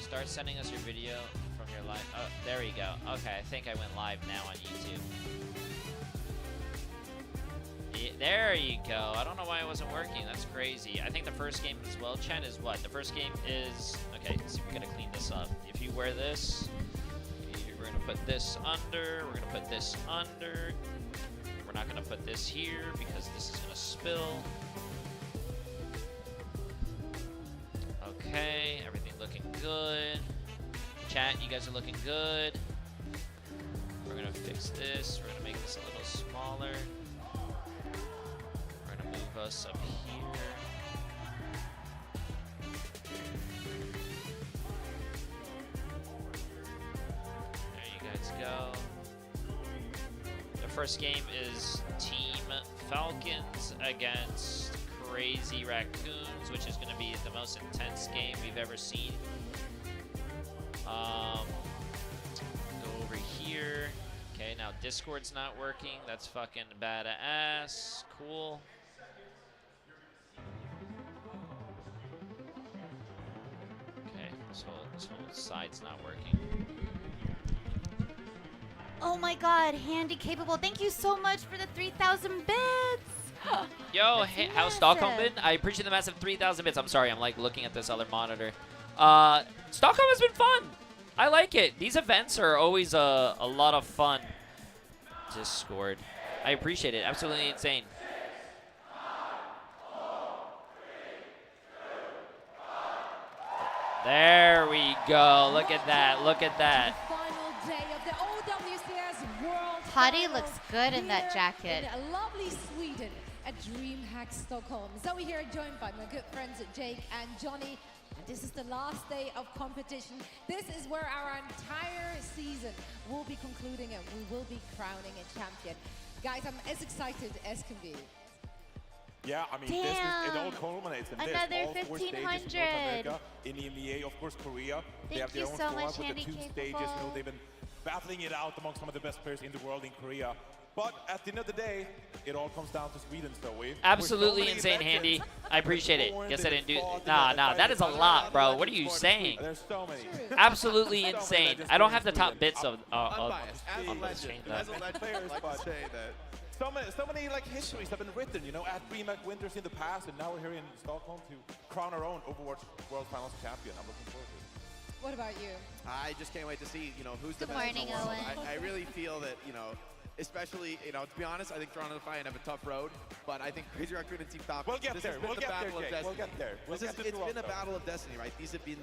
Start sending us your video from your live. Oh, there we go. Okay, I think I went live now on YouTube. Yeah, there you go. I don't know why it wasn't working. That's crazy. I think the first game as well, Chen, is what? The first game is... Okay, so we're going to clean this up. If you wear this, we're going to put this under. We're going to put this under. We're not going to put this here because this is going to spill. Okay, everything looking good. Chat, you guys are looking good. We're going to fix this. We're going to make this a little smaller. We're going to move us up here. There you guys go. The first game is Team Falcons against Crazy Raccoons, which is going to be the most intense game we've ever seen. Go over here. Okay, now Discord's not working. That's fucking badass. Cool. Okay, this whole side's not working. Oh my god, Handy Capable, thank you so much for the 3,000 bits! Yo, hey, how's Stockholm been? I appreciate the massive 3,000 bits. I'm sorry, I'm like looking at this other monitor. Stockholm has been fun. I like it. These events are always a lot of fun. Just scored. I appreciate it. Absolutely insane. There we go. Look at that. Look at that. Hottie looks good in that jacket. In lovely Sweden at DreamHack Stockholm. So we're here joined by my good friends Jake and Johnny. And this is the last day of competition. This is where our entire season will be concluding and we will be crowning a champion. Guys, I'm as excited as can be. Yeah, I mean, Damn. it all culminates in Another this. All 4 stages in North 1,500. America, in EMEA, of course, Korea. They have their you own so format much, with the Handy 2 stages. You Capable. know, they've been battling it out among some of the best players in the world in Korea. But at the end of the day, it all comes down to Sweden, so we. Absolutely insane, Handy. I appreciate it. Guess I didn't do. Nah, that is a lot, bro. What are you saying? There's so many. Absolutely insane. I don't have the top bits of Unbiased, as a of legend, as a legend, players, I'd like but to say that. So many like histories have been written, you know, at DreamHack Winters in the past, and now we're here in Stockholm to crown our own Overwatch World Finals champion. I'm looking forward to it. What about you? I just can't wait to see, who's the Good best in morning, the world. Owen. I really feel that, especially, to be honest, I think Toronto Defiant have a tough road, but I think Crazy Raccoon and Team Falcons. We'll get there. We'll We'll get there, Jake. We'll get there. It's been a battle of destiny, right? These have been,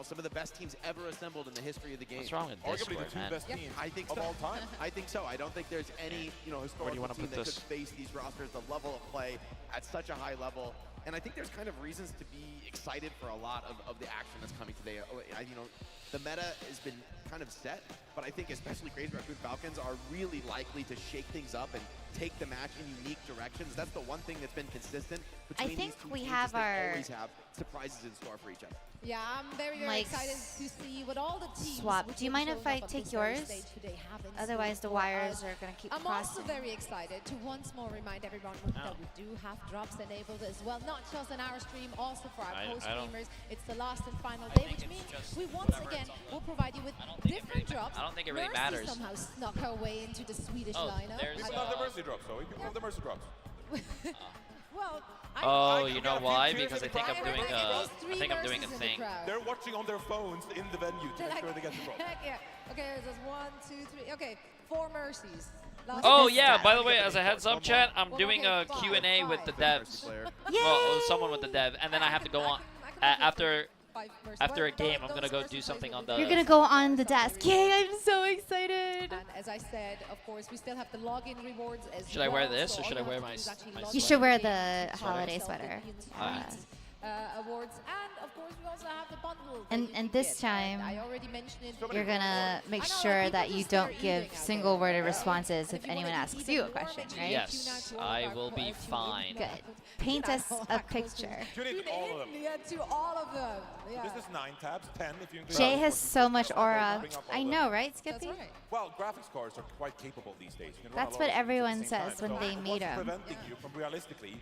some of the best teams ever assembled in the history of the game. What's wrong with Arguably Discord, the 2 man? best teams I think of so. all time. I think so. I don't think there's any, historical wanna team put that this? could face these rosters, the level of play at such a high level. And I think there's kind of reasons to be excited for a lot of the action that's coming today. The meta has been kind of set, but I think especially Crazy Raccoon Falcons are really likely to shake things up and take the match in unique directions. That's the one thing that's been consistent between think these 2 we teams have is they our- always have surprises in store for each other. Yeah, I'm very Mike's excited to see what all the teams. swap. which Do you will mind show if I up on take this very yours? stage today have in Otherwise, the store for wires us. are going to keep I'm also crossing. very excited to once more remind everyone that we do have drops enabled as well, not just on our stream, also for our I don't- co-streamers. It's the last and final I day, think which it's means just we once whatever again it's on. will provide you with I don't think it different really drops. I don't think it really Mercy matters. somehow snuck her way into the Swedish Oh, lineup. there's, We I can don't- have the mercy drops, though. We can have the mercy drops. well, Oh, I you we know got a few why? cheers Because I in the think I'm crowd. doing There's a. three I think I'm doing a mercies in the thing. crowd. They're watching on their phones in the venue to make sure they get the drop. Yeah. Okay, there's 1, 2, 3. Okay, 4 mercies. Last Oh one. yeah, by the way, as a heads up, chat, I'm doing a okay, Q&A with the five. devs. Player. Well, someone with the dev, and then I have to go on I can make after. it 5 mercies. After a Well, game, I'm those gonna go mercy do plays something will on be the- You're going to go on the desk. Yay, I'm so excited. And as I said, of course, we still have the login rewards as Should I wear well, this, so or all should I you wear have to my do is s- actually my log You in should wear and the get holiday yourself sweater. the Unique awards, and of course we also have the bundle. that And- you and can this get. And time, I already mentioned it. You're going to make I know, sure people that you just start don't give eating out single-worded there. responses And if you wanna anyone eat asks even you a more, question, make sure right? you Yes, tune out to all I of our will be co- fine. Good. Paint Tune us out a our picture. Tune in Tune to all of them. in, yeah, to all of them. Yeah. This is 9 tabs, 10 if you include. Jay our has sports so features. much I'll aura. bring up all I of them. know, right, That's Skippy? right. Well, graphics cards are quite capable these days. You can run That's a lot what of things at the everyone same says time. when So they meet what's 'em. preventing you from realistically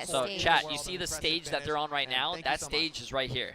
Yeah, So stage. chat, you see the stage that they're on right now? That stage is right here.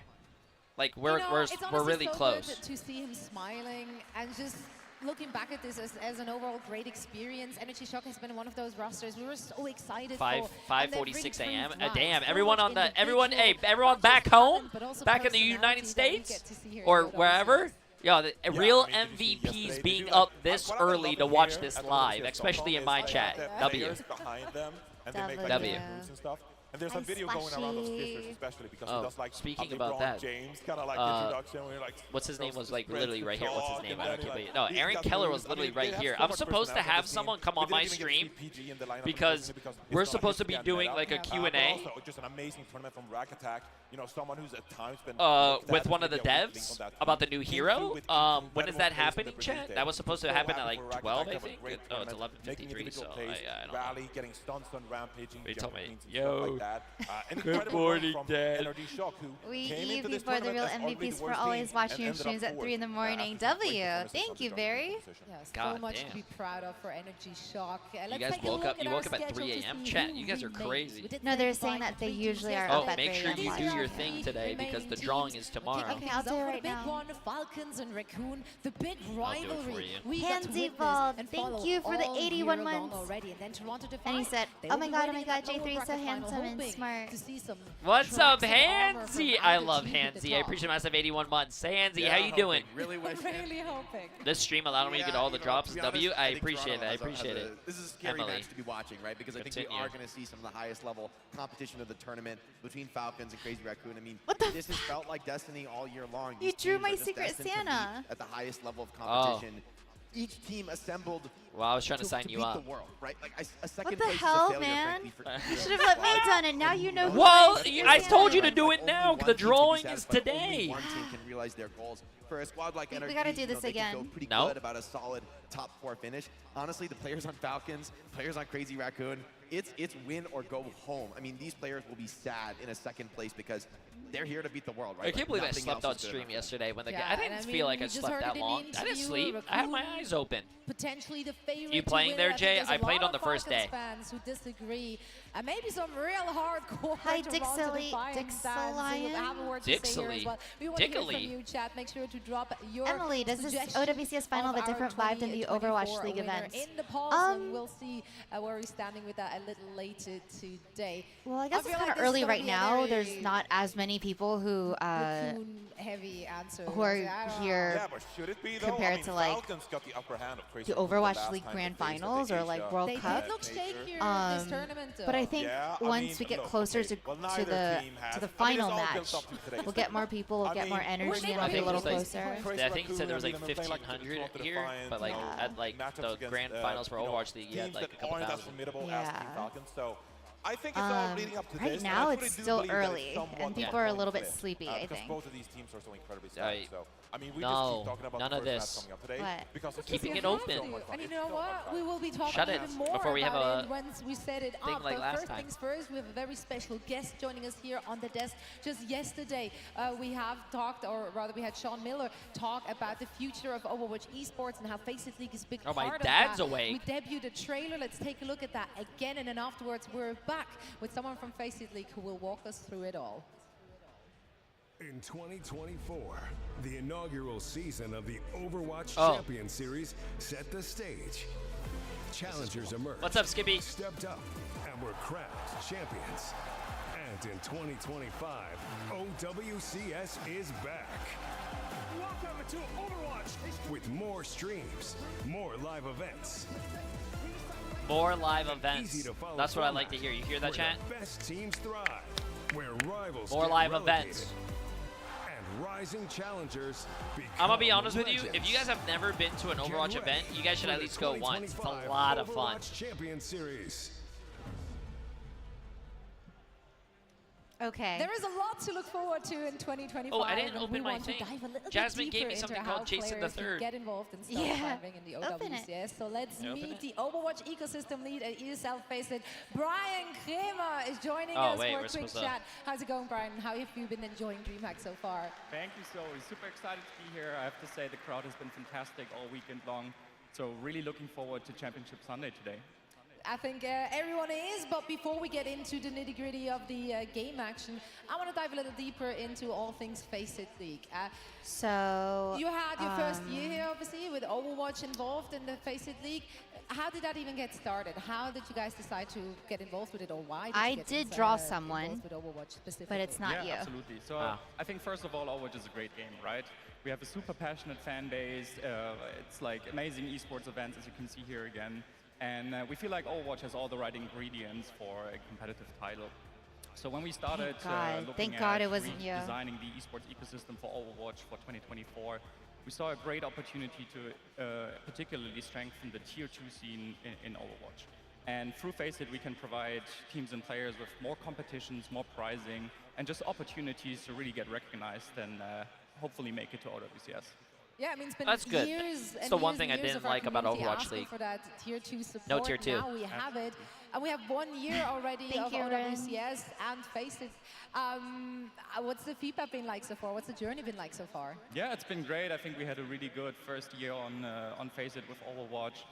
Like we're it's we're honestly really so close. good to see him smiling and just looking back at this as an overall great experience. Energy Shock has been one of those rosters we were so excited for. 5:46 a.m. Wow, Damn, so everyone much on the everyone individual, everyone not back just talent, home, but also back in the personality United that we States get to see here or in Buildup. wherever. Yo, the real I mean, did you see MVPs yesterday? being Did you, up this what I love early to here watch at this the live, Overwatch especially in my Stockholm is chat. they have W. players behind them, and they make like W. little moves and stuff. And there's a video going around those pictures, especially because he does like speaking a about LeBron that, James kind of like introduction. Where like what's his name was like spreads literally the right here. What's his chalk, name? and I don't then, keep it. like, No, he's Aaron got Keller moves. was literally I mean, right they here. have so I'm much supposed to personality have on this someone team. come on We my didn't even stream get PG in the lineup because because it's we're not supposed to his be again doing meta, like a but Q&A also just an amazing tournament from Rack Attack. You know, someone who's at times been with one of the devs about the new hero. When is that happening, chat? That was supposed to happen at like 12, I think. Oh, it's 11:53, so I don't know. Rally, getting stuns on rampaging. They told me, yo. Good morning, Dad. We eat before the real MVPs for always watching your streams at 3 in the morning. W. Thank you, Barry. Yes, God so much damn. to be proud of for Energy Shock. You guys woke up. You woke up at 3 a.m. Chat. You guys are crazy. No, they're saying that they usually are Oh, up at 3 make sure you do a.m. your thing today because the drawing is tomorrow. Okay, I'll do it right the now. big one, Falcons and Raccoon, the big I'll do it for rivalry. you. We got to Hands witness evolved. and Thank follow you for the all 81 year long months. already. And then Toronto And he Defiant, said, they oh will my be god, waiting in that J3 lower is so bracket final, handsome and hoping smart. to see some What's up, tracks and armor from Handsy? either I love team at the Handsy. I top. appreciate myself 81 months. Say, Handsy, Yeah, how you doing? Really wish. Really hoping. This stream allowed me to get all the drops. To be honest, W, I think appreciate Toronto it. I has appreciate it. This is a scary Emily. match to be watching, right? Because I think we Continue. are going to see some of the highest level competition of the tournament between Falcons and Crazy Raccoon. I mean, What the this has felt like Destiny all year long. You These drew teams my are just Secret destined to Santa. meet at the highest level of competition. Each team assembled Well, I was trying to sign to you beat up. the world, right? Like a second What the place hell, is a failure, man? frankly, for You should have let me done it. Now you know who Well, my Secret I told you Santa to is. do it now. The drawing is today. One team can realize their goals. For a squad like We Energy, gotta do this they can again. feel pretty No. good about a solid top 4 finish. Honestly, the players on Falcons, players on Crazy Raccoon, it's win or go home. I mean, these players will be sad in a second place because they're here to beat the world, right? I can't believe I nothing slept else on is good stream enough. yesterday when the Yeah, I and didn't I feel mean, like I we just slept heard that it in long. the I didn't interview, sleep. I had my Raccoon eyes open. Potentially the favorite. You to playing win there, it. I think Jay? there's I a played lot on the of first Falcons day. fans who disagree, and maybe some real hardcore Hi, Toronto Dixily- Defiant fans who have a word to say here as Dixily. well. We want to hear from Dickily. you, chat. Make sure to drop your Emily, does this suggestion OWCS final have a of different our vibe than the 2024 Overwatch League winner events? in the polls, and we'll see where we're standing with that a little later today. Well, I guess feel it's like kind of this is early gonna right be a now. very There's not as many people who heavy answer. who are here Yeah, but should it be though? compared I mean, to, like, Falcons got the upper hand of Crazy the Raccoon Overwatch last League time Grand they faced Finals or like Asia. World They Cup. did look shakier this tournament, though. But I think Yeah, I once mean, we get look, closer okay, well, to neither the team has- to the I mean, final it's all match, built up to today's we'll get more tournament. people, we'll I get more mean, energy, and I it'll be a think little there's, like, closer. I think he said there was like Raccoon, I mean, 1,500 Toronto here, Defiant, but like you know, at like matchups the against, grand finals for you know, Overwatch League, you had teams like a that couple aren't as thousand. formidable as Yeah. Team Falcons. So I think it's all leading up to Right this. now and I it's truly do still believe that it's early, somewhat and of people are a coin little bit flip, sleepy, I because think. both of these teams are so incredibly Right. stacked. So I mean, we No, just keep talking about none the of first this. match coming up today What? because it's Keeping just it so open. much fun. And you It's know so much what? fun. We will be talking Shut it even more before we have about a it once we set it thing up. like But last first time. things first, we have a very special guest joining us here on the desk. Just yesterday, we have talked, or rather we had Sean Miller talk about the future of Overwatch esports and how Face It League is a big Oh, part my of dad's that. awake. We debuted a trailer. Let's take a look at that again, and then afterwards we're back with someone from Face It League who will walk us through it all. In 2024, the inaugural season of the Overwatch Oh. Champion Series set the stage. Challengers emerged. What's up, Skippy? Stepped up and were crowned champions. And in 2025, OWCS is back. Welcome to Overwatch! With more streams, more live events. More live Easy events. to follow That's what I like to format hear. You hear that, where chat? the best teams thrive, where rivals More get live relegated, events. and rising challengers become I'm gonna be honest with you. legends. If you guys have never been to an Get Overwatch ready event, you guys should for at the least go once. It's a 2025 lot of fun. Overwatch Champion Series. Okay. There is a lot to look forward to in 2025. Oh, I didn't and open we my want thing. to dive a little Jasmine bit gave deeper me into something how called Jason players the can Third. get involved in Yeah. Stockholm in the Open it. OWCS. So let's Open meet it. the Overwatch ecosystem lead at ESL Face It. Brian Kramer is joining Oh, us wait, for we're a quick supposed to- chat. How's it going, Brian? How have you been enjoying DreamHack so far? Thank you, Zoe. Super excited to be here. I have to say the crowd has been fantastic all weekend long. So really looking forward to Championship Sunday today. I think everyone is, but before we get into the nitty-gritty of the game action, I want to dive a little deeper into all things Face It League. So You had your first year here, obviously, with Overwatch involved in the Face It League. How did that even get started? How did you guys decide to get involved with it, or why did I you get did draw involved someone, with Overwatch specifically? but it's not yeah, you. absolutely. So Ah. I think first of all, Overwatch is a great game, right? We have a super passionate fan base. It's like amazing esports events, as you can see here again. And we feel like Overwatch has all the right ingredients for a competitive title. So when we started Thank looking God at it wasn't you. designing the esports ecosystem for Overwatch for 2024, we saw a great opportunity to particularly strengthen the tier 2 scene in Overwatch. And through FACEIT, we can provide teams and players with more competitions, more prizing, and just opportunities to really get recognized and hopefully make it to OWCS. Yeah, I mean, it's been That's good. years and It's the one years thing and I years didn't of our like about community Overwatch asking League. for that tier 2 support. No tier 2. Now we have it. And we have 1 year already Thank of you, Ren. OWCS and FACEIT. What's the feedback been like so far? What's the journey been like so far? Yeah, it's been great. I think we had a really good first year on FACEIT with Overwatch.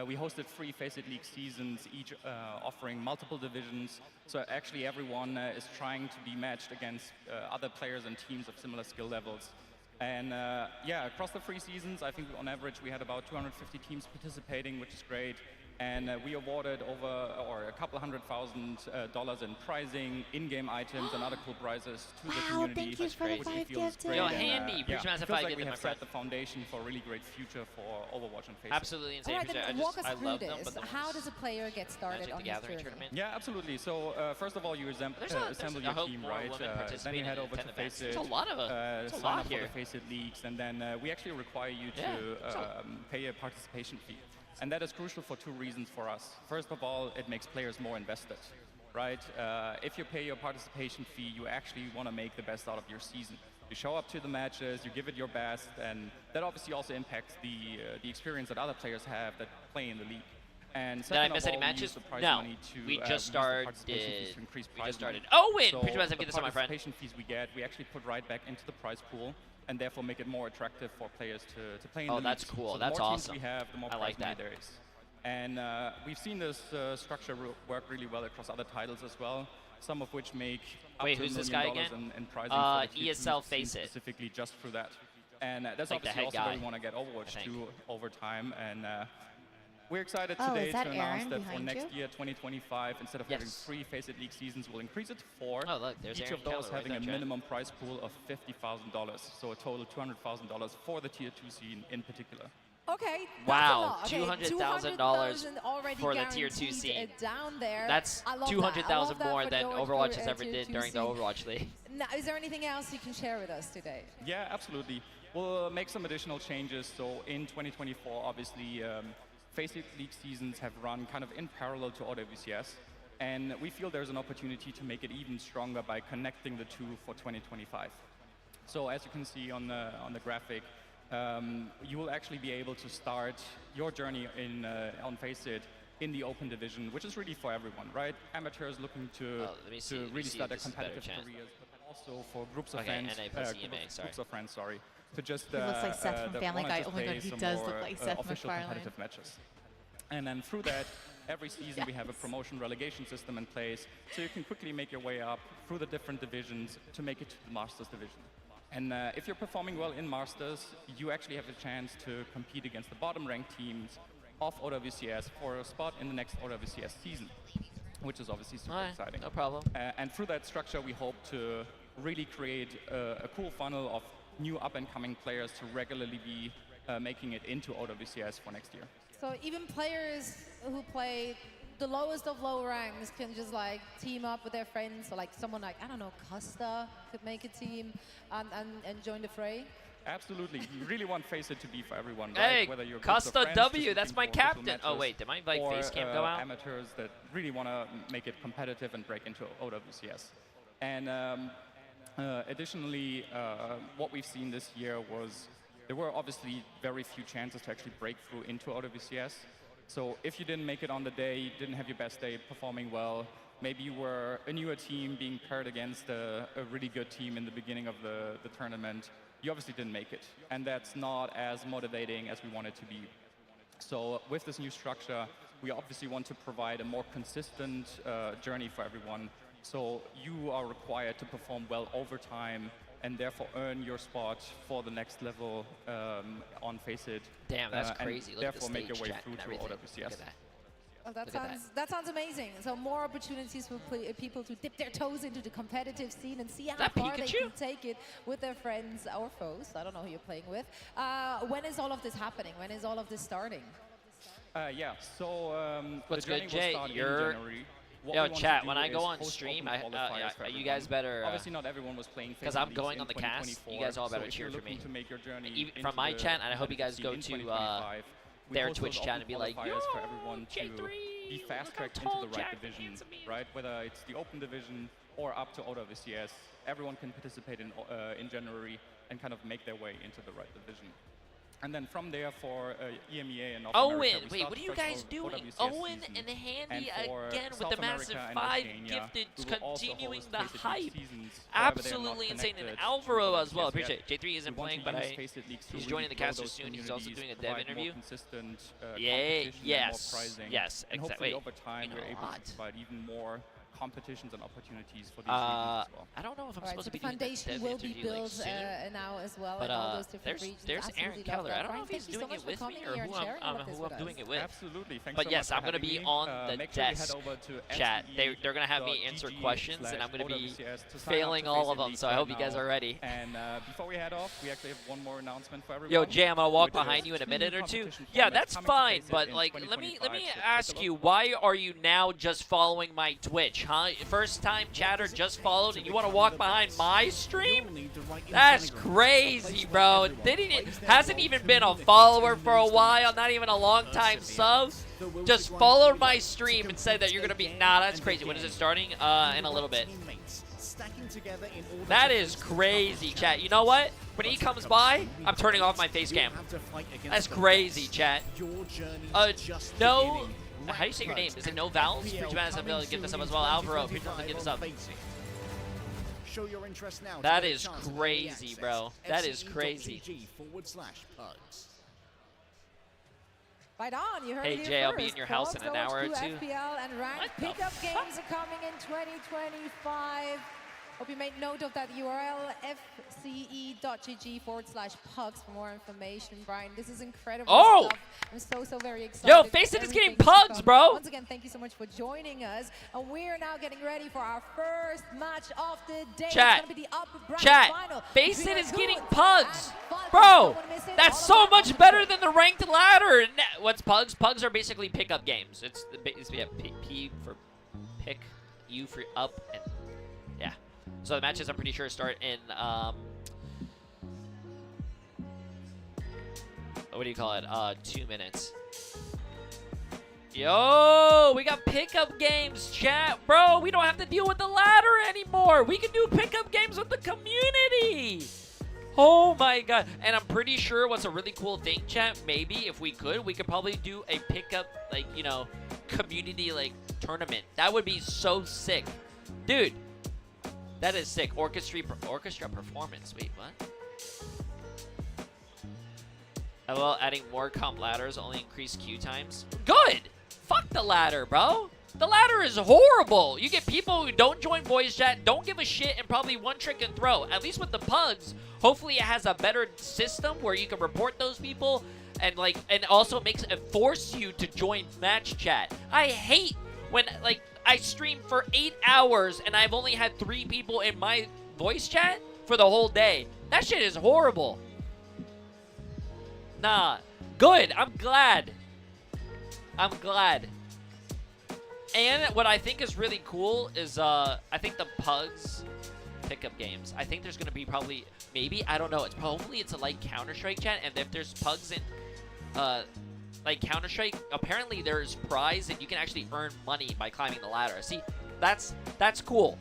We hosted 3 FACEIT League seasons, each offering multiple divisions. So actually everyone is trying to be matched against other players and teams of similar skill levels. And yeah, across the 3 seasons, I think on average we had about 250 teams participating, which is great. And we awarded a couple $100,000 in prizing, in-game items, and other cool prizes to the community. Thank you for the 5 gifted. Yo, handy. Yeah, Massive feels 5 like we gifted, have my set friend. the foundation for a really great future for Overwatch and FACEIT. Absolutely insane. All right, then I walk us I through love them, this. but the How does a player get started Magic on the his Gathering journey? tournament. Yeah, absolutely. So first of all, you assemble I your hope team, more right? women Then participate you head in over to 10 events. FACEIT, There's a lot of there's a sign lot up here. for the FACEIT leagues, and then we actually require you Yeah, to pay a participation fee. And that is crucial for 2 reasons for us. First of all, it makes players more invested, right? If you pay your participation fee, you actually want to make the best out of your season. You show up to the matches, you give it your best, and that obviously also impacts the experience that other players have that play in the league. And Did I second miss of any all, we use matches? the prize No. money to, We use just the participation fees started. to increase We prize just started. money. Oh, win! So Pretty much have the get this on my friend. participation fees we get, we actually put right back into the prize pool, and therefore make it more attractive for players to play in the that's leagues. cool. So That's the more awesome. teams we have, the more I like prize money that. there is. And we've seen this structure work really well across other titles as well, some of which make up Wait, to who's $1 this million guy again? in prizing for the tier ESL 2 scene FACEIT. specifically just through that. And that's Like the obviously head also guy, where we want to get Overwatch I think. to over time. And we're excited Oh, today is that to announce Aaron that for behind next you? year, 2025, instead of having Yes. 3 FACEIT League seasons, we'll increase it to 4. Oh, look, there's Each Aaron of those Keller right having there, a Chad. minimum prize pool of $50,000, so a total $200,000 for the tier 2 scene in particular. Okay. Wow, that's a lot. Okay, $200,000 already for the tier 2 guaranteed, scene. Down there. That's I love 200,000 that. I love more that than for going Overwatch through, has ever tier did 2 during the scene. Overwatch League. Now, is there anything else you can share with us today? Yeah, absolutely. We'll make some additional changes. So in 2024, obviously, FACEIT League seasons have run kind of in parallel to OWCS. And we feel there's an opportunity to make it even stronger by connecting the 2 for 2025. So as you can see on the graphic, you will actually be able to start your journey on FACEIT in the open division, which is really for everyone, right? Amateurs looking to really start their competitive careers, but also for groups of friends, groups of friends, sorry, to just He looks like Seth from that Family wanna Guy. just Oh my God, play he some does more, look like Seth official MacFarlane. competitive matches. And then through that, every season we have a promotion relegation system in place, so you can quickly make your way up through the different divisions to make it to the Masters division. And if you're performing well in Masters, you actually have a chance to compete against the bottom-ranked teams of OWCS for a spot in the next OWCS season, which is obviously super exciting. No problem. And through that structure, we hope to really create a cool funnel of new up-and-coming players to regularly be making it into OWCS for next year. So even players who play the lowest of low ranks can just like team up with their friends. So like someone like, I don't know, Costa could make a team and join the fray. Absolutely. You really want FACEIT to be for everyone, right? Hey, Whether you're Costa W, that's my captain. Oh wait, did my like or, face cam go out? Amateurs that really want to make it competitive and break into OWCS. And additionally, what we've seen this year was there were obviously very few chances to actually break through into OWCS. So if you didn't make it on the day, you didn't have your best day performing well, maybe you were a newer team being paired against a really good team in the beginning of the tournament, you obviously didn't make it. And that's not as motivating as we want it to be. So with this new structure, we obviously want to provide a more consistent journey for everyone. So you are required to perform well over time and therefore earn your spot for the next level on FACEIT. Damn, that's crazy. And Look at the therefore make your stage way chat through and to everything. OWCS. Look at that. Oh, that Look at that sounds amazing. So more opportunities for people to dip their toes into the competitive scene and see how that far they Pikachu? can take it with their friends or foes. I don't know who you're playing with. When is all of this happening? When is all of this starting? Yeah, so What's the journey good, will Jay? start in You're January what Yo, we want chat, to do when I go is on host stream, open qualifiers for you guys everyone. better... Obviously, not everyone was playing because phase I'm leagues going in on the cast, you 2024, guys all better so if cheer you're for me. looking to make your journey Even into from my the chat, and I hope you guys go competitive scene to in 2025, we their host Twitch those chat open and be like, qualifiers for yo, everyone to Jay3, be fast-tracked into the right division, right? Whether it's the open division or up to OWCS, everyone can participate in January and kind of make their way into the right division. And then from there for EMEA and North America, Owen, we wait, start what are you the first guys doing? OWCS Owen season. and Handy And for again with South the massive America and 5 Oceania, gifted, we will also continuing host the Faceit League hype. seasons wherever they are not Absolutely insane. And connected Alvaro to as well. WCS Appreciate yet. it. J3 isn't We want playing, to but use Faceit Leagues to he's really joining the grow caster those soon. He's also communities, doing a dev provide more interview. consistent Yeah, competition and yes, more prizing. yes, And exactly. hopefully Wait, over time we we're know a able lot. to provide even more competitions and opportunities for these regions as well. I don't know if I'm All right, supposed so to the be doing that foundation dev will be interview like built soon. now as well But in all those different regions. there's Aaron Absolutely love Keller. that. I don't know Brian, if he's thank you so doing much it for with me coming or here and sharing all of this who with I'm doing us. it with. Absolutely. Thanks But so yes, much I'm for going to having be me. on the Make sure you head desk. over to Chat. They're going to have me answer questions, and I'm going to be failing all of them, so I hope you guys are ready. And before we head off, we actually have one more announcement for everyone. Yo, Jay, I'm gonna walk which behind is you in a two minute or two. competition Yeah, formats that's coming to fine, Faceit but in like, let me 2025, so take a ask look. you, why are you now just following my Twitch, huh? First time chatter just followed, and you want to walk behind my stream? That's crazy, bro. Hasn't even been a follower for a while, not even a long time sub. Just followed my stream and said that you're gonna be. Nah, that's crazy. When is it starting? In a little bit. That is crazy, chat. You know what? When he comes by, I'm turning off my face cam. That's crazy, chat. No. How do you say your name? Is it no vowels? Preach man is able to get this up as well. Alvaro, preach man to get this up. That is crazy, bro. That is crazy. Right on, you heard Hey, it here Jay, I'll be first. in your house in an hour or Overwatch 2 two. FPL and ranked What the pickup fuck? games are coming in 2025. Hope you made note of that URL, fce.gg/pugs for more information. Brian, this is incredible Oh! stuff. I'm so very excited. Yo, for Faceit is getting everything to pugs, come. bro. Once again, thank you so much for joining us. And we're now getting ready for our first match of the day. Chat. It's gonna be the upper bracket Chat, final Faceit between is Raccoon getting and pugs. Falcons. Bro, Don't wanna miss it. that's All so of that much on better Twitter. than the ranked ladder. What's pugs? Pugs are basically pickup games. It's yeah, P for pick, U for up, and yeah. So the matches, I'm pretty sure, start in what do you call it? 2 minutes. Yo, we got pickup games, chat. Bro, we don't have to deal with the ladder anymore. We can do pickup games with the community. Oh my god. And I'm pretty sure what's a really cool thing, chat, maybe if we could probably do a pickup, like, you know, community, like, tournament. That would be so sick. Dude, that is sick. Orchestra performance. Wait, what? Well, adding more comp ladders only increase queue times. Good! Fuck the ladder, bro. The ladder is horrible. You get people who don't join voice chat, don't give a shit, and probably one trick and throw. At least with the pugs, hopefully it has a better system where you can report those people and also makes it force you to join match chat. I hate when I stream for 8 hours and I've only had 3 people in my voice chat for the whole day. That shit is horrible. Nah. Good. I'm glad. And what I think is really cool is I think the pugs pickup games. I think there's gonna be probably I don't know. Hopefully it's a like Counter-Strike chat, and if there's pugs in like Counter-Strike, apparently there's prize and you can actually earn money by climbing the ladder. See, that's cool.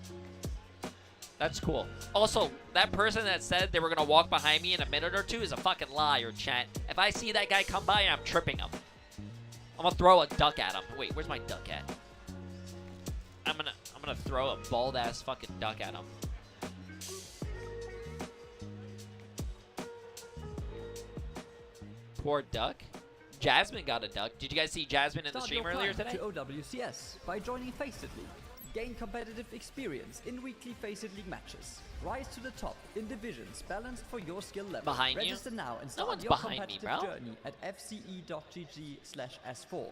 That's cool. Also, that person that said they were gonna walk behind me in a minute or two is a fucking liar, chat. If I see that guy come by, I'm tripping him. I'm gonna throw a duck at him. Wait, where's my duck at? I'm gonna throw a bald ass fucking duck at him. Poor duck. Jasmine got a duck. Did you guys see Jasmine in the stream earlier today? To OWCS by joining Faceit League. Gain competitive experience in weekly Faceit League matches. Rise to the top in divisions balanced for your skill level. Behind you? Register now and No start one's your behind me, competitive bro. journey at fce.gg/s4.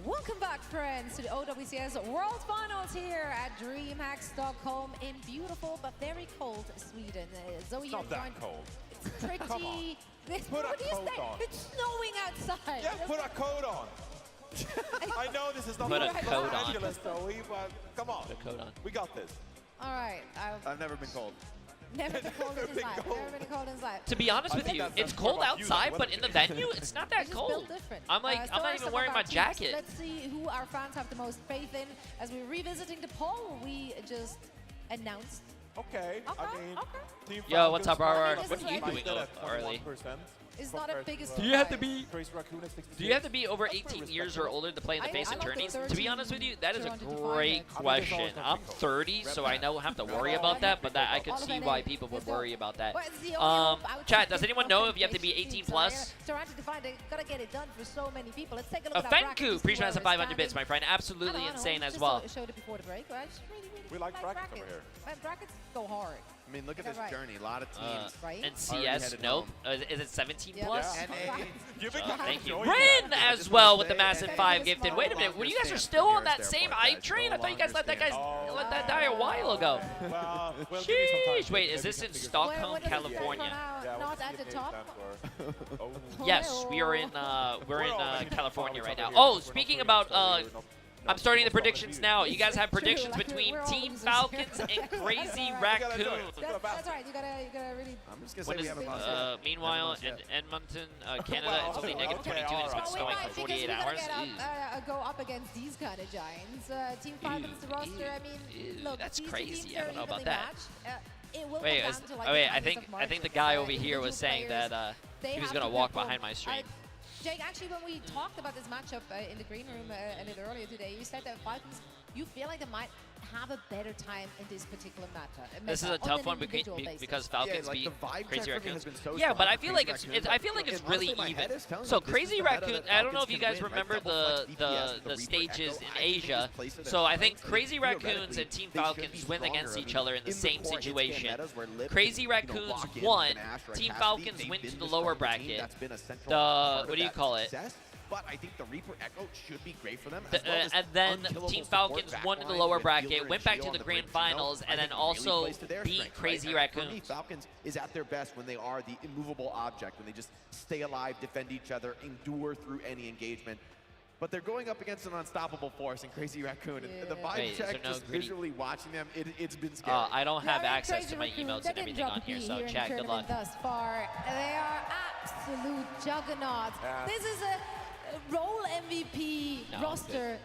Welcome back, friends, to the OWCS World Finals here at DreamHack Stockholm in beautiful but very cold Sweden. Zoe, It's not you're that going- cold. It's pretty. Come on. Put a What do you coat say? on. It's snowing outside. Yeah, put a coat on. I know this is not Put a coat on. fabulous, Zoe, but come on. Put a coat on. We got this. All right. I've never been cold. Never been cold in his life. Never been cold in his life. To be honest with you, it's cold outside, but in the venue, it's not that It's just built cold. different. I'm like, I'm not even wearing my jacket. Let's see who our fans have the most faith in as we're revisiting the poll we just announced. Okay. I mean, Team Yo, what's up, Falcons RR? What are you might doing get at early? 21%. It's not a biggest. Do you have to be? Crazy Raccoon at 66. Do you have to be over 18 years or older to play in the face of tourneys? To be honest with you, that is a great question. I'm 30, so I don't have to worry about that, but that I could see why people would worry about that. Chat, does anyone know if you have to be 18 plus? Gotta get it done for so many people. Let's take a look at Fenku, appreciate the 500 bits, my friend. Absolutely insane as well. Showed it before the break, right? We like brackets over here. Brackets go hard. I mean, look at this journey. A lot of teams. And CS, nope. Is it 17 plus? Thank you. Rin as well with the massive 5 gifted. Wait a minute, well, you guys are still on that same hype train? I thought you guys let that die a while ago. Sheesh. Wait, is this in Stockholm, California? Not at the top. Yes, we are in California right now. Oh, speaking about I'm starting the predictions now. You guys have predictions between Team Falcons and Crazy Raccoon. That's right. You gotta really. I'm just gonna say we have a meanwhile, in Edmonton, Canada, it's only -22 and it's been snowing for 48 hours. Go up against these kind of giants. Team Falcons roster. I mean, look, that's these crazy. teams I are don't know about evenly that. matched. It will Wait, come down to, like, wait. the I kindness of think the market. guy over here was Individual saying players, that they he was have gonna to walk perform. behind my stream. Jake, actually, when we talked about this matchup in the green room a little earlier today, you said that Falcons, you feel like they might have a better time in this particular matchup. This is a tough one because Falcons beat Crazy Raccoons. Yeah, strong but I with feel Crazy like it's Raccoons. I feel like it's And really honestly, my head even. is telling So me this Crazy is the meta Raccoon, that I don't know Falcons if you can guys win, right? remember Double flex DPS, the Reaper stages Echo. in I think they Asia. just place it So as I think points, and Crazy Raccoons theoretically, and Team they should be Falcons went stronger. against I each mean, other in the same core hit scan situation. metas where Lip Crazy can, Raccoons lock in won. with an Ashe or a Team Cassidy. Falcons They've went been to the the lower stronger team. bracket. That's been a central The part of what do you that call it? success. But I think the Reaper Echo should be great for them. As well as And then unkillable Team support Falcons back won in the line lower with bracket, Fielder went and back Geo to on the the grand brink, you know, finals, I and then think really also plays to their beat strength, Crazy right? For me, Raccoons. Falcons is at their best when they are the immovable object, when they just stay alive, defend each other, endure through any engagement. But they're going up against an unstoppable force in Crazy Raccoon. And the vibe check, just visually watching them, it's been scary. I don't have access to my emotes and everything on here, so chat, good luck. Thus far, they are absolute juggernauts. This is a role MVP roster.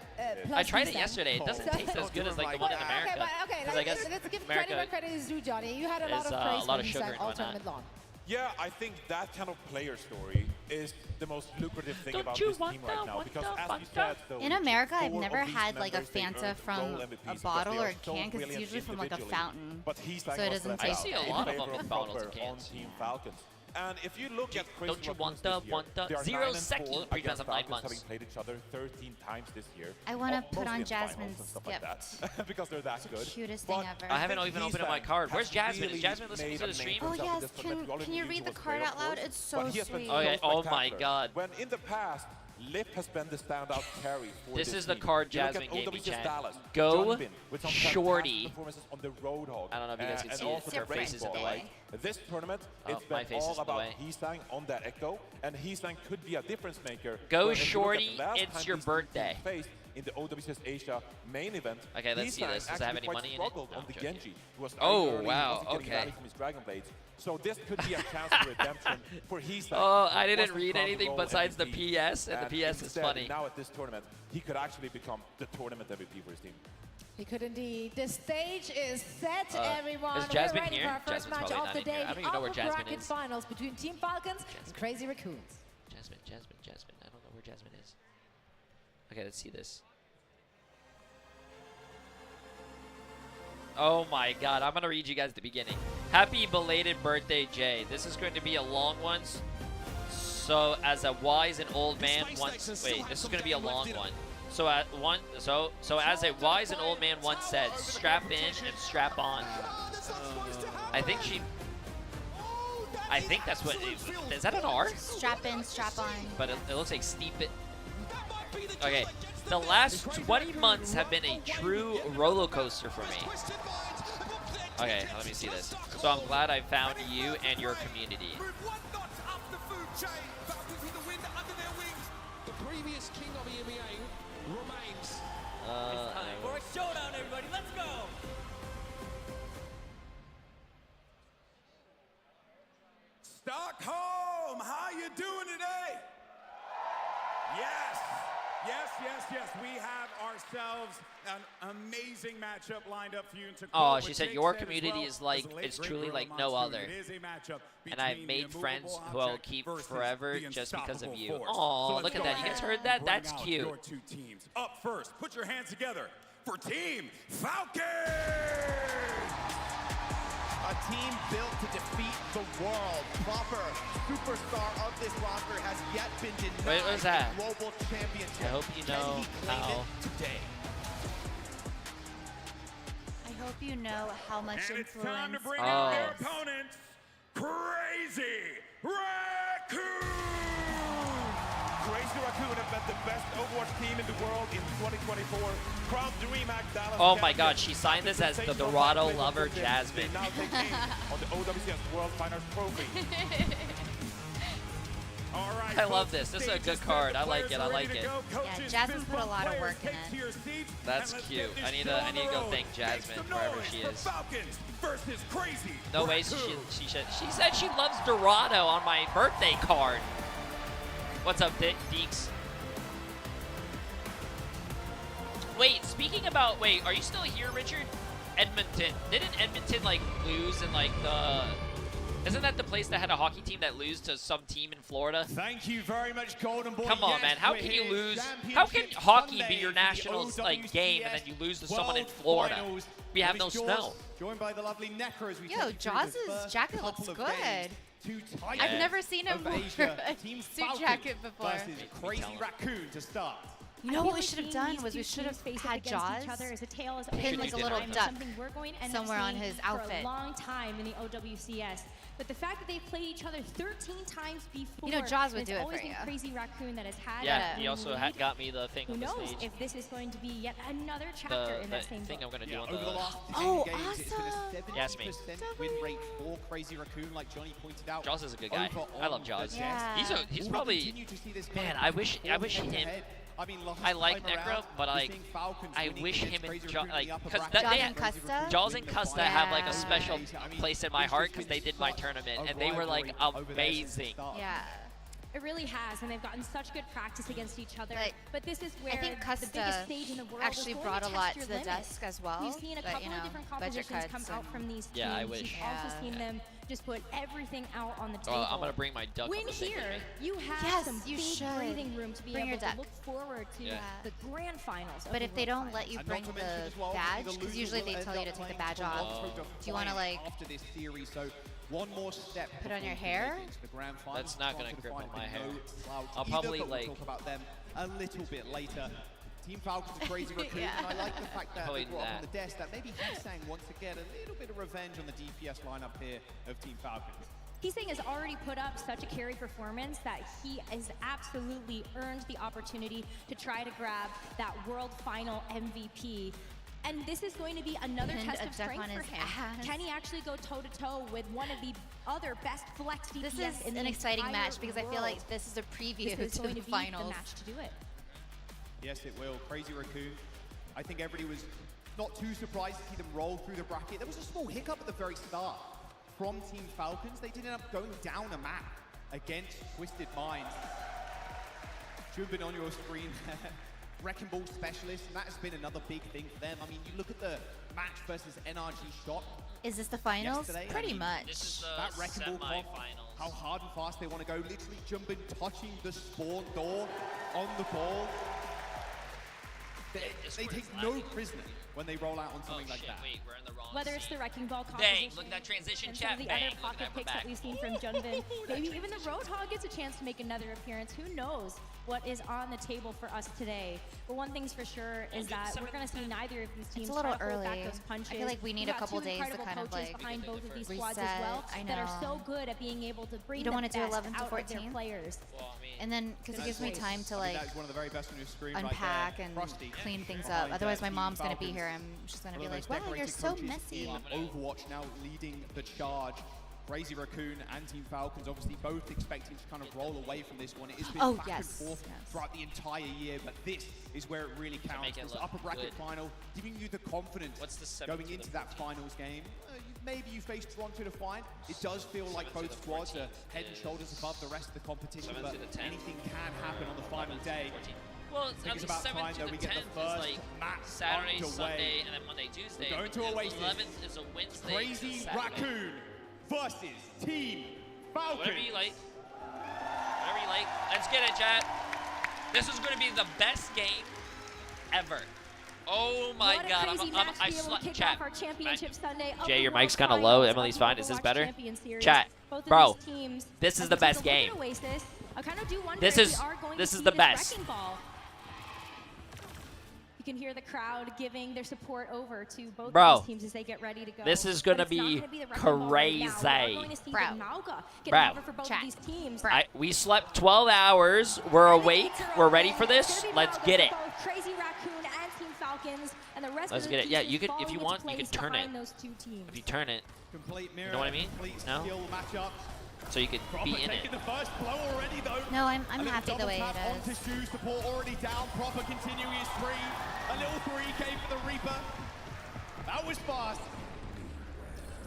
I tried it yesterday. It doesn't taste as good as like the one in America. Okay, let's give credit where credit is due, Johnny. You had a lot of praise when you sang all tournament long. Yeah, I think that kind of player story is the most lucrative thing about this team right now. Because as you said, in America, I've never had like a Fanta from a bottle or a can because it's usually from like a fountain, so it doesn't I taste see good. a lot of them in bottles and cans. Team Falcons. And if you look at Crazy Don't you want Raccoons the this year, Zero they are 9-4 Seki against because of 9 Falcons, months. having played each other 13 times this year. I want to put Mostly on in finals and Jasmine's stuff gift. like that, because they're that good. Cutest But thing ever. I haven't even opened up my card. Where's Jasmine? Is Jasmine listening to the stream? Oh yes, can you read the card out loud? It's so sweet. Okay. Oh my God. When in the past, Lip has been the standout carry for This is the team. card You look Jasmine at gave me, OWC's chat. Dallas, Go John Bin with some fantastic Shorty. performances on the Roadhog. I don't know if you guys can and see it. also Their the face is in the Rainbow, way. right? This tournament, Oh, it's my been face is all in the about way. Heesang on that Echo, and Heesang could be a difference maker. Go When if you look at Shorty, last it's time your these two teams birthday. faced in the OWCS Asia main event, Okay, let's see Heesang this. Does it have actually any quite money in it? struggled No, on I'm the joking. Genji. He was Oh, early, he wow, wasn't getting okay. value from his Dragon Blades. So this could be a chance for redemption for Heesang. Oh, I who didn't wasn't read crowned anything role besides the MVP. PS, and the PS is instead, funny. Now at this tournament, he could actually become the tournament MVP for his team. He could indeed. The stage is set, everyone. is Jasmine We're ready here? for our first Jasmine's match probably of the not in here. day. I don't even know where Upper Jasmine bracket is. finals between Team Falcons and Crazy Raccoons. Jasmine. I don't know where Jasmine is. Okay, let's see this. Oh my God, I'm gonna read you guys the beginning. Happy belated birthday, Jay. This is going to be a long one. So as a wise and old man once, wait, this is going to be a long one. So as a wise and old man once said, strap in and strap on. I think that's what, is that an R? Strap in, strap on. But it looks like steep it. Okay, the last 20 months have been a true roller coaster for me. Okay, let me see this. So I'm glad I found you and your community. previous king of EMEA remains. It's time for a showdown, everybody. Let's go. Stockholm, how you doing today? Yes, yes, yes, yes. We have ourselves an amazing matchup lined up for you. Oh, she said your community is like, it's truly like no other. And I've made friends who I'll keep forever just because of you. Oh, look at that. You guys heard that? That's cute. Your two teams. Up first, put your hands together for Team Falcons! A team built to defeat the world. Proper superstar of this roster has yet been denied Wait, what was that? the global championship. I hope you know how. Today. I hope you know how much And influence. it's time to bring out their opponents, Crazy Raccoon! Crazy Raccoon have been the best Overwatch team in the world in 2024. Crowned DreamHack Dallas. Oh my God, she signed this as the Dorado lover, Jasmine. They now take aim on the OWCS World Finals Trophy. All right, I love this. This is a good card. I like it. I like it. Yeah, Jasmine put a lot of work in it. That's cute. I need to go thank Jasmine wherever she is. Falcons versus Crazy No way. She said she loves Dorado on my birthday card. What's up, Deeks? Wait, speaking about, wait, are you still here, Richard? Edmonton. Didn't Edmonton, like, lose in, like, the... Isn't that the place that had a hockey team that lose to some team in Florida? Thank you very much, Golden Boy. Come on, man. How can you lose? How can hockey be your national, like, game and then you lose to someone in Florida? We have no snow. Joined by the lovely Necker as we Yo, Jaws' jacket looks good. I've never seen him wear a suit jacket before. Versus Crazy Raccoon to start. You know what we should have done was we should have had Jaws pin like a little duck somewhere on his outfit. For a long time in the OWCS. But the fact that they've played each other 13 times before, you know, Jaws would do it always for been you. Crazy Raccoon that has had. Yeah, he also got me the thing Who on the knows stage. if this is going to be yet another chapter in that same thing book. I'm gonna do on Over the last Oh, games, it's been a 70% Yasmin. win rate for Crazy Raccoon, like Johnny pointed out. Jaws is a good guy. I love Jaws. Yeah. He's probably, man, I wish him. I like Necro, but I wish him and Jaws, like, because Jaws and Custa have like a special place in my heart because they did my tournament and they were like amazing. Yeah. It really has, and they've gotten such good practice against each other. But this is where I think the Custa biggest stage in the world actually is going brought to a lot test to the your limits. desk as well. We've seen a but, couple you know, of different budget compositions cuts come out from these teams. Yeah, I wish. We've also seen them just put everything out on the table. Well, I'm gonna bring my duck. Win on the thing here, with me. you have some you big should. breathing room to be Bring your able duck. to look forward to the grand finals. But of if the they World don't let you Finals. bring the badge, because usually they tell you to take the badge off. Do you want to like after this series, so one more step put on your hair? the grand final. That's not gonna grip on my hair. I'll Either, probably but we'll like. talk about them a little bit later. Team Falcons and Crazy Raccoon, Yeah. and I like the fact that Probably they brought up on that. the desk that maybe Heesang wants to get a little bit of revenge on the DPS lineup here of Team Falcons. Heesang has already put up such a carry performance that he has absolutely earned the opportunity to try to grab that World Final MVP. And this is going to be another Pinned test a of duck strength on for his him. ass. Can he actually go toe-to-toe with one of the other best flex DPS This is in the an exciting entire match because I feel like this is a preview This is to going the to be finals. the match to do it. Yes, it will. Crazy Raccoon. I think everybody was not too surprised to see them roll through the bracket. There was a small hiccup at the very start from Team Falcons. They did end up going down a map against Twisted Minds. Should have been on your screen. Wrecking Ball Specialist, and that has been another big thing for them. I mean, you look at the match versus NRG Shot. Is this the finals? Yesterday, Pretty I mean, much. This is that the Wrecking Ball comp, semi-finals. how hard and fast they want to go, literally jumping, touching the spawn door on the ball. They take no prisoner when they roll out on something like that. Wait, we're in the wrong Whether it's the Wrecking Ball Dang, composition, look at that transition and some chat. of the Bang, other look at pocket that, we're picks that back. we've seen from Junbin, maybe even the Roadhog gets a chance to make another appearance. Who knows what is on the table for us today? But one thing's for sure is that we're going to see neither of these teams It's a little try to hold back early. those punches. I feel like we need We've a got couple two days to incredible kind of coaches like behind both of these squads reset. as well I that are know. so good at being able to bring You don't want want to to do 11 to out of their 14? players. And then, because it gives me time to like That is one of the very best on your screen unpack right and there. Frosty. clean things Behind, up. Otherwise, my Team mom's going to be Falcons. here and she's going to One be of like, those wow, you're decorated so coaches messy. in Overwatch now leading the charge Crazy Raccoon and Team Falcons obviously both expecting to kind of roll away from this one. It has been back and forth throughout the entire year, but this is where it really counts. This upper bracket final, giving you the confidence going into that finals game. Maybe you face Toronto to find. It does feel like both squads are head and shoulders above the rest of the competition, but anything can happen on the final day. Well, I think it's about time that we get the first match Saturday, underway. Sunday, and then Monday, Tuesday. We're going to Oasis. 11th is a Wednesday. Crazy Raccoon versus Team Falcons. Whatever you like. Whatever you like. Let's get it, chat. This is going to be the best game ever. Oh my God! I slept. Chat. Jay, your mic's kind of low. Emily's fine. Is this better? Chat, bro. This is the best game. This is the best. You can hear the crowd giving their support over to both Bro, of these teams as they get ready to go. This is gonna be crazy. We slept 12 hours. We're awake. We're ready for this. Let's get it. Crazy Raccoon and Team Falcons and the rest Let's of get the it. Yeah, teams you could, if you falling want, into you place can turn it. behind those two teams. If you turn it, Complete mirror, you know what I mean? No. So you could be in it. The first blow already, though. No, I'm happy the way it is. Onto support already down. Proper continuing his spree. A little 3K for the Reaper. That was fast.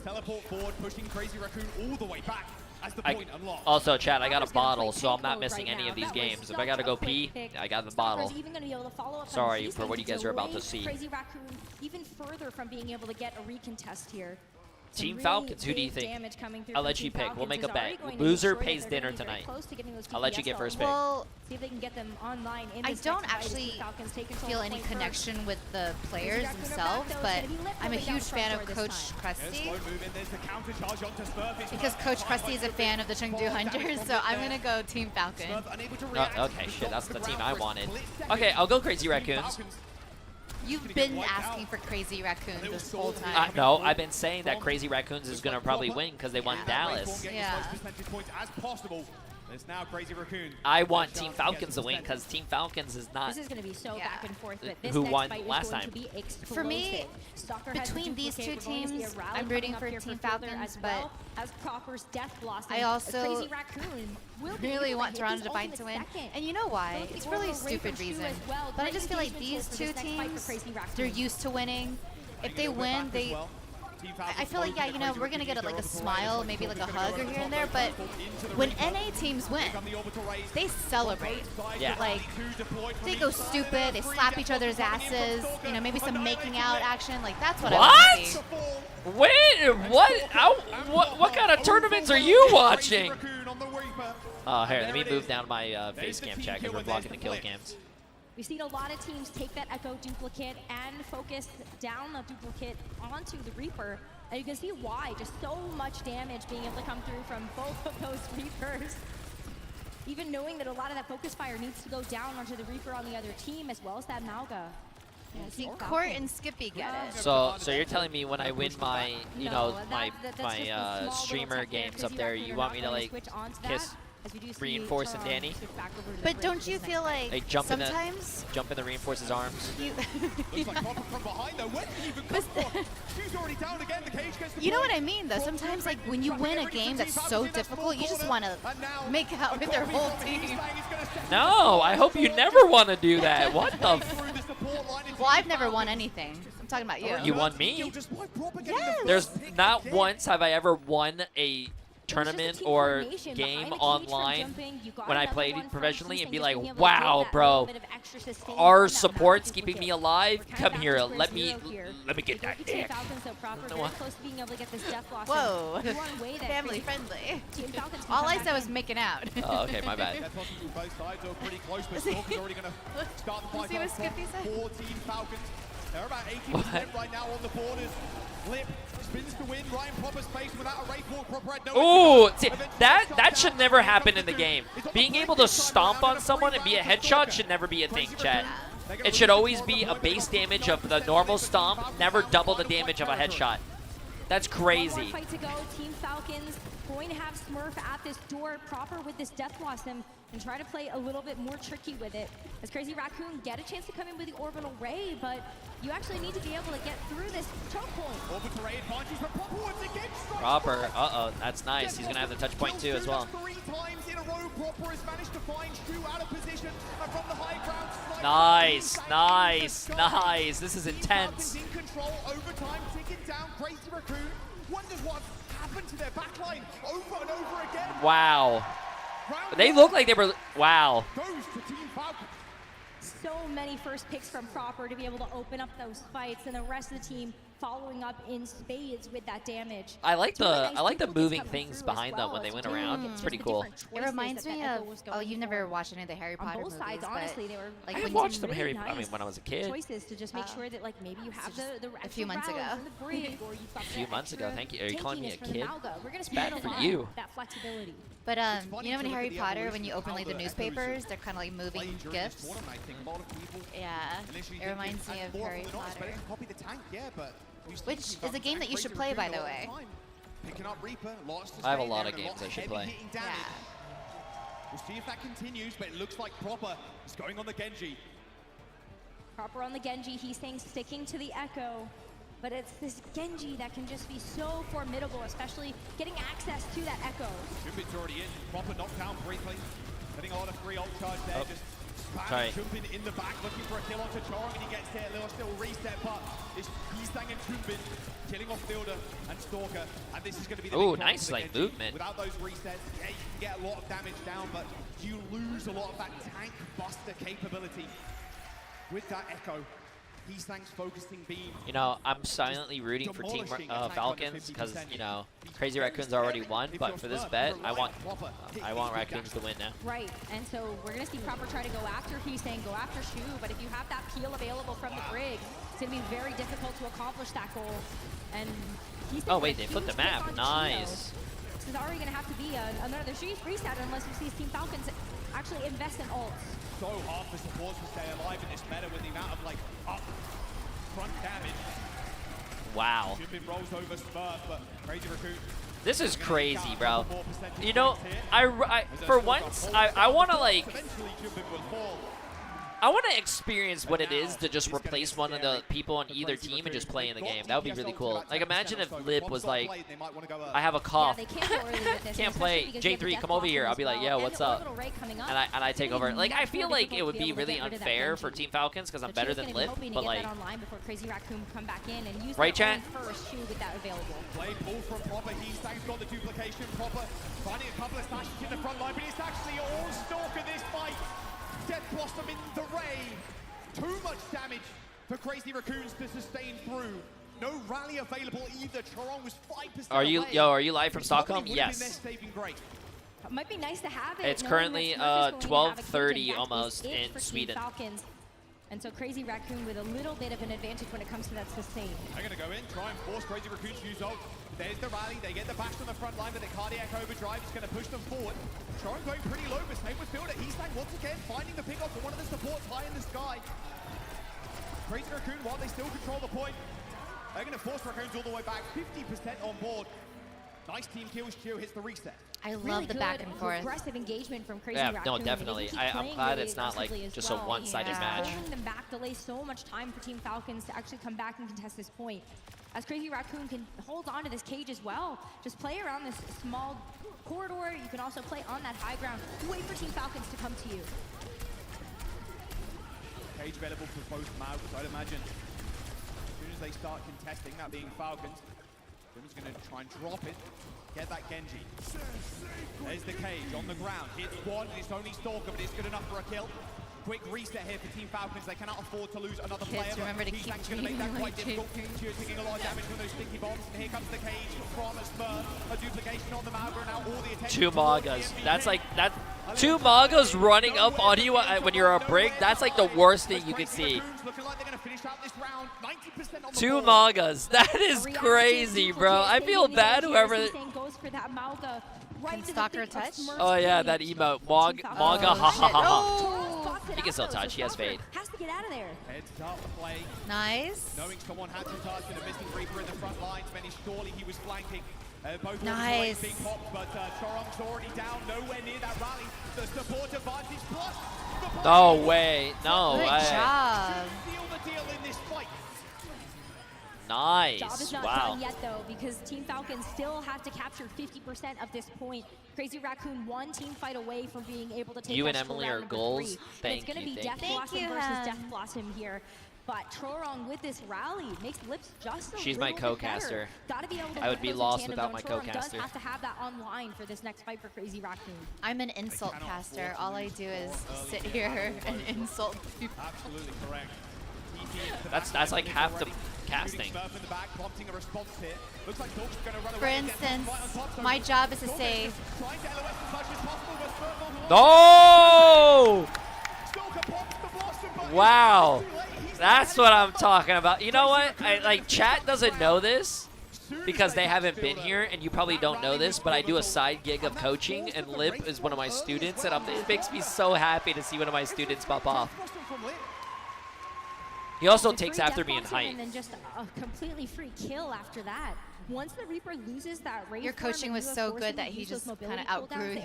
Teleport forward, pushing Crazy Raccoon all the way back as the point unlocks. Also, chat, I got a bottle, so I'm not missing any of these games. If I gotta go pee, I got the bottle. Sorry for what you guys are about to see. Crazy Raccoon even further from being able to get a recontest here. Team Falcons, who do you think? I'll let you pick. We'll make a bet. Loser pays dinner tonight. I'll let you get first pick. Well, see if they can get them online. I don't actually feel any connection with the players themselves, but I'm a huge fan of Coach Krusty. Because Coach Krusty is a fan of the Chengdu Hunters, so I'm going to go Team Falcon. Okay, shit, that's the team I wanted. Okay, I'll go Crazy Raccoons. You've been asking for Crazy Raccoons this whole time. No, I've been saying that Crazy Raccoons is going to probably win because they won Dallas. Yeah. It's now Crazy Raccoon. I want Team Falcons to win because Team Falcons is not this is going to be so back and forth, but this who next won fight last is going time. to be For me, explosive. between these two teams, I'm rooting for Team Falcons, but as Proper's Death Blossom, I also Crazy Raccoon will really want Toronto to find to win. And you know why? It's really a stupid reason. But I just feel like these two teams, they're used to winning. If they win, I feel like, yeah, you know, we're going to get like a smile, maybe like a hug or here and there, but when NA teams win, they celebrate. Yeah. Like, they go stupid, they slap each other's asses, you know, maybe some making out action. Like, that's what I want to see. Wait, what kind of tournaments are you watching? Oh, here, let me move down my face cam chat because we're blocking the kill cams. We've seen a lot of teams take that Echo duplicate and focus down the duplicate onto the Reaper. And you can see why, just so much damage being able to come through from both of those Reapers. Even knowing that a lot of that focus fire needs to go down onto the Reaper on the other team, as well as that Mauga. Yeah, see, Court and Skippy get it. So you're telling me when I win my, you know, my streamer games up there, you want me to like kiss Reinforce and Danny? But don't you feel like jump sometimes jump in the Reinforce's arms? You know what I mean, though. Sometimes, like when you win a game that's so difficult, you just want to make out with their whole team. No, I hope you never want to do that. What the? Well, I've never won anything. I'm talking about you. You won me? Yes. There's not once have I ever won a tournament or game online when I played professionally and be like, wow, bro, our support's keeping me alive. Come here, let me get that dick. Whoa, family friendly. All I said was making out. Oh, okay, my bad. See what Skippy said? They're about 80% right now on the borders. Flip spins to win. Ryan Proper's face without a rake walk. Proper had no. Ooh, see, that should never happen in the game. Being able to stomp on someone and be a headshot should never be a thing, chat. It should always be a base damage of the normal stomp, never double the damage of a headshot. That's crazy. One more fight to go. Team Falcons going to have Smurf at this door proper with this Death Blossom and try to play a little bit more tricky with it. As Crazy Raccoon get a chance to come in with the Orbital Ray, but you actually need to be able to get through this choke point. Orbital Ray advantage for Proper once again. Proper, that's nice. He's gonna have the touch point too as well. 3 times in a row, Proper has managed to find Stu out of position and from the high ground. Nice, nice, nice. This is intense. In control, overtime ticking down. Crazy Raccoon wonders what happened to their backline over and over again. Wow. They look like they were, wow. Goes to Team Falcons. So many first picks from Proper to be able to open up those fights, and the rest of the team following up in spades with that damage. I like the moving things behind them when they went around. It's pretty cool. It reminds me of, oh, you've never watched any of the Harry Potter movies, sides, honestly, they were like I watched some Harry, I mean, when I was a kid. Choices to just make sure that like maybe you have the a few months ago. A few months ago, thank you. Are you calling me a kid? It's bad for you. That flexibility. But you know in Harry Potter when you open like the newspapers, they're kind of like moving gifs. Yeah, it reminds me of Harry Potter. Which is a game that you should play, by the way. I have a lot of games I should play. Yeah. We'll see if that continues, but it looks like Proper is going on the Genji. Proper on the Genji, he's saying sticking to the Echo. But it's this Genji that can just be so formidable, especially getting access to that Echo. Jumpin's already in. Proper knocked down briefly. Getting a lot of free ult charge there. Just spamming Jumpin in the back, looking for a kill onto Chorong, and he gets hit. Little still reset, but it's Heesang and Jumpin killing off Builder and Stalker. And this is going to be the big nice like movement. Without those resets, yeah, you can get a lot of damage down, but you lose a lot of that tank buster capability with that Echo. Heesang's focusing beam. You know, I'm silently rooting for Team Falcons because, you know, Crazy Raccoon's already won, but for this bet, I want Raccoons to win now. Right, and so we're going to see Proper try to go after Heesang, go after Shu, but if you have that peel available from the Brig, it's going to be very difficult to accomplish that goal. And oh wait, they flipped the map. Nice. This is already going to have to be another reset unless you see Team Falcons actually invest in ults. So hard for supports to stay alive in this meta with the amount of like up front damage. Wow. Jumpin rolls over Smurf, but Crazy Raccoon. This is crazy, bro. You know, I for once I want to like eventually Jumpin will fall. I want to experience what it is to just replace one of the people on either team and just play in the game. That would be really cool. Like, imagine if Lip was like, I have a cough. Can't play. J3, come over here. I'll be like, yo, what's up? And I take over. Like, I feel like it would be really unfair for Team Falcons because I'm better than Lip, but like, right, chat? Play pull from Proper. Heesang's got the duplication. Proper finding a couple of slashes in the front line, but it's actually all Stalker this fight. Death Blossom in the Ray. Too much damage for Crazy Raccoons to sustain through. No rally available either. Chorong was 5% Are you live from Stockholm? Yes. It might be nice to have it. It's currently 12:30 almost in Sweden. Falcons. And so Crazy Raccoon with a little bit of an advantage when it comes to that sustain. They're going to go in, try and force Crazy Raccoon to use ult. There's the rally. They get the bash on the front line, but the cardiac overdrive is going to push them forward. Chorong going pretty low, but same with Builder. Heesang once again finding the pick off for one of the supports high in the sky. Crazy Raccoon, while they still control the point, they're going to force Raccoons all the way back. 50% on board. Nice team kill. Stu hits the reset. I love the back and forth. Aggressive engagement from Crazy Raccoon. Raccoon. No, definitely. I'm glad it's not like just a one-sided match. Holding them back delays so much time for Team Falcons to actually come back and contest this point. As Crazy Raccoon can hold on to this cage as well. Just play around this small corridor. You can also play on that high ground. Wait for Team Falcons to come to you. Cage available for both mouths, I'd imagine. As soon as they start contesting, that being Falcons, Jim's going to try and drop it. Get that Genji. There's the cage on the ground. Hits one, and it's only Stalker, but it's good enough for a kill. Quick reset here for Team Falcons. They cannot afford to lose another player. Remember to keep going to make that quite difficult. Stu's taking a lot of damage from those sticky bombs. And here comes the cage from Smurf. A duplication on the Malga, and now all the attention. Two Magas. That's like that. Two Magas running up on you when you're a Brig. That's like the worst thing you could see. Two Magas. That is crazy, bro. I feel bad whoever. Can Stalker a touch? Oh yeah, that emote. Maga, ha ha ha. He can still touch. He has fade. Has to get out of there. Heads up the play. Nice. Knowing someone had to touch and a missing Reaper in the front lines, Benny surely he was flanking. Both Nice. being popped, but Chorong's already down, nowhere near that rally. The support advantage plus. No way. No Good way. job. Seal the deal in this fight. Nice. Job is not Wow. done yet, though, because Team Falcons still have to capture 50% of this point. Crazy Raccoon one team fight away from being able to take You and that Emily round are number goals. 3. And Thank it's going to you, be thank Death you. Blossom versus Death Blossom here. But Trorong with this rally makes Lips just a She's my little bit better. co-caster. Gotta be able to I would put be those in lost tandem, without though, my and Trorong co-caster. does have to have that online for this next fight for Crazy Raccoon. I'm an insult caster. All I do is sit here and insult people. Absolutely correct. That's like half the casting. For instance, my job is to say, No! Wow. That's what I'm talking about. You know what? Like, chat doesn't know this because they haven't been here, and you probably don't know this, but I do a side gig of coaching, and Lip is one of my students, and it makes me so happy to see one of my students pop off. He also takes after me in height. And then just a completely free kill after that. Once the Reaper loses that rage your coaching was so good that he just kind of outgrew you.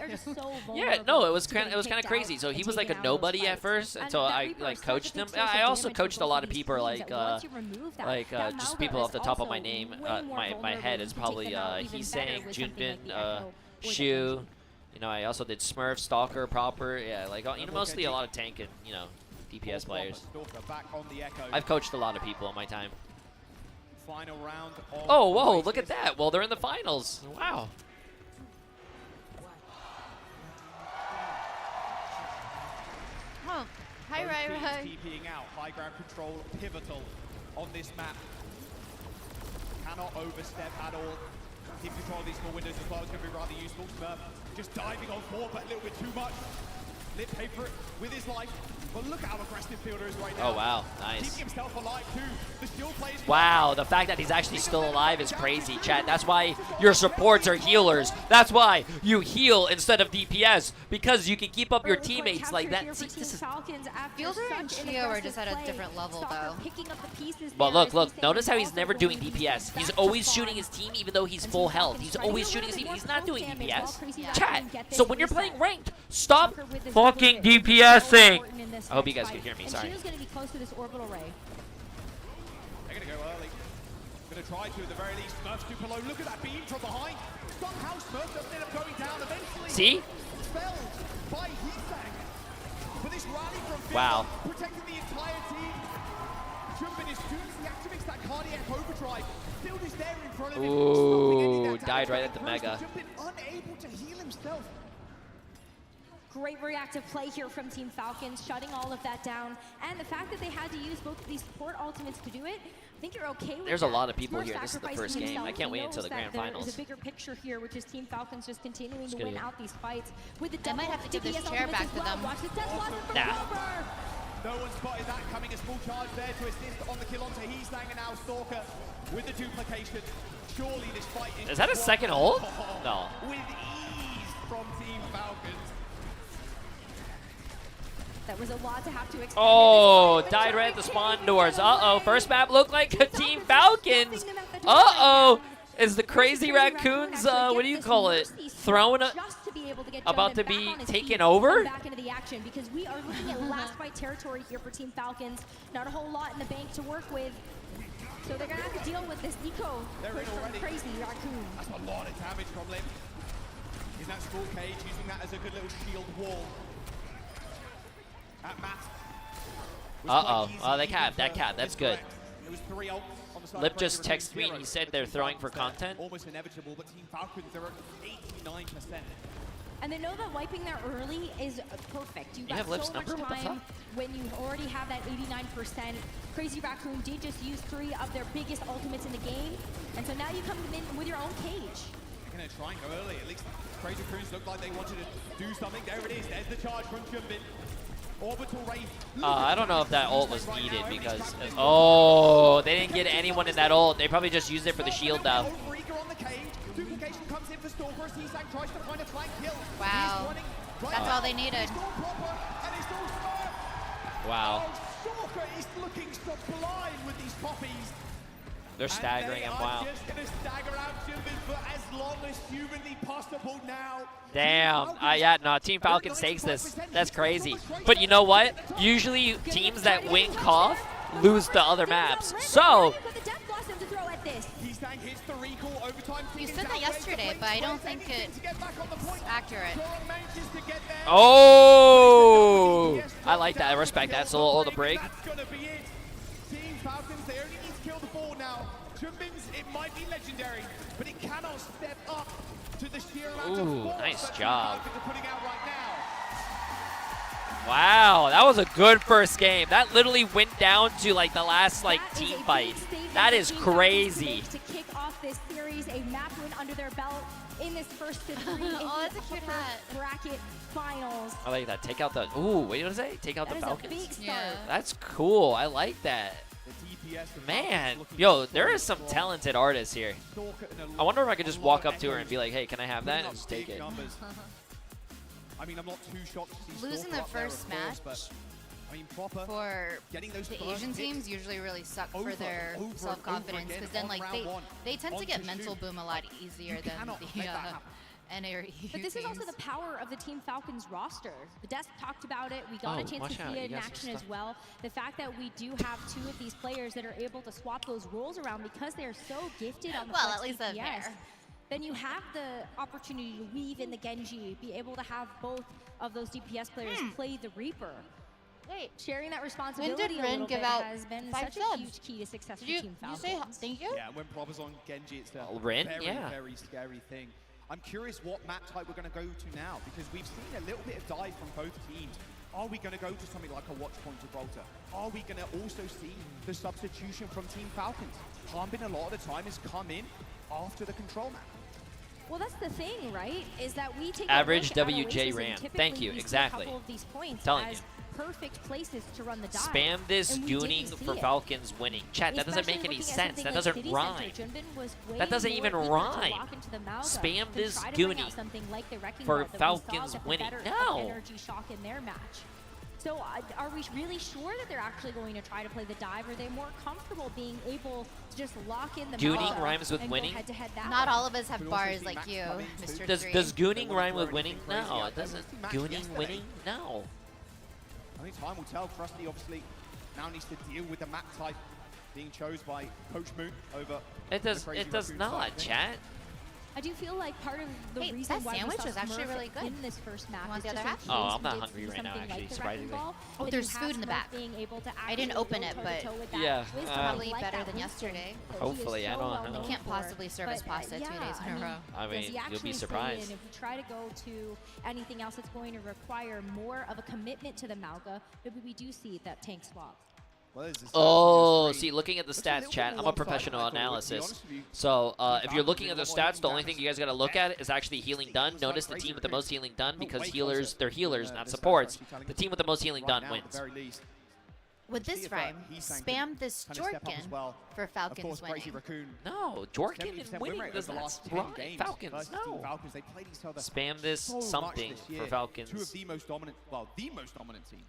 Yeah, no, it was kind of crazy. So he was like a nobody at first until I like coached him. I also coached a lot of people like just people off the top of my name. My head is probably Heesang, Junbin, Shu. You know, I also did Smurf, Stalker, Proper. Yeah, like mostly a lot of tank and DPS players. I've coached a lot of people in my time. Final round. Oh, whoa, look at that. Well, they're in the finals. Wow. Oh, hi, Rai. TPing out. High ground control pivotal on this map. Cannot overstep at all. Keep control of these small windows as well. It's going to be rather useful. Smurf just diving on 4, but a little bit too much. Lip paid for it with his life. But look how aggressive Fielder is right now. Oh, wow. Nice. Keeping himself alive, too. The shield plays. Wow, the fact that he's actually still alive is crazy, chat. That's why your supports are healers. That's why you heal instead of DPS, because you can keep up your teammates like that. See, this is... Fielder and Chio are just at a different level, though. But look, notice how he's never doing DPS. He's always shooting his team even though he's full health. He's always shooting his team. He's not doing DPS. Chat, so when you're playing ranked, stop fucking DPSing. I hope you guys can hear me, sorry. Shio's going to be close to this orbital ray. They're going to go early. Going to try to at the very least. Smurf's too below. Look at that beam from behind. Somehow Smurf doesn't end up going down eventually. See? Spelled by Heesang. But this rally from Fielder Wow. protecting the entire team. Jumping as soon as he activates that cardiac overdrive. Fielder's there in front of him. Ooh, died right at the mega. Jumping unable to heal himself. Great reactive play here from Team Falcons, shutting all of that down. And the fact that they had to use both of these support ultimates to do it, I think you're okay with There's that. a lot of people Smurf here. This is the first sacrificing game. I himself. can't He wait until knows the grand that finals. There's a bigger picture here, which is Team Falcons just continuing It's to gonna win be- out these fights. With the I might double have to give this DPS chair ultimates back as to well. them. Watch the death blossom from Nah. Clover. No one spotted that coming. A small charge there to assist on the kill onto Heesang, and now Stalker with the duplication. Surely this fight Is that a second ult? No. With ease from Team Falcons. That was a lot to have to expect. Oh, died right at the spawn doors. Uh-oh, first map looked like a Team Falcons. Uh-oh. Is the Crazy Raccoons, what do you call it, throwing a... About to be taken over? Back into the action because we are looking at last fight territory here for Team Falcons. Not a whole lot in the bank to work with. So they're going to have to deal with this eco from Crazy Raccoon. That's a lot of damage from Lim. In that small cage, using that as a good little shield wall. At Matt. Uh-oh. Oh, they capped. That capped. That's good. It was 3 ults on the side Lip of just Raccoon, texted me and he 0. said they're throwing for content. Almost inevitable, but Team Falcons, they're at 89%. And they know that wiping there early is perfect. You've You have got Lip's so much number? What the time fuck? when you already have that 89%. Crazy Raccoon did just use 3 of their biggest ultimates in the game. And so now you come in with your own cage. They're going to try and go early. At least Crazy Raccoons looked like they wanted to do something. There it is. There's the charge from Jumbin. Orbital Wraith. I don't know if that ult was needed because... Oh, they didn't get anyone in that ult. They probably just used it for the shield though. Duplication comes in for Stalker as Heesang tries to find a flank kill. Wow. That's all they needed. Wow. Stalker is looking sublime with these poppies. They're staggering him. Wow. Just gonna stagger out Jimbin for as long as humanly possible now. Damn. Yeah, no, Team Falcons takes this. That's crazy. But you know what? Usually teams that win KOF lose the other maps. So You said that yesterday, but I don't think it's accurate. Oh, I like that. I respect that. So all the break. That's gonna be it. Team Falcons, they only need to kill the ball now. Jumbin's, it might be legendary, but it cannot step up to the sheer amount of Ooh, force nice that job. Team Falcons are putting out right now. Wow, that was a good first game. That literally went down to like the last like team fight. That is crazy. To kick off this series, a map win under their belt in this first to three Oh, that's a cute hat. bracket finals. I like that. Take out the. Ooh, what did it say? Take out the That is a Falcons. big start. Yeah. That's cool. I like that. Man, yo, there is some talented artists here. I wonder if I could just walk up to her and be like, hey, can I have that? And just take it. I mean, I'm not too shocked to see Losing Stalker the up there, first of course, match but, I mean, proper for getting those the first Asian hits teams usually really suck over for their and over self-confidence again because then on like round one, they tend to on get to mental shoot. boom a lot easier than cannot the let that happen. NARU But this is also teams. the power of the Team Falcons roster. The desk talked about it. We got Oh, a chance watch to out. see You it in got some action as stuff. well. The fact that we do have two of these players that are able to swap those roles around because they are so gifted on the Well, flex at least that's DPS, fair. then you have the opportunity to weave in the Genji, be able to have both of those DPS players play the Reaper. Wait, Sharing that responsibility a Rin little give bit out has been 5 such a subs? huge key to success for Did Team you Falcons. say thank you? Yeah, when Proper's on Genji, it's a Rin? very, Yeah. very scary thing. I'm curious what map type we're going to go to now, because we've seen a little bit of dive from both teams. Are we going to go to something like a Watch Point Gibraltar? Are we going to also see the substitution from Team Falcons? Harbin a lot of the time has come in after the control map. Well, that's the thing, right? Is that we take Average a look at WJ Oasis and Ram. typically Thank you, we see exactly. A couple of these points Telling as perfect places to run the dive. Spam this and we didn't gooning see for it. Falcons winning. Chat, that doesn't Especially make any looking at sense. something That like doesn't City rhyme. Center, Junbin was way That doesn't more even eager to rhyme. walk into the Malga Spam to this try to bring out gooning something like the Wrecking for Ball that we Falcons saw get the winning. better of No. Energy Shock in their match. So are we really sure that they're actually going to try to play the dive? Or are they more comfortable being able to just lock in the Gooning Malga rhymes with and go winning? head-to-head that Not way? all of us have bars like you, Mr. Does Green. gooning rhyme with winning? crazy No, out it there. doesn't. We've seen match Gooning yesterday. winning? No. I think time will tell. Krusty obviously now needs to deal with the map type being chosen by Coach Moon over It does. the Crazy It does Raccoon side not. of things. Chat. I do feel like part of the Hey, reason that why sandwich we saw was actually Smurf really good. in this first map Want is the other just in half? case Oh, I'm we not did hungry see right now, something like actually, the surprisingly. Wrecking Ball, Oh, that there's you food have in the Smurf back. being able to I didn't actually open go it, but toe-to-toe with that Yeah, wisdom. Probably like better that than wisdom yesterday. that he is Hopefully, I so don't well know. known You can't for. possibly serve us But, pasta 2 yeah, days in a row. I does mean, he you'll actually be stay surprised. in? If we try to go to anything else, it's going to require more of a commitment to the Malga. Maybe we do see that tank swap. Well, there's this Oh, screen. see, looking at the Looks a stats, little chat, bit I'm more a professional one-sided than I thought it would, to be analysis. honest with you. So, Team if you're looking at the Falcons did a lot stats, the more only healing thing you guys got to look damage. at is actually healing done. Looks like Notice the Crazy team with the most Raccoon. healing done Oh, because way healers, closer. they're healers, The not stats supports. actually telling The us team with the most healing right done now, at wins. the very least. With See this if, rhyme, Heesang spam can this kind of step up Jorkin as well. for Of Falcons course, Crazy winning. Raccoon. No, Jorkin 70% is win winning. rate Does over the not last 10 rhyme. games Falcons, versus Team no. Falcons. They played each other Spam this so much something this for year. Falcons. Two of the most dominant, well, the most dominant teams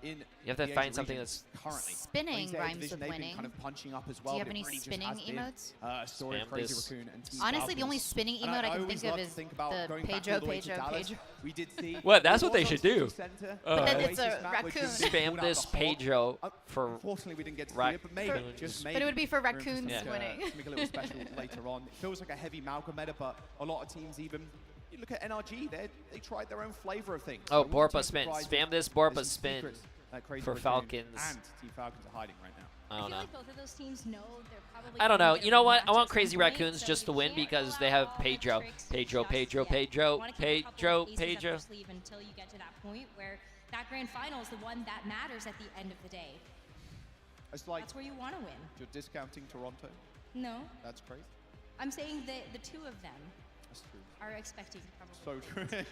in You have to the find Asian something region that's currently. Spinning Queens Air rhymes Division, with they've been winning. kind of punching up as Do well. you have but any it really just spinning has been, emotes? a story Spam of Crazy this. Raccoon and Team Honestly, the only Falcons. spinning And emote I can always think of love is to think about the going back Pedro, all the way to Pedro, Dallas. Pedro. We did see. Well, that's what we they was should on do. City Center, But then Oasis it's a map, which Raccoon. was pulled Spam out this the hole. Pedro for Unfortunately, we didn't get to see Rac- it, but maybe, For- just But maybe. it would be for room for Raccoons some, winning. to make a little special later on. It feels like a heavy Malcolm meta, but a lot of teams even. You look at NRG, they tried their own flavor of things. Oh, So I wouldn't be Borpa too spin. surprised Spam if this there's Borpa some spin secrets that Crazy for Raccoon Falcons. and Team Falcons are hiding right now. I I don't feel know. like both of those teams know they're probably I don't going know. to You know what? I rematch want at Crazy some point, Raccoons so just to you win can't because pull they out have all the Pedro. tricks Pedro, just Pedro, yet. Pedro, You wanna keep a couple Pedro, of aces up Pedro. your sleeve until you get to that point where that grand final is the one that matters at the end of the day. It's like That's where you want to win. you're discounting Toronto. No, That's crazy. I'm saying that the two of them That's true. are expecting probably. So true.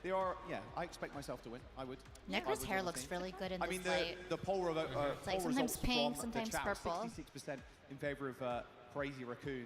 They are. Yeah, I expect myself to win. I would. Necro's hair looks really good in I this mean, fight. the poll, It's like poll sometimes results pink, from sometimes the chat, purple. 66% in favor of Crazy Raccoon.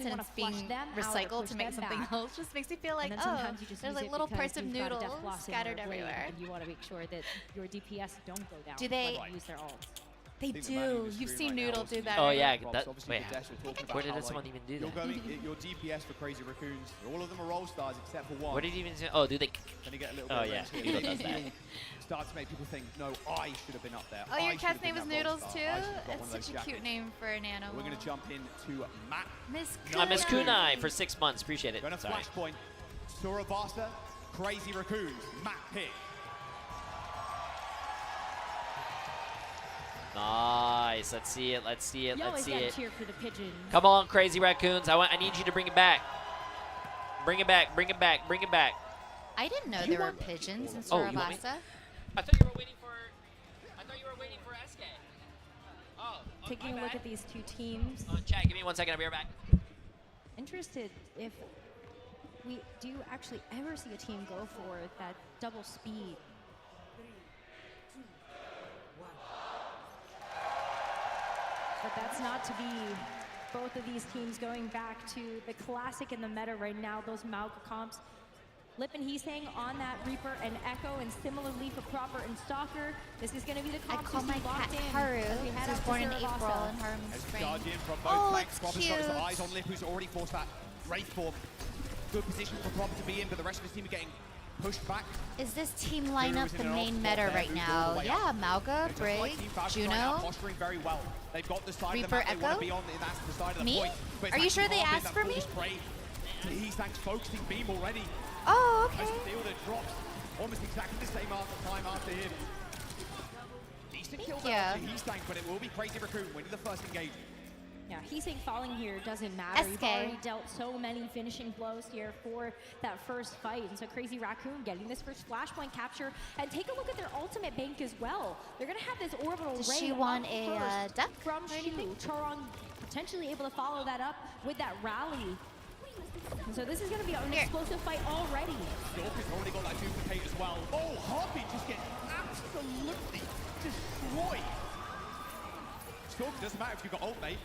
actually and wanna it's being flush them out or recycled push to make them something back. else just makes me feel like, And then oh, sometimes you just there's use like it little because parts of you've got a noodles death blossom or scattered a blade, everywhere. And you want to make sure that your DPS don't go down Do they- when they use their ult. They do. You've seen Noodle do that. Oh right? yeah, Props. that. Obviously, Wait, Videsh was talking about where did how, someone like, even do you're that? going, your DPS for Crazy Raccoons, all of them are role stars except for one. What did he even say? Oh, do they? Then you get a little bit Oh of yeah, range here. Noodle does that. Start to make people think, no, I should have been up there. Oh, your I should cat's have name been is that role Noodles star. too? I should have got one That's of those such a cute jackets. name for an animal. We're going to jump into Matt. Miss Miss Kunai for 6 months. Appreciate it. Going to Sorry. Flashpoint. Surabasa, Crazy Raccoons, Matt pick. Nice. Let's see it. Let's see it. You Let's always see gotta it. cheer for the pigeons. Come on, Crazy Raccoons. I need you to bring it back. Bring it back. Bring it back. Bring it back. I didn't know there were pigeons in Oh, you want me- Surabasa. I thought you were waiting for. I thought you were waiting for SK. Oh. Taking a look at these two teams. Chat, give me 1 second. I'll be right back. Interested if we do actually ever see a team go for that double speed. But that's not to be. Both of these teams going back to the classic in the meta right now, those Mauga comps. Lip and Heesang on that Reaper and Echo, and similarly for Proper and Stalker. This is going to be the comp. I call my cat Haru. He was born in April and Haru in spring. Guardian from both flanks. Proper's got his eyes on Lip, who's already forced that Wraith form. Good position for Proper to be in, but the rest of his team are getting pushed back. Is this team lineup the main meta right now? Yeah, Mauga, Brig, Juno, posturing very well. They've got the side Reaper, of the map they want Echo. to be on. That's the side of the Me? point. But Are you sure they asked for me? Heesang's focusing beam already. Oh, okay. As the fielder drops almost exactly the same time after him. Decent kill there to Heesang, but it will be Crazy Raccoon winning the first engagement. Yeah, Heesang falling here doesn't matter. You've SK. already dealt so many finishing blows here for that first fight. And so Crazy Raccoon getting this first flashpoint capture. And take a look at their ultimate bank as well. They're going to have this orbital Does ray she want up a first duck from or Shu. anything? Charon potentially able to follow that up with that rally. And so this is going to be an explosive fight already. Stalker's already got that duplicate as well. Oh, Harpy just gets absolutely destroyed. Stalker, doesn't matter if you've got ult, mate.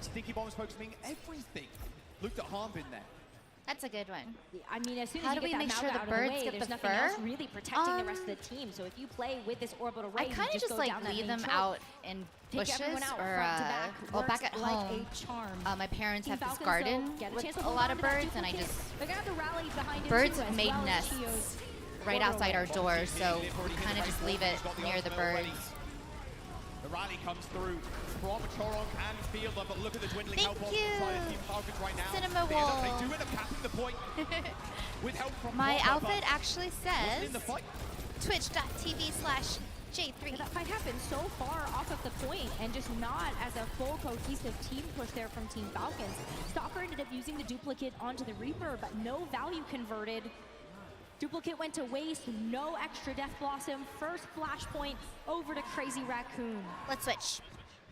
Stinky Bomb's focusing everything. Looked at Harp in there. That's a good one. I mean, as soon How as do you we get make that sure Mauga the out of birds the way, get there's the nothing fur? else really protecting the rest of the team. So if you play with this orbital ray, I kind of just go like down that leave main them choke. out in Take bushes everyone out or front to back, well, back works at like home. a charm. My parents Team have this Falcons, garden though, get a with chance to a hold lot on of to that birds, and I duplicate. just They're gonna have the rally behind it birds too, as made well as nests Chio's right orbital outside ray. our doors, so we kind of just leave it near the birds. The rally comes through from Choron and Fielder, but look at the dwindling Thank help on you. the side of Team Falcons right now. Cinema They Wall. do end up capping the point with help from My Proper, outfit but actually wasn't in says the fight. twitch.tv/Jay3. That fight happened so far off of the point and just not as a full cohesive team push there from Team Falcons. Stalker ended up using the duplicate onto the Reaper, but no value converted. Duplicate went to waste, no extra Death Blossom. First flashpoint over to Crazy Raccoon. Let's switch.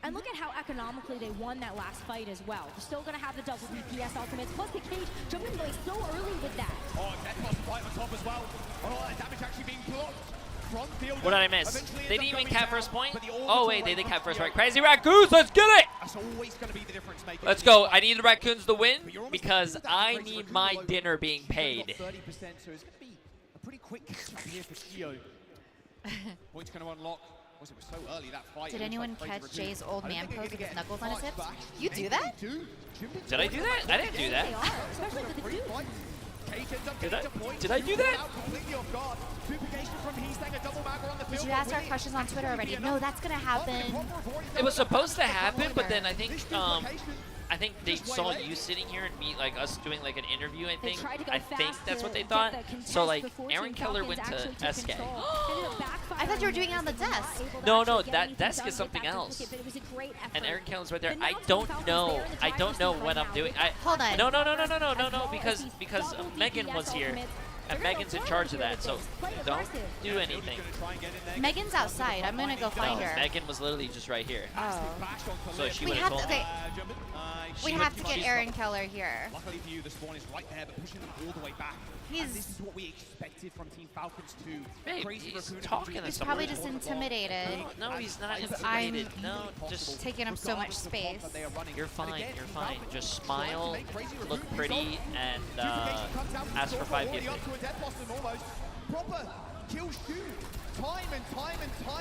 And look at how economically they won that last fight as well. They're still going to have the double DPS ultimates, plus the cage jumping away so early with that. Oh, Death Blossom right on top as well. Oh, that damage actually being blocked. From Fielder. What did I miss? Eventually They ends didn't up even going cap down, first point? but the Oh orbital wait, they ray did from cap first, Fielder. right? Crazy Raccoons, let's get it! That's always going to be the difference maker. Let's go. I need the Raccoons to win because I need my dinner being paid. 30%, so it's going to be a pretty quick catch up here for Chio. Point's going to unlock. Was it was so early that fight. Did It looks anyone like Crazy catch Raccoon. Jay's old I don't man think pose they're with his gonna knuckles get on his parts hips? back. You do that? Did I do that? I didn't do that. They are, especially with the Duke. Did I do that? Did you ask our questions on Twitter already? No, that's gonna happen. It was supposed to happen, but then I think they saw you sitting here and me, like us doing like an interview. I think that's what they thought. So like Aaron Keller went to SK. I thought you were doing it on the desk. No, that desk is something else. And Aaron Keller's right there. I don't know. I don't know what I'm doing. Hold on. No, because Megan was here. And Megan's in charge of that, so don't do anything. Megan's outside. I'm gonna go find her. Megan was literally just right here. Oh. So she We would have have to. told Okay. We have to get Aaron Keller here. Luckily for you, the spawn is right there, but pushing them all the way back. And this is what we expected from Team Falcons too. Hey, Crazy he's Raccoon talking to He's someone. probably just intimidated. No, he's not intimidated. No, just taking up so much space. You're fine. You're fine. Just smile, look pretty, and ask for 550. Proper kill Shu. Time and time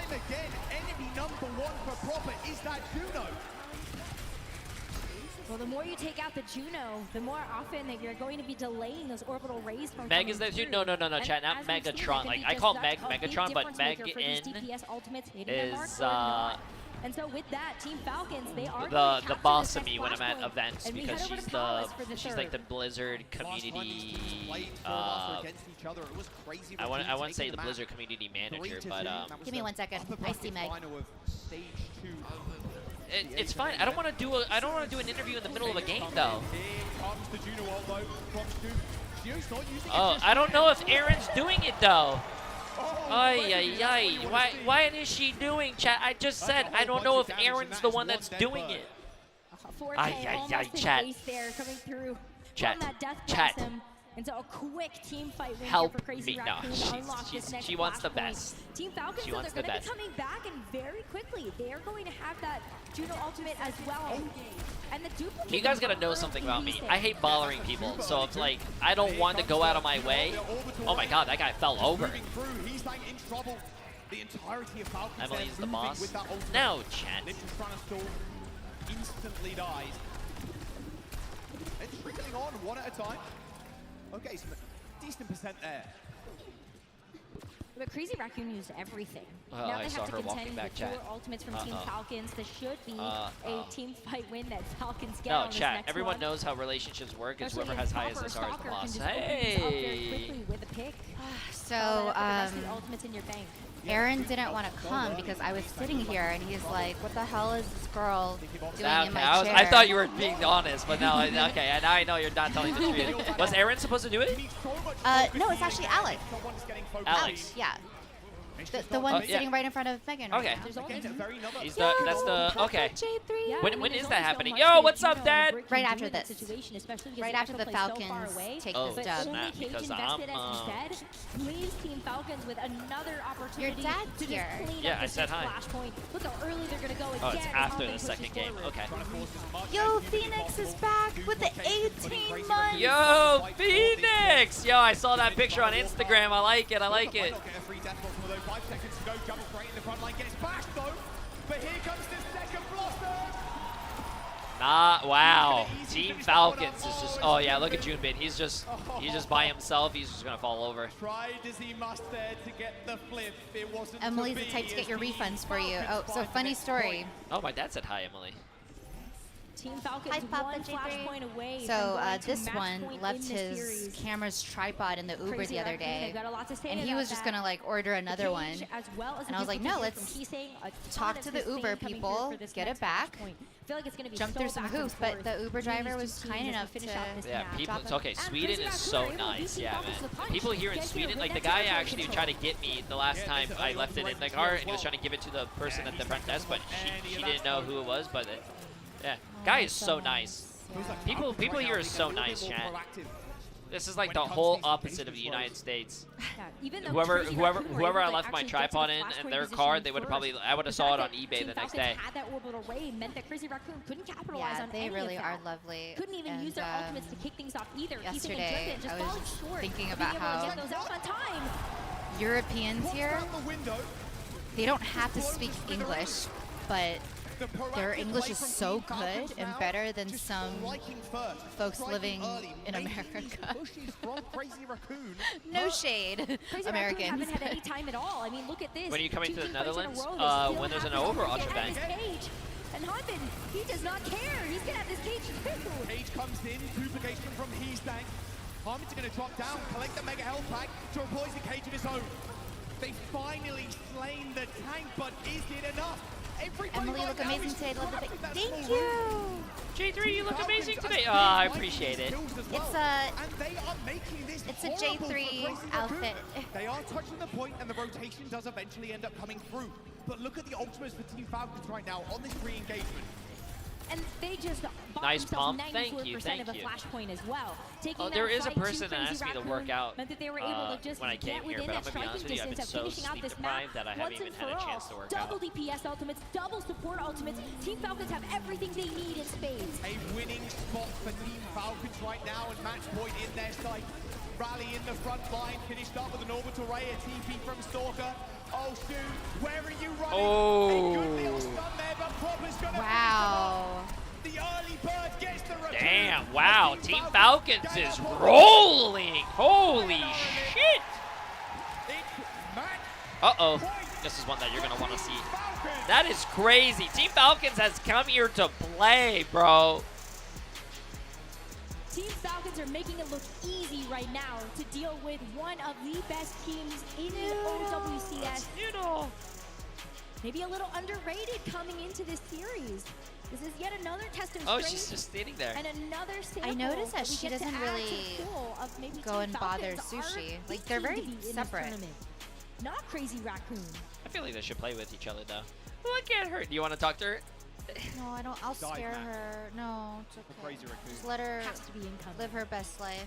again. Enemy number one for Proper is that Juno. Well, the more you take out the Juno, the more often that you're going to be delaying those orbital rays from Meg is there too? No, chat, not Megatron. Like, I call Meg Megatron, but Megan is, and so with that, Team Falcons, they are the boss of me when I'm at events because she's like the Blizzard community, I wouldn't say the Blizzard community manager, but Give me 1 second. I see Meg. It's fine. I don't want to do an interview in the middle of a game though. Oh, I don't know if Aaron's doing it though. Ay. Why is she doing, chat? I just said I don't know if Aaron's the one that's doing it. Ay, chat. Chat. And so a quick team fight win Help here for Crazy me. No, Raccoon to unlock this next she wants the flashpoint. best. Team Falcons, She though, wants they're the going to best. be coming back and very quickly. They are going to have that Juno ultimate as well. And the duplicate. You guys gotta know something about me. I hate bothering people, so it's like I don't want to go out of my way. Oh my god, that guy fell over. He's like in trouble. The entirety of Falcons Emily's the moving boss. with that ultimate. No chance. Literally trying to stall, instantly dies. It's trickling on one at a time. Okay, some decent percent there. But Crazy Raccoon used everything. Oh, now I they saw have to her walking contend back, with chat. 4 ultimates from Team Falcons. This should be a team fight win that Falcons get No, on this chat. next Everyone one. knows how relationships work. Is Especially whoever has if highest Proper SR is the Stalker boss. can just open things up very Hey. quickly with a pick. So, the rest of the ultimates in your bank. Aaron didn't want to come because I was sitting here and he's like, what the hell is this girl doing in my chair? I thought you were being honest, but no, okay, and now I know you're not telling the truth. Was Aaron supposed to do it? No, it's actually Alex. Alex. Yeah. The one yeah. sitting right in front of Megan right Okay. now. He's the, that's the, okay. Yeah, When is that happening? Yo, what's up, Dad? Right after this. Right after the Falcons take Oh, this dub. snap, because I'm, leaves Team Falcons with another opportunity Your dad's to here. just clean Yeah, up I this said next hi. flashpoint. Look how early they're going to go again. Oh, it's and after how the they second push game. forward. Okay. Yo, Phoenix is back with the 18 months. Yo, Phoenix! Yo, I saw that picture on Instagram. I like it. I like it. 5 seconds to go, jump straight in the front line, gets bashed though, but here comes the second blossom! Wow. Team Falcons is just, oh yeah, look at Junebin. He's just by himself. He's just gonna fall over. Tried as he must there to get the flip. It wasn't Emily's the type to get your refunds for you. Oh, so funny story. Oh, my dad said hi, Emily. Team Falcons Hi, Papa one J3. flashpoint away So from going to this match one point left in the his series. camera's tripod in the Uber Crazy the other Raccoon, day, they've got a lot to say and he about was just that. gonna like order another one, As well as and I was like, no, let's talk to the Uber people, get it back, I feel like it's gonna be jump so through some back and hoops, but forth. the Uber driver These was two kind teams enough finish to out this Yeah, match. people. Okay, And Sweden Crazy is so Raccoon are able to nice. beat Yeah, Falcons man. to the punch. People here in Get Sweden, here, like the get guy territory actually control. tried to get me the last time I left it in the car, and he was trying to give it to the person at the front desk, but she didn't know who it was. But yeah, guy is so nice. People here are so nice, chat. This is like the whole opposite of the United States. Yeah, even though Whoever Crazy Raccoon were able I to left my actually get to tripod the in flashpoint and their position car, they would first. probably, I would have The saw it fact on that eBay Team the next Falcons day. had that orbital ray meant that Crazy Raccoon couldn't capitalize Yeah, on they any really of are that. lovely. Couldn't even use their ultimates to kick things off either. Yesterday, just I was falling short. thinking Being about able to how get those out on time. Europeans here, they don't have to speak English, but their English is so good and better than some folks living in America. No shade, Crazy Americans. Raccoon haven't had any time at all. I mean, look at this. When are you coming to the 2 team fights in a Netherlands? row, they still When there's have an this Overwatch target at event. his cage. And Hyman, he does not care. He's gonna have this cage pistol. Cage comes in, duplication from Heastang. Harmon's going to drop down, collect the mega health pack to replace the cage of his own. They finally slain the tank, but is it enough? Emily, you look amazing today. Love the pic. Thank you. J3, you look amazing today. Oh, I appreciate it. It's a J3 outfit. They are touching the point, and the rotation does eventually end up coming through. But look at the ultimates for Team Falcons right now on this re-engagement. And they just bought Nice themselves pump. Thank you, 94% of a thank you. flashpoint as well. Taking There that is a fight to person that Crazy asked me to Raccoon work out meant that they were able to just when I came get here, within but I'm that gonna be honest with you, I've striking been so distance of sleep finishing out deprived this that I map haven't once even and had a for chance all. to work Double out. DPS ultimates, double support ultimates. Team Falcons have everything they need in spades. A winning spot for Team Falcons right now, and match point in their sight. Rally in the front line, finished up with an orbital ray, a TP from Stalker. Oh, Stu, where are you running? Oh. A good little stun there, but Proper's gonna Wow. the early bird gets the return. Damn, wow. Team Falcons is rolling. Holy shit. Uh-oh. This is one that you're going to want to see. That is crazy. Team Falcons has come here to play, bro. Team Falcons are making it look easy right now to deal with one of the best teams in the OWCS. Maybe a little underrated coming into this series. This is yet another test of Oh, strength she's just standing there. and another sample. I noticed that we she get to doesn't add to really the pool of maybe go Team and bother Falcons are Sushi. the Like, they're team very to beat in this separate. tournament. Not Crazy Raccoon. I feel like they should play with each other, though. Look at her. Do you want to talk to her? No, I don't. I'll Dive scare match. her. No, it's okay. Crazy Raccoon. Just let her Has to be incoming. live her best life.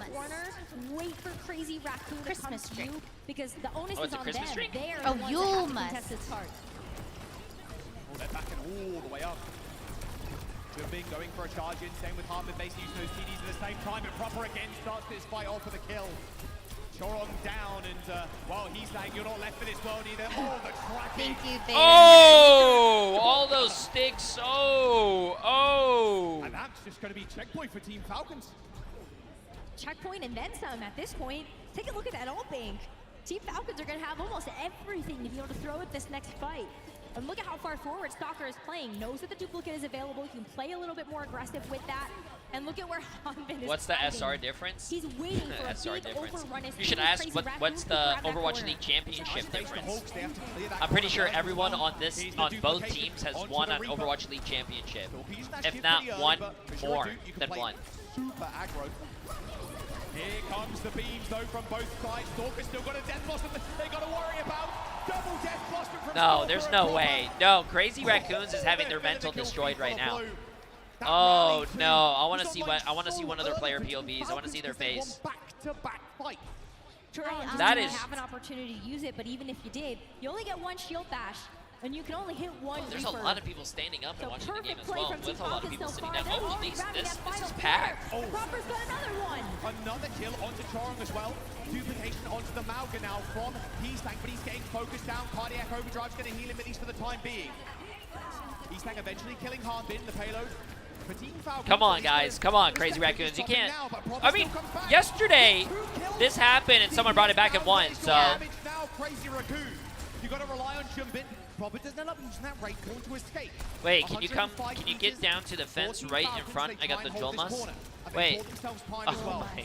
corner, wait for Crazy Raccoon Christmas to come tree. to you, because the onus Oh, is it's a on Christmas them. tree? They are Oh, the ones Yule that have to must. contest this card. Oh, they're backing all the way up. Jumping, going for a charge in, same with Hartman, basically using those TDs at the same time, and Proper again starts this fight off for the kill. Chorong down, and well, he's saying you're not left for this world either. Oh, the tracking. Thank you, baby. Oh, all those sticks. Oh. And that's just going to be checkpoint for Team Falcons. Checkpoint and then some at this point. Take a look at that ult bank. Team Falcons are going to have almost everything to be able to throw at this next fight. And look at how far forward Stalker is playing. Knows that the duplicate is available. He can play a little bit more aggressive with that. And look at where Hanbin is. What's the fighting. SR difference? He's waiting for a SR big difference. overrun. As You should Team ask Crazy Raccoon what's can the grab that Overwatch corner. League championship difference. They have to clear that I'm pretty corner. sure everyone on Here's both the teams has onto won the an Reaper. Overwatch League championship. He's If not pretty early, one but for sure, more dude, you can than play one. Super aggro. Here comes the beams though from both sides. Stalker's still got a death blossom they got to worry about. Double death blossom from No, Stalker there's and no Proper. way. No, Crazy Raccoons is having their mental destroyed right now. Oh no, I want to see one of their player POVs. I want to see their face. Back-to-back fight. That You is- have an opportunity to use it, but even if you did, you only get one shield bash, and you can only hit one. There's Reaper. a lot of people standing up and So watching the game perfect as play well, from with Team a lot of Falcons people so sitting far. down. They're Oh, already this grabbing that is final packed. corner. Proper's got another one. Another kill onto Chorong as well. Duplication onto the Mauga now from Heastang, but he's getting focused down. Cardiac Overdrive's going to heal him at least for the time being. Heastang eventually killing Hanbin, the payload. For Team Falcons, Come on, guys. Come on, Crazy Raccoons. You can't. I mean, yesterday, this happened and someone brought it back and won, so. Damage now, Crazy Raccoon. You got to rely on Jumbin. Proper doesn't end up using that Raccoon to escape. Wait, can you get down to the fence right in front? I got the Jolmas. Wait. Oh my.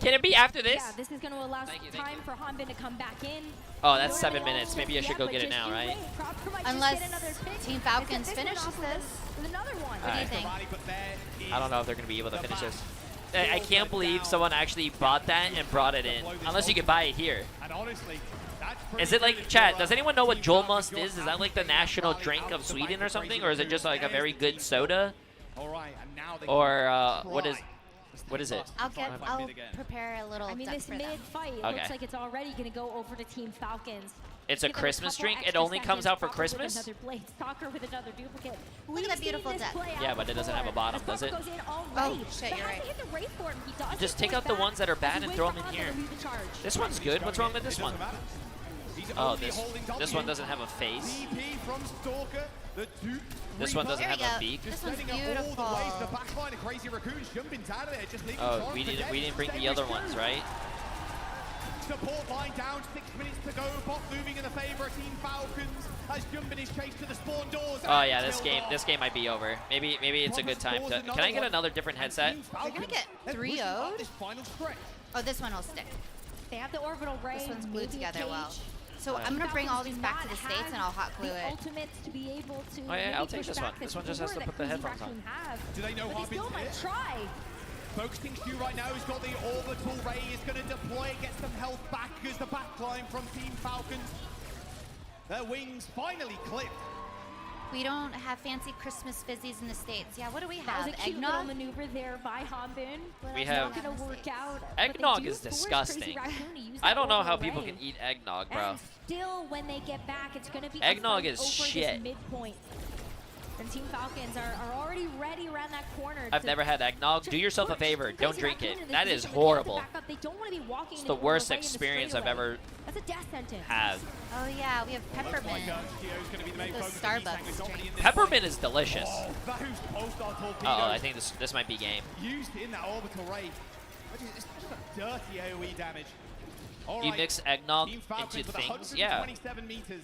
Can it be after this? Yeah, this is going to allow time for Hanbin to come back in. Oh, that's 7 minutes. Maybe I should go get it now, right? Unless Team Falcons finishes this. With another one. What do you think? I don't know if they're going to be able to finish this. I can't believe someone actually bought that and brought it in. Unless you could buy it here. Is it like, chat, does anyone know what Jolmust is? Is that like the national drink of Sweden or something? Or is it just like a very good soda? Or what is it? I'll prepare a little. I mean, duck this for them. mid-fight Okay. looks like it's already going to go over to Team Falcons. It's a Give them Christmas couple drink? It extra only comes seconds. out for Proper with Christmas? another blade. Stalker with another duplicate. Look at that beautiful duck. Yeah, but it doesn't have a bottom, does it? Oh, shit, you're right. Just take out the ones that are bad and throw them in here. This one's good. What's wrong with this one? Oh, this one doesn't have a face. This one doesn't have a beak. This one's beautiful. Oh, we didn't bring the other ones, right? Support line down, 6 minutes to go. Bot moving in the favor of Team Falcons as Jumbin is chased to the spawn doors. Oh yeah, this game might be over. Maybe it's a good time to. Can I get another different headset? You're gonna get 3-0'd? Oh, this one will stick. They have the orbital ray. This one's glued together well. So I'm gonna bring all these back to the States and I'll hot glue it. Ultimates to be able to Oh yeah, I'll take this one. This one just has to put the headphones on. Do they know But they still might try. Focusing Q right now, he's got the orbital ray, is going to deploy, get some health back as the backline from Team Falcons. Their wings finally clipped. We don't have fancy Christmas fizzies in the States. Yeah, what do we That have? was a cute little Eggnog? maneuver there by Hanbin. We It's have- not gonna work out. but they Eggnog do is force disgusting. Crazy Raccoon to use I that don't know how orbital people ray. can eat eggnog, bro. And still, when they get back, it's going to be Eggnog a fight is over shit. This midpoint. And Team Falcons are already ready around that corner. I've never had eggnog. Do yourself a favor. Don't drink it. That is horrible. They don't want to be walking It's into the worst orbital ray in the experience I've straightaway. ever That's a death sentence. had. Oh yeah, we have peppermint. The Starbucks drink. Peppermint is delicious. Those pulsar torpedoes Oh, I think this might be game. used in that orbital ray. It's just a dirty AoE damage. All You right, mix eggnog Team Falcons into with things, yeah. 127 meters.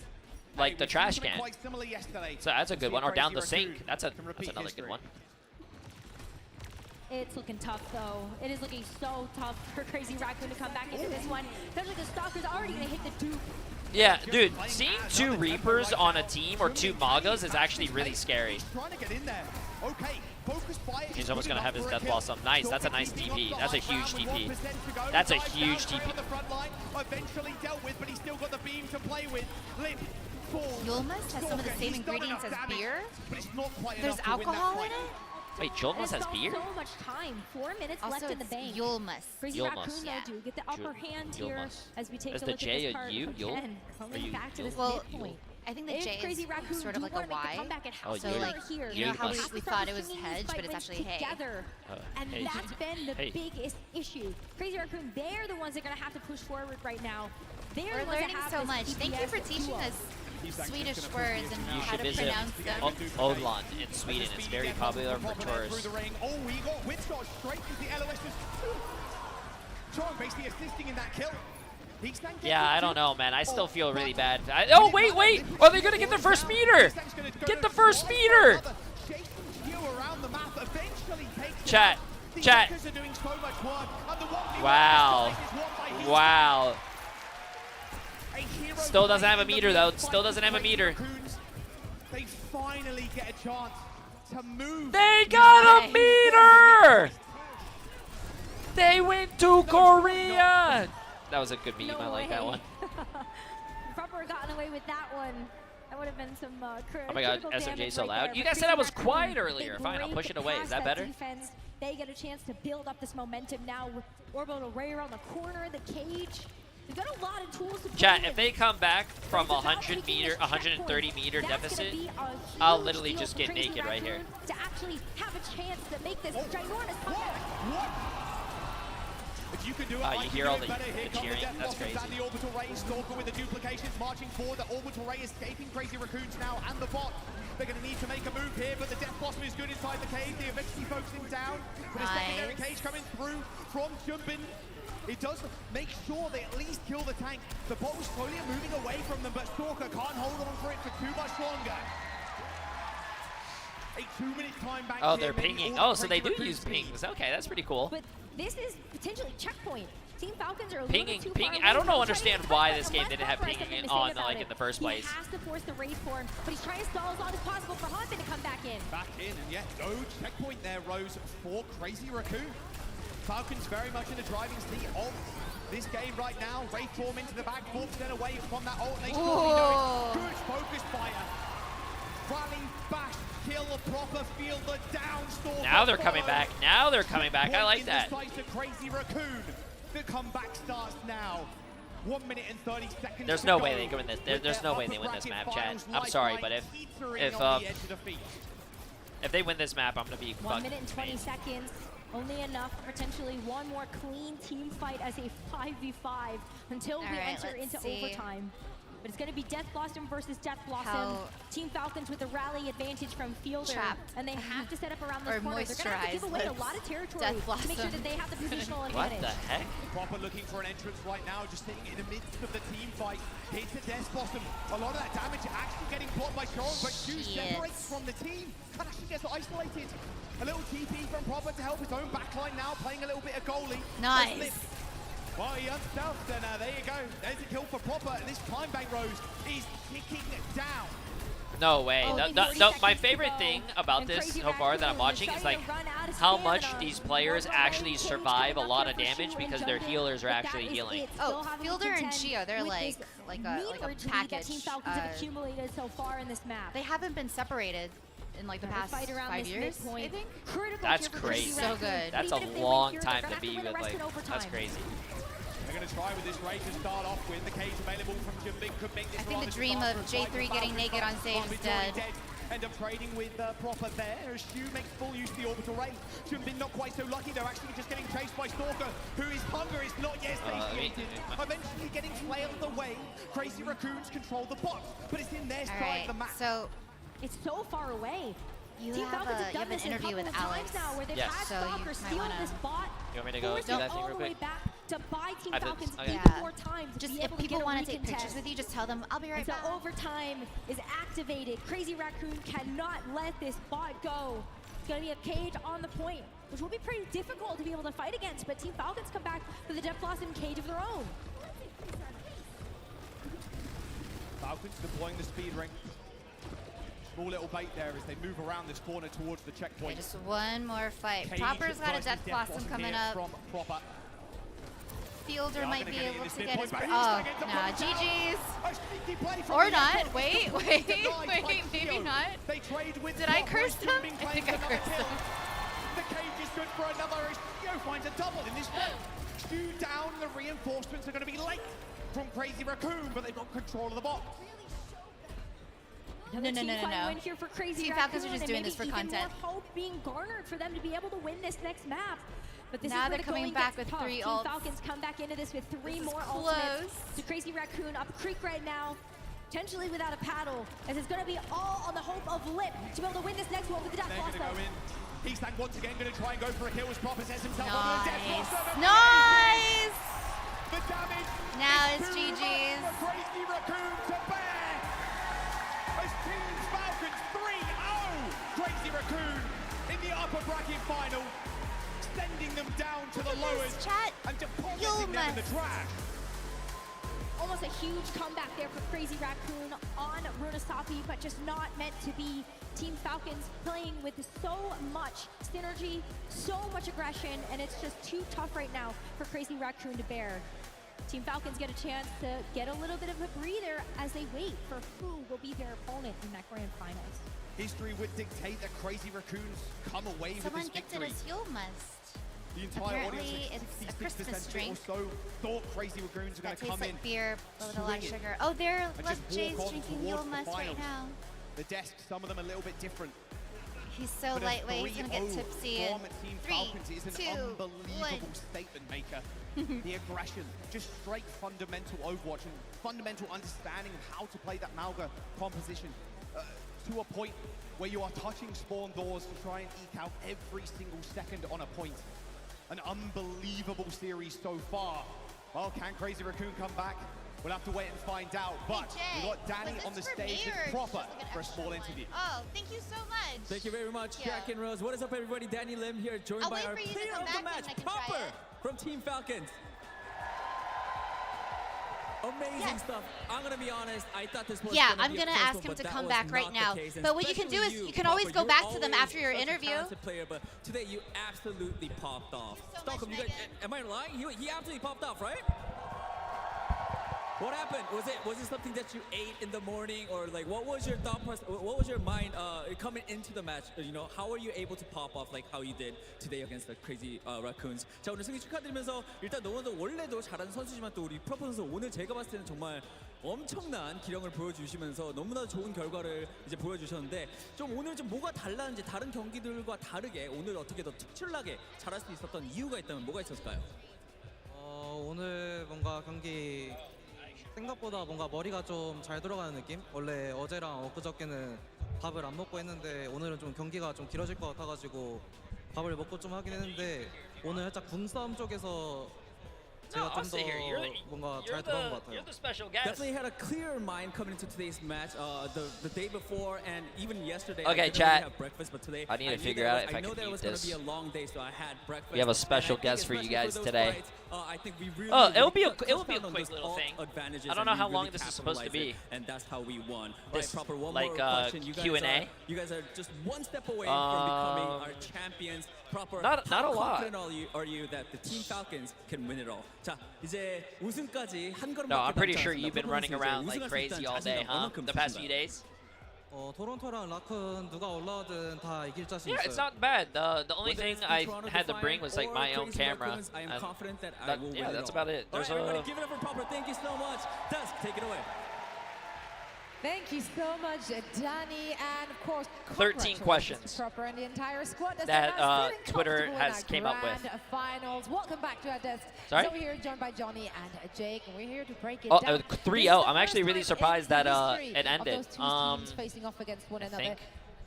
Like the we've seen trash something can. quite similar yesterday. So that's a good See one. Or down the Crazy sink. Raccoon That's can repeat another history. good one. It's looking tough, though. It is looking so tough for Crazy Raccoon to come back into this one. Especially the Stalker's already going to hit the dupe. Yeah, dude, seeing 2 Reapers on a team or 2 Magas is actually really scary. Trying to get in there. Okay, focus fire. He's almost going to have his death blossom. Nice, that's a nice TP. That's a huge TP. That's a huge TP. On the front line, eventually dealt with, but he's still got the beam to play with. Limp, full. Yulmus has some of the Stalker, same he's done ingredients as enough damage, beer. but it's not quite There's enough to win that alcohol fight. in it? Wait, And Jolmas it's has got beer? so much time. 4 minutes Also, left in the it's bank. Yulmus. Crazy Yulmus. Raccoon, though, do get the upper hand here Yulmus. as we take Is a the look J at this a part. U? Yul? Again, coming you- back to Yul? this Well, midpoint. I think the if J Crazy is Raccoon sort of like a want to make the Y. comeback, it Oh, has to you start here. You know how must- we thought it was hedge, but it's actually hay. Together. And hey. that's been the Hey. biggest issue. Crazy Raccoon, they're the ones that are going to have to push forward right now. They're We're the ones that learning have so this much. Thank you for DPS teaching duo. us Swedish words and You how should to visit pronounce them. Odland in Sweden. It's very popular for tourists. Oh, he got Windshot straight to the LOS. Chong basically assisting in that kill. Yeah, I don't know, man. I still feel really bad. Oh, wait. Are they going to get their first meter? Get the first meter. Chat. Wow. Still doesn't have a meter, though. Still doesn't have a meter. They finally get a chance to move. They got a meter! They went to Korea! That was a good meme. I like that one. Proper gotten away with that one. That would have been some Oh my god, SMJ so loud. You guys said I was quiet earlier. Fine, I'll push it away. Is that better? Defense. They get a chance to build up this momentum now with Orbital Ray around the corner, the cage. They've got a lot of tools to Chat, play if they come back from 130 meter deficit, I'll literally just get naked right here. To actually have a chance to make this ginormous comeback. If you can do it, You hear all the cheering? That's crazy. And the Orbital Ray Stalker with the duplications marching forward. The Orbital Ray escaping Crazy Raccoons now and the bot. They're going to need to make a move here, but the Death Blossom is good inside the cage. They eventually focus him down. But a secondary cage coming through from Jumpin. It does make sure they at least kill the tank. The bot was slowly moving away from them, but Stalker can't hold on for it for too much longer. A 2-minute time back. Oh, they're pinging. Oh, so they do use pings. Okay, that's pretty cool. But this is potentially checkpoint. Team Falcons are a Pinging. little too far I don't away. understand why this game didn't have pinging on like in the first place. He has to force the raid for him, but he's trying to stall as long as possible for Hansen to come back in. Back in, and yet no checkpoint there, Rose, for Crazy Raccoon. Falcons very much in the driving seat of this game right now. Wraith form into the back, 4% away from that ult. Good focus fire. Rally, bash, kill, proper field, the down Stalker. Now they're coming back. Now they're coming back. I like that. Crazy Raccoon. The comeback starts now. 1 minute and 30 seconds. There's no way they win this. There's no way they win this map, chat. I'm sorry, but if they win this map, I'm gonna be 1 minute and 20 seconds. Only enough, potentially one more clean team fight as a 5v5 until we enter into overtime. But it's going to be Death Blossom versus Death Blossom. Team Falcons with the rally advantage from Fielder. And they have to set up around this corner. They're going to have to give away a lot of territory to make sure that they have the positional advantage. What the heck? Proper looking for an entrance right now, just sitting in the midst of the team fight. Hits the Death Blossom. A lot of that damage actually getting blocked by Sharon, but Q separates from the team. And actually gets isolated. A little TP from Proper to help his own backline now, playing a little bit of goalie. Nice. Well, he unstealthed, and there you go. There's a kill for Proper, and this climb bank Rose is ticking down. No way. My favorite thing about this so far that I'm watching is like how much these players actually survive a lot of damage because their healers are actually healing. Oh, Fielder and Gio, they're like a package. Team Falcons have accumulated so far in this map. They haven't been separated in like the past 5 years, I think. That's crazy. So good. That's a long time to be with, like, that's crazy. They're going to try with this raid to start off with. The cage available from Jimbin could make this. I think the dream of J3 getting naked on stage is dead. End up trading with Proper there as Stu makes full use of the orbital raid. Jimbin not quite so lucky. They're actually just getting chased by Stalker, whose hunger is not yet satiated. Eventually getting flailed away. Crazy Raccoons control the box, but it's in their side of the map. So it's so far away. You have an interview with Owcs. Now where they've yes. had Stalker steal this bot. You want me to go do that thing real quick? To buy Team Falcons even more time to just be able if people to want to take pictures with you, just tell them I'll be right back. So overtime is activated. Crazy Raccoon cannot let this bot go. It's going to be a cage on the point, which will be pretty difficult to be able to fight against. But Team Falcons come back with a Death Blossom cage of their own. Falcons deploying the speed ring. Small little bait there as they move around this corner towards the checkpoint. Okay, just one more fight. Proper's got a Death Blossom coming up. Proper. Fielder might be able to get his... Oh, nah, GG's. Or not. Wait, maybe not. Did I curse them? I think I cursed them. The cage is good for another. Stu finds a double in this fight. Stu down, the reinforcements are going to be late from Crazy Raccoon, but they've got control of the box. Another No. win here for Crazy Team Raccoon, Falcons are just and doing maybe this for even content. more hope being garnered for them to be able to win this next map. But this Now is where they're the coming going back gets with tough. 3 Team ults. Falcons come back into this with 3 This is more close. ultimates. So Crazy Raccoon up creek right now, potentially without a paddle, as it's going to be all on the hope of Lip to be able to win this next one with the Death They're going to Blossom. go in. Heastang once again going to try and go for a kill as Proper says himself Nice. on the Death Blossom. Nice! The damage Now is it's too much GG's. for Crazy Raccoon to bear. As Team Falcons 3-0. Crazy Raccoon in the upper bracket final, sending them down to the lowest chat. and depositing them in the trash. Almost a huge comeback there for Crazy Raccoon on Runasapi, but just not meant to be. Team Falcons playing with so much synergy, so much aggression, and it's just too tough right now for Crazy Raccoon to bear. Team Falcons get a chance to get a little bit of a breather as they wait for who will be their opponent in that grand finals. History would dictate that Crazy Raccoons come away Someone with this gifted victory. us Fuel Must. The entire Apparently, audience, it's a 66% Christmas drink. or so, thought Crazy Raccoons are going That to come tastes in, like beer with a lot of swing it, sugar. Oh, there, and look, just Jay's walk on drinking towards Fuel the Must right finals. now. The desks, some of them a little bit different. He's so But a lightweight, he's gonna get 3-0 tipsy in from Team 3, Falcons is an 2, unbelievable 1. statement maker. The aggression, just straight fundamental Overwatch and fundamental understanding of how to play that Malga composition to a point where you are touching spawn doors to try and eke out every single second on a point. An unbelievable series so far. Well, can Crazy Raccoon come back? We'll have to wait and find out. But Jay, we've got Danny was on the this for stage me or with Proper just like an for a extra small one? interview. Oh, thank you so much. Thank you very much, Yeah. Jack and Rose. What is up, everybody? Danny Lim here, joined I'll by wait our for you to player come of the back match, and I can try Proper, it. from Team Falcons. Amazing Yes. stuff. I'm gonna be honest. I thought this was Yeah, gonna I'm be gonna a close ask one, him but to that come was back right not the now. case. And But what you can do is especially you can always Proper, go you're back to them always after your such a interview. talented player, but today you absolutely popped off. Stockholm, you guys, am I lying? He absolutely popped off, right? What happened? Was it something that you ate in the morning, or like what was your thought process? What was your mind coming into the match? You know, how were you able to pop off like how you did today against the Crazy Raccoons? 자, 오늘 승리 축하드리면서 일단 너무나도 원래도 잘하는 선수지만 또 우리 프로퍼 선수 오늘 제가 봤을 때는 정말 엄청난 기량을 보여주시면서 너무나 좋은 결과를 이제 보여주셨는데 좀 오늘 좀 뭐가 달랐는지 다른 경기들과 다르게 오늘 어떻게 더 특출나게 잘할 수 있었던 이유가 있다면 뭐가 있었을까요? 오늘 뭔가 경기 생각보다 뭔가 머리가 좀 잘 돌아가는 느낌? 원래 어제랑 엊그저께는 밥을 안 먹고 했는데 오늘은 좀 경기가 좀 길어질 것 같아가지고 밥을 먹고 좀 하긴 했는데 오늘 살짝 군싸움 쪽에서 제가 좀 더 뭔가 잘 들어간 것 같아요. You're the special guest. Definitely had a clear mind coming into today's match. The day before and even yesterday. Okay, I didn't chat. really have breakfast, but today I need to knew figure that out it was- if I know can that it mute was going this. to be a long day, so I had breakfast. We have a And I special think guest for you especially guys those today. fights, I think we really, Oh, really it will be a touched quick on little those thing. advantages I don't and know we how really long this is supposed to capitalized be. it, and that's how we won. This, right, Proper. One like, more question. You guys Q&A? You guys are just one step away from becoming our champions. Proper. Not a how lot. confident are you that the Team Falcons can win it all? 자, 이제 우승까지 한 걸음밖에 No, I'm pretty 남지 sure 않습니다. you've been running 프로포즈 around 이제 like 우승할 수 crazy 있다는 all day, 자신감 huh? 얼만큼 The past few 드신가요? days? 토론토랑 라큰 누가 올라오든 다 이길 자신 Yeah, 있어요. it's not bad. The only Whether thing it's I Toronto had to bring Defiant was like or my own Crazy camera. Raccoons, I am and confident that I that- will yeah, win that's it all. about it. All right, There's everybody, a give it up for Proper. Thank you so much. Dusk, take it away. Thank you so much, Danny, and of course, 13 questions to Proper and the entire squad as that, they're now sitting Twitter comfortable in has our came up with. grand finals. Welcome back to our desk. Sorry? So we're here joined by Johnny and Jake, and we're here to break it Oh, down. 3-0. I'm actually This is the really first surprised time that in history it of ended. those two teams facing off against one another. think.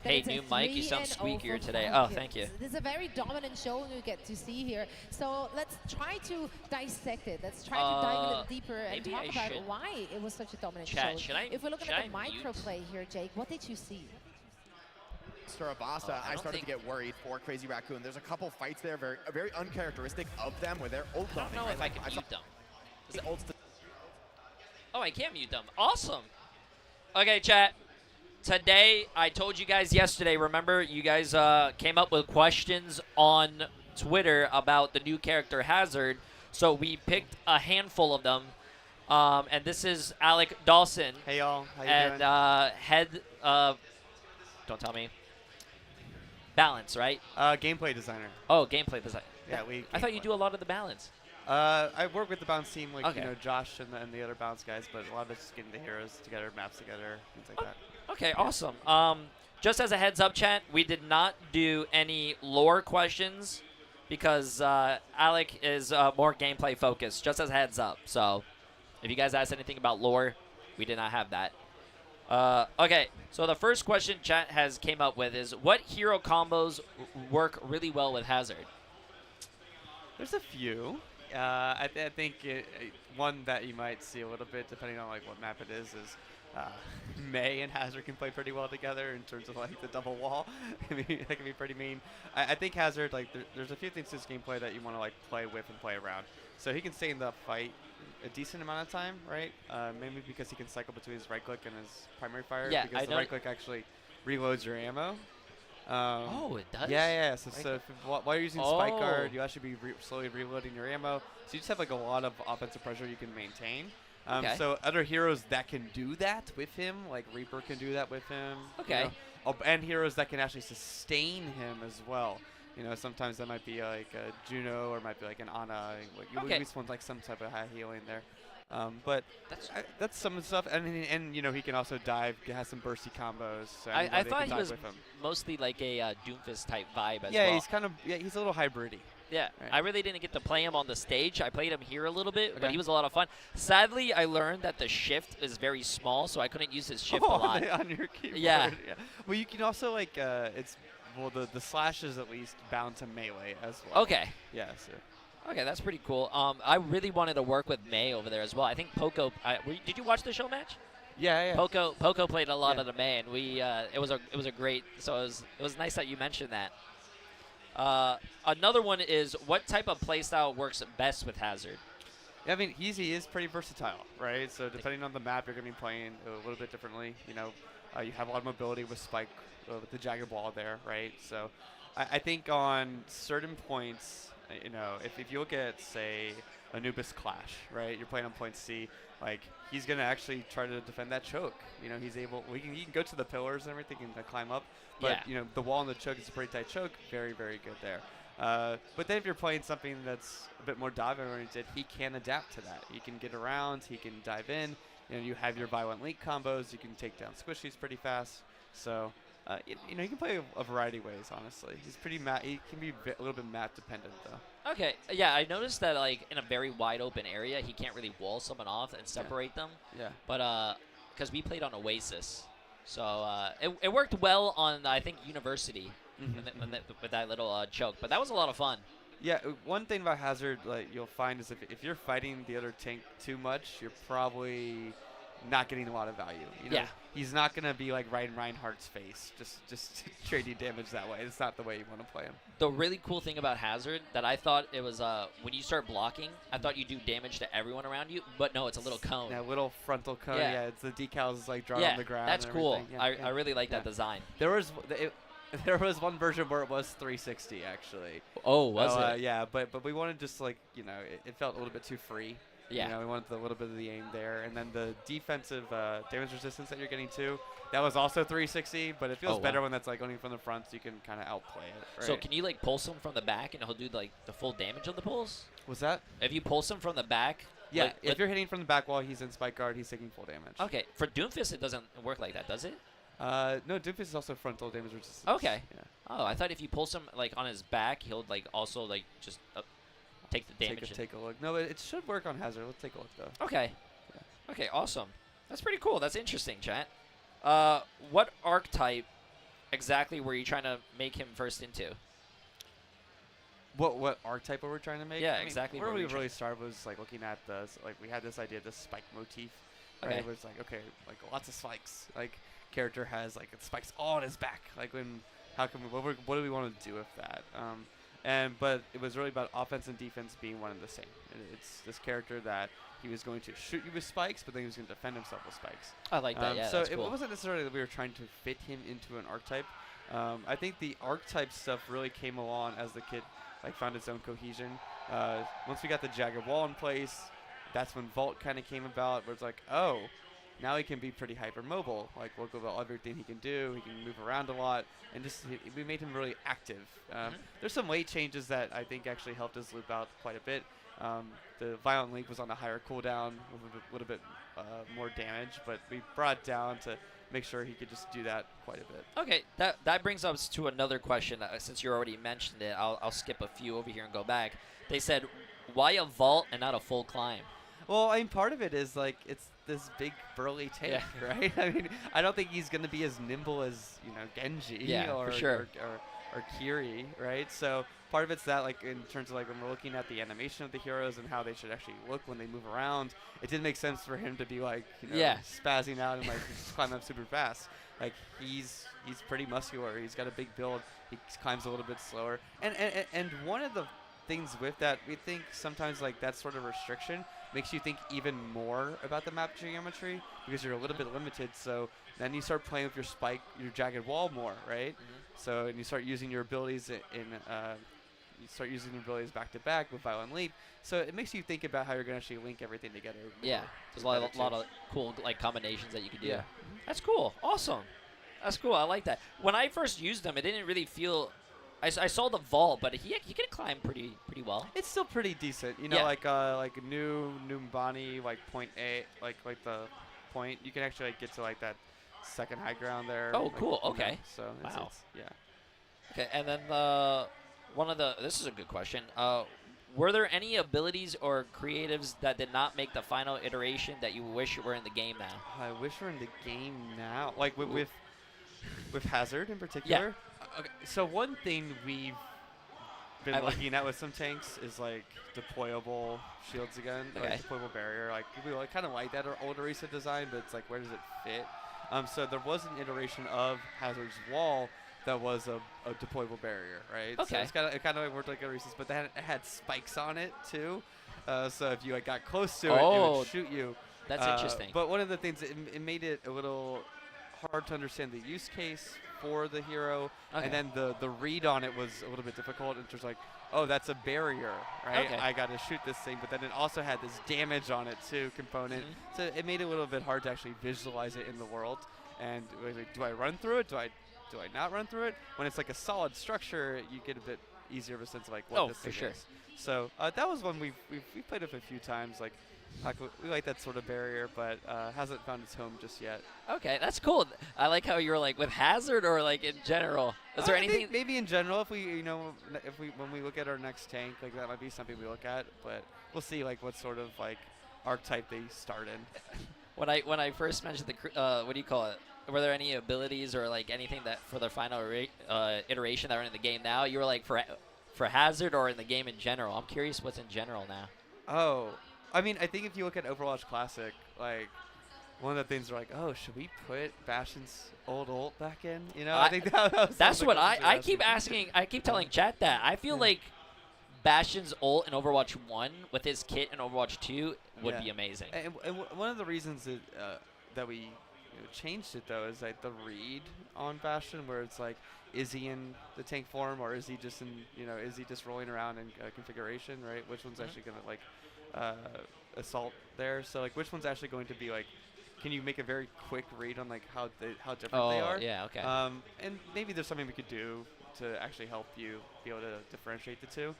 That Hey, it's a new mic, you sound 3-0 squeakier for today. Oh, Falcons. thank you. This is a very dominant show we get to see here. So let's try to dissect it. Let's try to dive a little deeper and maybe talk I about should- why it was such a dominant Chat, show. should I- If we're looking should at I the micro mute? play here, Jake, what did you see? Sarabasa, I don't started to get worried for Crazy Raccoon. There's a couple fights there, very uncharacteristic of them, where they're ult I don't know if I can saw mute them. the ults to Oh, I can mute them. Awesome. Okay, chat. Today, I told you guys yesterday, remember, you guys came up with questions on Twitter about the new character Hazard. So we picked a handful of them. And this is Alec Dawson. Hey, y'all. How you and doing? head, don't tell me. Balance, right? Gameplay designer. Oh, gameplay design. Yeah, I thought you do a lot of the balance. I work with the bounce team, like Okay. you know, Josh and the other bounce guys, but a lot of it's just getting the heroes together, maps together, things like that. Okay, awesome. Just as a heads up, chat, we did not do any lore questions because Alec is more gameplay focused, just as a heads up. So if you guys asked anything about lore, we did not have that. Okay, so the first question chat has came up with is, what hero combos work really well with Hazard? There's a few. I think one that you might see a little bit, depending on like what map it is May and Hazard can play pretty well together in terms of like the double wall. That can be pretty mean. I think Hazard, like there's a few things to his gameplay that you want to like play with and play around. So he can stay in the fight a decent amount of time, right? Mainly because he can cycle between his right click and his primary fire. Yeah, because the right click actually reloads your ammo. Oh, it does? Yeah. So while you're using Spike Guard, you actually be slowly reloading your ammo. So you just have like a lot of offensive pressure you can maintain. Okay. So other heroes that can do that with him, like Reaper can do that with him. Okay. You know, and heroes that can actually sustain him as well. You know, sometimes that might be like a Juno or might be like an Ana. Like you always want like some type of high healing there. But that's some of the stuff. And you know, he can also dive. He has some bursty combos. So I thought he was mostly like a Doomfist type vibe as well. Yeah, he's kind of he's a little hybridy. Yeah, right. I really didn't get to play him on the stage. I played him here a little bit, but he was a lot of fun. Sadly, I learned that the shift is very small, so I couldn't use his shift a lot. On your keyboard. Yeah. Well, you can also like the slash is at least bound to melee as well. Okay. Yeah. So. Okay, that's pretty cool. I really wanted to work with May over there as well. I think Poco. Did you watch the show match? Yeah. Poco played a lot of the May, and we it was a great. So it was nice that you mentioned that. Another one is, what type of playstyle works best with Hazard? Yeah, I mean, he is pretty versatile, right? So depending on the map, you're going to be playing a little bit differently. You know, you have a lot of mobility with Spike, with the Jagged Wall there, right? So I think on certain points, you know, if you look at, say, Anubis Clash, right? You're playing on point C, like, he's going to actually try to defend that choke. You know, he can go to the pillars and everything and climb up. But, you know, the wall and the choke is a pretty tight choke. Very, very good there. But then if you're playing something that's a bit more dive-oriented, he can adapt to that. He can get around. He can dive in. You know, you have your violent link combos. You can take down squishies pretty fast. So, you know, he can play a variety of ways, honestly. He's pretty he can be a little bit map-dependent, though. Okay. Yeah, I noticed that, like, in a very wide-open area, he can't really wall someone off and separate them. Yeah. But, because we played on Oasis. So it worked well on, I think, University with that little choke. But that was a lot of fun. Yeah, one thing about Hazard you'll find is if you're fighting the other tank too much, you're probably not getting a lot of value. You know, he's not going to be like Reinhardt's face, just trading damage that way. It's not the way you want to play him. The really cool thing about Hazard that I thought it was when you start blocking, I thought you do damage to everyone around you, but no, it's a little cone. Yeah, little frontal cone. Yeah, it's the decals like drawn on the ground. That's cool. Yeah, I really like that design. There was one version where it was 360 actually. Oh, was it? Yeah, but we wanted just like, you know, it felt a little bit too free. Yeah. You know, we wanted a little bit of the aim there. And then the defensive damage resistance that you're getting too, that was also 360, but it feels better when that's like only from the front, so you can kind of outplay it. Right? So can you like pulse him from the back and he'll do like the full damage of the pulse? What's that? If you pulse him from the back? Yeah, like, if you're hitting from the back while he's in Spike Guard, he's taking full damage. Okay. For Doomfist, it doesn't work like that, does it? No, Doomfist is also frontal damage resistance. Okay. Yeah. Oh, I thought if you pulse him like on his back, he'll like also like just take the damage. Take a look. No, it should work on Hazard. Let's take a look though. Okay. Yeah. Okay, awesome. That's pretty cool. That's interesting, chat. What archetype exactly were you trying to make him first into? What archetype were we trying to make? Yeah, exactly. Where we really started was like looking at we had this idea, this spike motif. Right? Okay. Where it's like, okay, like lots of spikes. Like character has like spikes all on his back. Like what do we want to do with that? But it was really about offense and defense being one and the same. It's this character that he was going to shoot you with spikes, but then he was going to defend himself with spikes. I like that. Yeah, so that's cool. It wasn't necessarily that we were trying to fit him into an archetype. I think the archetype stuff really came along as the kid found its own cohesion. Once we got the Jagged Wall in place, that's when Vault kind of came about, where it's like, oh, now he can be pretty hyper-mobile. Like, look at everything he can do. He can move around a lot, and we made him really active. There's some late changes that I think actually helped us loop out quite a bit. The Violent Link was on a higher cooldown, a little bit more damage, but we brought it down to make sure he could just do that quite a bit. Okay, that brings us to another question. Since you already mentioned it, I'll skip a few over here and go back. They said, why a vault and not a full climb? Well, I mean, part of it is like it's this big burly tank, right? I mean, I don't think he's going to be as nimble as Genji or, for sure. or Kiri, right? So part of it's that, like, in terms of like when we're looking at the animation of the heroes and how they should actually look when they move around, it didn't make sense for him to be like spazzing out and like just climb up super fast. Like he's pretty muscular. He's got a big build. He climbs a little bit slower. And one of the things with that, we think sometimes like that sort of restriction makes you think even more about the map geometry because you're a little bit limited. So then you start playing with your spike, your jagged wall more, right? So and you start using your abilities back to back with Violent Leap. So it makes you think about how you're going to actually link everything together. Yeah, there's a lot of cool like combinations that you can do. Yeah. That's cool. Awesome. That's cool. I like that. When I first used them, it didn't really feel. I saw the vault, but he can climb pretty well. It's still pretty decent, like new Numbani, like point A, like the point. You can actually like get to like that second high ground there. Oh, like, cool. Okay. So Wow. Yeah. Okay, and then this is a good question. Were there any abilities or creatives that did not make the final iteration that you wish were in the game now? I wish we're in the game now, like with Hazard in particular. Yeah. Okay, so one thing we've been looking at with some tanks is like deployable shields again, like deployable barrier. Like we kind of like that older recent design, but it's like where does it fit? So there was an iteration of Hazard's wall that was a deployable barrier, right? Okay. So it kind of worked like a recent, but it had spikes on it too. So if you like got close to it, it would shoot you. That's interesting. But one of the things it made it a little hard to understand the use case for the hero, and then the read on it was a little bit difficult. It's just like, oh, that's a barrier, right? Okay. I got to shoot this thing, but then it also had this damage on it too component, so it made it a little bit hard to actually visualize it in the world. And it was like, do I run through it? Do I not run through it? When it's like a solid structure, you get a bit easier of a sense of like what this thing is. So that was one we've played with a few times. Like we like that sort of barrier, but hasn't found its home just yet. Okay, that's cool. I like how you were like with Hazard or like in general. Is there anything? Maybe in general, if when we look at our next tank, like that might be something we look at. But we'll see like what sort of like archetype they start in. When I first mentioned what do you call it? Were there any abilities or like anything that for the final iteration that are in the game now? You were like for Hazard or in the game in general? I'm curious what's in general now. Oh. I mean, I think if you look at Overwatch Classic, like, one of the things are like, oh, should we put Bastion's old ult back in? You know, I think that's what I keep asking. I keep telling chat that. I feel like Bastion's ult in Overwatch 1 with his kit in Overwatch 2 would be amazing. And one of the reasons that we changed it, though, is like the read on Bastion, where it's like, is he in the tank form or is he just in, is he just rolling around in configuration, right? Which one's actually going to, like, assault there? So like which one's actually going to be like, can you make a very quick read on like how different they are? Yeah, okay. And maybe there's something we could do to actually help you be able to differentiate the two.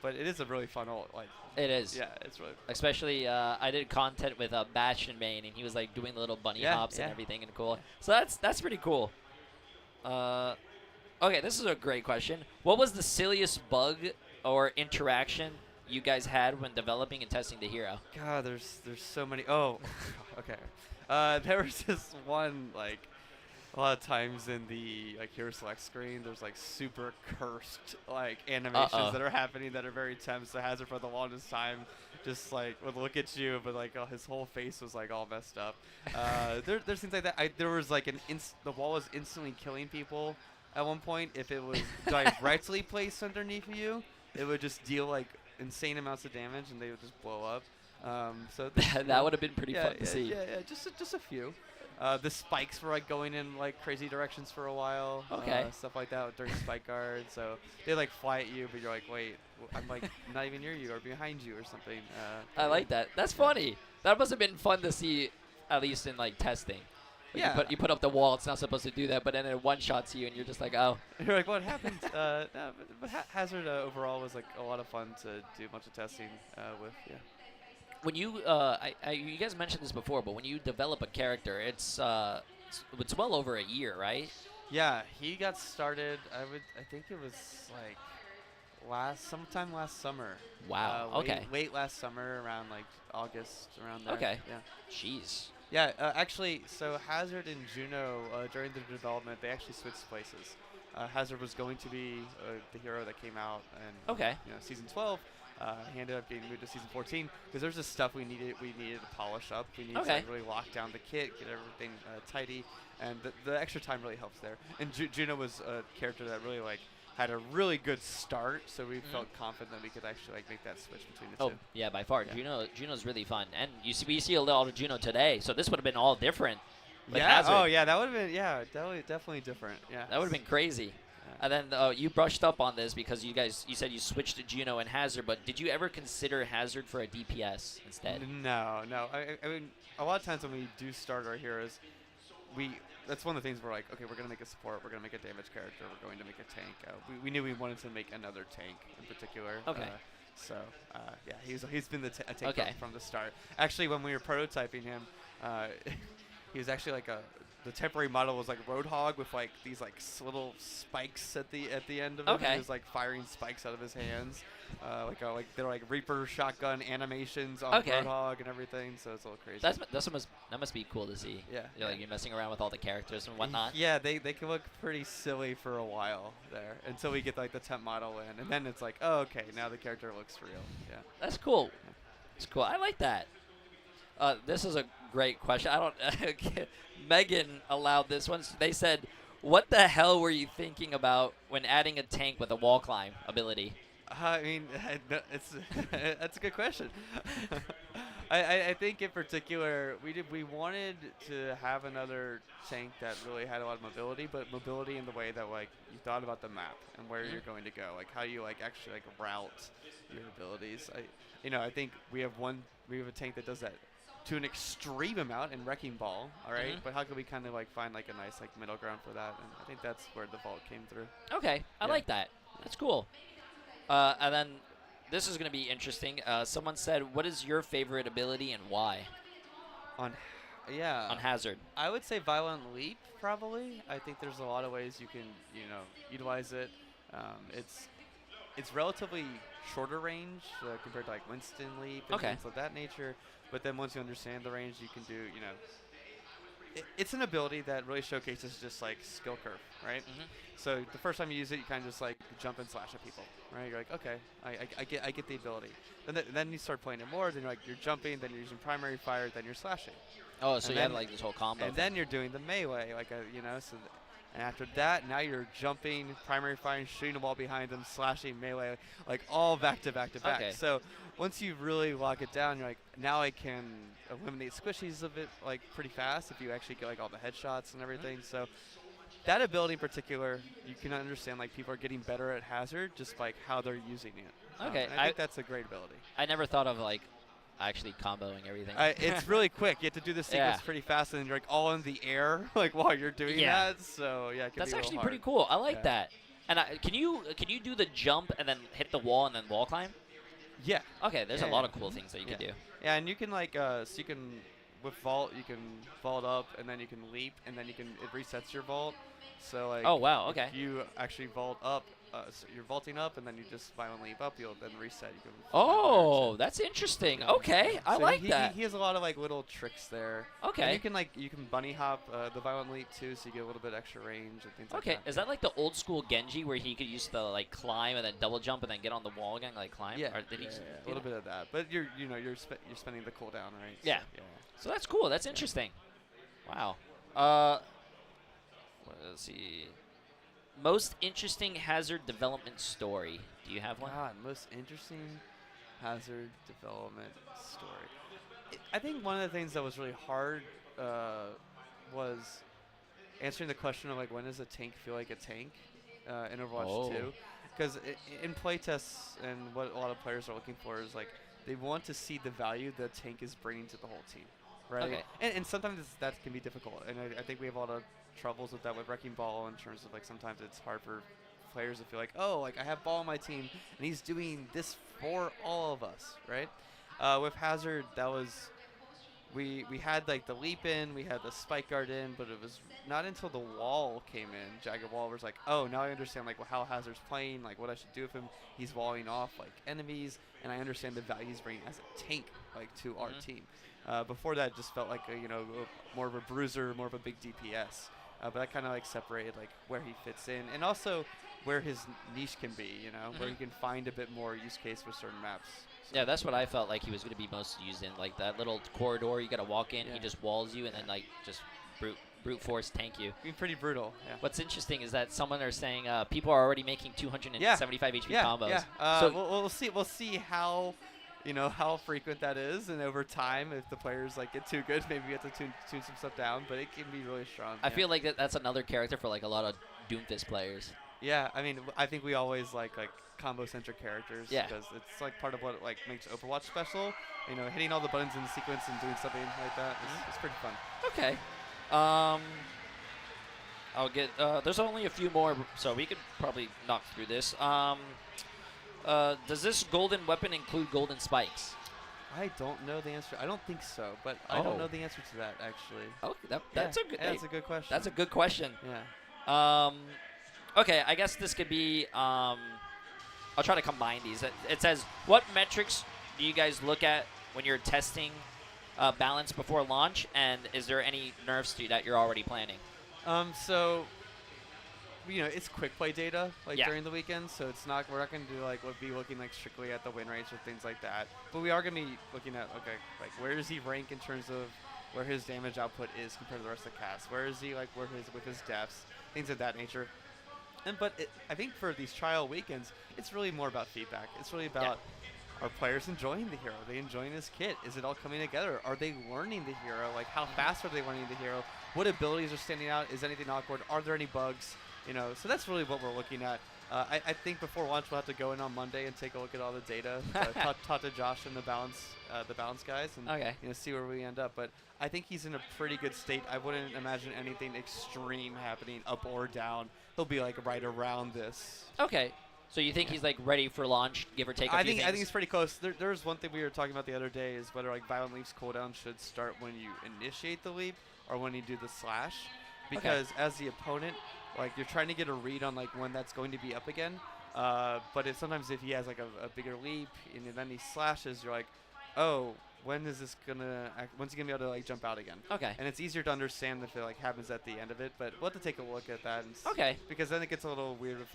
But it is a really fun ult. Like it is. Yeah, it's really fun. Especially I did content with Bastion main and he was like doing the little bunny hops and everything and cool. So that's pretty cool. Okay, this is a great question. What was the silliest bug or interaction you guys had when developing and testing the hero? God, there's so many. Oh, okay. There was this one, like, a lot of times in the like hero select screen, there's like super cursed like animations that are happening that are very tense. So Hazard for the longest time just like would look at you, but like his whole face was like all messed up. There's things like that. There was like the wall was instantly killing people at one point. If it was directly placed underneath you, it would just deal like insane amounts of damage and they would just blow up. So that would have been pretty fun to see. Yeah, just a few. The spikes were like going in like crazy directions for a while. Okay. Stuff like that during spike guard. So they like fly at you, but you're like, wait, I'm like not even near you or behind you or something. I like that. That's funny. That must have been fun to see at least in like testing. Like Yeah. you put up the wall. It's not supposed to do that, but then it one-shots you, and you're just like, oh. You're like, what happened? No, but Hazard overall was like a lot of fun to do a bunch of testing with. Yeah. When you you guys mentioned this before, but when you develop a character, it's well over a year, right? Yeah, he got started. I think it was like sometime last summer. Wow. Okay. Late last summer, around like August, around there. Okay. Yeah. Jeez. Yeah. Actually, so Hazard and Juno during the development, they actually switched places. Hazard was going to be the hero that came out in season 12. He ended up getting moved to season 14 because there's just stuff we needed to polish up. We needed to like, really lock down the kit, get everything tidy, and the extra time really helps there. And Juno was a character that really like had a really good start, so we felt confident that we could actually like make that switch between the two. Oh yeah, by far. Yeah. Juno's really fun, and we see a lot of Juno today, so this would have been all different. Yeah. Oh yeah, that would have been definitely different. Yeah. That would have been crazy. And then you brushed up on this because you said you switched to Juno and Hazard, but did you ever consider Hazard for a DPS instead? No. I mean, a lot of times when we do start our heroes, that's one of the things we're like, okay, we're going to make a support, we're going to make a damage character, we're going to make a tank. We knew we wanted to make another tank in particular. Okay. Yeah, he's been a tank from the start. Actually, when we were prototyping him, he was actually like the temporary model was like Roadhog with like these like little spikes at the end of him. He was like firing spikes out of his hands, they're like Reaper shotgun animations on Roadhog and everything. So it's a little crazy. That must be cool to see. Yeah. You're messing around with all the characters and whatnot. Yeah, they can look pretty silly for a while there until we get like the temp model in, and then it's like, oh, okay, now the character looks real. Yeah. That's cool. It's cool. I like that. This is a great question. I don't. Megan allowed this one. They said, "What the hell were you thinking about when adding a tank with a wall climb ability?" I mean, that's a good question. I think in particular, we wanted to have another tank that really had a lot of mobility, but mobility in the way that like you thought about the map and where you're going to go, like how you like actually like route your abilities. I think we have a tank that does that to an extreme amount in Wrecking Ball, all right? But how can we kind of like find like a nice like middle ground for that? And I think that's where the vault came through. Okay, I like that. That's cool. And then this is going to be interesting. Someone said, "What is your favorite ability and why?" On Hazard. I would say Violent Leap probably. I think there's a lot of ways you can utilize it. It's relatively shorter range compared to like Winston Leap and things of that nature. But then once you understand the range, you can do, it's an ability that really showcases just like skill curve, right? So the first time you use it, you kind of just like jump and slash at people, right? You're like, okay, I get the ability. Then you start playing it more. Then you're jumping. Then you're using primary fire. Then you're slashing. Oh, so you have like this whole combo. And then you're doing the melee, and after that, now you're jumping, primary firing, shooting a wall behind them, slashing, melee, like all back to back to back. So once you really lock it down, you're like, now I can eliminate squishies of it like pretty fast if you actually get like all the headshots and everything. So that ability in particular, you can understand like people are getting better at Hazard just like how they're using it. Okay, I think that's a great ability. I never thought of like actually comboing everything. It's really quick. You have to do the sequence pretty fast, and then you're like all in the air like while you're doing that. So yeah, that's actually pretty cool. I like that. And can you do the jump and then hit the wall and then wall climb? Yeah. Okay. There's a lot of cool things that you can do. Yeah, and you can like so you can with vault you can vault up and then you can leap and then it resets your vault. So like. Oh wow. Okay. If you actually vault up. So you're vaulting up, and then you just violently leap up. You'll then reset. You can. Oh, that's interesting. Okay, I like that. He has a lot of like little tricks there. Okay. And you can bunny hop the violent leap too, so you get a little bit extra range and things like that. Okay, is that like the old school Genji where he could use the like climb and then double jump and then get on the wall again, like climb? Yeah. Or did he a little bit of that, but you're spending the cooldown, right? Yeah. So that's cool. That's interesting. Wow. Let's see. Most interesting Hazard development story. Do you have one? Most interesting Hazard development story. I think one of the things that was really hard was answering the question of like when does a tank feel like a tank in Overwatch 2? Because in playtests and what a lot of players are looking for is like they want to see the value the tank is bringing to the whole team. right? Okay. And sometimes that can be difficult, and I think we have a lot of troubles with that with Wrecking Ball in terms of like sometimes it's hard for players to feel like, oh, like I have Ball on my team and he's doing this for all of us, right? With Hazard, that was we had like the leap in, we had the spike guard in, but it was not until the wall came in, Jagged Wall was like, oh, now I understand like how Hazard's playing, like what I should do with him. He's walling off like enemies, and I understand the value he's bringing as a tank like to our team. Before that, it just felt like more of a bruiser, more of a big DPS. But I kind of like separated like where he fits in, and also where his niche can be, where he can find a bit more use case for certain maps. Yeah, that's what I felt like he was going to be most used in, like that little corridor you got to walk in, he just walls you, and then like just brute force tank you. Being pretty brutal. Yeah. What's interesting is that someone are saying people are already making 275 HP combos. Yeah. So we'll see. We'll see how. How frequent that is, and over time, if the players like get too good, maybe we have to tune some stuff down. But it can be really strong. I feel like that's another character for like a lot of Doomfist players. Yeah, I mean, I think we always like combo-centric characters. Yeah. Because it's like part of what like makes Overwatch special. Hitting all the buttons in the sequence and doing something like that is pretty fun. Okay. I'll get. There's only a few more, so we could probably knock through this. Does this golden weapon include golden spikes? I don't know the answer. I don't think so, but I don't know the answer to that actually. Oh, that's a good. That's a good question. That's a good question. Yeah. Okay, I guess this could be. I'll try to combine these. It says, what metrics do you guys look at when you're testing balance before launch, and is there any nerfs that you're already planning? So. It's quick play data during the weekend, so we're not going to do be looking strictly at the win rates or things like that. But we are going to be looking at where does he rank in terms of where his damage output is compared to the rest of the cast? Where is he with his deaths, things of that nature. I think for these trial weekends, it's really more about feedback. It's really about are players enjoying the hero? Are they enjoying his kit? Is it all coming together? Are they learning the hero? How fast are they learning the hero? What abilities are standing out? Is anything awkward? Are there any bugs? So that's really what we're looking at. I think before launch we'll have to go in on Monday and take a look at all the data. Talk to Josh and the balance guys, and see where we end up. But I think he's in a pretty good state. I wouldn't imagine anything extreme happening up or down. He'll be right around this. Okay. So you think he's ready for launch, give or take a few things? I think he's pretty close. There's one thing we were talking about the other day is whether Violent Leap's cooldown should start when you initiate the leap or when you do the slash, because as the opponent, you're trying to get a read on when that's going to be up again. But sometimes if he has a bigger leap and then he slashes, you're like, oh, when's he gonna be able to jump out again? Okay. And it's easier to understand if it happens at the end of it, but we'll have to take a look at that. And because then it gets a little weird with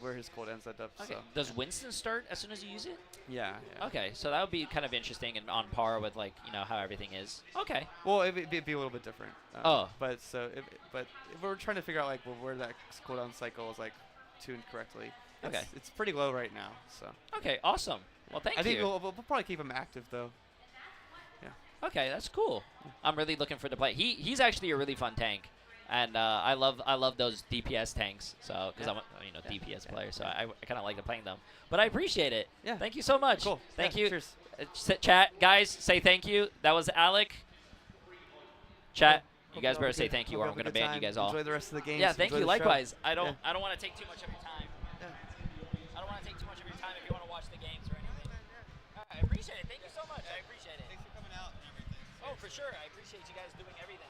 where his cooldowns end up. Okay. So. Does Winston start as soon as you use it? Yeah. Okay, so that would be kind of interesting and on par with how everything is. Okay. Well, it'd be a little bit different. But if we're trying to figure out where that cooldown cycle is tuned correctly. It's pretty low right now. So. Okay. Awesome. Well, thank you. I think we'll probably keep him active though. Yeah. Okay, that's cool. I'm really looking for the play. He's actually a really fun tank, and I love those DPS tanks. So because I'm a DPS player, so I kind of like playing them. But I appreciate it. Yeah. Thank you so much. Cool. Thank you. Cheers. Chat guys, say thank you. That was Alec. Chat. You guys better say thank you, or I'm gonna ban you guys all. Enjoy the rest of the games. Yeah, thank you. Likewise. I don't want to take too much of your time. I don't want to take too much of your time if you want to watch the games or anything. I appreciate it. Thank you so much. I appreciate it. Thanks for coming out and everything. Oh, for sure. I appreciate you guys doing everything.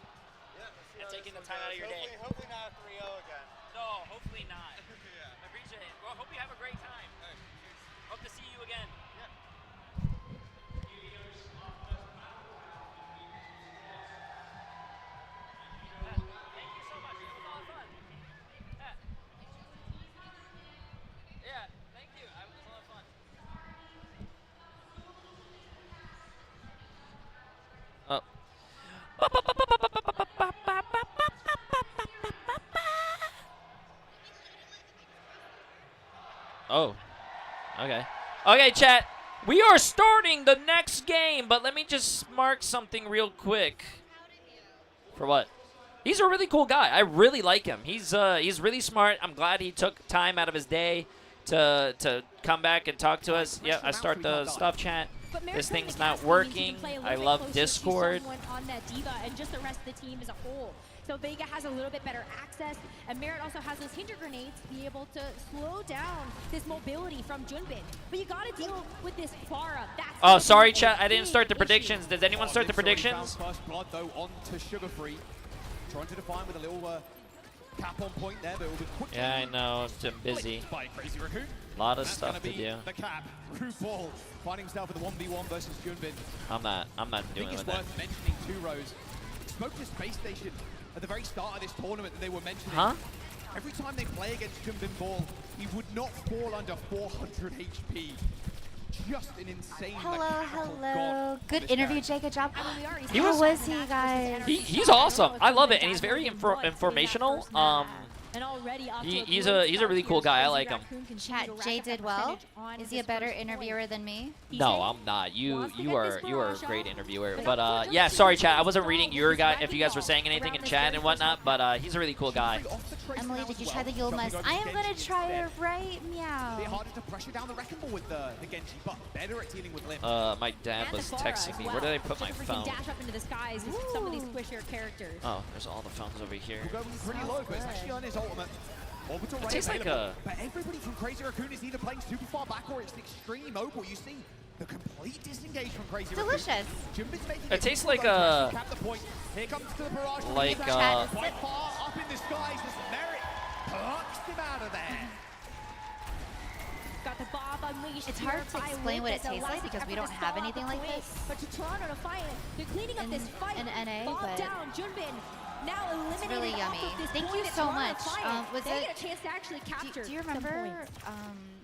Yeah. And taking the time out of your day. Hopefully not a 3-0 again. No, hopefully not. Yeah. I appreciate it. Well, hope you have a great time. All right. Cheers. Hope to see you again. Yeah. Thank you so much. It was a lot of fun. Yeah, thank you. It was a lot of fun. Oh. Okay. Okay, chat. We are starting the next game, but let me just mark something real quick. For what? He's a really cool guy. I really like him. He's really smart. I'm glad he took time out of his day to come back and talk to us. Yeah, I start the stuff chat. But This Merritt thing's playing not the gas means he working. can play a I little bit love closer to Discord. someone on that diva and just the rest of the team as a whole. So Vega has a little bit better access, and Merritt also has those hinder grenades to be able to slow down this mobility from Junbin. But you gotta deal with this Pharah. That's Oh, sorry, chat. I didn't start the predictions. Does anyone start the predictions? First blood though onto Sugar Free, trying to define with a little cap on point there, but it will be quick. Yeah, I know. I'm busy. By Crazy Raccoon. A lot of That's stuff gonna to be do. The cap. RuPaul finding himself with a 1v1 versus Junbin. I'm not doing I think it it's with that. worth mentioning too, Rose. Spoke to Space Station at the very start of this tournament that they were mentioning. Huh? Every time they play against Junbin Ball, he would not fall under 400 HP. Just an insane Hello. Good interview, Jay. Good job. He How was- was he, guys? He's awesome. I love it, and he's very informational. He's a really cool guy. I like him. Chat, Jay did well. Is he a better interviewer than me? No, I'm not. You are a great interviewer. But yeah, sorry, chat. I wasn't reading your guy if you guys were saying anything in chat and whatnot. But he's a really cool guy. Emily, did you try the Yule Must? I am gonna try it right A bit meow. harder to pressure down the Wrecking Ball with the Genji, but better at dealing with Limp. My dad was texting me. Where did I put my phone? Dash up into the skies with some of these squishier characters. Oh, there's all the phones over here. We're going pretty low, but it's actually on his ultimate. Orbital It Ray tastes like available, a- but everybody from Crazy Raccoon is either playing super far back or it's extremely mobile. You see the complete disengage from Crazy Delicious. Raccoon. Junbin's making It tastes equal like though, a- to cap the point. Here comes the barrage. from like, the Chat. quite far up in the skies. This Merritt plucks him out of there. Got the Bob unleashed. It's hard here to by explain what it Lucas, tastes like allows because we Pepper don't to have stall anything out the like point. this. But to Toronto to fight it, they're cleaning up this fight. in NA, Bob but down, Junbin now eliminated it's really off yummy. of this Thank point you at so Toronto much. Defiant. Was they it? get a chance to actually capture Do you some remember points.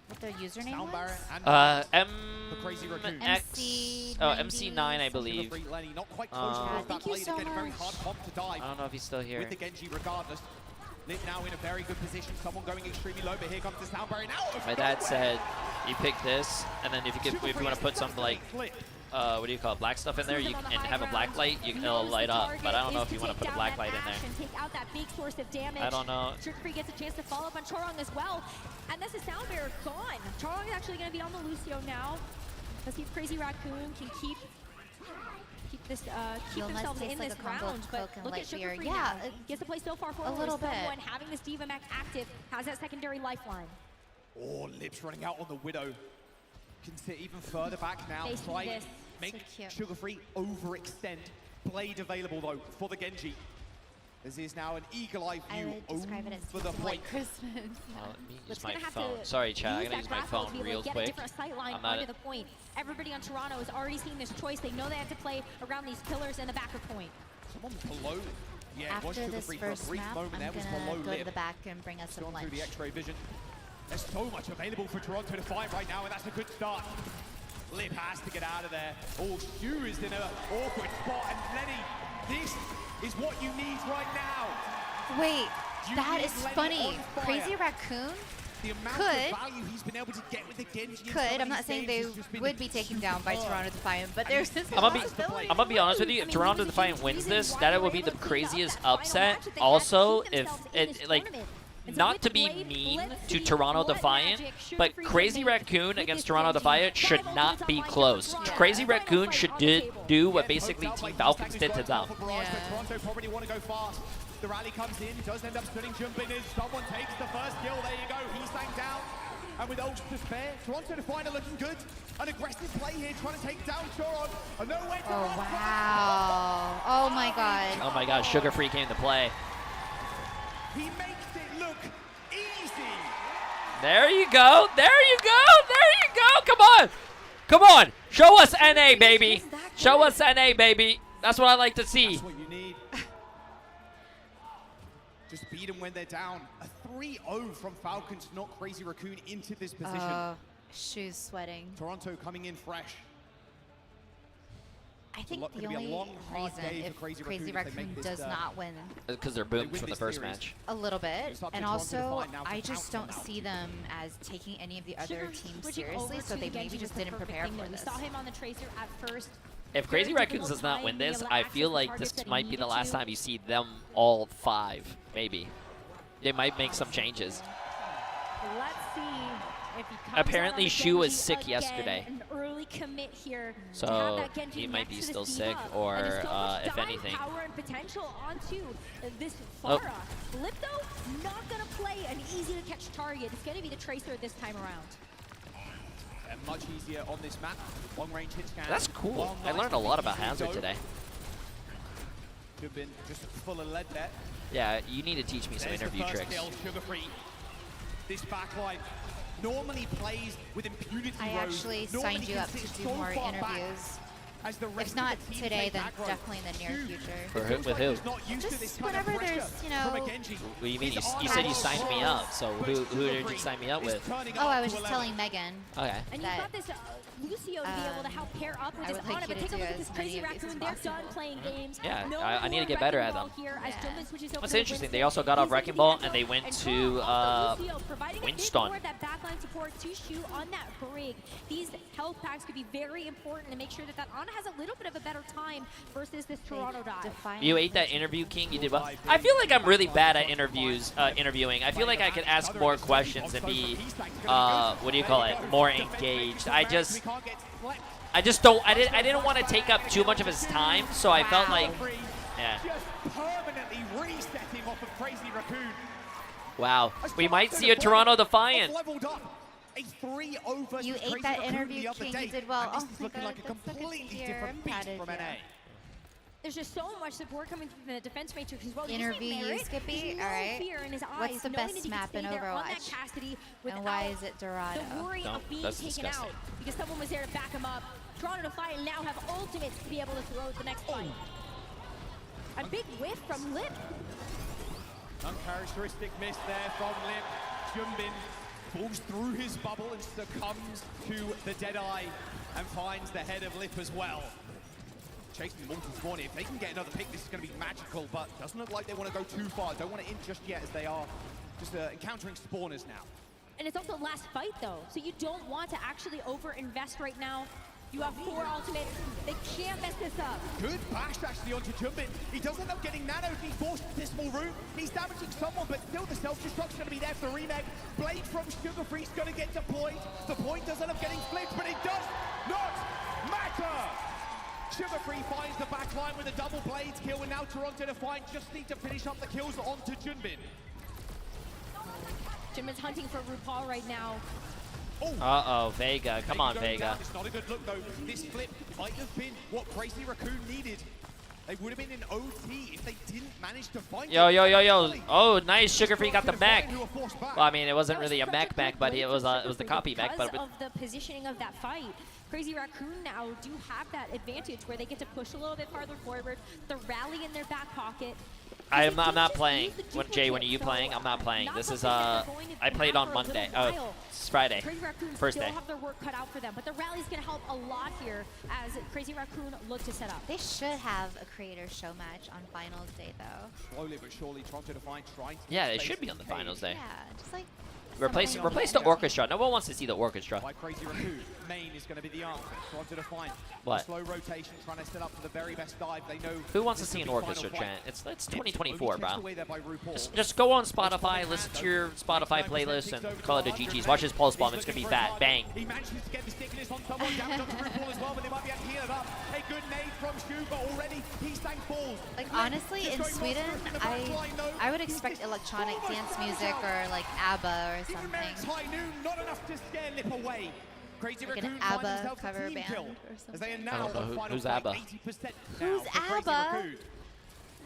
what the username Sound Baron was? and the Crazy Raccoon. MC MC9, I believe. Sugar Free Lenny, not quite close enough that Thank you play to so get a very much. hard comp to dive. I don't know if he's still here. With the Genji regardless. Lit now in a very good position. Someone going extremely low, but here comes the Sound Barrier now. My dad said you pick this, and then if you want to put some like what do you call it, black stuff in there, you and have a black light, it'll light up. But I don't know if you want to put a black light in there. And take out that big source of damage. I don't know. Trick-Free gets a chance to follow up on Chorong as well. And that's the Sound Bearer gone. Chorong is actually going to be on the Lucio now. Let's see if Crazy Raccoon can keep Yule Must themselves tastes in like this a combo round. of But Coke and look light at Sugar beer. Free Yeah, now. Gets to play so far forward. little bit. Someone having this Diva Mech active has that secondary lifeline. Oh, Lips running out on the Widow. Can sit even further back now. They see Try this. make So cute. Sugar Free overextend. Blade available though for the Genji. This is now an eagle eye I view would describe it as over the tasting point. like Christmas. Let me use It's my gonna have phone. to Sorry, chat. I use gotta that use my grapple phone to be able real to get quick. a different sight line I'm not onto the point. Everybody on Toronto has already seen this choice. They know they have to play around these pillars in the back of point. Someone below. Yeah, it was After Sugar this Free for a first brief map, moment I'm there. Was gonna below go to Lip. the back and bring us some Gone lunch. through the X-ray vision. There's so much available for Toronto to find right now, and that's a good start. Lip has to get out of there. Oh, Stu is in an awkward spot, and Lenny, this is what you need right now. Wait, You that need is Lenny funny. on fire. Crazy Raccoon The amount could, of value he's been able to get with the Genji. could. I'm not saying they would be taken down by Toronto Defiant, but there's this I'm gonna possibility. be honest with you. If Toronto Defiant wins this, that will be the craziest upset. Also, if it like. Not to be mean to Toronto Defiant, but Crazy Raccoon against Toronto Defiant should not be close. Crazy Raccoon should do what basically Team Falcons did to them. Toronto probably want to go fast. The rally comes in, does end up spinning Jumping as someone takes the first kill. There you go, he sank down. And with Owcs to spare, Toronto Defiant are looking good. An aggressive play here, trying to take down Choron. No way to Oh, wow. Oh, my God. Oh my God, Sugar Free came to play. He makes it look easy. There you go. There you go. There you go. Come on. Come on. Show us NA, baby. Show us NA, baby. That's what I like to see. That's what you need. Just beat them when they're down. A 3-0 from Falcons to knock Crazy Raccoon into this position. Shoes sweating. Toronto coming in fresh. I think It's the gonna be a only long, hard reason day for if Crazy Crazy Raccoon if they Raccoon make this, does not win Because they're boomed from the first match. a little bit, It's up to and Toronto to also find now I for just Falcon don't now. see them as taking any of the other Sugar teams switching seriously, over so to they the maybe Genji just was the didn't perfect prepare thing for there. We this. saw him on the Tracer at first. If Crazy Very Raccoons difficult does not time win being this, able to I access feel the like targets this that he might be the needed last to. time you see them all five, maybe. They might make some changes. Let's see if he comes Apparently, out on Shu the was Genji sick again, yesterday. An early commit here. to have So that Genji he might next be to the still D sick, hub. or And there's so much if dive anything. power and potential onto this Oh. Pharah. Lip though, not gonna play an easy to catch target. It's gonna be the Tracer this time around. And much easier on this map. Long range hit scan. That's cool. Long I nice learned a lot about easy Hazard go. today. Could have been just full of lead there. Yeah, you need to teach me some There's interview the first tricks. kill, Sugar-Free. This backline normally plays with impunity. I Rose. actually Normally signed you up can to sit do so more far back interviews. as the rest If not of the team today, take then back row. definitely in the near Shu, future. For it who, feels with like who? he's not used to this Just kind of whenever pressure there's, you from a know. Genji. What do you mean? He's You on said you a signed me roll. up, so who did you sign me up with? Oh, I was just telling Megan. Okay. And you've that, got this Lucio to be able to help pair up with I this would like Ana, you but to take a do look at as this many crazy of these Raccoon. as They're possible. done playing games. Yeah, No I need to more get better Wrecking at Ball them. here as Jungmin switches over What's to interesting, they Winston. also got off He's Wrecking gonna Ball be and they Echo went and to also Lucio providing a bit Winston. more of that backline support to Shu on that brig. These health packs could be very important to make sure that Ana has a little bit of a better time versus this Toronto dive. You ate that interview, King. You did well. I feel like I'm really bad at interviewing. I feel like I could ask more questions and be, what do you call it, more engaged. I just don't. I didn't want to take up too much of his time, so I felt like, yeah. Just permanently resetting off of Crazy Raccoon. Wow, we might see a Toronto Defiant. Leveled up. A 3-over You Crazy ate that Raccoon interview, the other King. day. You did well. And this Oh is my looking God, like a that's so good to completely hear. different I'm beast proud of from you. NA. There's just so much support coming from the defense matrix as well. You Interview see you, Merritt, Skippy. there's no All right. fear in his eyes, What's the knowing best that he can map in stay there on that Overwatch? Cassidy And why is it the Dorado? worry No, of being that's taken disgusting. out because someone was there to back him up. Toronto Defiant now have ultimates to be able to throw the next fight. A big whiff from Lip. Uncharacteristic miss there from Lip. Jumbin falls through his bubble and succumbs to the Deadeye and finds the head of Lip as well. Chasing the multi spawn. If they can get another pick, this is going to be magical, but doesn't look like they want to go too far. Don't want to in just yet as they are just encountering spawners now. And it's also last fight though, so you don't want to actually over-invest right now. You have 4 ultimates. They can't mess this up. Good bash actually onto Jumbin. He does end up getting nanoed. He's forced into this small room. He's damaging someone, but still the self-destruct's going to be there for the remake. Blade from Sugar-Free's going to get deployed. The point does end up getting flipped, but it does not matter. Sugar-Free finds the back line with a double blades kill, and now Toronto Defiant just need to finish up the kills onto Jumbin. Jimin's hunting for RuPaul right now. Uh-oh, Vega. Come on, Vega. It's not a good look, though. This flip might have been what Crazy Raccoon needed. They would have been in OT if they didn't manage to find Yo, it. yo, yo, yo. Oh, nice. Sugar-Free got the mech. Well, I mean, it wasn't really a mech, but it was the copy mech. Because But of the positioning of that fight. Crazy Raccoon now do have that advantage where they get to push a little bit farther forward, the rally in their back pocket. I'm not playing. Jay, when are you playing? I'm not playing. This is, I played on Monday. Oh, it's Friday. Crazy Raccoon First still day. have their work cut out for them, but the rally's going to help a lot here as Crazy Raccoon look to set up. They should have a creator show match on finals day though. Slowly but surely, Toronto Defiant trying to Yeah, they should be on the finals day. Yeah, just like Replace the orchestra. No one wants to see the orchestra. By Crazy Raccoon, main is going to be the answer. Toronto Defiant. What? Slow rotation, trying to set up for the very best dive. They know. Who wants to this see could an be orchestra, final Trent? fight. It's 2024, bro. Away there by RuPaul. Just go on Spotify, listen to your Spotify playlist, and call it a GG's. Watch his pulse bomb. It's gonna be fat. Bang. He manages to get the stickiness on someone, damage onto RuPaul as well, but they might be able to heal it up. A good nade from Shu, but already he sank balls. Like honestly, in Sweden, I would expect electronic dance music or like ABBA or something. Not enough to scare Lip away. Crazy Like an Raccoon finds ABBA themselves a cover team band kill, or as they are something. now I don't know on who- final who's fight, ABBA? 80% Who's now for Crazy ABBA? Raccoon.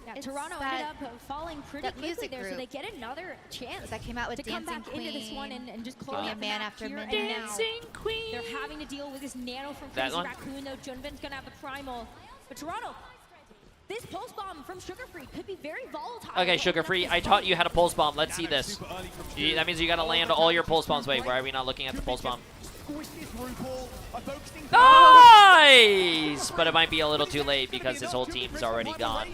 Yeah, It's Toronto that- ended up falling pretty that quickly music there, so group they get another chance that came out with to come Dancing back into this one Queen, and just Be close a out the Man map After here Midnight. and now. Dancing Queen. They're having to deal with this nano from That Crazy one? Raccoon, though. Junvin's gonna have the primal, but Toronto. This pulse bomb from Sugar-Free could be very volatile. Okay, Sugar-Free, I taught you how to pulse bomb. Let's see this. That means you gotta land all your pulse bombs. Wait, why are we not looking at the pulse bomb? Nice! But it might be a little too late because his whole team's already gone.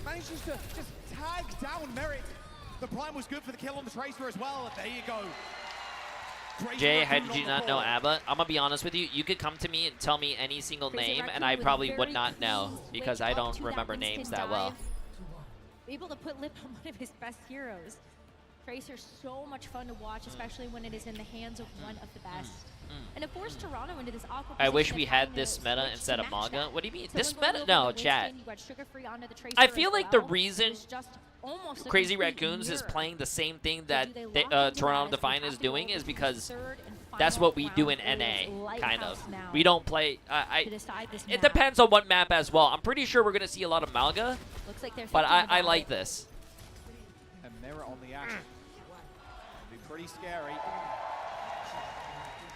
Manages to just tag down Merritt. The prime was good for the kill on the Tracer as well. There you go. Jay, how did you not know ABBA? I'm gonna be honest with you. You could come to me and tell me any single name, and I probably would not know because I don't remember names that well. Able to put Lip on one of his best heroes. Tracer's so much fun to watch, especially when it is in the hands of one of the best. And it forced Toronto into this awkward I wish position we of had having to this meta switch instead to of match manga. that. What do you mean? So This when going meta? over No, the chat. lane, you got Sugar-Free onto the Tracer I as feel like the well. reason It was just almost a Crazy complete Raccoons is mirror. playing the same thing So that do they they, lock into Toronto that as we Defiant have is to go doing over is to because third and that's final what we do in round NA, is kind Lighthouse of. now We don't play. to decide this It map. depends on what map as well. I'm pretty sure we're gonna see a lot of Malga, Looks like they're but thinking I about like it. this. And Merit on the action. Be pretty scary.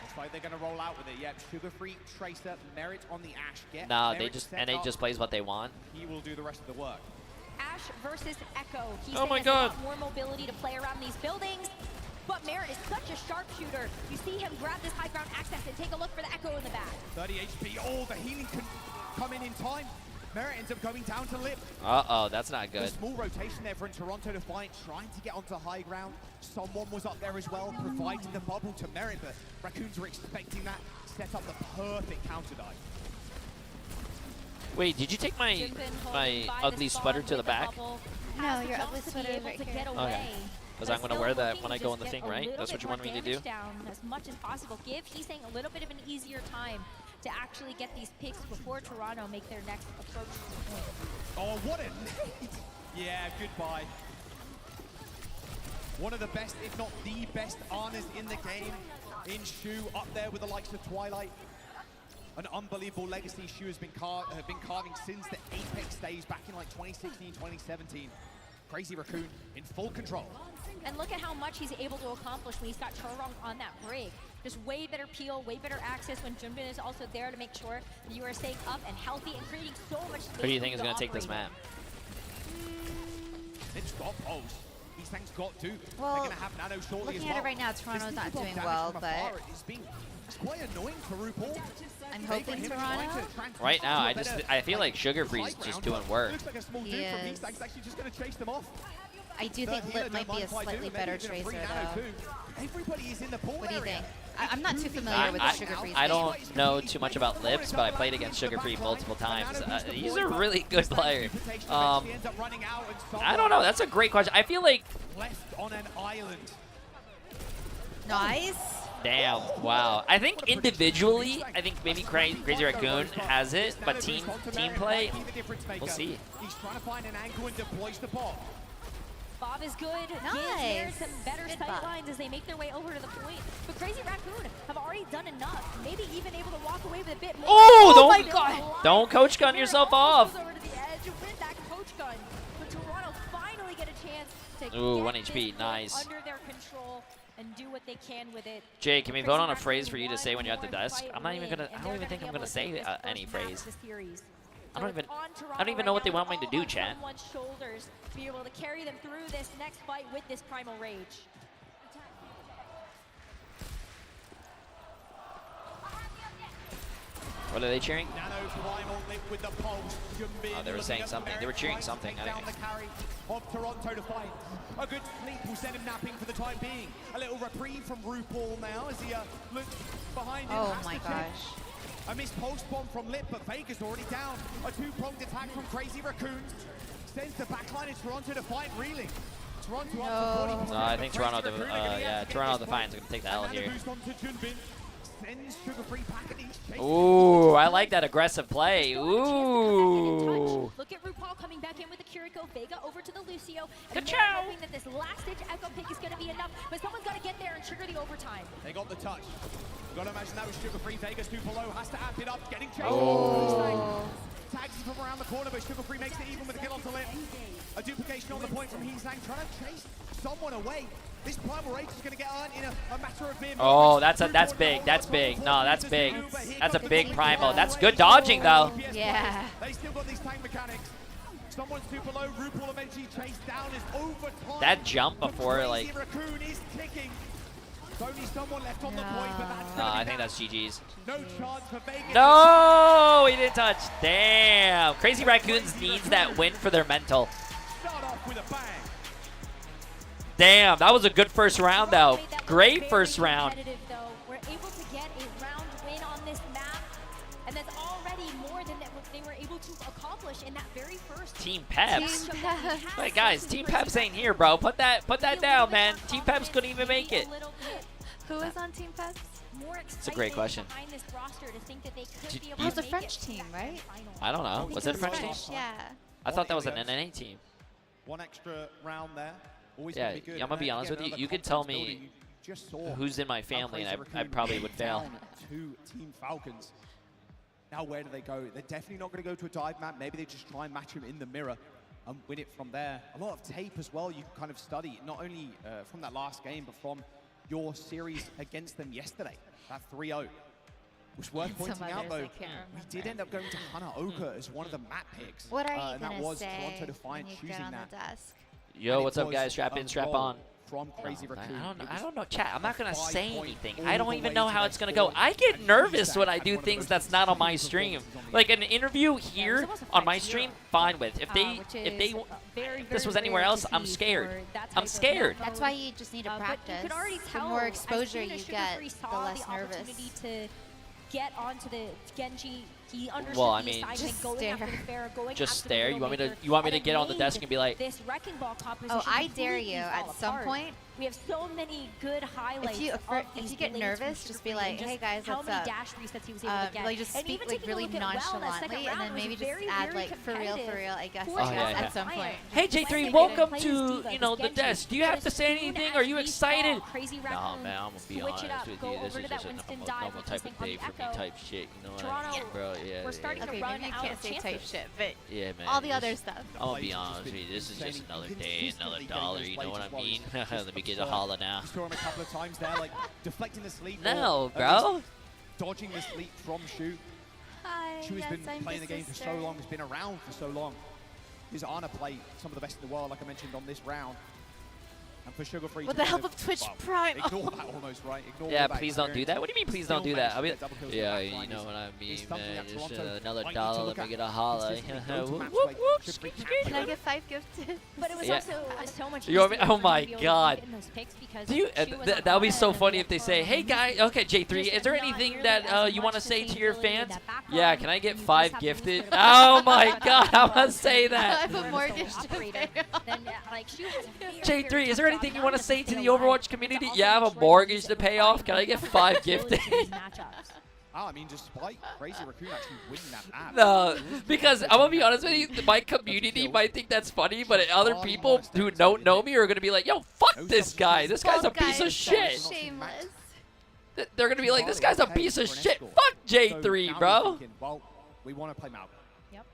Looks like they're going to roll out with it. Yep, Sugar-Free, Tracer, Merit on the Ash. Get Nah, Merit they just set NA up. just plays what they want. He will do the rest of the work. Ash versus Echo. He's Oh my has God. a lot more mobility to play around these buildings. But Merit is such a sharpshooter. You see him grab this high ground access and take a look for the Echo in the back. 30 HP. Oh, the healing can come in time. Merit ends up going down to Lip. Uh-oh, that's not A good. small rotation there from Toronto Defiant, trying to get onto high ground. Someone was up there as well, providing the bubble to Merit, but Raccoons were expecting that. Set up the perfect counter dive. Wait, did you take my ugly sweater to the back? No, your ugly sweater is right here. Okay. Because I'm going to wear that when I go in the thing, right? That's what you wanted me to do? Down as much as possible. Give, he's saying, a little bit of an easier time to actually get these picks before Toronto make their next approach to the point. Oh, what a nade! Yeah, goodbye. One of the best, if not the best, Arnas in the game. In Shu, up there with the likes of Twilight. An unbelievable legacy Shu has been carving since the Apex days back in like 2016, 2017. Crazy Raccoon in full control. And look at how much he's able to accomplish when he's got Chorong on that break. Just way better peel, way better access when Junbin is also there to make sure that you are staying up and healthy and creating so much space. Who do you think is going to take this map? It's got post. He's thanks got to. Well, they're going to have Nano shortly looking as well. at it right now, Toronto's This not little doing damage well, from but afar it's quite annoying for RuPaul. I'm hoping Toronto. Right now, I feel like Sugar-Free's just doing work. Looks like a small He dude from is. He's actually just going to chase them off. I do think Lip might be a slightly better tracer, though. Everybody is in the pool What do you area. think? I'm not too familiar with the Sugar-Free I don't know too much about Lips, but I played against Sugar-Free multiple times. He's a really good player. I don't know. That's a great question. I feel like... Left on an island. Nice. Damn, wow. I think individually, I think maybe Crazy Raccoon has it, but team play, we'll see. He's trying to find an angle and deploys the ball. Bob is good. Nice. Gives some better Good sight Bob. lines as they make their way over to the point. But Crazy Raccoon have already done enough. Maybe even able to walk away with a bit more. Oh, my don't, God. don't coach gun yourself off. Over to the edge with that coach gun. But Toronto finally get a chance to Ooh, get 1 this HP, one nice. under their control and do what they can with it. Jay, can we Crazy vote on a Raccoon phrase for you to say when you're at the won desk? fight I'm not even win, gonna. and I they're don't even think gonna I'm be gonna able to take say this any first map of phrase. the series. I So don't it's even. on I Toronto don't even right know what they now. want me to All do, eyes chat. on one's shoulders to be able to carry them through this next fight with this primal rage. What are they cheering? Nano primal Lip with the pulse. Oh, they were saying something. They were cheering something. I Down think. the carry of Toronto to fight. A good sleep will send him napping for the time being. A little reprieve from RuPaul now as he looks behind him. Oh has my to check. gosh. A missed pulse bomb from Lip, but Vega's already down. A two-pronged attack from Crazy Raccoon sends the backline in Toronto to fight reeling. Toronto up to 40%. No, I think but Crazy Toronto. Raccoon are gonna be able Yeah, to get Toronto this Defiant's gonna take the L point. here. Another boost onto Junbin. Sends Sugar-Free back at each chase. Ooh, I like that aggressive play. Ooh. Look at RuPaul coming back in with the Kiriko, Vega over to the Lucio, and Ka-chow. they're hoping that this last-ditch Echo pick is going to be enough, but someone's got to get there and trigger the overtime. They got the touch. Got to imagine that was Sugar-Free. Vegas 2 below, has to amp it up, getting chased. Oh. Tags from around the corner, but Sugar-Free makes it even with a kill onto Lip. A duplication on the point from Heesang, trying to chase someone away. This primal rage is going to get earned in a matter of mere Oh, moments. that's big. That's big. No, that's big. That's a big primal. That's good dodging though. Yeah. They still got these tank mechanics. Someone's super low. RuPaul eventually chased down as overtime. That jump before Crazy like. Raccoon is ticking. There's only someone left on the point, but that's No, I think that's GG's. no chance for Vegas. No, he didn't touch. Damn. Crazy Raccoons needs that win for their mental. Start off with a bang. Damn, that was a good first round though. Great first round. Though. We're able to get a round win on this map, and that's already more than what they were able to accomplish in that very first Team Peps. matchup that we had. Wait, guys, Team Peps ain't here, bro. Put that down, man. Team Peps couldn't even make it. Who is on Team Peps? It's a great question. It was a French team, right? I don't know. Was it a French team? Yeah. I thought that was an NNA team. One extra round there. Always Yeah, gonna be good. I'm gonna be honest with you. You could tell me who's in my family, and I probably would fail. Down to Team Falcons. Now where do they go? They're definitely not going to go to a dive map. Maybe they just try and match him in the mirror and win it from there. A lot of tape as well you can kind of study, not only from that last game, but from your series against them yesterday, that 3-0. Which worth pointing out though, we did end up going to Hana Oka as one of the map picks. What are you and that going was to say Toronto Defiant when you choosing get on that. the desk? Yo, what's up, guys? Strap in, strap on. From Crazy Raccoon. I don't know, chat. I'm not gonna say anything. I don't even know how it's gonna go. I get nervous when I do things that's not on my stream. Like an interview here on my stream, fine with. If this was anywhere else, I'm scared. I'm scared. That's why you just need to practice. You could already The tell more as exposure soon as you get, Sugar Free the saw less the nervous. opportunity to get onto the Genji. He understood Well, I the mean, assignment, just going after stare. the fair, going Just after the stare. You want me to? Widowmaker, You want me to and get it on the made desk and be like, this wrecking ball composition I dare you completely at fall some apart. point. We have so many good highlights. If you get nervous, just be like, hey guys, how what's many up? dash resets he was able to get. Like just And speak even like taking a really look at WoW in that second nonchalantly, and round, then it was maybe just very, add very like for real, I guess. for I guess yeah. at some point. Hey Jay3, welcome to the desk. Do you have to say anything? Are you excited? Nah, man, I'm gonna be honest with you. This is just a normal type of day for me, type shit. You know what I mean, bro? Yeah. We're starting to Okay, run maybe you out can't of say chances. type shit, but Yeah, man. all the this- other stuff. I'm gonna be honest with you. This is just another day, another dollar. You know what I mean? Let me get a holla now. You saw him a couple of times there, like deflecting the sleep. No, or at bro. least dodging the sleep from Shu. Hi, Shu has yes, been I'm playing the the game for so sister. long, has been around for so long. His Ana play some of the best in the world, like I mentioned on this round. And for Sugar Free With to the kind help of Twitch well, Prime. Ignore that almost, right? Ignore Yeah, all that please don't do that. What do you mean, please don't do Still that? I mean, managed to get double kills with yeah, that you flank know is- what I is mean, something man. that Just Toronto another might need to dollar. look Let me at. get a holla. Consistently go to Whoop, maps whoop, like whoop. Sugar Free Skitty, can't skitty. play Can I with. get 5 gifted? But it was Yeah. also so much You want me- easier oh for my him to be able to God. get in those picks because Do you, Shu was that would be so ahead funny of if they the say, phone. hey guys, okay Jay3, is there Just not anything nearly that as you much want to say to your sustainability, fans? that background, Yeah, can I get and you 5 just have to gifted? sort of Oh my God, I'm gonna say that. I put mortgage operator, then like Shu has a very, Jay3, very is there tough anything job, you not want to just say to stay the alive, Overwatch but community? also Yeah, I have make a sure mortgage that to he's pay off. Can I get 5 gifted? I mean, despite Crazy Raccoon actually winning that map. No, because I'm gonna be honest with you, my community might think that's funny, but other people who don't know me are gonna be like, yo, fuck this guy. This guy's a piece of shit. Shameless. They're gonna be like, this guy's a piece of shit. Fuck So Jay3, now bro. we're thinking, well, we want to play Malcolm. Yep.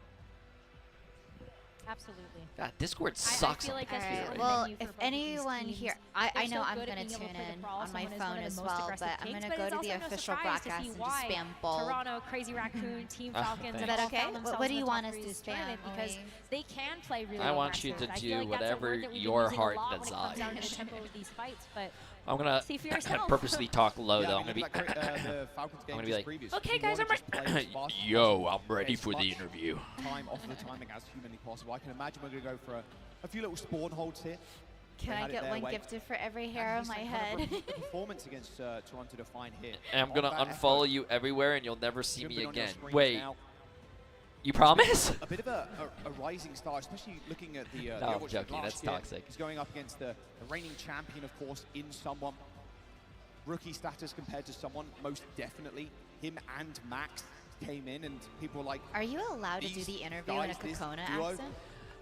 Absolutely. God, Discord sucks. feel like that's Alright, the well, venue for if both of these anyone teams. here, I They're know so I'm good at going to being able tune to play the in brawl, on my someone who's phone one of as the most well, aggressive but I'm picks, going to but go it's to also the no official surprise to broadcast see and just why spam bulb. Toronto, Crazy Raccoon, Team Falcons, thanks. and Is that all okay? found themselves What do in you the want top us three to of this tournament spam, because Oli? they can play really I want you aggressive. to I feel do like that's a word whatever that we've been your using a heart lot when it comes down to the desires. tempo of these fights, but I'm gonna see for yourself. purposely talk low Yeah, though. I I'm mean, gonna be. the Falcons game I'm gonna be just like, previous. okay, You guys, wanna I'm just play as fast as Yo, possible, I'm ready as for the much interview. Time off the timing as humanly possible. I can imagine we're going to go for a few little spawn holds here. Can They I had it get their one way. gifted for every And hair on he's my kind of head? repeat the performance against Toronto Defiant here. And I'm On gonna that unfollow effort. you everywhere, and you'll never see me Jumping on your again. screens Wait, now. you promise? A bit of a rising star, especially looking at the No, I'm Overwatch joking. last That's year. toxic. He's going up against the reigning champion, of course, in someone. Rookie status compared to someone, most definitely. Him and Max came in, and people were like, Are you allowed to do these the interview in a guys, this Kokona duo, accent?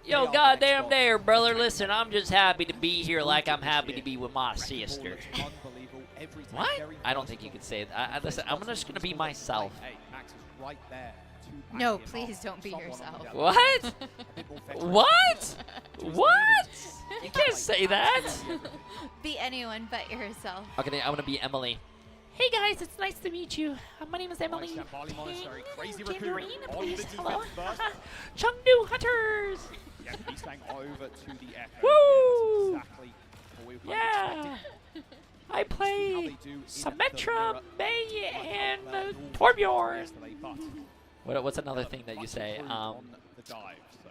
Yo, Xbox. goddamn there, brother. Listen, I'm just happy to be here like I'm happy to be with my sister. Unbelievable. Every time, What? very I don't think you could say that. Listen, I'm just gonna be myself. Hey, Max is right there. to back No, him please up. don't be Someone on yourself. the other. What? A bit more veteran What? to his What? game and You can't say that. Be anyone but yourself. Okay, I'm gonna be Emily. Hey guys, it's nice to meet you. My name is Emily. Nice, Bali Monastery, Crazy Raccoon Tangerine, on please. the Hello. defense first. Chengdu Hunters. Yeah, he's saying over to the Echo. Woo! Yeah, that's exactly what we were kind of Yeah. expecting. I play How they do in the Symmetra, mirror. May, and Normal Torbjorn. yesterday, but What's another thing that you say? on the dive, so.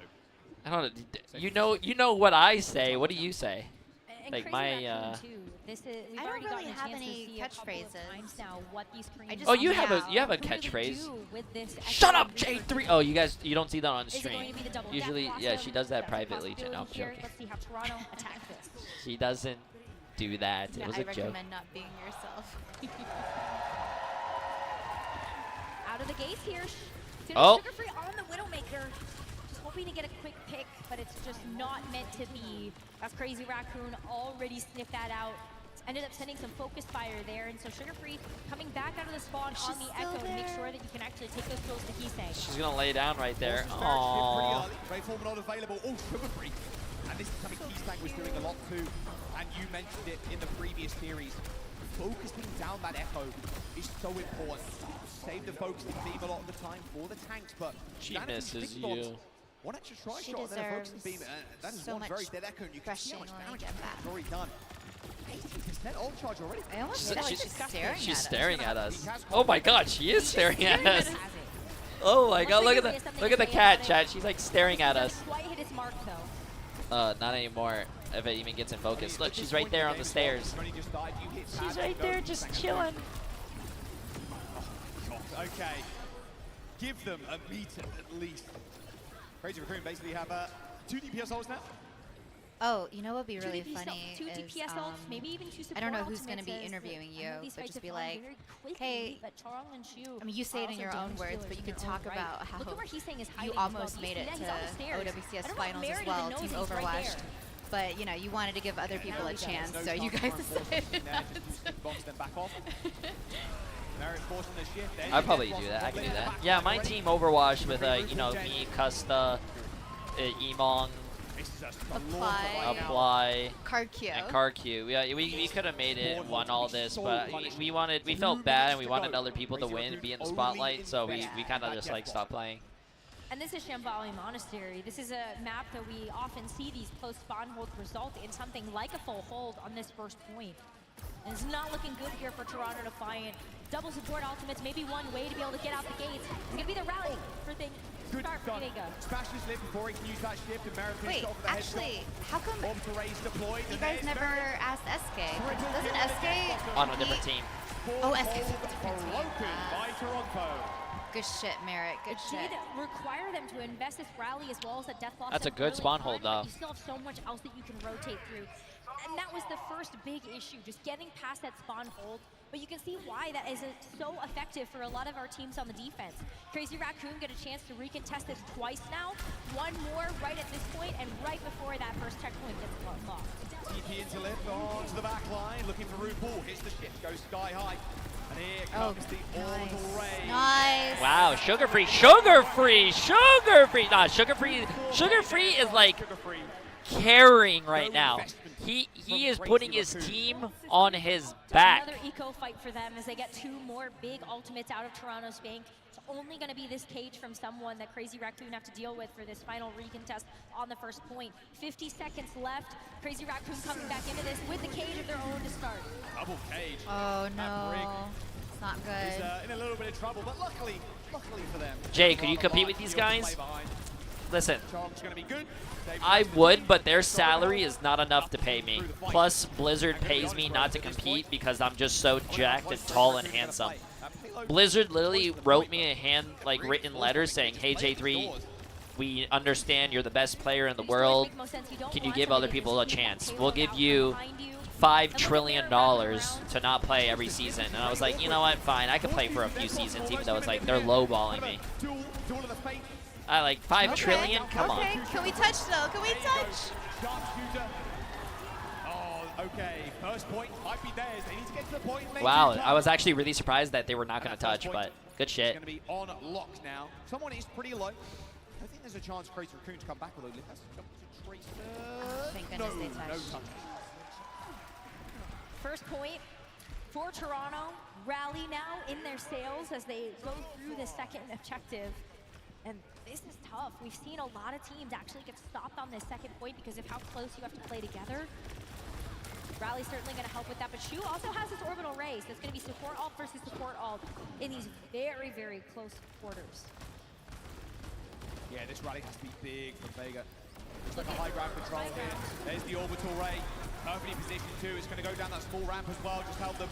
I don't know. You know what I say. What do you say? And Like Crazy my Raccoon, too. This is, we've I don't already really gotten a have chance any to see a couple of times catchphrases. now what these Korean Oh, you have a really catchphrase. do with this Shut up, extra Jay3. Oh, you don't see that on Is it going stream. to be the double Usually, death yeah, blossom? she does that That's a privately. No, I'm possibility here. joking. Let's see how Toronto attack this. She doesn't do that. It Yeah, was I a joke. recommend not being yourself. Out of the gates here. Oh. Sugar Free on the Widowmaker. Just hoping to get a quick pick, but it's just not meant to be. That's Crazy Raccoon already sniffed that out. Ended up sending some focus fire there, and so Sugar Free coming back out of the spawn on the Echo to make sure that you can actually take those kills to Heesang. She's gonna lay down right there. Aww. Ray Former not available. Oh, Sugar Free. And this is something Heesang was doing a lot too. And you mentioned it in the previous series. Focusing down that Echo is so important. Save the focusing beam a lot of the time for the tanks, but She misses you. One extra try She shot and then a deserves focusing beam. That is so one much very dead Echo, and you can see how much crushing when damage I get back. she's already done. 80% ult charge already. I almost feel like she's staring at us. Oh my God, she is staring at us. Oh my God, look at the cat, chat. She's like staring at us. Quite hit its mark though. Not anymore. If it even gets in focus. Look, she's right there on the stairs. She's right there, just chilling. Okay, give them a meter at least. Crazy Raccoon basically have 2 DPS ults now. Oh, you know what would be really 2 funny is, DPS ults, maybe even 2 support I don't know who's going to be ultimates interviewing I you, know these but fights just be have gone like, very quickly, hey, but Charong and Shu I mean, you say are it in your also own damage words, dealers but you in could their talk own right. about how Look at where Heesang is you hiding as almost well. made You it see to that? He's on the stairs. I OWCS don't know if finals as Merit well, even knows Team he's right Overwatch. there. But, you know, you wanted to give other people a chance, so you guys decided not to. Bombs them back off. Merit forcing the shift. I'd probably do that. I can do that. Yeah, my team Overwatch with, you know, me, Custa, Emong, Apply, Card-Q. and Card-Q. Yeah, we could have made it and won all this, but we felt bad and we wanted other people to win, be in the spotlight, so we kind of just like stopped playing. And this is Shambhala Monastery. This is a map that we often see these close spawn holds result in something like a full hold on this first point. And it's not looking good here for Toronto Defiant. Double support ultimates, maybe one way to be able to get out the gates. It's gonna be the rally for things. Good start for start. Giga. Smash his lip before he can use that shift, and Merit Wait, off the actually, how come to raise deployed, you guys never asked SK? Doesn't SK On a different team. Oh, SK's a different team. by Toronto. Good shit, Merritt. Good shit. It did require them to invest this rally as well as that death loss. That's a good spawn hold, though. You still have so much else that you can rotate through. And that was the first big issue, just getting past that spawn hold. But you can see why that is so effective for a lot of our teams on the defense. Crazy Raccoon get a chance to recontest this twice now. One more right at this point, and right before that first checkpoint gets locked. TP into lip, onto the back line, looking for RuPaul. Hits the shift, goes sky high. And here comes the orbital ray. Nice. Wow, Sugar Free, Sugar Free, Sugar Free. Nah, Sugar Free is like carrying right now. He is putting his team on his back. Another eco fight for them as they get 2 more big ultimates out of Toronto Spank. It's only going to be this cage from someone that Crazy Raccoon have to deal with for this final recontest on the first point. 50 seconds left. Crazy Raccoon coming back into this with the cage of their own to start. Double cage. Oh no, it's not good. He's in a little bit of trouble, but luckily for them. Jay, could you compete with these guys? Listen, Gonna be good. I would, but their salary is not enough to pay me. Plus, Blizzard pays me not to compete because I'm just so jacked and tall and handsome. Blizzard literally wrote me a written letter saying, "Hey J3, we understand you're the best player in the world. Can you give other people a chance? We'll give you $5 trillion to not play every season." And I was like, you know what, fine, I could play for a few seasons, even though it's like they're lowballing me. I like 5 trillion? Come on. Can we touch though? Can we touch? Oh, okay. First point might be theirs. They need to get to the point. Wow, I was actually really surprised that they were not going to touch, but good shit. It's going to be on lock now. Someone is pretty low. I think there's a chance Crazy Raccoon to come back, although Lip has to jump to Tracer. Oh, thank goodness they touched. No touch. First point for Toronto. Rally now in their sails as they go through the second objective. And this is tough. We've seen a lot of teams actually get stopped on this second point because of how close you have to play together. Rally's certainly going to help with that, but Shu also has this orbital ray, so it's going to be support ult versus support ult in these very, very close quarters. Yeah, this rally has to be big for Vega. Looks like a high ground control here. There's the orbital ray. perfectly positioned too. It's going to go down that small ramp as well. Just help them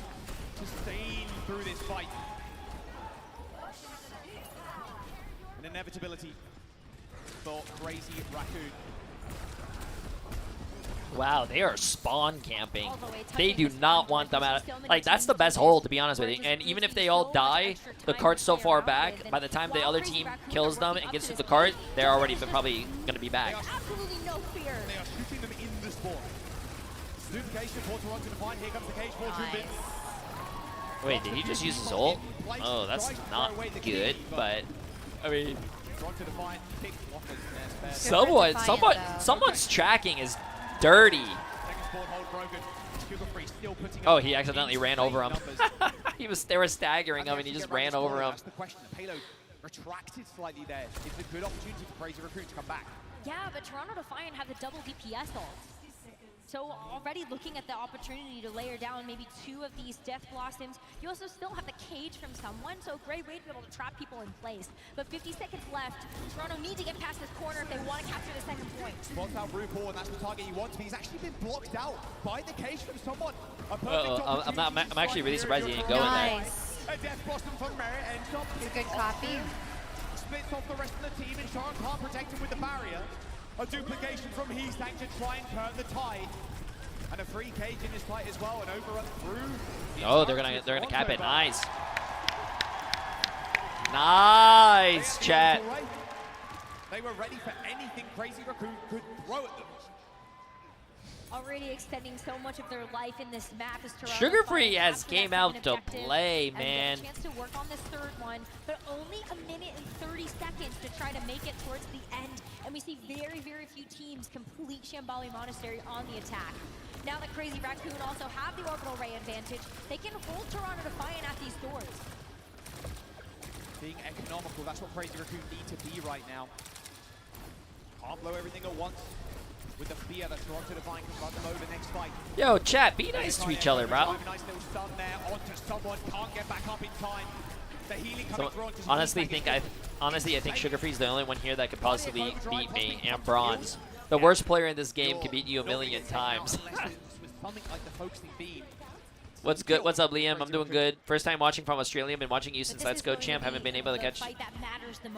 sustain through this fight. An inevitability for Crazy Raccoon. Wow, they are spawn camping. They do not want them out. Like, that's the best hold, to be honest with you. And even if they all die, the cart's so far back, by the time the other team kills them and gets to the cart, they're already probably going to be back. Absolutely no fear. They are shooting them in the spawn. Duplication for Toronto to find. Here comes the cage for Jubin. Wait, did he just use his ult? Oh, that's not good, but I mean, someone's tracking is dirty. Oh, he accidentally ran over him. They were staggering him, and he just ran over him. That's the question. The payload retracted slightly there. It's a good opportunity for Crazy Raccoon to come back. Yeah, but Toronto Defiant have the double DPS ult. So already looking at the opportunity to layer down maybe 2 of these Death Blossoms. You also still have the cage from someone, so a great way to be able to trap people in place. But 50 seconds left. Toronto need to get past this corner if they want to capture the second point. Spots out RuPaul, and that's the target he wants, but he's actually been blocked out by the cage from someone. A perfect I'm actually really surprised he didn't go in there. A Death Blossom from Merit ends up. It's a good copy. Splits off the rest of the team, and Sharon can't protect him with the barrier. A duplication from Heesang to try and turn the tide. And a free cage in this fight as well, and overrun through. Oh, they're gonna cap it. Nice. Nice, chat. They were ready for anything Crazy Raccoon could throw at them. Already extending so much of their life in this map is Toronto. Sugar Free has game out to play, man. And get a chance to work on this third one, but only a minute and 30 seconds to try to make it towards the end. And we see very, very few teams complete Shambali Monastery on the attack. Now that Crazy Raccoon also have the orbital ray advantage, they can hold Toronto Defiant at these doors. Being economical, that's what Crazy Raccoon need to be right now. Can't blow everything at once. With the fear that Toronto Defiant can run them over next fight. Yo, chat, be nice to each other, bro. Nice little stun there onto someone, can't get back up in time. The healing coming through onto honestly, I think Sugar Free's the only one here that could possibly beat me and Bronze. The worst player in this game can beat you a million times. What's good? What's up, Liam? I'm doing good. First time watching from Australia. Been watching you since Let's Go Champ. Haven't been able to catch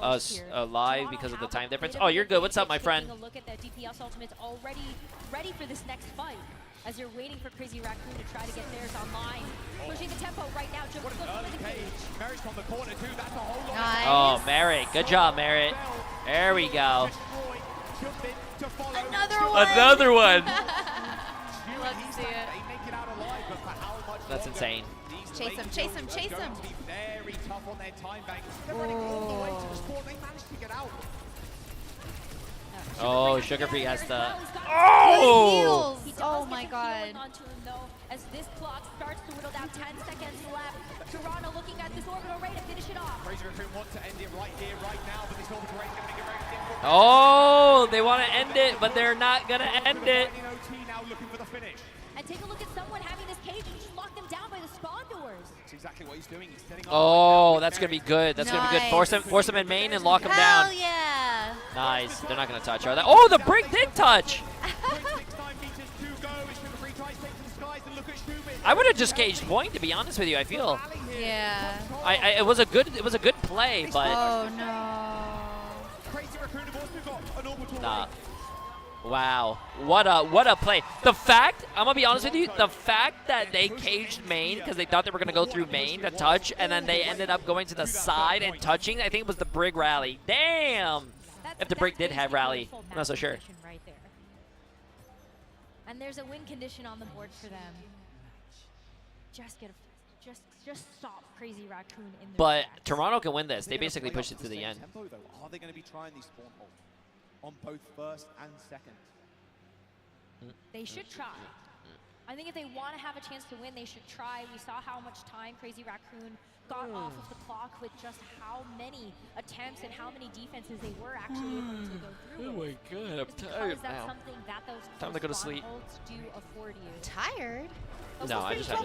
us live because of the time difference. Oh, you're good. What's up, my friend? Look at the DPS ultimates already ready for this next fight. As you're waiting for Crazy Raccoon to try to get theirs online. Pushing the tempo right now. Merritt's on the corner too. That's a whole lot. Nice. Oh, Merritt. Good job, Merritt. There we go. Another one. Love to see it. That's insane. Chase him, chase him, chase him. Very tough on their time bank. They're running all the way to the spawn. They managed to get out. Oh, Sugar Free has the. Oh! Oh my god. As this clock starts to whittle down, 10 seconds left. Toronto looking at this orbital ray to finish it off. Crazy Raccoon wants to end it right here, right now, but this orbital ray is going to make it very difficult. Oh, they want to end it, but they're not going to end it. Now looking for the finish. And take a look at someone having this cage and just lock them down by the spawn doors. That's exactly what he's doing. He's setting up. Oh, that's going to be good. That's going to be good. Force him in main and lock him down. Hell yeah. Nice. They're not going to touch, are they? Oh, the brick did touch. I would have just caged point, to be honest with you. I feel. Yeah. It was a good play, but. Oh no. Nah. Wow. What a play. The fact, I'm gonna be honest with you, the fact that they caged main because they thought they were gonna go through main to touch, and then they ended up going to the side and touching. I think it was the Brig rally. Damn. If the Brig did have rally, I'm not so sure. Right there. And there's a win condition on the board for them. Just stop Crazy Raccoon in the But Toronto can win this. They basically pushed it to the end. Are they going to be trying these spawn holes on both first and second? They should try. I think if they want to have a chance to win, they should try. We saw how much time Crazy Raccoon got off of the clock with just how many attempts and how many defenses they were actually able to go through. Oh my god, I'm tired now. Time to go to sleep. Do afford you. Tired? No, I just had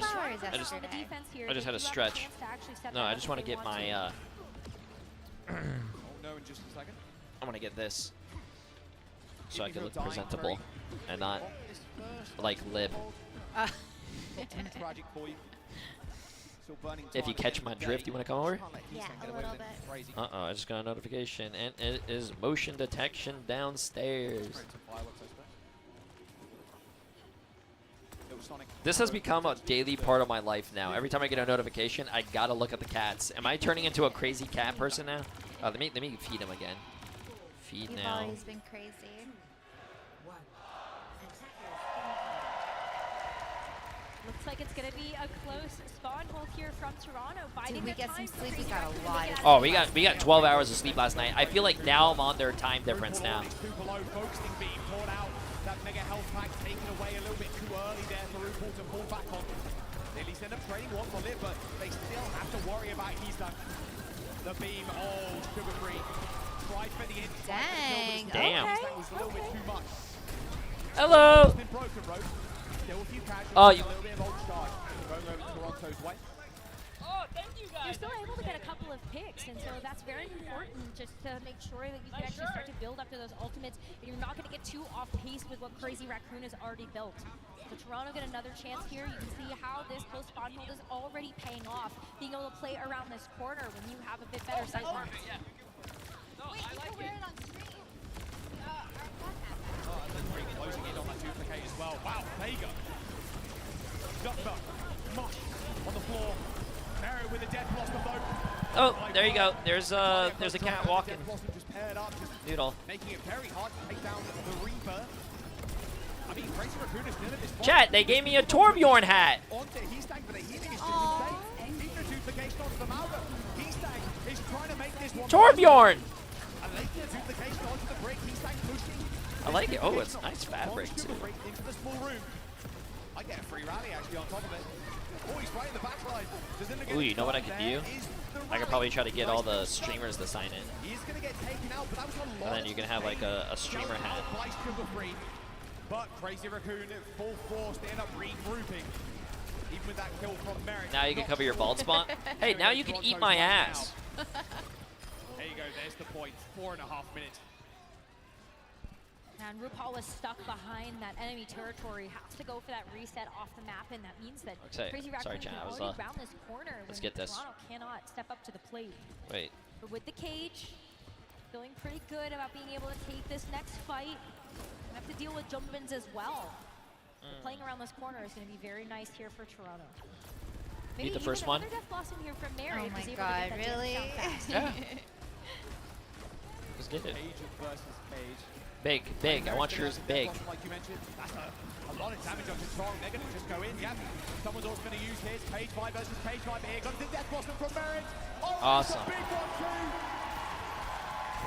a stretch. No, I just want to get my. No, in just a second. I want to get this. so I can look presentable and not like lip. Not too tragic for you. Still burning If you time catch at the my end of the drift, day. you want to come over? Can't let Yeah, Heathland get a away little with anything crazy. Uh-oh, I just got a notification, and it is motion detection downstairs. This has become a daily part of my life now. Every time I get a notification, I gotta look at the cats. Am I turning into a crazy cat person now? Let me feed him again. Feed You've now. always been crazy. Looks like it's going to be a close spawn hold here from Toronto. Did we get some sleep? We got a lot of Oh, we got 12 hours of sleep last night. I feel like now I'm on their time difference now. Super low, focusing beam poured out. That mega health pack taken away a little bit too early there for RuPaul to pull back on. They at least end up trading one on it, but they still have to worry about Heathland. The beam, oh, sugar-free. Tried for the inside. Dang. Damn. Okay. That was a little bit too much. Hello. It's been broken, Road. Still a few casualties, Oh, a little bit of old charge going over to Toronto's way. Oh, thank you guys. You're still able to get a couple of picks, and so that's very important just to make sure that you can actually start to build up to those ultimates, and you're not going to get too off pace with what Crazy Raccoon has already built. So Toronto get another chance here. You can see how this close spawn hold is already paying off, being able to play around this corner when you have a bit better sight lines. Yeah. No, Wait, I like you can wear it on stream. Closing in on that duplicate as well. Wow, Vega. Duckbuck. Mush on the floor. Merritt with a dead blossom though. Oh, there you go. There's a cat walking. Just paired up, just Noodle. making it very hard to take down the Reaper. I mean, Crazy Raccoon is still at this point. Chat, they gave me a Torbjorn hat. Onto Heastag, but the healing is just insane. Even a duplication onto the Mauga. Heastag is trying to make this one. Torbjorn. And later duplication onto the brick. Heastag pushing. I like it. Oh, it's nice fabric too. Into the small room. I get a free rally actually on top of it. Oh, he's right in the backline. Does it Ooh, you know what I could do? I could probably try to get all the streamers to sign it. He's gonna get taken out, but that was a lot. And then you can have like a streamer hat. But Crazy Raccoon at full force, they end up regrouping. Even with that kill from Merritt. Now you can cover your bald spot. Hey, now you can eat my ass. There you go, there's the point. 4.5 minutes. And RuPaul was stuck behind that enemy territory, has to go for that reset off the map, and that means that Okay, Crazy Raccoon sorry, can Chan, I was, already round this corner let's when get this. Toronto cannot step up to the plate. Wait. But with the cage, feeling pretty good about being able to take this next fight. Have to deal with jump-ins as well. But playing around this corner is going to be very nice here for Toronto. Maybe Beat the first one. Death Blossom here from Mary. Oh my god, really? Yeah. Just get it. Cage versus Cage. Big, big. I want yours big. Like you mentioned, that's a lot of damage on control. They're going to just go in, yeah. Someone's also going to use his. Cage 5 versus Cage 5 here. Comes the Death Blossom from Merritt. Oh, awesome. Big one too.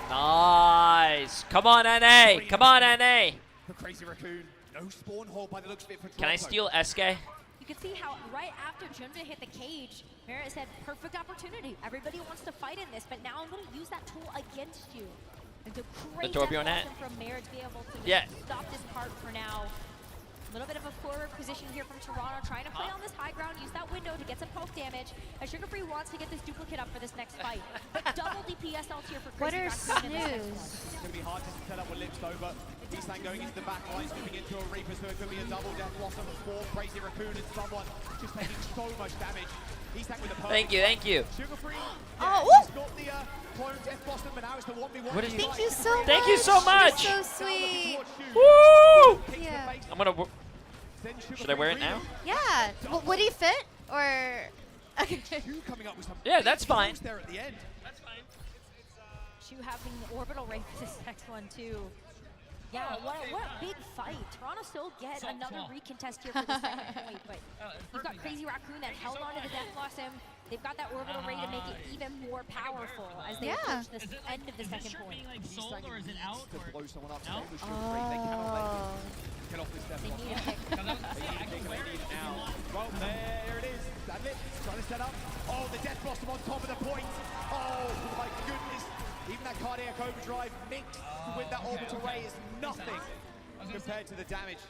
Nice. Come on, NA. Come on, NA. For Crazy Raccoon. No spawn hole by the looks of it for Toronto. Can I steal SK? You can see how right after Junta hit the cage, Merritt said, perfect opportunity. Everybody wants to fight in this, but now I'm going to use that tool against you. And so great Torbjorn hat? from Merritt to be able to stop this part for now. A little bit of a forward position here from Toronto, trying to play on this high ground, use that window to get some poke damage. And Sugar-Free wants to get this duplicate up for this next fight. But double DPS ult here for Crazy Raccoon in this next one. It's going to be hard to set up with Lips over. Heastang going into the back line, moving into a Reaper, so it could be a double Death Blossom for Crazy Raccoon and someone just taking so much damage. Heastang with the perfect. Thank you, thank you. Sugar-Free, oh, he's got the clone Death Blossom, but now it's the 1v1. What did Thank you so much. Thank you so much. You're so sweet. Woo! Yeah. I'm gonna. Should I wear it now? Yeah. Would he fit? Or. Okay. Coming up with some Yeah, that's fine. there at the end. That's fine. Shu having the orbital ray for this next one too. Yeah, what a big fight. Toronto still get another recontest here for the second point, but you've got Crazy Raccoon that held on to the Death Blossom. They've got that orbital ray to make it even more powerful as they approach this end of the second point. Sold or is it out? To blow someone up. No? They cannot let him get off this Death They Blossom. need a pick. They need it now. Well, there it is. That's it. Trying to set up. Oh, the Death Blossom on top of the point. Oh, my goodness. Even that cardiac overdrive mixed with that orbital ray is nothing compared to the damage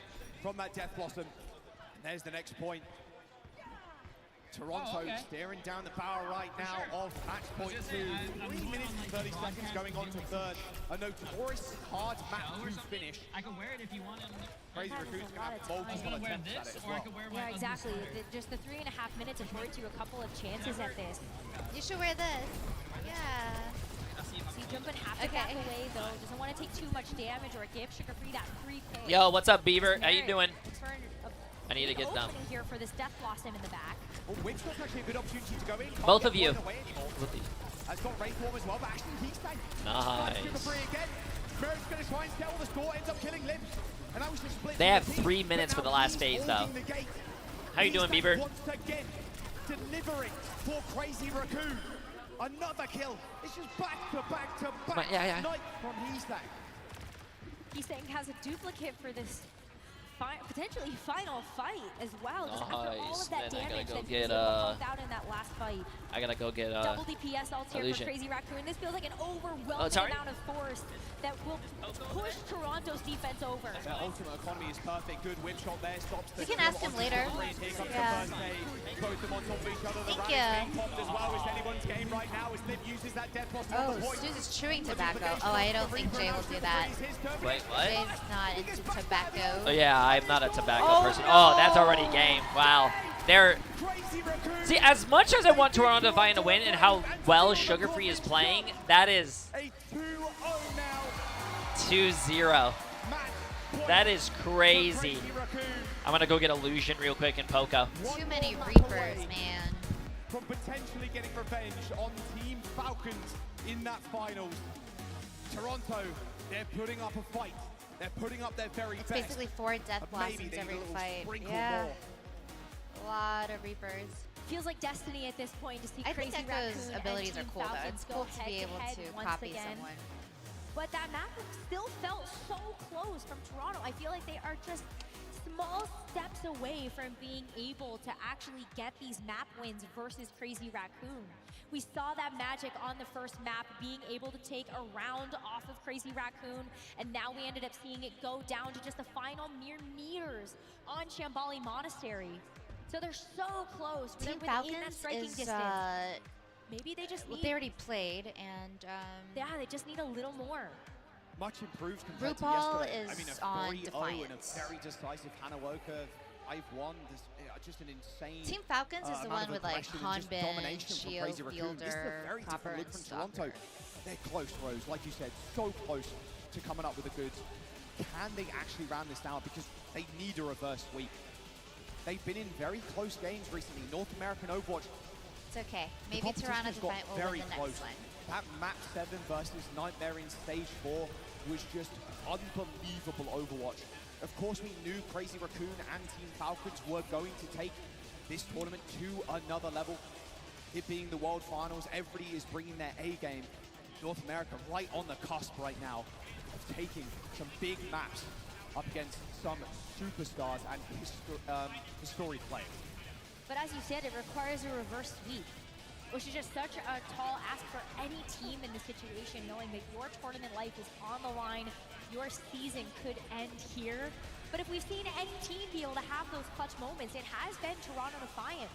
from that Death Blossom. And there's the next point. Toronto staring down the barrel right now of match point 2. 3 minutes and 30 seconds going on to third. A notorious hard map to finish. I can wear it if you want it. Crazy Raccoon's going to have multiple attempts at it as well. Yeah, exactly. Just the 3.5 minutes affords you a couple of chances at this. You should wear this. Yeah. See, Jumpin have to back away though. Doesn't want to take too much damage or give Sugar Free that free pick. Yo, what's up, Beaver? How you doing? I need to get them. Here for this Death Blossom in the back. Well, which was actually a good opportunity to go in. Both of you. Has got Rainform as well, but actually he's staying. Nice. Sugar Free again. Merrick's going to try and steal the score, ends up killing Lim. And that was just split. They have 3 minutes for the last phase, though. How you doing, Beaver? Once again, delivering for Crazy Raccoon. Another kill. It's just back to back to back. Yeah. Night from Heastang. Heastang has a duplicate for this potentially final fight as well. Just after all of that damage that he was able to pump out in that last fight. I gotta go get double DPS ults here for Crazy Raccoon. This feels like an overwhelming amount of force that will push Toronto's defense over. Their ultimate economy is perfect. Good whip shot there. Stops the You can ask him later. Here comes the first stage. Both of them on top of each other. The Thank round being popped as well. It's anyone's game right now as Liv uses that death boss on the point. Suze is chewing tobacco. Oh, I don't think Jay will do that. Wait, what? Jay's not into tobacco. Oh, yeah, I'm not a tobacco person. Oh, that's already game. Wow. They're... See, as much as I want Toronto to find a win and how well Sugar Free is playing, that is 2-0. That is crazy. I'm going to go get Illusion real quick and Poco. Too many Reapers, man. From potentially getting revenge on Team Falcons in that finals. Toronto, they're putting up a fight. They're putting up their very best. Basically 4 Death Blossoms every fight. Yeah. A lot of Reapers. Feels like destiny at this point to see I Crazy think Raccoon Echo's abilities and are Team cool though. Falcons It's go cool to be able head-to-head to once copy again. someone. But that map still felt so close from Toronto. I feel like they are just small steps away from being able to actually get these map wins versus Crazy Raccoon. We saw that magic on the first map, being able to take a round off of Crazy Raccoon, and now we ended up seeing it go down to just the final mere meters on Shambali Monastery. So they're so close. Team They're within that Falcons striking is, distance. Maybe they just need... They already played, and... yeah, they just need a little more. Much improved compared to RuPaul yesterday. is I on mean, a 3-0 and Defiance. a very decisive Hanawoka. 5-1. Just an insane. Team Falcons is the one with like domination Hanbin, from Crazy Raccoon. This is Fielder, a very Copper, different look and from Stalker. Toronto. They're close, Rose. Like you said, so close to coming up with the goods. Can they actually round this down? Because they need a reverse sweep. They've been in very close games recently. North American Overwatch. It's okay. Maybe Toronto Defiant will win the next one. That map 7 versus Nightmare in stage 4 was just unbelievable Overwatch. Of course, we knew Crazy Raccoon and Team Falcons were going to take this tournament to another level. It being the World Finals, everybody is bringing their A game. North America right on the cusp right now of taking some big maps up against some superstars and historic players. But as you said, it requires a reverse sweep, which is just such a tall ask for any team in this situation, knowing that your tournament life is on the line, your season could end here. But if we've seen any team be able to have those clutch moments, it has been Toronto Defiant.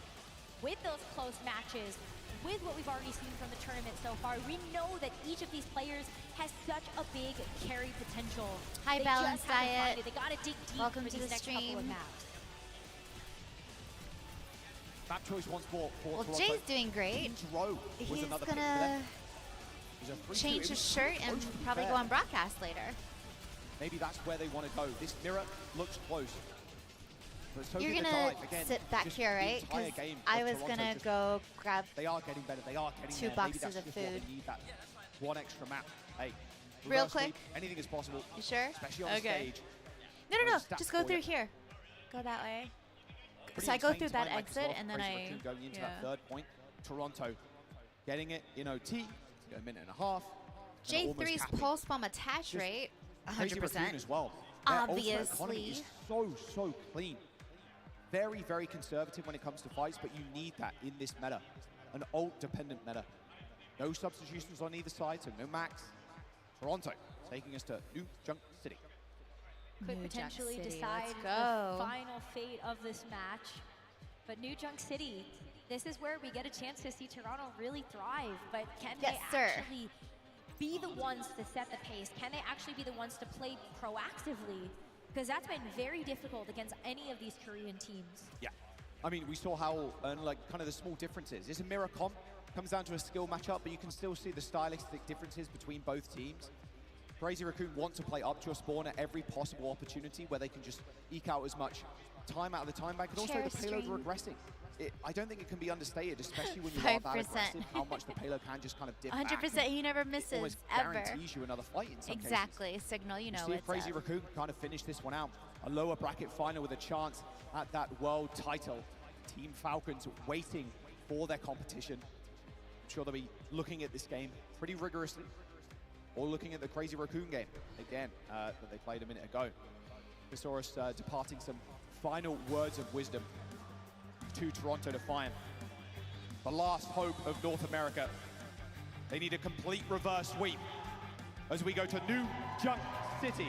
With those close matches, with what we've already seen from the tournament so far, we know that each of these players has such a big carry potential. Hi, Balanced Diet. They gotta dig deep Welcome for to these the next couple of stream. maps. Map choice once more for Well, Toronto. Jay's doing great. He's gonna change his shirt and probably go on broadcast later. Maybe that's where they want to go. This mirror looks close. But so You're did the gonna dive. Again, sit back just here, the right? entire Because game I of was Toronto gonna just- go grab They are getting better. They are getting 2 there. boxes Maybe that's of just what food. they need, that one extra map. Hey, Real reverse quick. sweep, anything is possible. You sure? Especially on Okay. stage. No, no, no. Stats Just go for through you. here. Go that way. Pretty So I go insane through that time, like as exit, well, and then Crazy I... Raccoon going into yeah. that third point. Toronto getting it in OT. It's a minute and a half. and almost J3's happy. pulse bomb attach Just rate, Crazy Raccoon 100%. as well. Their ultimate economy Obviously. is so clean. Very, very conservative when it comes to fights, but you need that in this meta. An ult-dependent meta. No substitutions on either side, so no max. Toronto taking us to New Junk City. Could New Jack potentially City, decide let's the go. final fate of this match. But New Junk City, this is where we get a chance to see Toronto really thrive. But can Yes, they sir. actually be the ones to set the pace? Can they actually be the ones to play proactively? Because that's been very difficult against any of these Korean teams. Yeah. I mean, we saw how, like, kind of the small differences. It's a mirror comp. Comes down to a skill matchup, but you can still see the stylistic differences between both teams. Crazy Raccoon want to play up to a spawn at every possible opportunity where they can just eke out as much time out of the time bank, and also the payload regressing. I don't think it can be understated, especially when you are that 5%. aggressive, how much the payload can just kind of dip 100%, back. he never misses, It almost ever. guarantees you another fight in some cases. Exactly, Signal, you know See if it's Crazy up. Raccoon kind of finish this one out. A lower bracket final with a chance at that world title. Team Falcons waiting for their competition. I'm sure they'll be looking at this game pretty rigorously, or looking at the Crazy Raccoon game again that they played a minute ago. We saw us departing some final words of wisdom to Toronto Defiant. The last hope of North America. They need a complete reverse sweep as we go to New Junk City.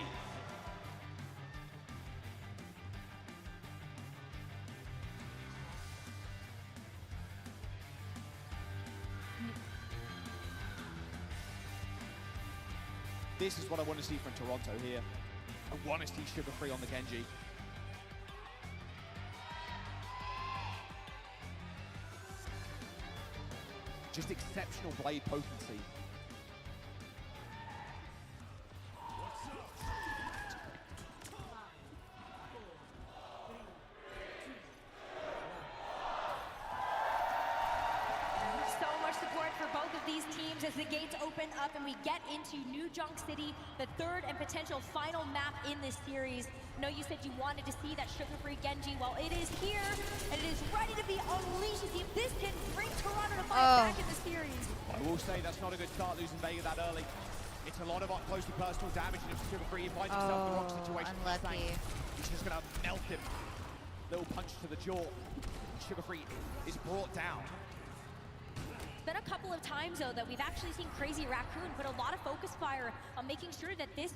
This is what I want to see from Toronto here. I want to see Sugar Free on the Genji. Just exceptional blade potency. So much support for both of these teams as the gates open up and we get into New Junk City, the third and potential final map in this series. I know you said you wanted to see that sugar-free Genji. Well, it is here, and it is ready to be unleashed. See if this can bring Toronto to fight back in the series. I will say that's not a good start, losing Vega that early. It's a lot of up close to personal damage, and if Sugar Free finds himself in the wrong situation, unlucky. he's just going to melt him. Little punch to the jaw. Sugar Free is brought down. It's been a couple of times, though, that we've actually seen Crazy Raccoon put a lot of focus fire on making sure that this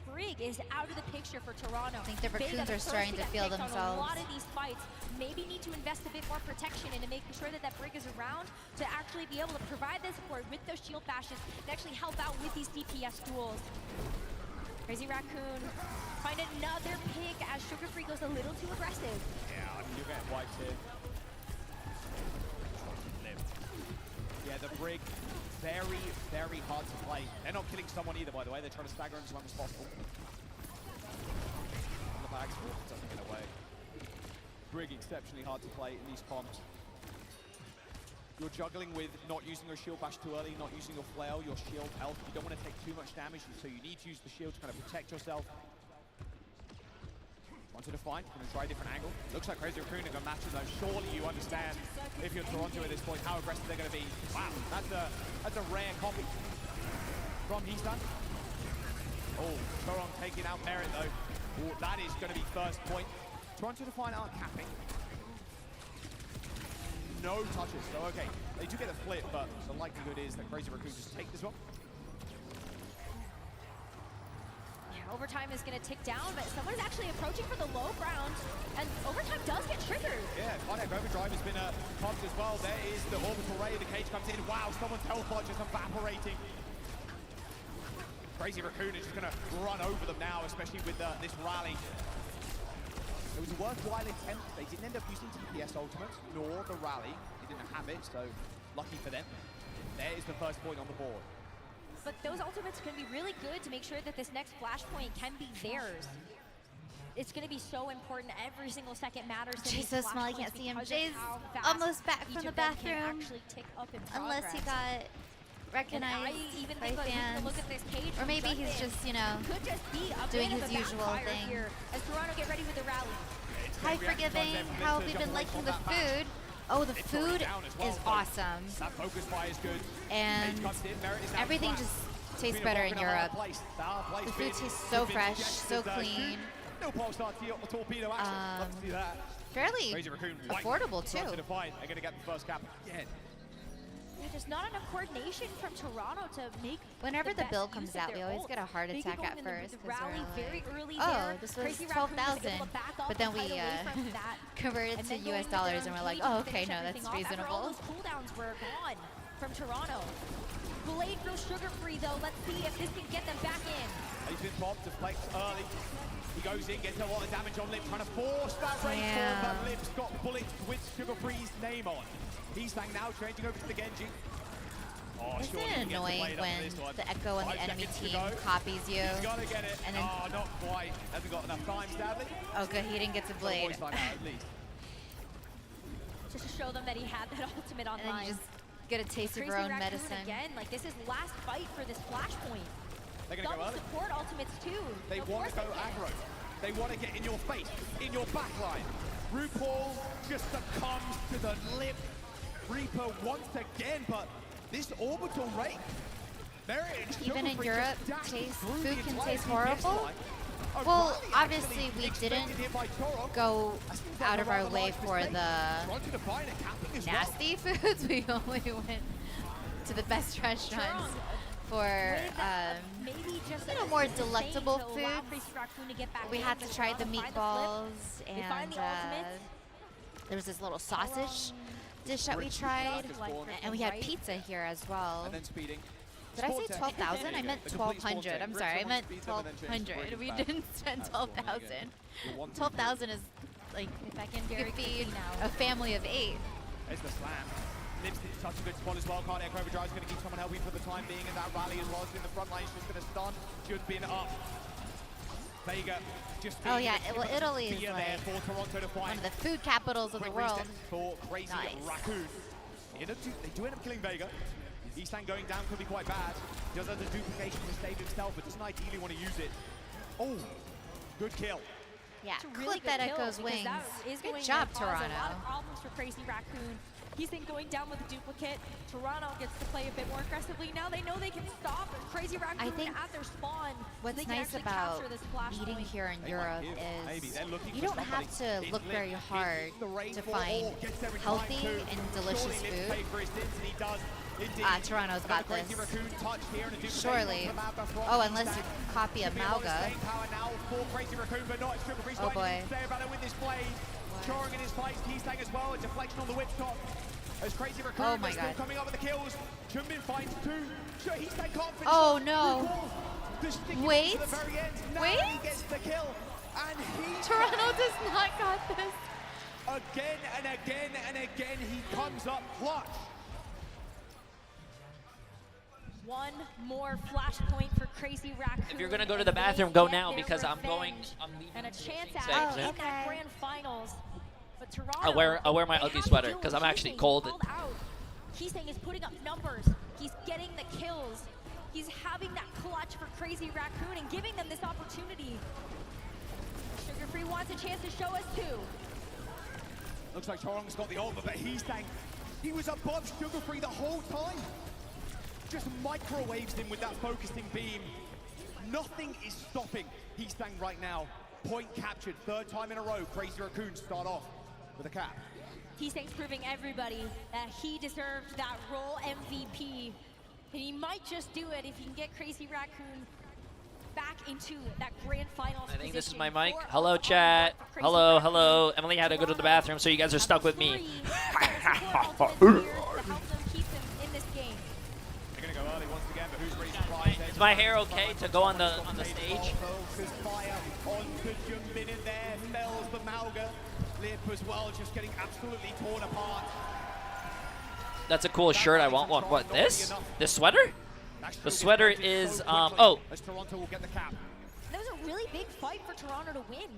Brig is out of the picture for Toronto. I think the Raccoons are starting to feel On a themselves. lot of these fights, maybe need to invest a bit more protection into making sure that that Brig is around to actually be able to provide this support with those shield bashes and actually help out with these DPS duels. Crazy Raccoon find another pick as Sugar Free goes a little too aggressive. Yeah, I mean, you're getting wiped here. Yeah, the Brig, very, very hard to play. They're not killing someone either, by the way. They're trying to stagger him as much as possible. On the bags, doesn't get away. Brig exceptionally hard to play in these comps. You're juggling with not using your shield bash too early, not using your flail, your shield health. You don't want to take too much damage, so you need to use the shield to kind of protect yourself. Wanted to find, going to try a different angle. Looks like Crazy Raccoon are going to match it though. Surely you understand, if you're Toronto at this point, how aggressive they're going to be. Wow, that's a rare copy from Heaton. Oh, Toronto taking out Merit though. Oh, that is going to be first point. Toronto to find out capping. No touches, so okay. They do get a flip, but the likelihood is that Crazy Raccoon just take this one. Overtime is going to tick down, but someone's actually approaching for the low ground, and overtime does get triggered. Yeah, cardiac overdrive has been pumped as well. There is the orbital ray, the cage comes in. Wow, someone's health bar just evaporating. Crazy Raccoon is just going to run over them now, especially with this rally. It was a worthwhile attempt. They didn't end up using TPS ultimates, nor the rally. They didn't have it, so lucky for them. There is the first point on the board. But those ultimates can be really good to make sure that this next flashpoint can be theirs. It's going to be so important. Every single second matters. Jay's so small, I can't see him. Jay's almost back from the bathroom. Unless he got recognized by fans. Look at this cage or maybe he's just, you know, doing his usual thing. Here as Toronto get ready with the rally. Hi, Forgiving. How have we been liking the food? Oh, the food is awesome. That focus fire is good. And everything just tastes better in Europe. The food tastes so fresh, so clean. No pulsar torpedo action. Love to see that. Fairly affordable too. They're going to get the first cap again. There's not enough coordination from Toronto to make. Whenever the best build use comes of out, their we always ult. get a heart They attack get at going in first. the 'Cause rally we're very like, early oh, there. this was Crazy Raccoon was able 12,000. to back off But then and we hide away from that. converted And to then go US into their dollars and we're like, engage oh, and okay, finish no, everything that's off after all reasonable. those cooldowns were gone from Toronto. Blade through Sugar Free though. Let's see if this can get them back in. He's been bombed, deflects early. He goes in, gets a lot of damage on Lip, trying to force that rainfall, but Lip's got bullets with Sugar Free's name on. He's saying now changing over to the Genji. Oh, Isn't it annoying when the echo on the enemy team copies you? He's gotta get it. And then, oh, not quite. Hasn't got enough time, sadly. oh, good, he didn't get to blade. Voice line out, at least. Just to show them that he had that ultimate online. And then you just get a taste of Crazy your own Raccoon medicine. Again, like this is last fight for this flashpoint. They're gonna go Double early. support ultimates too. They want to go aggro. They want to get in your face, in your backline. RuPaul just succumbs to the Lip Reaper once again, but this orbital rate. Even in Europe, food can taste horrible. Well, obviously we didn't go out of our way for the nasty foods. We only went to the best restaurants for more delectable foods. We had to try the meatballs, and there was this little sausage dish that we tried, and we had pizza here as well. And then speeding. Did I say 12,000? I meant 1,200. I'm sorry, I meant 1,200. We didn't spend 12,000. 12,000 is like, you could feed a family of 8. There's the slam. Lips in such a good spot as well. Cardiac Overdrive is going to keep someone healthy for the time being in that rally as well. As in the front line, she's just going to stun. Should be up. Vega just oh yeah, well, Italy is like for Toronto to find. One of the food capitals of the world. For Crazy Raccoon. They do end up killing Vega. Eastan going down could be quite bad. He does have the duplication to save himself, but doesn't ideally want to use it. Oh, good kill. Yeah, Really clip that kill Echo's because wings. that is Good going job, to cause Toronto. a lot of problems for Crazy Raccoon. He's been going down with a duplicate. Toronto gets to play a bit more aggressively. Now they know they can stop Crazy Raccoon at their spawn. What's so they can nice actually about capture this flash eating point. here in Europe is you don't have to look very hard to find healthy and delicious food. Toronto's got this. Surely. Oh, unless you copy a Malga. Oh boy. Choring in his face, he's saying as well, a deflection on the whip top. As Crazy Raccoon is still coming up with the kills. Jumbin finds 2. Sure, he's staying confident. Oh no. Wait. Wait. He gets the kill. And he Toronto does not got this. Again and again and again, he comes up clutch. One more flashpoint for Crazy Raccoon. If you're gonna go to the bathroom, go now because I'm leaving. And a chance Same, at same. in that grand finals. But Toronto, I'll wear my ugly sweater because I'm actually cold. He's saying he's putting up numbers. He's getting the kills. He's having that clutch for Crazy Raccoon and giving them this opportunity. Sugar Free wants a chance to show us too. Looks like Torong's got the over, but he's saying he was above Sugar Free the whole time. Just microwaves him with that focusing beam. Nothing is stopping Heastang right now. Point captured, 3rd time in a row. Crazy Raccoon start off with a cap. Heastang's proving everybody that he deserved that role MVP. And he might just do it if he can get Crazy Raccoon back into that grand finals. I think this is my mic. Hello, chat. Hello, hello. Emily had to go to the bathroom, so you guys are stuck with me. Is my hair okay to go on the stage? That's a cool shirt. I want one. What, this? This sweater? The sweater is, oh. That was a really big fight for Toronto to win.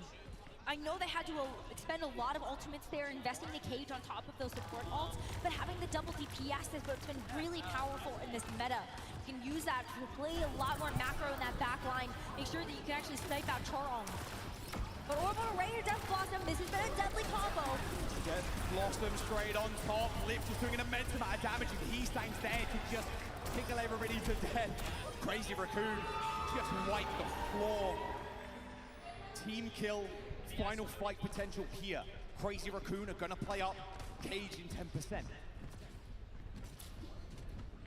I know they had to expend a lot of ultimates there, investing the cage on top of those support ults, but having the double DPS is what's been really powerful in this meta. You can use that to play a lot more macro in that back line, make sure that you can actually snipe out Torong. But Orbital Ray or Death Blossom, this has been a deadly combo. Death Blossom straight on top. Lips is doing an immense amount of damage, and Heastang's there to just tickle everybody to death. Crazy Raccoon just wiped the floor. Team kill, final fight potential here. Crazy Raccoon are gonna play up, cage in 10%.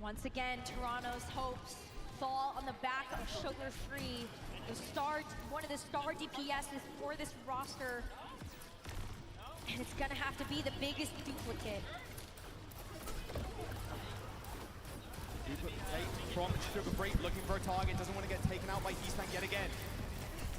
Once again, Toronto's hopes fall on the back of Sugar Free, one of the star DPSs for this roster. And it's gonna have to be the biggest duplicate. From Sugar Free, looking for a target, doesn't want to get taken out by Heesang yet again.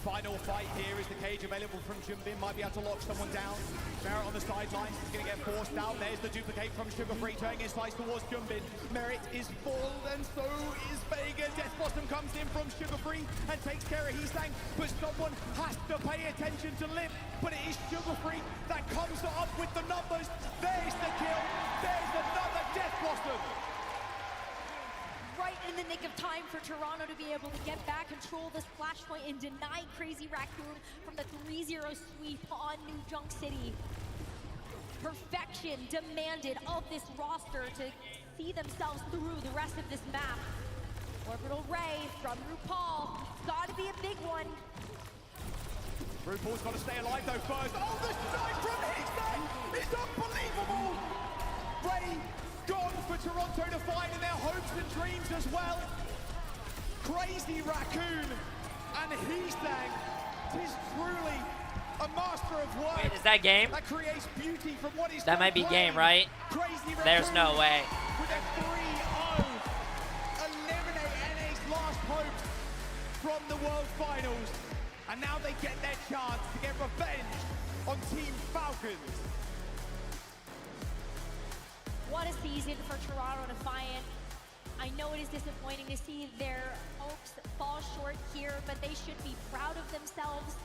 Final fight here is the cage available from Jumbin, might be able to lock someone down. Merit on the sidelines is going to get forced out. There's the duplicate from Sugar Free, turning his sights towards Jumbin. Merit is full, and so is Vega. Death Blossom comes in from Sugar Free and takes care of Heesang, but someone has to pay attention to Limp. But it is Sugar Free that comes up with the numbers. There's the kill. There's another Death Blossom. Right in the nick of time for Toronto to be able to get back control of this flashpoint and deny Crazy Raccoon from the 3-0 sweep on New Junk City. Perfection demanded of this roster to see themselves through the rest of this map. Orbital Ray from RuPaul, gotta be a big one. RuPaul's got to stay alive though first. Oh, the snipe from Heesang is unbelievable! Ray gone for Toronto Defiant in their hopes and dreams as well. Crazy Raccoon and Heesang. Tis truly a master of work. Wait, is that game? That creates beauty from what he's That might be game, right? Crazy There's no way. With a 3-0, eliminate NA's last hopes from the World Finals. And now they get their chance to get revenge on Team Falcons. What a season for Toronto Defiant. I know it is disappointing to see their hopes fall short here, but they should be proud of themselves.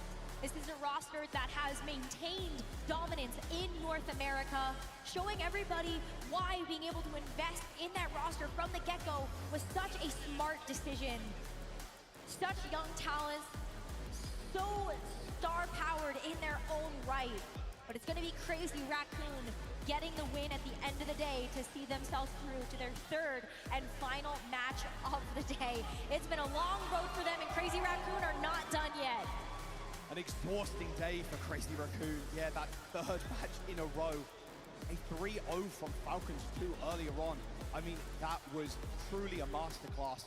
This is a roster that has maintained dominance in North America, showing everybody why being able to invest in that roster from the get-go was such a smart decision. Such young talents, so star-powered in their own right. But it's gonna be Crazy Raccoon getting the win at the end of the day to see themselves through to their third and final match of the day. It's been a long road for them, and Crazy Raccoon are not done yet. An exhausting day for Crazy Raccoon. Yeah, that third match in a row. A 3-0 from Falcons 2 earlier on. I mean, that was truly a masterclass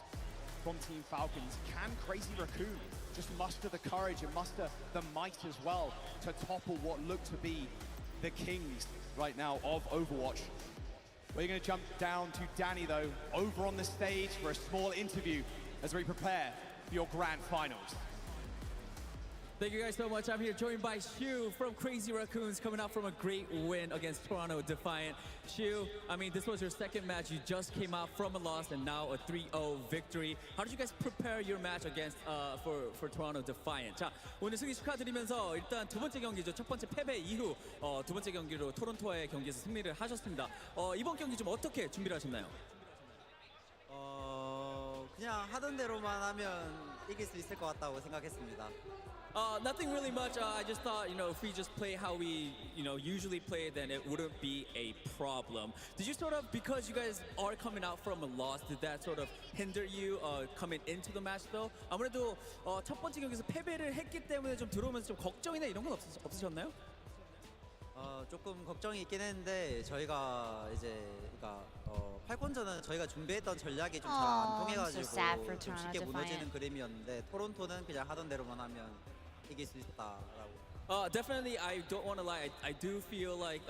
from Team Falcons. Can Crazy Raccoon just muster the courage and muster the might as well to topple what looked to be the kings right now of Overwatch? We're going to jump down to Danny though, over on the stage for a small interview as we prepare for your grand finals. Thank you guys so much. I'm here joined by Shu from Crazy Raccoons, coming out from a great win against Toronto Defiant. Shu, I mean, this was your second match. You just came out from a loss and now a 3-0 victory. How did you guys prepare your match against for Toronto Defiant? 자, 오늘 승리 축하드리면서 일단 두 번째 경기죠. 첫 번째 패배 이후 두 번째 경기로 토론토와의 경기에서 승리를 하셨습니다. 이번 경기 좀 어떻게 준비를 하셨나요? 그냥 하던 대로만 하면 이길 수 있을 것 같다고 생각했습니다. Nothing really much. I just thought, if we just play how we, usually play, then it wouldn't be a problem. Did you sort of, because you guys are coming out from a loss, did that sort of hinder you coming into the match though? 아무래도 첫 번째 경기에서 패배를 했기 때문에 좀 들어오면서 좀 걱정이나 이런 건 없으셨나요? 조금 걱정이 있긴 했는데 저희가 이제 팔콘전은 저희가 준비했던 전략이 좀 잘 안 통해가지고 좀 쉽게 무너지는 그림이었는데 토론토는 그냥 하던 대로만 하면 이길 수 있다라고. Definitely, I don't want to lie. I do feel like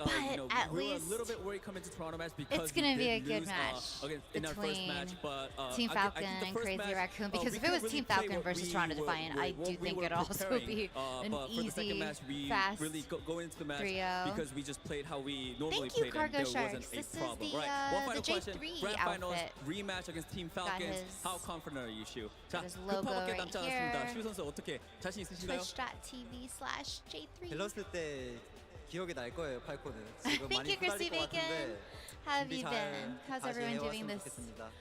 we were a little bit worried coming to Toronto match because it's going to be a good lose, match in our first match. But Team Falcon and Crazy Raccoon. Because if it was Team Falcon versus Toronto Defiant, I do think it'd also be an easy, fast 3-0. Because we just played how we normally Thank you, played. Cargo And there Sharks. wasn't This a problem. is the, right. One final question. Jay3 Grand finals outfit. rematch against Team Falcons. How confident are you, Shu? 자, his logo 급하게 right 남지 않았습니다. here. 슈 선수 어떻게 자신 있으신가요? Twitch.tv/Jay3. 벨렀을 때 기억이 날 거예요, 팔콘은. 지금 Thank 많이 you, Chrissy 후달릴 것 Bacon. 같은데 How have 준비 you 잘 been? How's 다시 everyone doing 해왔으면 this 좋겠습니다.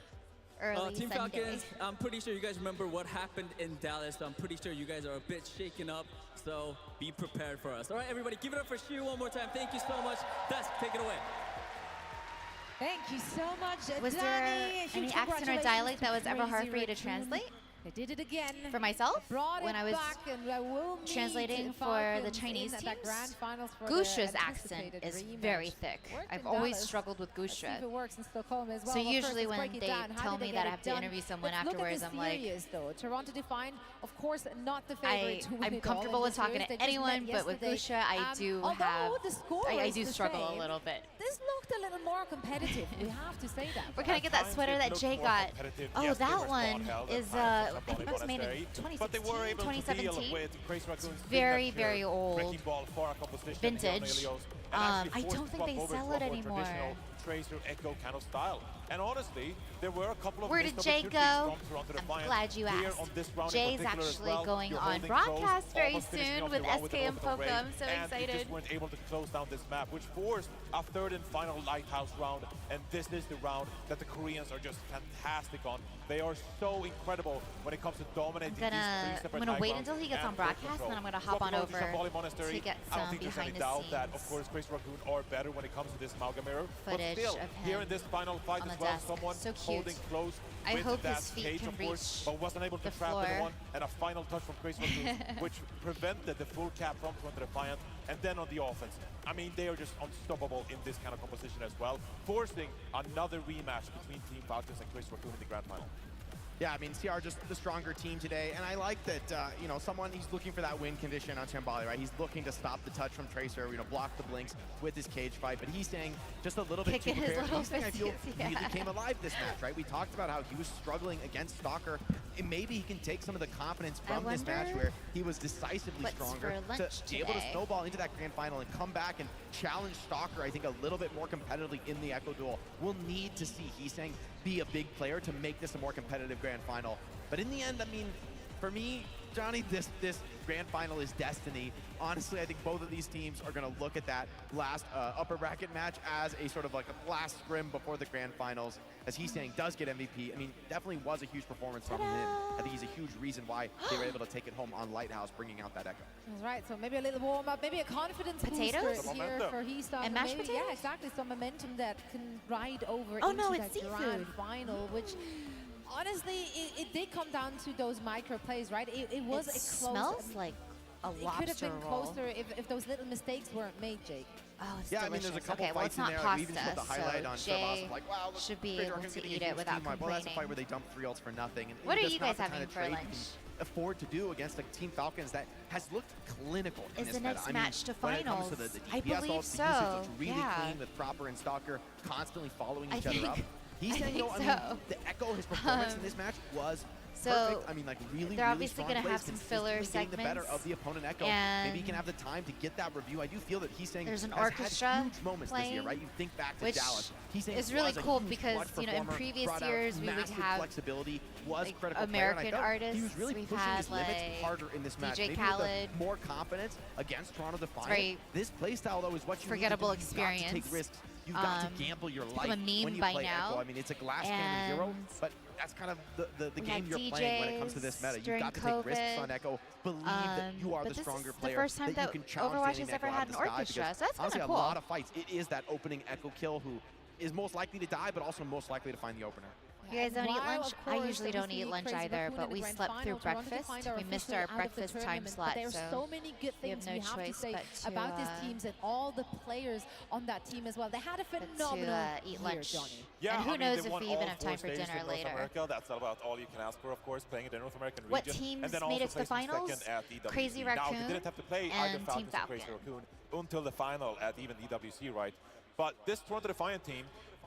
early Team Sunday? Falcons, I'm pretty sure you guys remember what happened in Dallas. So I'm pretty sure you guys are a bit shaken up. So be prepared for us. All right, everybody, give it up for Shu one more time. Thank you so much. Desk, take it away. Thank you so much, Was there any accent or dialect that was ever hard for you to translate? They did it again. For myself, Brought when it I was back and will meet translating for the Falcons Chinese in teams, the grand finals for Gusha's the accent anticipated is rematch. very thick. Worked I've in always Dallas. struggled with Let's see if Gusha. it works in Stockholm as well. So Well, usually first, let's when break it they down. How tell did me they that get I it have to done? interview someone Let's afterwards, look I'm at the like, series, though. Toronto Defiant, of course, not the favorite to win I'm it all comfortable in with this talking series. to They just met anyone, but with yesterday. Gusha, I do although have, the score I is do the struggle same, a little bit. This looked a little more competitive. We have to say that. Where can I get that sweater that Jay got? Oh, that one is, I think it was made in 2016, 2017. It's very, very old. Vintage. I don't think they sell it anymore. Tracer Echo kind of style. And honestly, there were a couple of Where did Jay go? I'm glad you asked. Jay's actually going on broadcast very soon with SK and Poco. I'm so excited. They just weren't able to close down this map, which forced a third and final Lighthouse round. And this is the round that the Koreans are just fantastic on. They are so incredible when it comes to dominating these three separate I'm gonna wait rounds until he gets and on broadcast, and then I'm gonna hop on over to get I don't some think there's any behind the doubt scenes that, of course, Crazy Raccoon are better when it comes to this amalgam mirror. But footage still, of here him in this final fight on as the well, desk. someone So cute. holding close I with hope that his feet cage, can of course, reach but wasn't able to the trap floor. anyone. And a final touch from Crazy Raccoon, which prevented the full cap from Toronto Defiant. And then on the offense, I mean, they are just unstoppable in this kind of composition as well, forcing another rematch between Team Falcons and Crazy Raccoon in the grand final. Yeah, I mean, CR just the stronger team today, and I like that, you know, he's looking for that win condition on Shambali, right? He's looking to stop the touch from Tracer, you know, block the blinks with his cage fight, but he's saying just a little bit too Kicking his prepared. little He's saying, I feel, fisties, really yeah. came alive this match, right? We talked about how he was struggling against Stalker, and maybe he can take some of the confidence from this match where he was decisively what's stronger for lunch to be able to today. snowball into that grand final and come back and challenge Stalker, I think, a little bit more competitively in the Echo duel. We'll need to see Heesang be a big player to make this a more competitive grand final. But in the end, I mean, for me, Johnny, this grand final is destiny. Honestly, I think both of these teams are going to look at that last upper bracket match as a sort of like a last scrim before the grand finals. As Heesang does get MVP, I mean, definitely was a huge performance from him. I think he's a huge reason why they were able to take it home on Lighthouse, bringing out that Echo. That's right. So maybe a little warm up, maybe a confidence Potatoes? booster here for Heesang. And mashed maybe, potatoes? Yeah, exactly. Some momentum that can ride over Oh, into no, that it's seafood. grand final, which honestly, it did come down to those micro plays, right? It was It a close. smells like a It lobster could have been roll. closer if those little mistakes weren't made, Jake. Oh, it's Yeah, delicious. I mean, there's a couple okay, well, fights it's not in there. Like, we even pasta, just put the highlight so on Jay Clubhouse, like, wow, look, should be Crazy able Raccoon's to getting a eat huge it without team wide. Well, that's a fight complaining. where they dump 3 ults for nothing. And What are that's you not guys the kind having of for trade you lunch? can afford to do against a Team Falcons that has looked clinical in Is this the meta. next I mean, match to when it comes to finals? the I DPS believe ults, the usage so, looks really yeah. clean with Proper and Stalker constantly following I each other think- up. He's I saying, think no, I so. mean, the Echo, his performance in this match was So perfect. I mean, like really, they're really obviously strong gonna plays, have some filler consistently getting the better segments, of the opponent Echo. Maybe he can have the time to get that review. I do feel that he's saying There's an has orchestra had huge moments this year, playing, right? You think back to which Dallas. He's saying is really was a cool huge because, clutch you know, in performer, previous brought out years we would massive have, flexibility, was like, critical American player, and I felt he was artists. really We've pushing had, his limits like, harder in this match. DJ Maybe Khaled. with more confidence against Toronto Defiant. very This playstyle though is what you forgettable need to do. You've got to experience. take risks. You've got to gamble your it's life become a meme when you by play now. Echo. I mean, it's a glass cannon hero, And but that's kind of the we game had you're playing when it comes to DJs this meta. You've during got to take risks COVID. on Echo. Believe that you are but the this stronger is the player. first time that that you can challenge Overwatch standing has ever Echo had out of an the sky, orchestra, because so that's honestly, kinda cool. a lot of fights, it is that opening Echo kill who is most likely to die, but also most likely to find the opener. You guys don't eat While, lunch? of I course, usually we don't see eat lunch Crazy either, Raccoon but in the we grand slept final. through Toronto breakfast. Defiant are We missed officially our out of the breakfast time tournament, slot, but there are so so many good we have things no we have to choice say but to, about these teams and all the players on that team as well. They had a phenomenal eat year, lunch. Johnny. Yeah, And who I mean, knows they if won we even all have 4 time for stages dinner in North later. America. That's about all you can ask for, of course, playing in the North American What region. teams and then made also it to the placing finals? second at EWC. Crazy Now, Raccoon they didn't have to play either and Falcons Team or Crazy Falcon. Raccoon until the final at even EWC, right? But this Toronto Defiant team,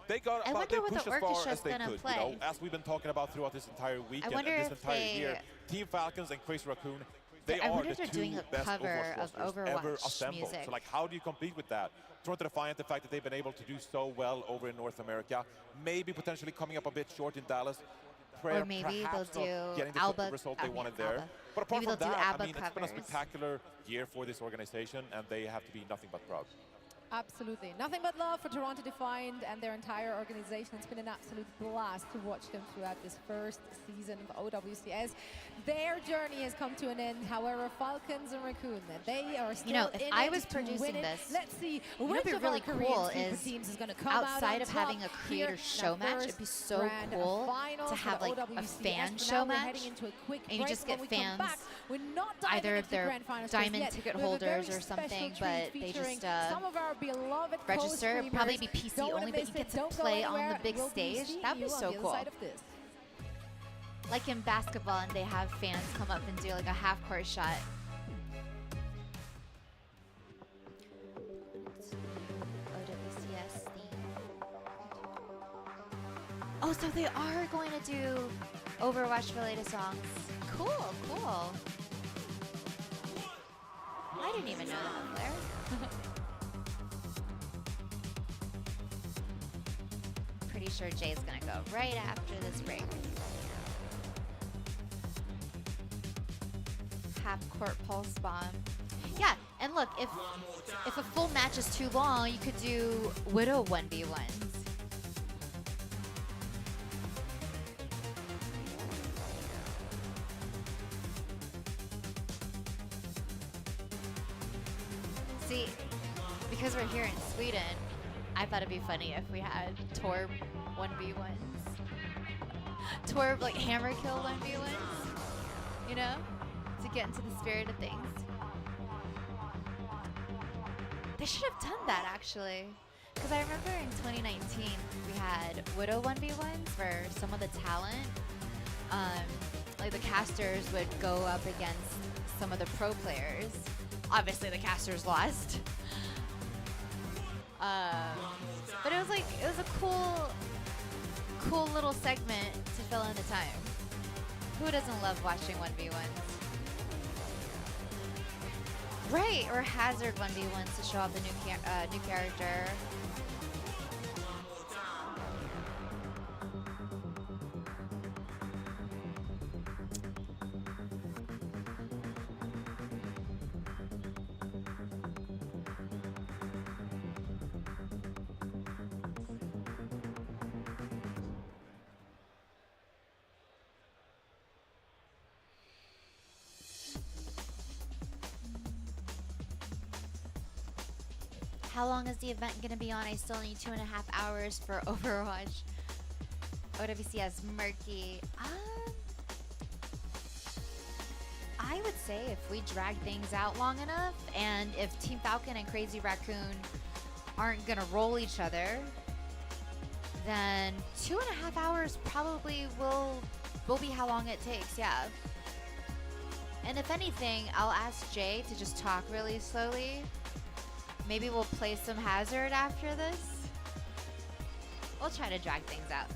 they got I about, wonder they what pushed the as far orchestra's as they gonna could, play. you know, as we've been talking about throughout this entire weekend wonder and this if entire they- year. Team Falcons and Crazy Raccoon, they I are wonder the if they're 2 doing a best cover Overwatch of rosters ever Overwatch assembled. music. So like, how do you compete with that? Toronto Defiant, the fact that they've been able to do so well over in North America, maybe potentially coming up a bit short in Dallas. Or maybe perhaps they'll not do getting Alba. the result I they mean, wanted there. Alba. But apart Maybe from they'll do that, ABBA I mean, it's been a covers. spectacular year for this organization, and they have to be nothing but proud. Absolutely. Nothing but love for Toronto Defiant and their entire organization. It's been an absolute blast to watch them throughout this first season of OWCS. Their journey has come to an end. However, Falcons and Raccoon, they are still if in I it was to producing win it. this, Let's see you know which what'd be of our really Korean cool super is teams is going to come out outside on of top having a here creator in show the match, first it'd be so grand cool finals to for have the like a OWCS. fan For show now, we're match, heading into a quick and you break. just When get we come fans, back, we're not diving either into if the they're grand finals just diamond yet. ticket We have a very holders or special something, treat but they featuring just some of our beloved register. co-streamers. Probably be PC Don't wanna only, but miss you it. get to Don't go play on the anywhere. big We'll be stage. seeing That'd be you on so the other cool. side of this. Like in basketball, and they have fans come up and do like a half-court shot. OWCS theme. Oh, so they are going to do Overwatch-related songs. Cool, cool. I didn't even know that, Blair. Pretty sure Jay's gonna go right after this break. Half-court pulse bomb. Yeah, and look, if a full match is too long, you could do Widow 1v1s. See, because we're here in Sweden, I thought it'd be funny if we had Torb 1v1s. Torb, like, hammer kill 1v1s, you know? To get into the spirit of things. They should have done that, actually. Because I remember in 2019, we had Widow 1v1s for some of the talent. Like, the casters would go up against some of the pro players. Obviously, the casters lost. But it was like, it was a cool little segment to fill in the time. Who doesn't love watching 1v1s? Right, or Hazard 1v1s to show off the new character. How long is the event gonna be on? I still need 2.5 hours for Overwatch. OWCS murky. I would say if we drag things out long enough, and if Team Falcon and Crazy Raccoon aren't gonna roll each other, then 2.5 hours probably will be how long it takes, yeah. And if anything, I'll ask Jay to just talk really slowly. Maybe we'll play some Hazard after this. We'll try to drag things out.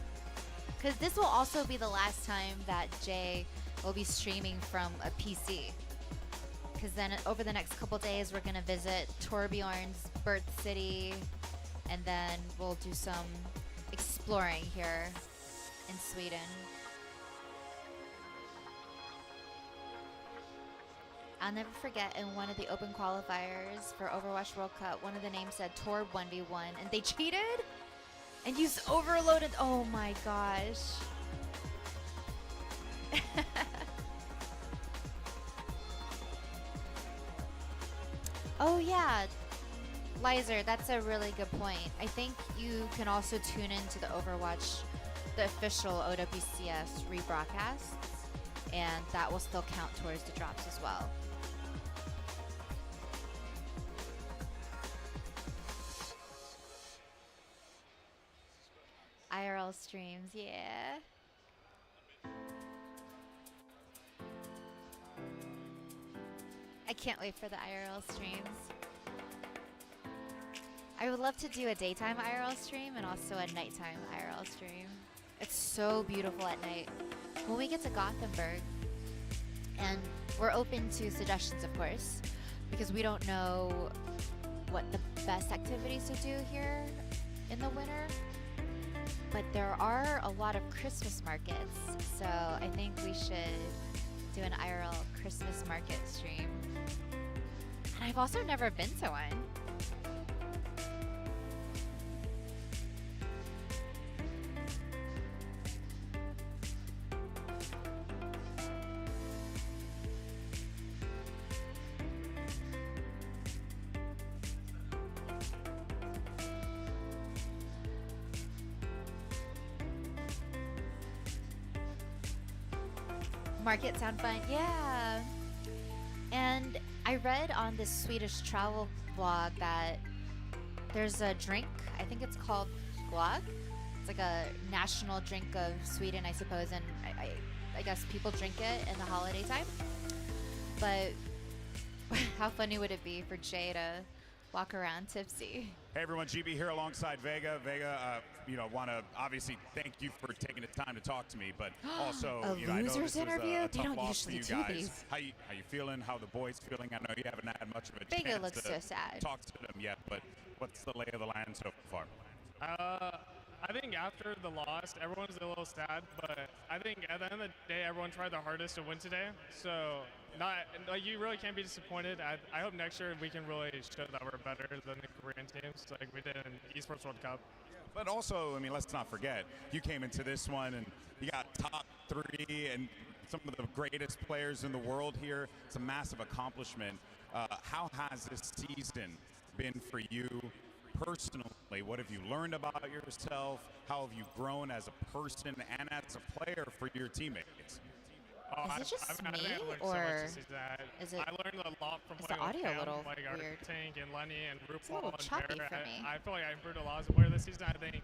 Because this will also be the last time that Jay will be streaming from a PC. Because then over the next couple days, we're going to visit Torbjorn's birth city. And then we'll do some exploring here in Sweden. I'll never forget in one of the open qualifiers for Overwatch World Cup, one of the names said Torb 1v1, and they cheated and used overloaded. Oh my gosh. Oh yeah, Lizer, that's a really good point. I think you can also tune into the Overwatch, the official OWCS rebroadcasts, and that will still count towards the drops as well. IRL streams, yeah. I can't wait for the IRL streams. I would love to do a daytime IRL stream and also a nighttime IRL stream. It's so beautiful at night. When we get to Gothenburg, and we're open to suggestions, of course, because we don't know what the best activities to do here in the winter. But there are a lot of Christmas markets, so I think we should do an IRL Christmas market stream. And I've also never been to one. market sound fun. Yeah. And I read on this Swedish travel blog that there's a drink, I think it's called glögg. It's like a national drink of Sweden, I suppose, and I guess people drink it in the holiday time. But how funny would it be for Jay to walk around tipsy? Hey everyone, GB here alongside Vega. Vega, want to obviously thank you for taking the time to talk to me, but also, A I know this losers was interview? a They tough don't loss for usually you do guys. these. How you feeling? How the boys feeling? I know you haven't had much of a Vega chance looks to so sad. talk to them yet, but what's the lay of the land so far? I think after the loss, everyone's a little sad, but I think at the end of the day, everyone tried their hardest to win today. So you really can't be disappointed. I hope next year we can really show that we're better than the Korean teams like we did in Esports World Cup. But also, I mean, let's not forget, you came into this one and you got top 3 and some of the greatest players in the world here. It's a massive accomplishment. How has this season been for you personally? What have you learned about yourself? How have you grown as a person and as a player for your teammates? Is it just me, I learned or so much this season. is it? I learned a lot from Is playing the audio with a little like our weird? Tank and Lenny and It's a little RuPaul and choppy Bear. for me. I feel like I improved a lot as a player this season. I think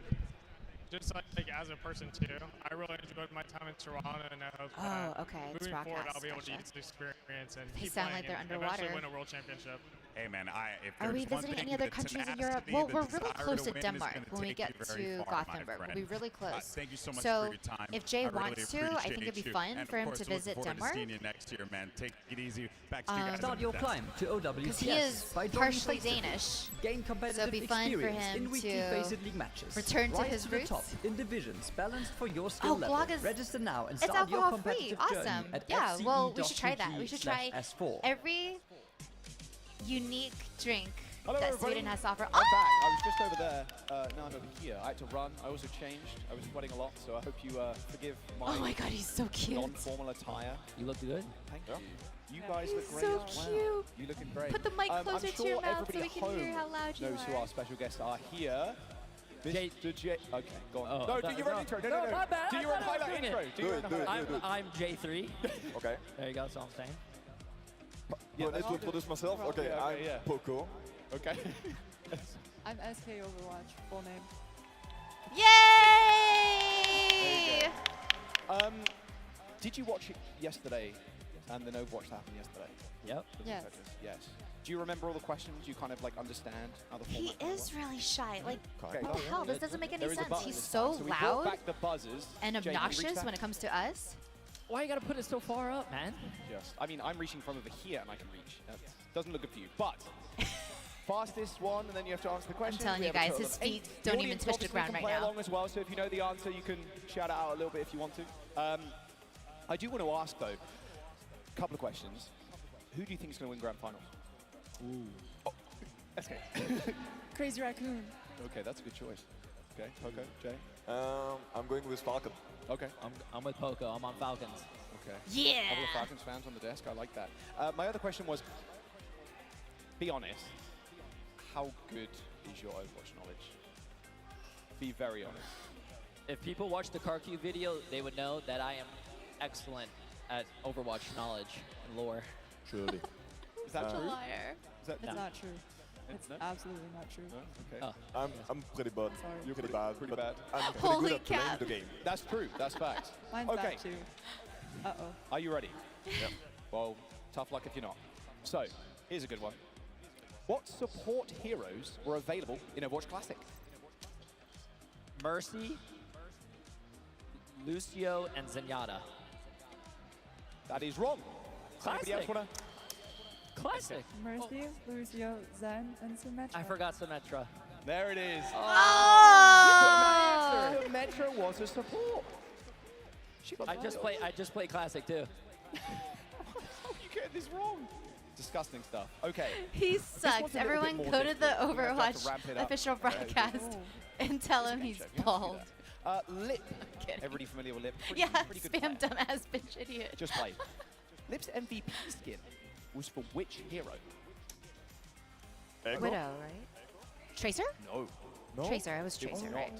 just like as a person too. I really enjoyed my time in Toronto, and I hope that okay, it's moving forward broadcast, I'll be able to gotcha. use this experience and They keep sound playing like they're and underwater. eventually win a world championship. Hey man, if Are we there's one visiting thing, any other the countries in tenacity, Europe? Well, the we're really desire close to win is Denmark gonna when we take get you very to far, my Gothenburg. We'll friend. be really close. Thank you so much So for your time. if Jay I really wants to, I think appreciate it'd be you. fun And for of him course, to looking visit forward to Denmark. seeing you next year, man. Take it easy. Back to you guys. Start your climb to Because he OWCS is by joining partially Face-to-Face. Danish, Gain so competitive it'd be fun for experience him in weekly to Faceit League matches. return to Rise his to the roots. top in divisions balanced for your skill Oh, level. glögg is Register now and it's start your alcohol free. competitive Awesome. journey at Yeah. Well, we should try that. We should try fce.gg/s4. every unique drink Hello, that everybody. Sweden has to offer. I'm back. I was just over there. Now I'm over here. I had to run. I also changed. I was sweating a lot, so I hope you forgive my Oh my God, he's so cute. non-formal attire. You look good. Thank you. You guys look He's great so as well. cute. You looking great. Put the mic I'm closer sure to your mouth so everybody we at can hear home how loud you knows who are. our special guests are here. Mr. J. Okay, go on. Oh, no, no, do your own no. intro. No, No. my bad. Do I your own thought I was highlight doing intro. it. Do your own highlight. I'm Jay3. Okay. There you go, that's all I'm saying. Yeah, I need to introduce myself. Okay, I'm Poco. Okay. I'm SK Overwatch, full name. Yay! Did you watch it yesterday and then Overwatch that happened yesterday? Yep. Yes. Yes. Do you remember all the questions? Do you kind of like understand how the He format kind of is really shy. Like, Okay. what the hell? This doesn't make any There is a sense. button He's this so time. So we brought loud back the buzzers. and Jay, can you reach obnoxious that? when it comes to us. Why you gotta put it so far up, man? Just, I mean, I'm reaching from over here and I can reach. That doesn't look good for you. But fastest one, and then you have to answer the question. telling We you have a guys, total his of 8. feet The don't even audience touch the obviously ground can right play now. along as well, so if you know the answer, you can shout it out a little bit if you want to. I do want to ask, though, a couple of questions. Who do you think is going to win Grand Finals? Ooh. Oh, okay. Crazy Raccoon. Okay, that's a good choice. Okay, Poco, Jay? I'm going with Falcon. Okay. I'm with Poco. I'm on Falcons. Okay. Yeah. A couple of Falcons fans on the desk. I like that. My other question was, be honest, how good is your Overwatch knowledge? Be very honest. If people watch the Karku video, they would know that I am excellent at Overwatch knowledge and lore. Surely. Is that Such a true? liar. Is that It's not true. It's No? absolutely not true. No? Okay. I'm pretty bad. Sorry. You're pretty bad. Pretty but bad. I'm pretty Holy good at playing cow. the game. That's true. That's facts. Mine's okay. bad too. Uh-oh. Are you ready? Yeah. Well, tough luck if you're not. So, here's a good one. What support heroes were available in Overwatch Classic? Mercy, Lucio, and Zenyatta. That is wrong. Does anybody else Classic. want to? Classic. Mercy, Lucio, Zen, and Symmetra. I forgot Symmetra. There it is. Oh! Metro was a support. She got I that. just play Classic too. How are you getting this wrong? Disgusting stuff. Okay. He This sucks. one's a little bit Everyone more go to the difficult. We're gonna have to ramp Overwatch it up. official broadcast and tell him he's bald. Lip. kidding. Everybody familiar with Lip? Pretty, Yeah, pretty good spam player. dumbass bitch idiot. Just play. Lip's MVP skin was for which hero? Widow, right? Tracer? No. Tracer. I was It was Tracer, not. right?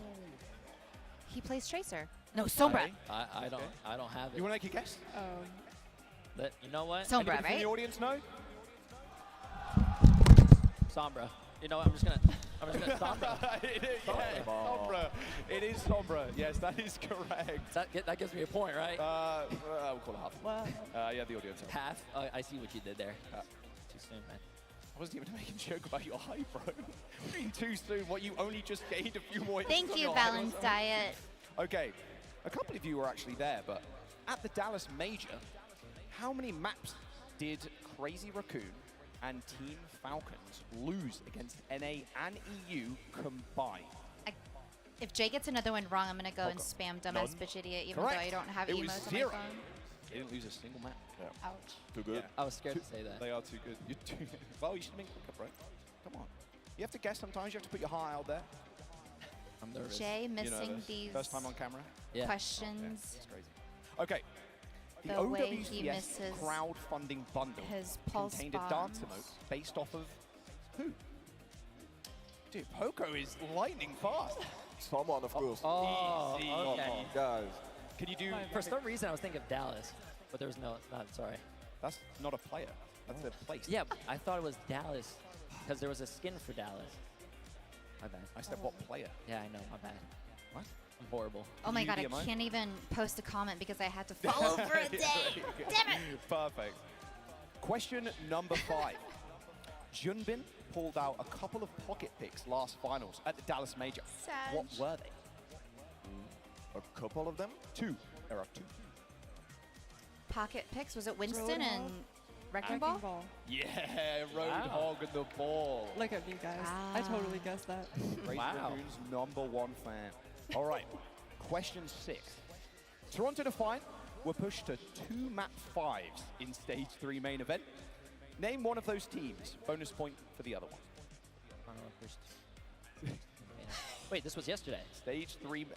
He plays Tracer. No, Sombra. I don't have it. You want to make a guess? You know what? Sombra, Anybody from right? the audience know? Sombra. You know what? I'm just gonna Sombra. It is, yeah, Sombra. It is Sombra. Yes, that is correct. That gives me a point, right? We'll call it half. Wow. Yeah, the audience. Half? Oh, I see what you did there. Too soon, man. I wasn't even making a joke about your height, bro. Too soon. What, you only just gained a few more hits Thank on you, your height or Balanced something? Diet. Okay, a couple of you were actually there, but at the Dallas Major, how many maps did Crazy Raccoon and Team Falcons lose against NA and EU combined? If Jay gets another one wrong, I'm gonna go and Okay. spam dumbass bitch idiot, even Correct. though I don't have It emotes was on my 0. phone. They didn't lose a single map. Yeah. Ouch. Too good. I was scared to say that. They are too good. You're too well, you should have been quicker, bro. Come on. You have to guess sometimes. You have to put your heart out there. I'm nervous. Jay You're missing nervous. these First time on camera? questions. It's crazy. Okay. The The way he OWCS misses crowdfunding bundle his pulse contained a dance bombs. emote based off of who? Dude, Poco is lightning fast. Someone, of course. Oh, Easy. okay. Come on, guys. Can you do? For some reason, I was thinking of Dallas, but there was no. It's not. Sorry. That's not a player. That's a place. Yeah, I thought it was Dallas because there was a skin for Dallas. My bad. I said what player? Yeah, I know. My bad. What? I'm horrible. Oh my god, I can't even post a comment because I had to follow for a day. Damn it! Perfect. Question number 5. Junbin pulled out a couple of pocket picks last finals at the Dallas Major. Sad. What were they? A couple of them? 2. There are 2. Pocket picks, was it Winston Roadhog. and Wrecking Ball? Yeah, Roadhog and the ball. Look at me, guys. I totally guessed that. Crazy Raccoon's #1 fan. All right, question 6. Toronto Defiant were pushed to 2 map 5s in Stage 3 main event. Name one of those teams. Bonus point for the other one. I don't know first. Wait, this was yesterday. Stage 3.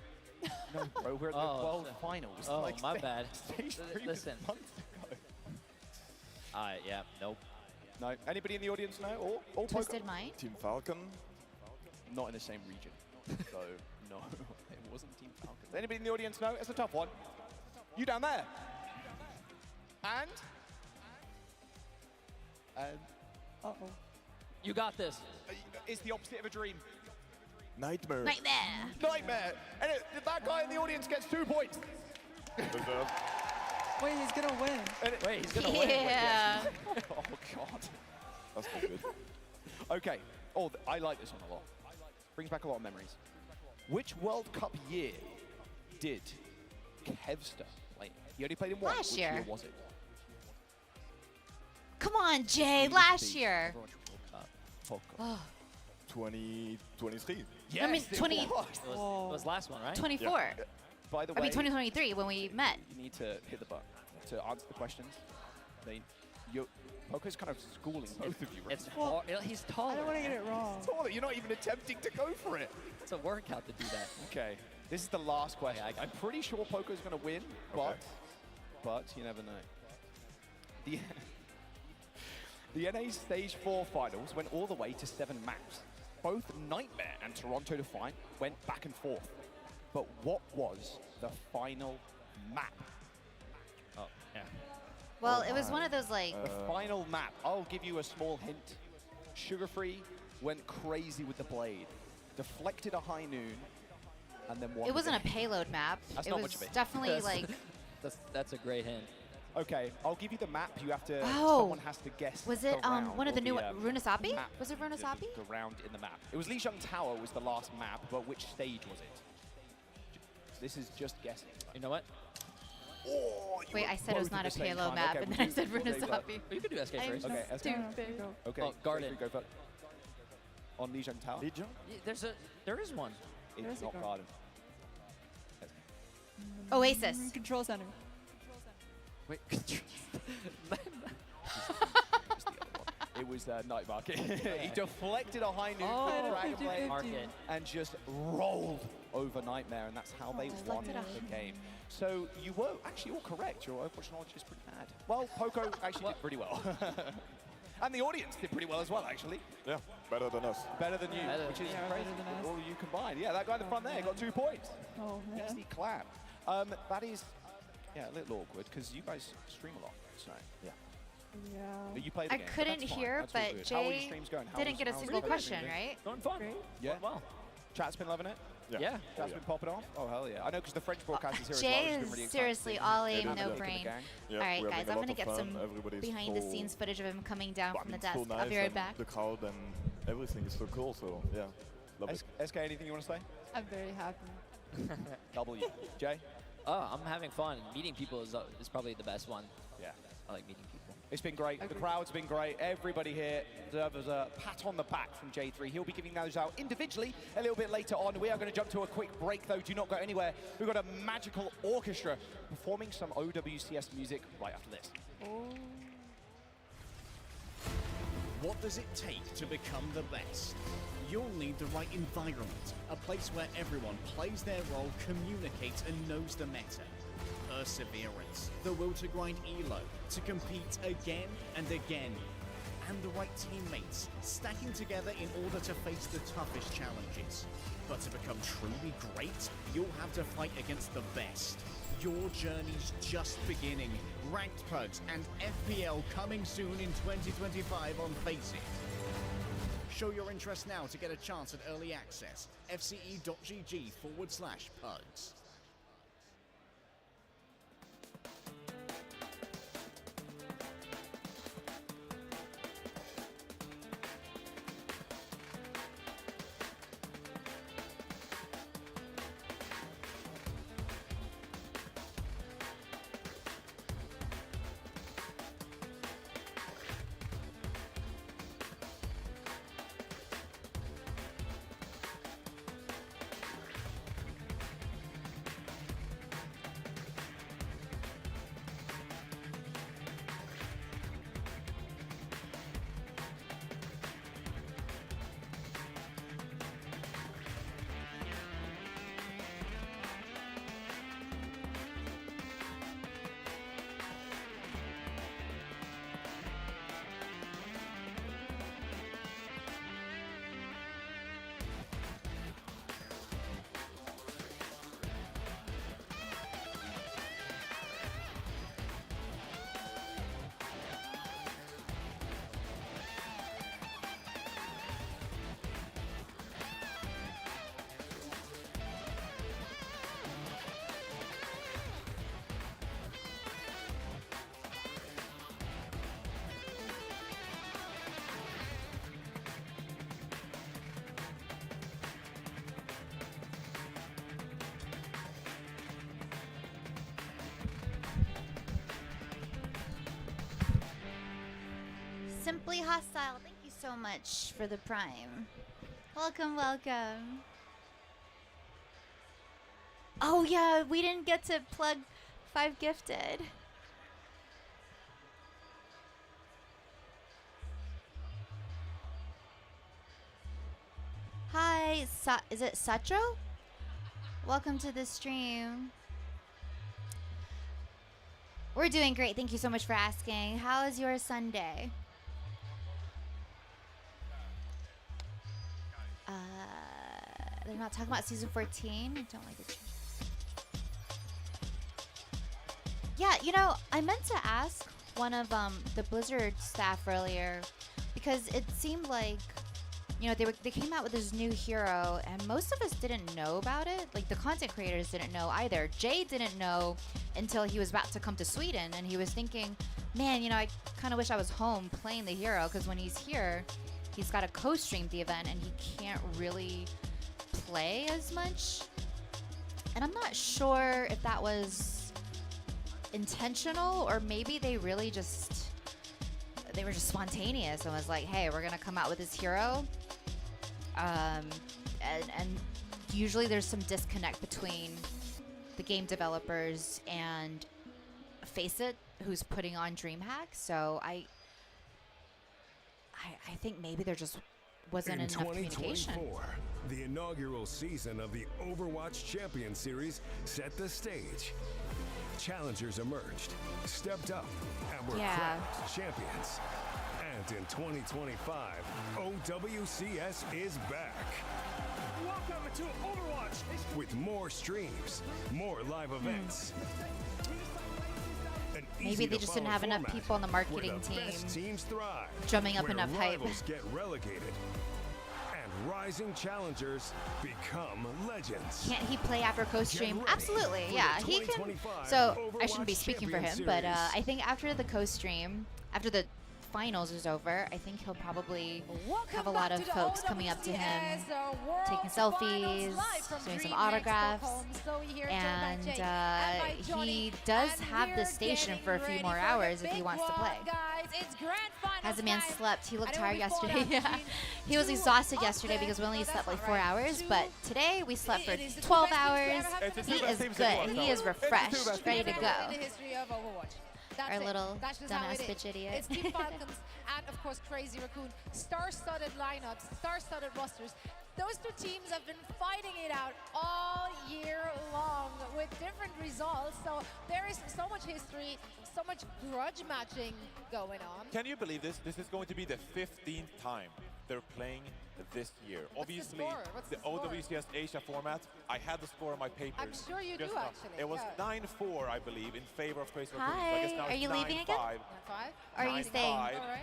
No, bro, we're at the Oh, World so- Finals. Oh, Like, my bad. Stage 3 was Listen. months ago. Yeah, nope. No. Anybody in the audience know? All Twisted Mind? Team Falcon? Not in the same region. So, no, it wasn't Team Falcons. Anybody in the audience know? It's a tough one. You down there. And? Uh-oh. You got this. It's the opposite of a dream. Nightmare. Nightmare. Nightmare. And that guy in the audience gets 2 points. Deserved. Wait, he's gonna win. Wait, he's gonna win. Yeah. Oh, God. That's not good. Okay. Oh, I like this one a lot. Brings back a lot of memories. Which World Cup year did Kevster play? He only played in one. Last Which year. year was it? Come on, Jay, last year. Oh, Oh, 2023. Yes, I mean, it 20 was. It was last one, right? 24. By the I way, mean, 2023 when we met. you need to hit the button to answer the questions. Poco's kind of schooling both of you right It's now. hard. He's taller. I don't want to get it wrong. Taller, you're not even attempting to go for it. It's a workout to do that. Okay, this is the last question. I'm pretty sure Poco's going to win, but you never know. The NA Stage 4 finals went all the way to 7 maps. Both Nightmare and Toronto Defiant went back and forth. But what was the final map? Oh, yeah. Well, it was one of those like. The final map. I'll give you a small hint. Sugar Free went crazy with the blade, deflected a high noon, and then won. It wasn't a the game. payload map. That's it not was much of it. definitely like. That's a great hint. Okay, I'll give you the map. You have to. Oh. Someone has to guess. Was it the round one of or the new Runasabi? map. Was it Runasabi? The round in the map. It was Lijiang Tower was the last map, but which stage was it? This is just guessing. You know what? Oh, you Wait, were I said it was both at not a the same payload time. map, Okay, and we'll then I do- said we'll do that. Runasabi. You can do SK I'm first. Okay, SK. Stupid. Okay, Oh, Garden. Go first. On Lijiang Tower. Lijiang? There is one. It's not Garden. Oasis. Control center. Wait. It was Night Market. He deflected a high noon Oh, with Dragon Blade Market. and just rolled over Nightmare, and that's how they won deflected a the game. So you were actually all correct. Your Overwatch knowledge is pretty bad. Well, Poco actually did pretty well. And the audience did pretty well as well, actually. Yeah, better than us. Better than you, Better. which is Yeah, crazy. better than us. All of you combined. Yeah, that guy in the front there got 2 points. Oh, man. Easy clap. That is, yeah, a little awkward because you guys stream a lot. So, yeah. Yeah. You play the I game, couldn't that's fine. hear, That's all but good. How are your Jay streams going? didn't get a how's single everything question, doing? right? Going fun. Yeah. Well. Chat's been loving it? Yeah. Chat's been popping off? Oh, hell yeah. I know because the French broadcast is here Jay as well. It's been is really exciting to seriously see. all aim, Yeah, no the brain. gang. Yeah, All right, we're guys, having I'm a going to lot get of some fun. Everybody's behind-the-scenes so- footage of him coming down I from mean, the it's so desk. nice I'll be right and back. The crowd and everything is so cool. So yeah, love it. SK, anything you want to say? I'm very happy. W. Jay? I'm having fun. Meeting people is probably the best one. Yeah. I like meeting people. It's been great. The crowd's been great. Everybody here deserves a pat on the back from Jay3. He'll be giving those out individually a little bit later on. We are going to jump to a quick break, though. Do not go anywhere. We've got a magical orchestra performing some OWCS music right after this. What does it take to become the best? You'll need the right environment, a place where everyone plays their role, communicates, and knows the meta. Perseverance, the will to grind elo, to compete again and again, and the right teammates, stacking together in order to face the toughest challenges. But to become truly great, you'll have to fight against the best. Your journey's just beginning. Ranked Pugs and FPL coming soon in 2025 on Face It. Show your interest now to get a chance at early access. fce.gg/pugs. Simply Hostile, thank you so much for the Prime. Welcome, welcome. Oh yeah, we didn't get to plug 5 Gifted. Hi, is it Satcho? Welcome to the stream. We're doing great, thank you so much for asking. How is your Sunday? They're not talking about season 14. I don't like it. Yeah, you know, I meant to ask one of the Blizzard staff earlier because it seemed like, you know, they came out with this new hero and most of us didn't know about it. Like the content creators didn't know either. Jay didn't know until he was about to come to Sweden and he was thinking, man, you know, I kind of wish I was home playing the hero because when he's here, he's got to co-stream the event and he can't really play as much. And I'm not sure if that was intentional or maybe they really just, they were just spontaneous and was like, hey, we're gonna come out with this hero. And usually there's some disconnect between the game developers and Face It, who's putting on DreamHack. So I think maybe there just wasn't enough communication. 2024, the inaugural season of the Overwatch Champion Series set the stage. Challengers emerged, stepped up, and were crowned champions. And in 2025, OWCS is back. Welcome to Overwatch! With more streams, more live events, an Maybe they just didn't have enough people on the marketing team drumming up enough hype. Get relegated, and rising challengers become legends. Can't he play after co-stream? Absolutely, yeah, he can. So I shouldn't be speaking for him, but I think after the co-stream, after the finals is over, I think he'll probably have a lot of folks coming up to him, taking selfies, doing some autographs, and he does have the station for a few more hours if he wants to play. Has the man slept? He looked tired yesterday. Yeah, he was exhausted yesterday because we only slept like 4 hours, but today we slept for 12 hours. He is good. He is refreshed, ready to go. Our little dumbass bitch idiot. It's Team Falcons and, of course, Crazy Raccoon. Star-studded lineups, star-studded rosters. Those two teams have been fighting it out all year long with different results. So there is so much history, so much grudge matching going on. Can you believe this? This is going to be the 15th time they're playing this year. Obviously, the OWCS Asia format, I had the score on my papers. I'm sure you do, actually. It was 9-4, I believe, in favor of Crazy Raccoon. Hi, I guess now are you leaving again? Are you staying?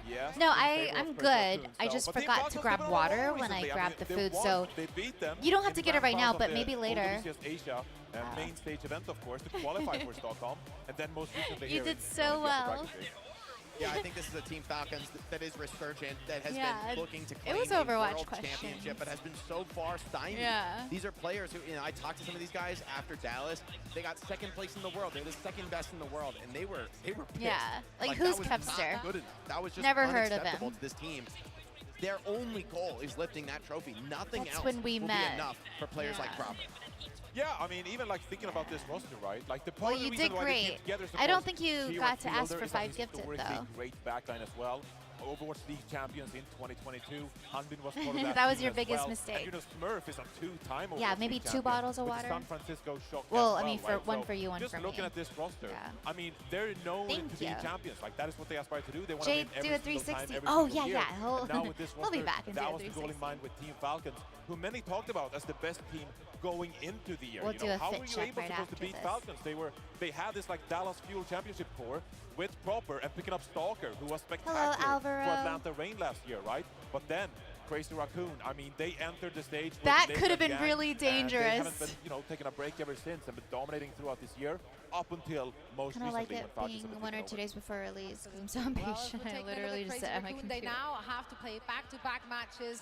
Yes. No, I'm good. I just forgot to grab water when I grabbed the food, so you don't have to get it right now, but maybe later. OWCS Asia main stage event, of course, to qualify for Stockholm, and then most recently you did so well. Yeah, I think this is a Team Falcons that is resurgent, that has been looking to claim it was a Overwatch world championship, but has been so far stymied. Yeah. These are players who, I talked to some of these guys after Dallas. They got second place in the world. They're the second best in the world, and they were pissed. Yeah, like who's Kevster? That was just never heard of unacceptable him. to this team. Their only goal is lifting that trophy. Nothing That's else when we will met. be enough for players like Proper. Yeah, I mean, even like thinking about this roster, right? Like the Well, you did great. I don't think you got to ask for 5 gifted though. Great backline as well. Overwatch League champions in 2022. Hanbin was part of that. That was team your as biggest well. mistake. And Smurf is a 2-time Overwatch Yeah, maybe League 2 champion bottles of with water. San Francisco Shock Well, as I mean, right? one So for you, one for me. just looking at this roster, Yeah. I mean, they're known Thank to be you. champions. Like that is what they aspire to do. They want to Jay, win every do a single time, 360. every Oh, single yeah, year. yeah. And now with this He'll be roster, back and do that a was the goal in 360. mind with Team Falcons, who many talked about as the best team going into the year. We'll you do know, a how fit were you check able right to after beat this. Falcons? They had this like Dallas Fuel Championship core with Proper and picking up Stalker, who was spectacular for Alvaro. Atlanta Reign last year, right? But then Crazy Raccoon, I mean, they entered the stage. with That Nick could have and been Gang, really and They dangerous. haven't been, taking a break ever since and been dominating throughout this year, up until most Kind of recently like it when Falcons being have been 1 or taking 2 over. days before release because I'm so impatient. I literally just sit at my They computer. now have to play back-to-back matches.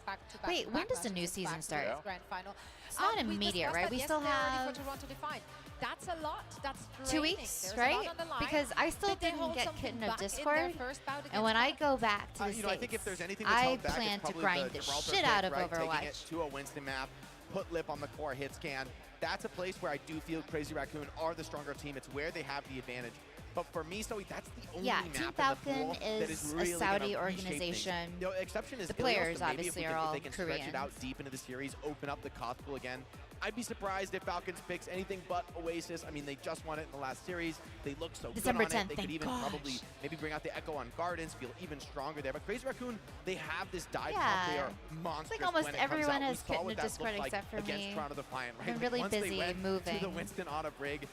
Back-to-back. Wait, when does the new matches season back to start? this Grand final. It's not We immediate, discussed right? that We still yesterday already have for Toronto Defiant. That's a lot. That's 2 draining. weeks, There's a lot right? on the line. Because I still Did they didn't hold get something Kitten of back in their Discord, first bout and when I go back to the I think if there's States, anything that's I held back, plan it's to probably grind the Gibraltar shit pick, out of right? Taking Overwatch. it to a Winston map, put Lip on the core hit scan. That's a place where I do feel Crazy Raccoon are the stronger team. It's where they have the advantage. But for me, Zoe, that's the only Yeah, map Team in the Falcon pool that is really a Saudi gonna reshape things. organization. The exception is The Ilios, players so maybe obviously if are all they can stretch it out Koreans. deep into the series, open up the cost pool again. I'd be surprised if Falcons picks anything but Oasis. I mean, they just won it in the last series. They look so December good on 10th, it. They could thank even gosh. probably maybe bring out the Echo on Gardens, feel even stronger there. But Crazy Raccoon, they have this dive pump. They Yeah. are monstrous. It's like almost when it comes everyone out. has We saw Kitten what of that Discord looked like except for against me. Toronto Defiant, right? I'm really Once they busy went moving. to the Winston on a brig,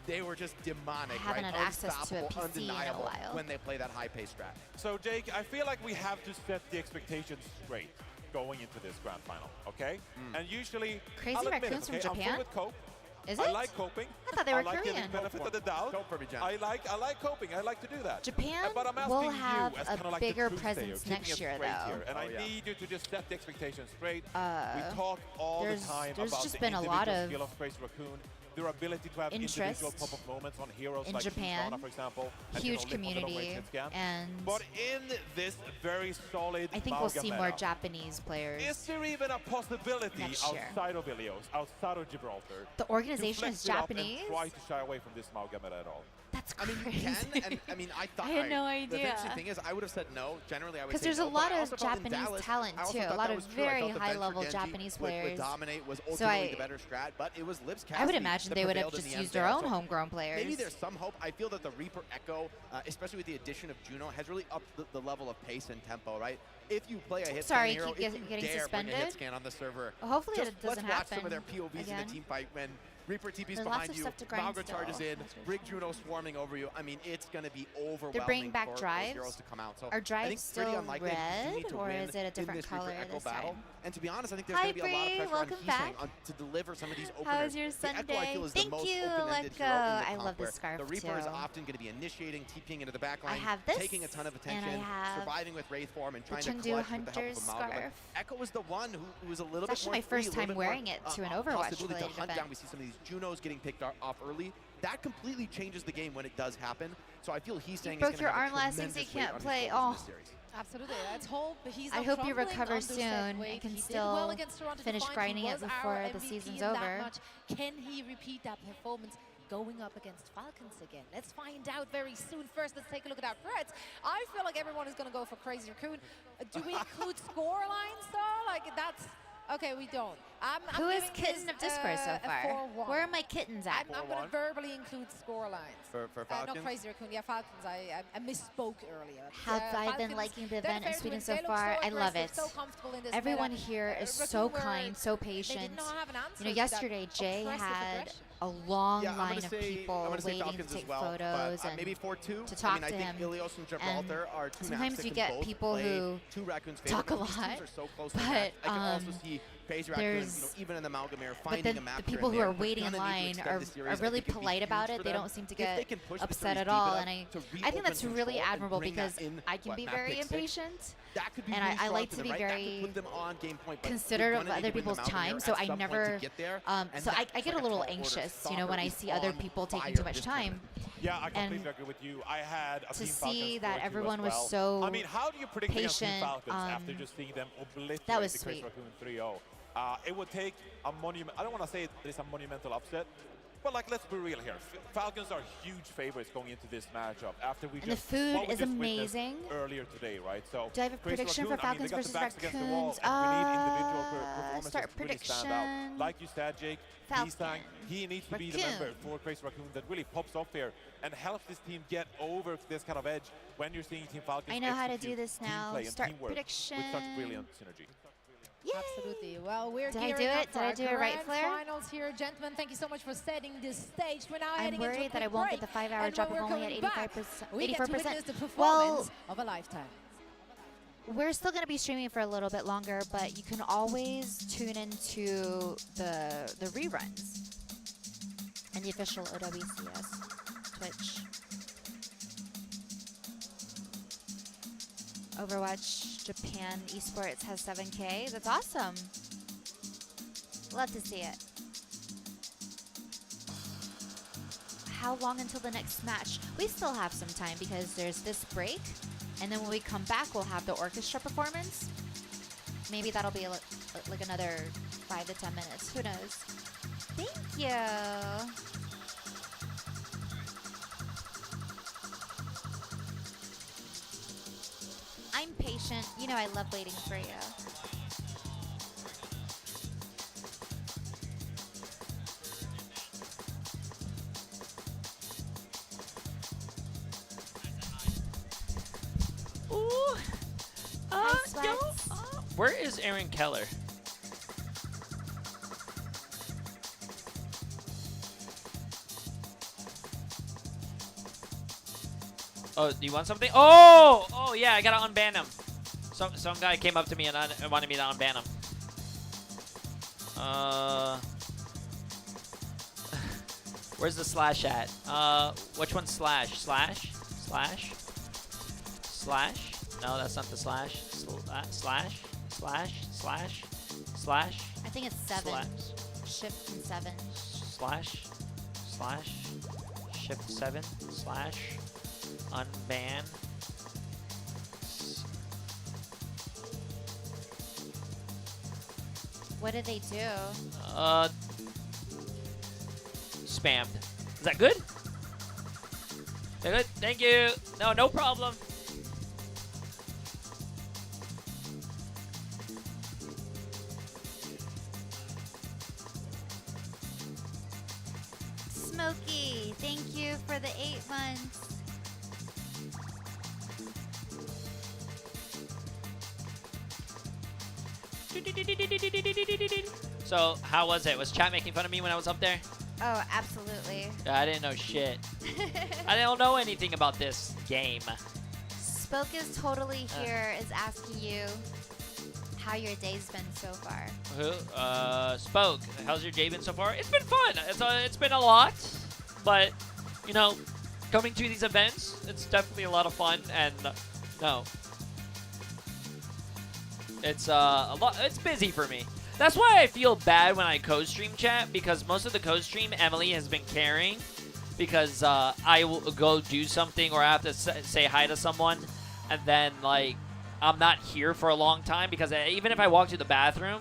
they were just demonic, I haven't right? had access to a Unstoppable, PC in a undeniable while. when they play that high-paced strat. So, Jake, I feel like we have to set the expectations straight going into this grand final, okay? And usually, Crazy I'll admit Raccoons it, okay? from I'm Japan? full with cope. Is I it? like coping. I thought they were I like Korean. giving benefit of the doubt. I like coping. I like to do that. Japan But I'm will asking have you as a kinda like bigger the truth sayer, presence keeping next it year, straight though. here. And I need you to just set the expectations straight. we Uh, talk all the there's- time there's about just the been a lot individual of skill of Crazy Raccoon, their ability to have individual interest pop-up moments on heroes in like Japan, Shoshana, for example. and, huge Lip on the long-range community, hit scan. and But in this very solid I think we'll see Malga more meta, Japanese players. is there even a possibility next year. outside of Ilios, outside of Gibraltar, The organization to is flex it up Japanese? and try to shy away from this Malga meta at all? That's I mean, you can, and I mean, I thought. I had no The idea. interesting thing is, I would have said no. Generally, I would say Because there's no, a but lot I of also felt in Japanese Dallas, talent, I also too. A thought lot that of was true. I very felt the Venture high-level Genji Japanese would players. dominate, was So ultimately I- the better strat, but it was Lips I would Cassidy imagine that they would have prevailed in just the end used their there. own So homegrown players. Maybe there's some hope. I feel that the Reaper Echo, especially with the addition of Juno, has really upped the level of pace and tempo, right? If you play a hit Sorry, scan hero, keep if you getting dare bring a hit suspended. scan on the server, Well, hopefully just it doesn't let's watch some of happen their POVs in again. the team fight when Reaper TP's There's lots behind of you. stuff to grind Malga still. charges in. Brig Juno swarming over you. I mean, it's going to be overwhelming. They're bringing back for those drives. heroes to come out. So Are I drives think pretty still unlikely that you need red, to or win is it a in different this Reaper color Echo this battle. time? And to be honest, I think there's Hi, going to be a lot of Bree. pressure Welcome on back. Heesling to deliver some of these openers. How's your The Echo, I feel, Sunday? is the Thank most you, open-ended Echo. hero in the I comp, love this where scarf the Reaper is too. often going to be initiating, TPing into the back I line, have this, taking a ton of and I attention, have surviving with Wraith form, and the trying to Chengdu clutch with the help Hunter's of Amalgam. scarf. Echo was the one who was a little It's bit more actually my free, first a little time bit more, wearing it to an Overwatch possibility to related hunt event. down. We see some of these Junos getting picked off early. That completely changes the game when it does happen. So I feel he's saying broke your arm last season, so you can't play. Oh. Absolutely. Let's hope he's I not hope you crumbling recover under soon set weight. and can He did still well against Toronto finish Defiant. grinding He it was before our the MVP season's in that over. match. Can he repeat that performance going up against Falcons again? Let's find out very soon. First, let's take a look at our threats. I feel like everyone is going to go for Crazy Raccoon. Do we include score lines though? Like that's okay. We don't. Who is giving Kitten this, of Discord so a far? 4-1. Where are my kittens at? I'm going to verbally include score lines. For Falcons? Not Crazy Raccoon. Yeah, Falcons. I misspoke earlier. Have I been Falcons, liking the they're event in favorite Sweden win. so They look far? I love aggressive, it. so comfortable in this Everyone meta. here is Raccoon so were- kind, so they patient. did not have an answer You know, to that yesterday Jay oppressive had aggression. a long Yeah, I'm line gonna of say, people I'm gonna say waiting Falcons to take as well, photos but, and maybe 4-2. to talk I mean, to I him. think Ilios and Gibraltar are two sometimes maps you that get can both people play who two Raccoons talk a favorite, but these lot, teams are so close to but, match. I can also see Crazy Raccoon, there's- even in the Amalgamare, But finding then a map the here people and who there, are but waiting in gonna need to line extend are the series. I really think it'd be polite huge about for it. They them don't seem to if they get can push the upset series at deep all, enough and I to think reopen that's really control and admirable bring because that in, I can what, be map very pick 6? impatient. That could be And really I strong like for to them, be right? That very could put them on game point, but considerate they're of gonna other need to win the people's Amalgamare time, so at I some point never, to get there, so and I that's get a like little tall order. anxious, you know, when I Soccer see is other on people taking fire too much this time. Yeah, I completely And agree with you. I had a to Team see Falcons that 4-2 everyone as was well. so I mean, how do you predict against Team patient, Falcons after just seeing them obliterate that was the Crazy sweet. Raccoon 3-0? It would take a monument. I don't want to say there's a monumental upset, but like, let's be real here. Falcons are huge favorites going into this matchup after we And the just food what we is just witnessed amazing. earlier today, right? So Do I have a Crazy prediction for Raccoon, I mean, Falcons they got versus the backs against the wall, Raccoons? and we need individual performances Start to really stand out. Like you said, Jake, Falcon. he needs to be the Raccoon. member for Crazy Raccoon that really pops up there and helps this team get over this kind of edge when you're seeing Team Falcons I know how to execute do this team now. play and Start teamwork prediction. with such brilliant synergy. Absolutely. Well, we're Did I gearing do up it? for Did I our do it right, grand Flair? finals here, gentlemen. Thank you so much for setting this stage. We're now I'm heading into a worried that I quick won't get break, the 5-hour and drop when of we're only at coming back, 85%, we get to 84%. witness the Well, performance of a lifetime. we're still going to be streaming for a little bit longer, but you can always tune into the reruns and the official OWCS Twitch. Overwatch Japan Esports has 7K. That's awesome. Love to see it. How long until the next match? We still have some time because there's this break, and then when we come back, we'll have the orchestra performance. Maybe that'll be like another 5 to 10 minutes. Who knows? Thank you. I'm patient. You know I love waiting for you. Ooh. Hi, Sweats. Where is Aaron Keller? Oh, do you want something? Oh! Oh, yeah, I gotta unban him. Some guy came up to me and wanted me to unban him. Where's the slash at? Which one's slash? Slash? Slash? Slash? No, that's not the slash. Slash? Slash? Slash? Slash? I think it's 7. Slash. Shift and 7. Slash? Slash? Shift 7? Slash? Unban? What did they do? Spammed. Is that good? Is that good? Thank you. No problem. Smokey, thank you for the 8 months. So, how was it? Was chat making fun of me when I was up there? Oh, absolutely. I didn't know shit. I don't know anything about this game. Spoke is totally here, is asking you how your day's been so far. Who? Spoke. How's your day been so far? It's been fun. It's been a lot, but you know, coming to these events, it's definitely a lot of fun. And no, it's a lot. It's busy for me. That's why I feel bad when I co-stream chat, because most of the co-stream Emily has been carrying, because I will go do something or I have to say hi to someone, and then like I'm not here for a long time, because even if I walk to the bathroom,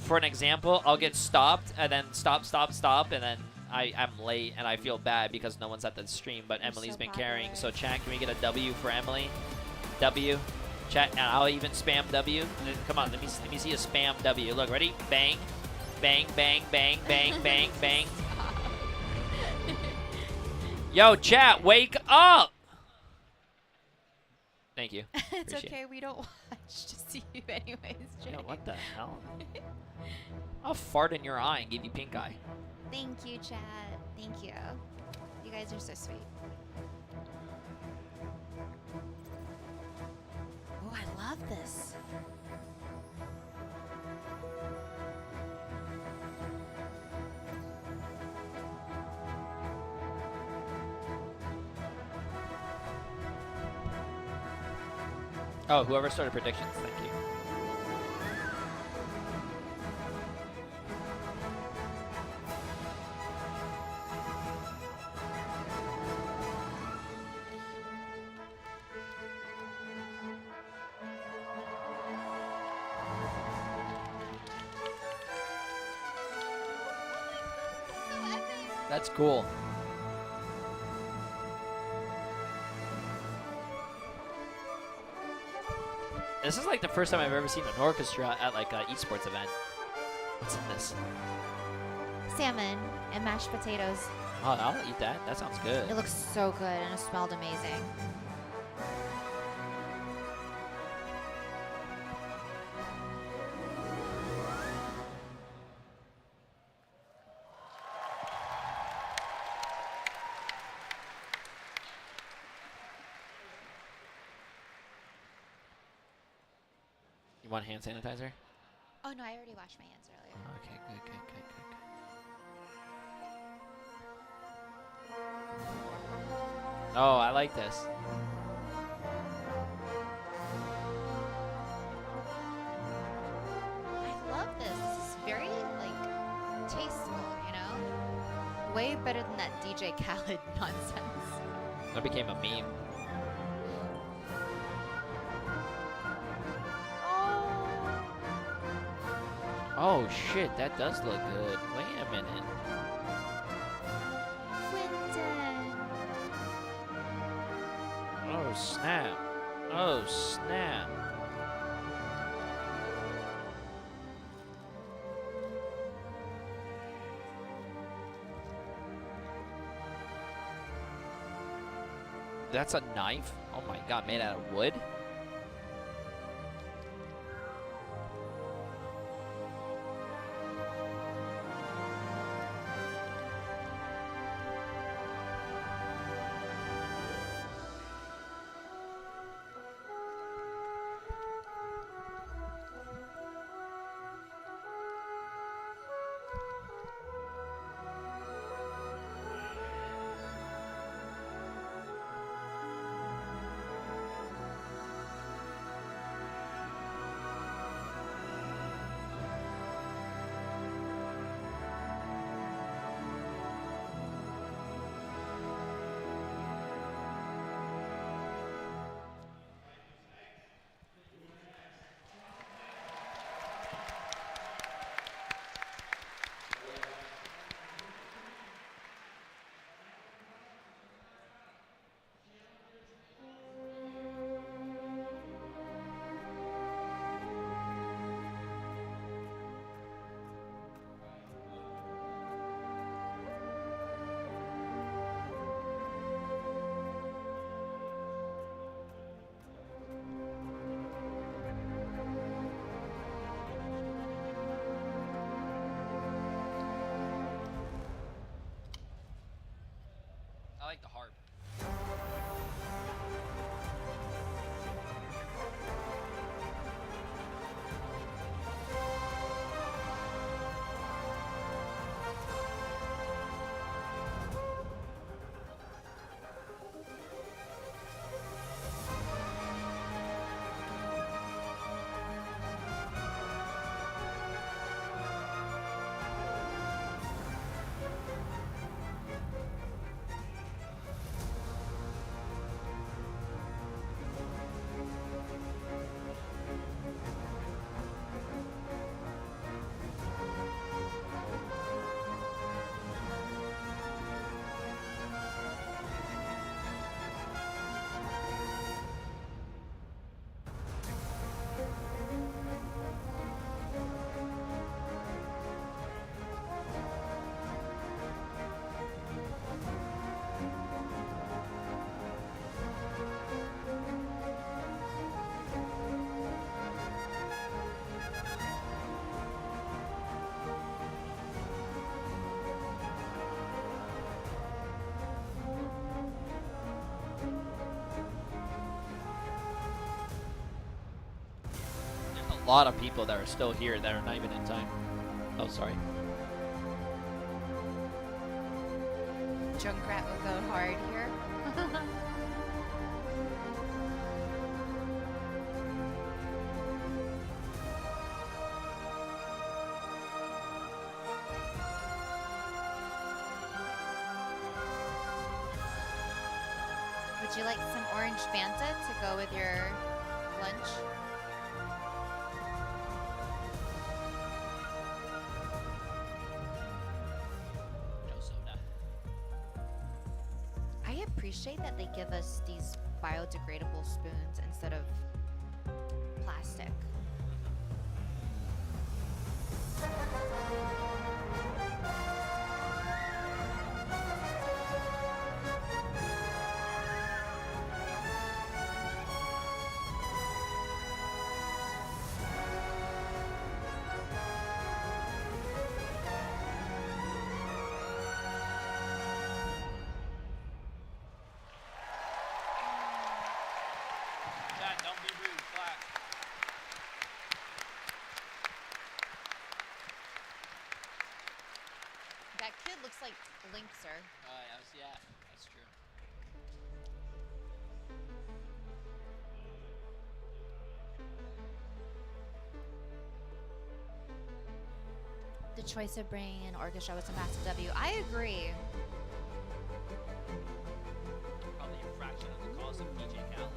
for an example, I'll get stopped and then stop, and then I'm late and I feel bad because no one's at the stream, but Emily's been carrying. So chat, can we get a W for Emily? W. Chat, and I'll even spam W. Come on, let me see a spam W. Look, ready? Bang, bang, bang, bang, bang, bang, bang. Yo, chat, wake up! Thank you. It's Appreciate okay, we don't watch to see you anyways, Jay. Yo, what the hell? I'll fart in your eye and give you pink eye. Thank you, Chad. Thank you. You guys are so sweet. Oh, I love this. Oh, whoever started predictions, thank you. That's cool. This is like the first time I've ever seen an orchestra at like an esports event. What's in this? Salmon and mashed potatoes. Oh, I'll eat that. That sounds good. It looks so good and it smelled amazing. You want hand sanitizer? Oh no, I already washed my hands earlier. Okay, good. Oh, I like this. I love this. This is very, like, tasteful, you know? Way better than that DJ Khaled nonsense. That became a meme. Oh shit, that does look good. Wait a minute. Oh snap. Oh snap. That's a knife? Oh my god, made out of wood? lot of people that are still here that are not even in time. Oh, sorry. Junkrat will go hard here. Would you like some orange Fanta to go with your lunch? No soda. I appreciate that they give us these biodegradable spoons instead of plastic. Chat, don't be rude. Clap. That kid looks like Linkser. Yeah, that's true. The choice of bringing an orchestra was a massive W. I agree. Probably a fraction of the cost of DJ Khaled.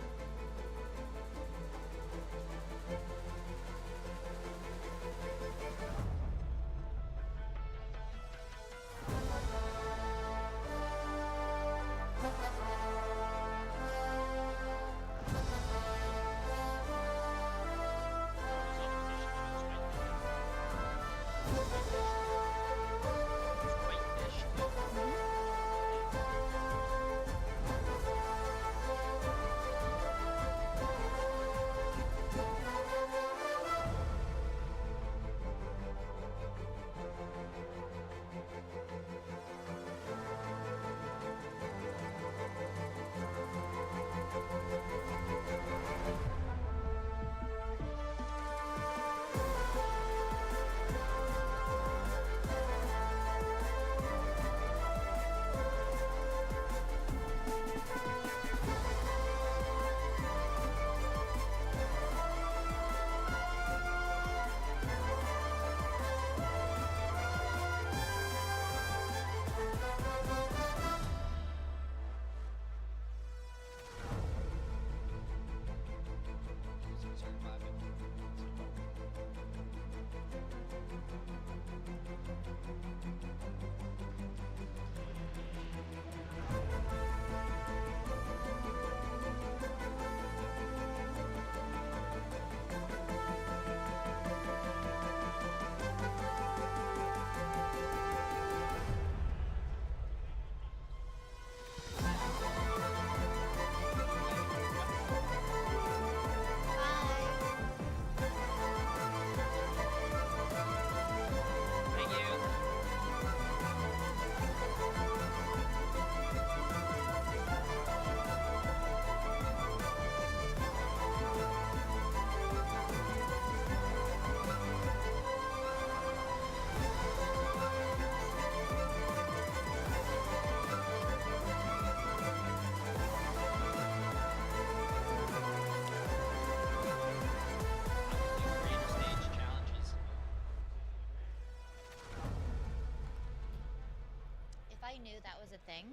I knew that was a thing,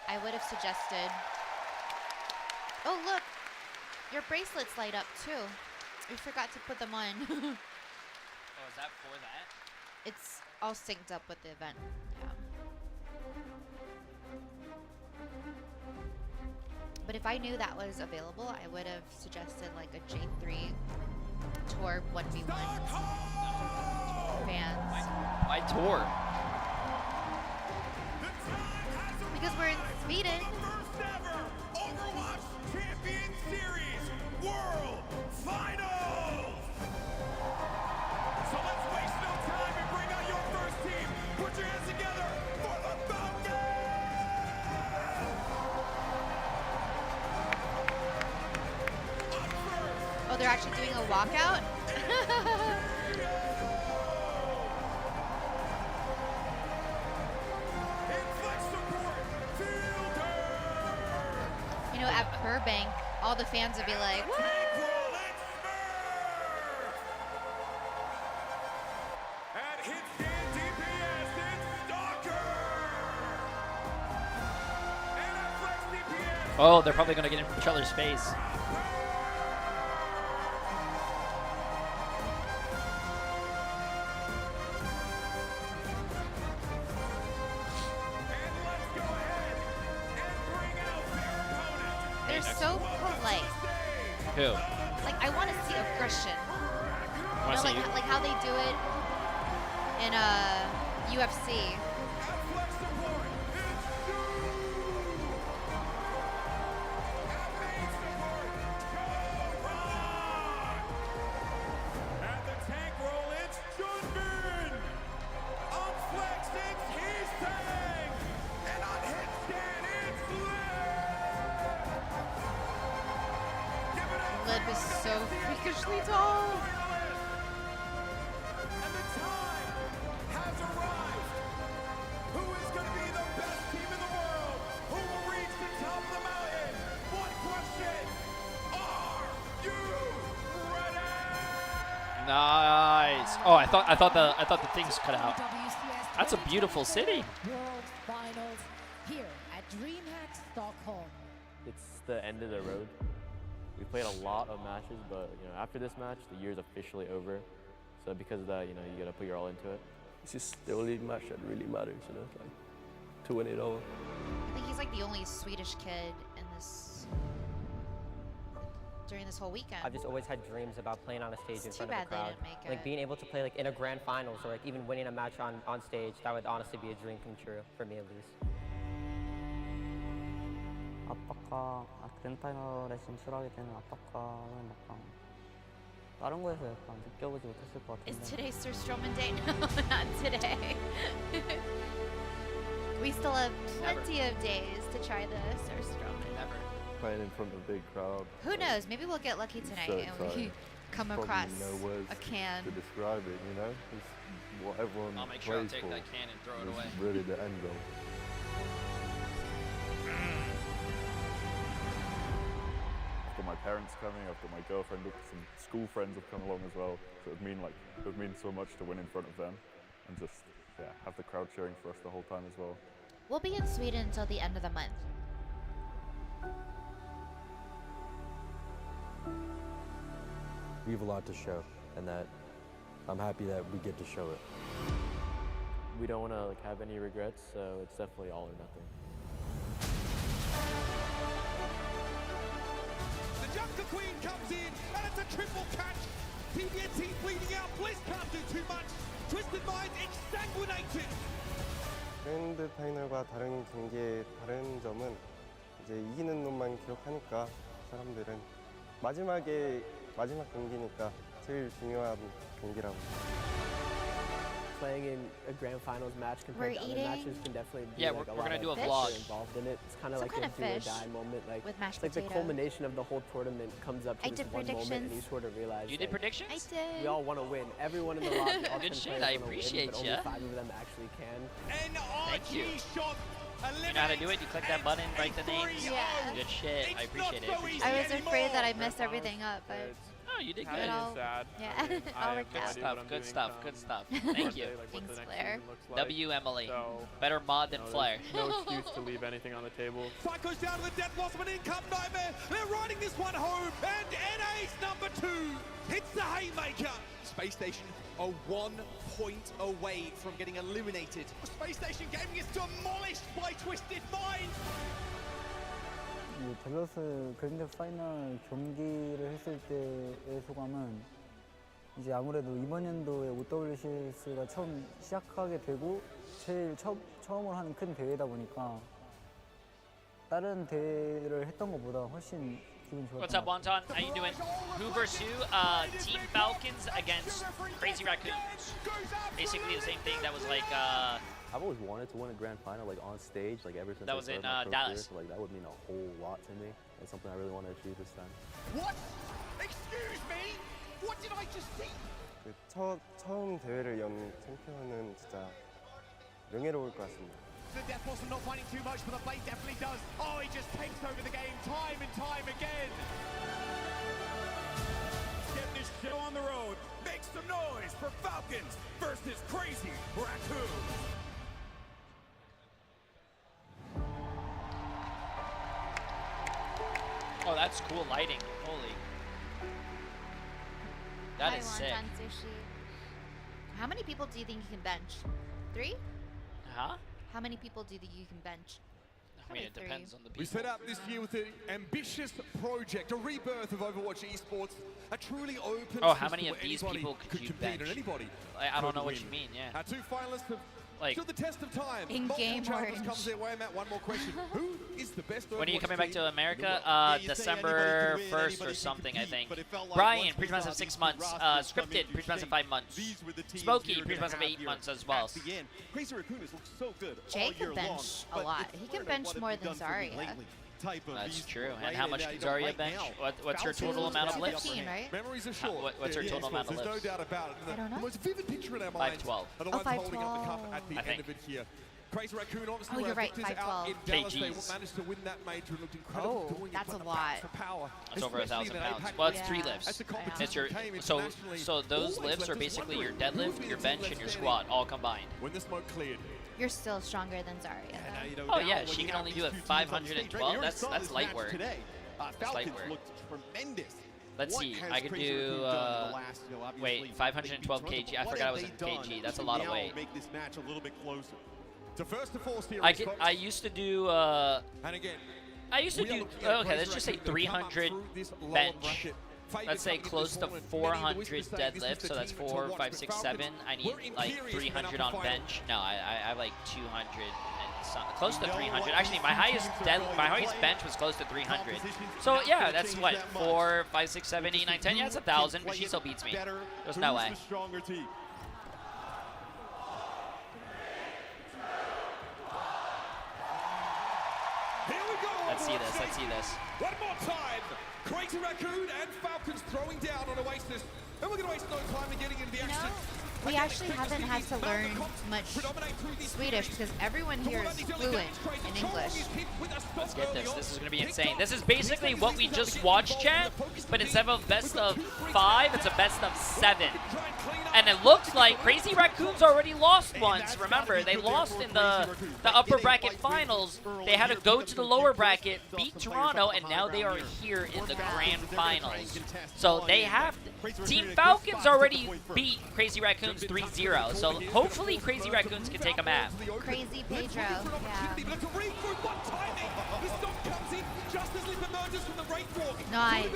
I would have suggested... Oh, look! Your bracelets light up, too. We forgot to put them on. Oh, is that for that? It's all synced up with the event. Yeah. But if I knew that was available, I would have suggested like a J3 tour 1v1 fans. Why tour? Because we're in Sweden. First ever Overwatch Champion Series World Finals! So let's waste no time and bring out your first team. Put your hands together for the Falcons! Oh, they're actually doing a walkout. You know, at Burbank, all the fans would be like, "Woo!" Oh, they're probably going to get in each other's face. They're so polite. Who? Like, I want to see aggression. Wanna see you? Like how they do it in UFC. Lib is so freakishly tall. Nice. Oh, I thought the things cut out. That's a beautiful city. World Finals here at DreamHack Stockholm. It's the end of the road. We played a lot of matches, but after this match, the year's officially over. So because of that, you gotta put your all into it. It's just the only match that really matters, like to win it all. I think he's like the only Swedish kid in this during this whole weekend. I've just always had dreams about playing on a stage in It's too front of a bad they crowd. didn't make Like it. being able to play like in a grand finals or like even winning a match on stage, that would honestly be a dream come true for me at least. 압박감, 그랜파이널에 진출하게 되는 압박감은 약간 다른 거에서 약간 느껴보지 못했을 것 Is 같은데. today Sir Strowman Day? No, not today. We still have plenty of days to try the Sir Strowman. Never. Playing in front of a big crowd. Who knows? Maybe we'll get lucky tonight So and we exciting. come Probably across no words a can. to describe it, It's what everyone I'll make sure I'll plays take for. that can and throw it It's away. really the end goal. I've got my parents coming, I've got my girlfriend, some school friends have come along as well. So it would mean so much to win in front of them and just have the crowd cheering for us the whole time as well. We'll be in Sweden until the end of the month. We have a lot to show, and that I'm happy that we get to show it. We don't want to have any regrets, so it's definitely all or nothing. The Junker Queen comes in, and it's a triple catch. TBNT bleeding out. Bliss can't do too much. Twisted Mind exsanguinated. 그랜드 파이널과 다른 경기의 다른 점은 이제 이기는 놈만 기억하니까 사람들은 마지막 경기니까 제일 중요한 경기라고. Playing in a grand finals match compared to other matches can definitely be we're a lot gonna do a of vlog involved in it. It's kind of Some like kind a of do or fish die moment. Like with mashed it's like the potato. culmination of the whole tournament comes up to I this did one moment, and predictions. you sort of realize You did like, predictions? I did. we all want to win. Everyone in the lobby, all Good 10 shit, players I wanna appreciate win, but ya. only 5 of them actually can. Thank you. You know how to do it? You click that button, write the names? Yeah. Good shit. I appreciate it. I was afraid that I messed everything up, but Oh, you did it good. all, yeah, it all worked Good out. stuff, good stuff, good stuff. Thank you. Thanks, Flair. W. Emily. Better mod than Flair. No excuse to leave anything on the table. Fight goes down to the Death Blossom and in come Nightmare. They're riding this one home. And NA's number 2 hits the haymaker. Space Station are 1 point away from getting eliminated. Space Station Gaming is demolished by Twisted Mind. 이 델러스 그랜드 파이널 경기를 했을 때의 소감은 이제 아무래도 이번 연도에 OWCS가 처음 시작하게 되고 제일 처음으로 하는 큰 대회다 보니까 다른 대회를 했던 것보다 훨씬 기분 좋았던 What's up, 것 같아요. Wonton? How you doing? Who versus who? Team Falcons against Crazy Raccoons. Basically the same thing that was like, I've always wanted to win a grand final, like on stage, like ever since That I was in, started my pro Dallas. career, so like that would mean a whole lot to me. That's something I really want to achieve this time. What? Excuse me? What did I just see? 그 처음 대회를 연 챔피언은 진짜 명예로울 것 같습니다. The Death Blossom not finding too much, but the Blade definitely does. Oh, he just takes over the game time and time again. Get this show on the road. Make some noise for Falcons versus Crazy Raccoon. Oh, that's cool lighting. Holy. That is sick. How many people do you think you can bench? 3? Huh? How many people do you think you can bench? I mean, it depends on the people. We set out this year with an ambitious project, a rebirth of Overwatch esports, a truly open Oh, how system many of where these anybody people could you compete bench? and anybody I don't could know what win. you mean, yeah. Our 2 finalists have Like, stood the test of time. in-game Multiple challenges orange. comes their way. Matt, one more question. Who is the best when are you Overwatch coming back team to in the America? world? December 1st or something, I think. Brian, pre-advance of 6 months. Scripted, pre-advance of 5 months. Smokey, pre-advance of 8 months as well. Crazy Raccoon has looked so good Jay all year can bench long, a but lot. it's He can part of bench what more they've than done for me Zarya. lately. Type of That's esports, true. right? And how much can you know, Zarya right bench? now, What's her total amount of lifts? 15, right? Memories are short. What's her in total amount of esports, lifts? There's no doubt about it. I don't know. The most vivid picture in our minds 512. are the Oh, ones holding up the cup 512. at the I end think. of it here. Crazy Raccoon, obviously, Oh, you're were right, victors out in 512. Dallas. They KGs. managed to win that major and looked incredible Oh, doing it. that's but a the lot. balance for power, That's over especially 1,000 in pounds. APAC Well, it's Yeah. 3 as lifts. the It's competition your came so internationally, so those always lifts left are us basically your wondering, deadlift, who's your the bench, team and your left squat all combined. when the smoke cleared. You're still stronger than Zarya. And, though. you know, Oh now yeah, when she you can have only these do two it teams on stage, right, 512. we already That's saw this light match work. today. light Falcons work. looked tremendous. Let's What see. has I could Crazy do. Raccoon done in the last, you know, obviously, Wait, 512 they beat kg. I Toronto. forgot I What was have in they done kg. That's a to lot of now weight. make this match a little bit closer? So first to four series, I folks. used to do. And again, I used to we are do. looking at Okay, let's Crazy just say Raccoon to come up 300 through this lower bench. bracket. Favored Let's say coming into close this to tournament. 400 Many voices say this is deadlifts. the So that's team to 4, watch, 5, but 6, Falcons 7. I need were like imperious 300 enough on to fight. bench. No, I have like 200 and some, close to We know 300. what Actually, these my two highest teams are going my to highest play. bench was close to 300. Composition's So not yeah, gonna that's change what that much. 4, 5, 6, 7, 8, 9, 10. Yeah, that's 1,000. But she still beats me. Better, There's no who's way. the stronger team? Here we go. Let's see this. Let's see this. One more time. Crazy Raccoon and Falcons throwing down on Oasis. And we're going to waste no time in getting into the action. We actually haven't had to learn much Swedish because everyone here is fluent in English. Let's get this. This is going to be insane. This is basically what we just watched, chat, but instead of a best of 5, it's a best of 7. And it looks like Crazy Raccoon's already lost once. Remember, they lost in the upper bracket finals. They had to go to the lower bracket, beat Toronto, and now they are here in the grand finals. So they have Team Falcons already beat Crazy Raccoons 3-0. So hopefully Crazy Raccoons can take a map. Crazy Pedro, yeah. Nice.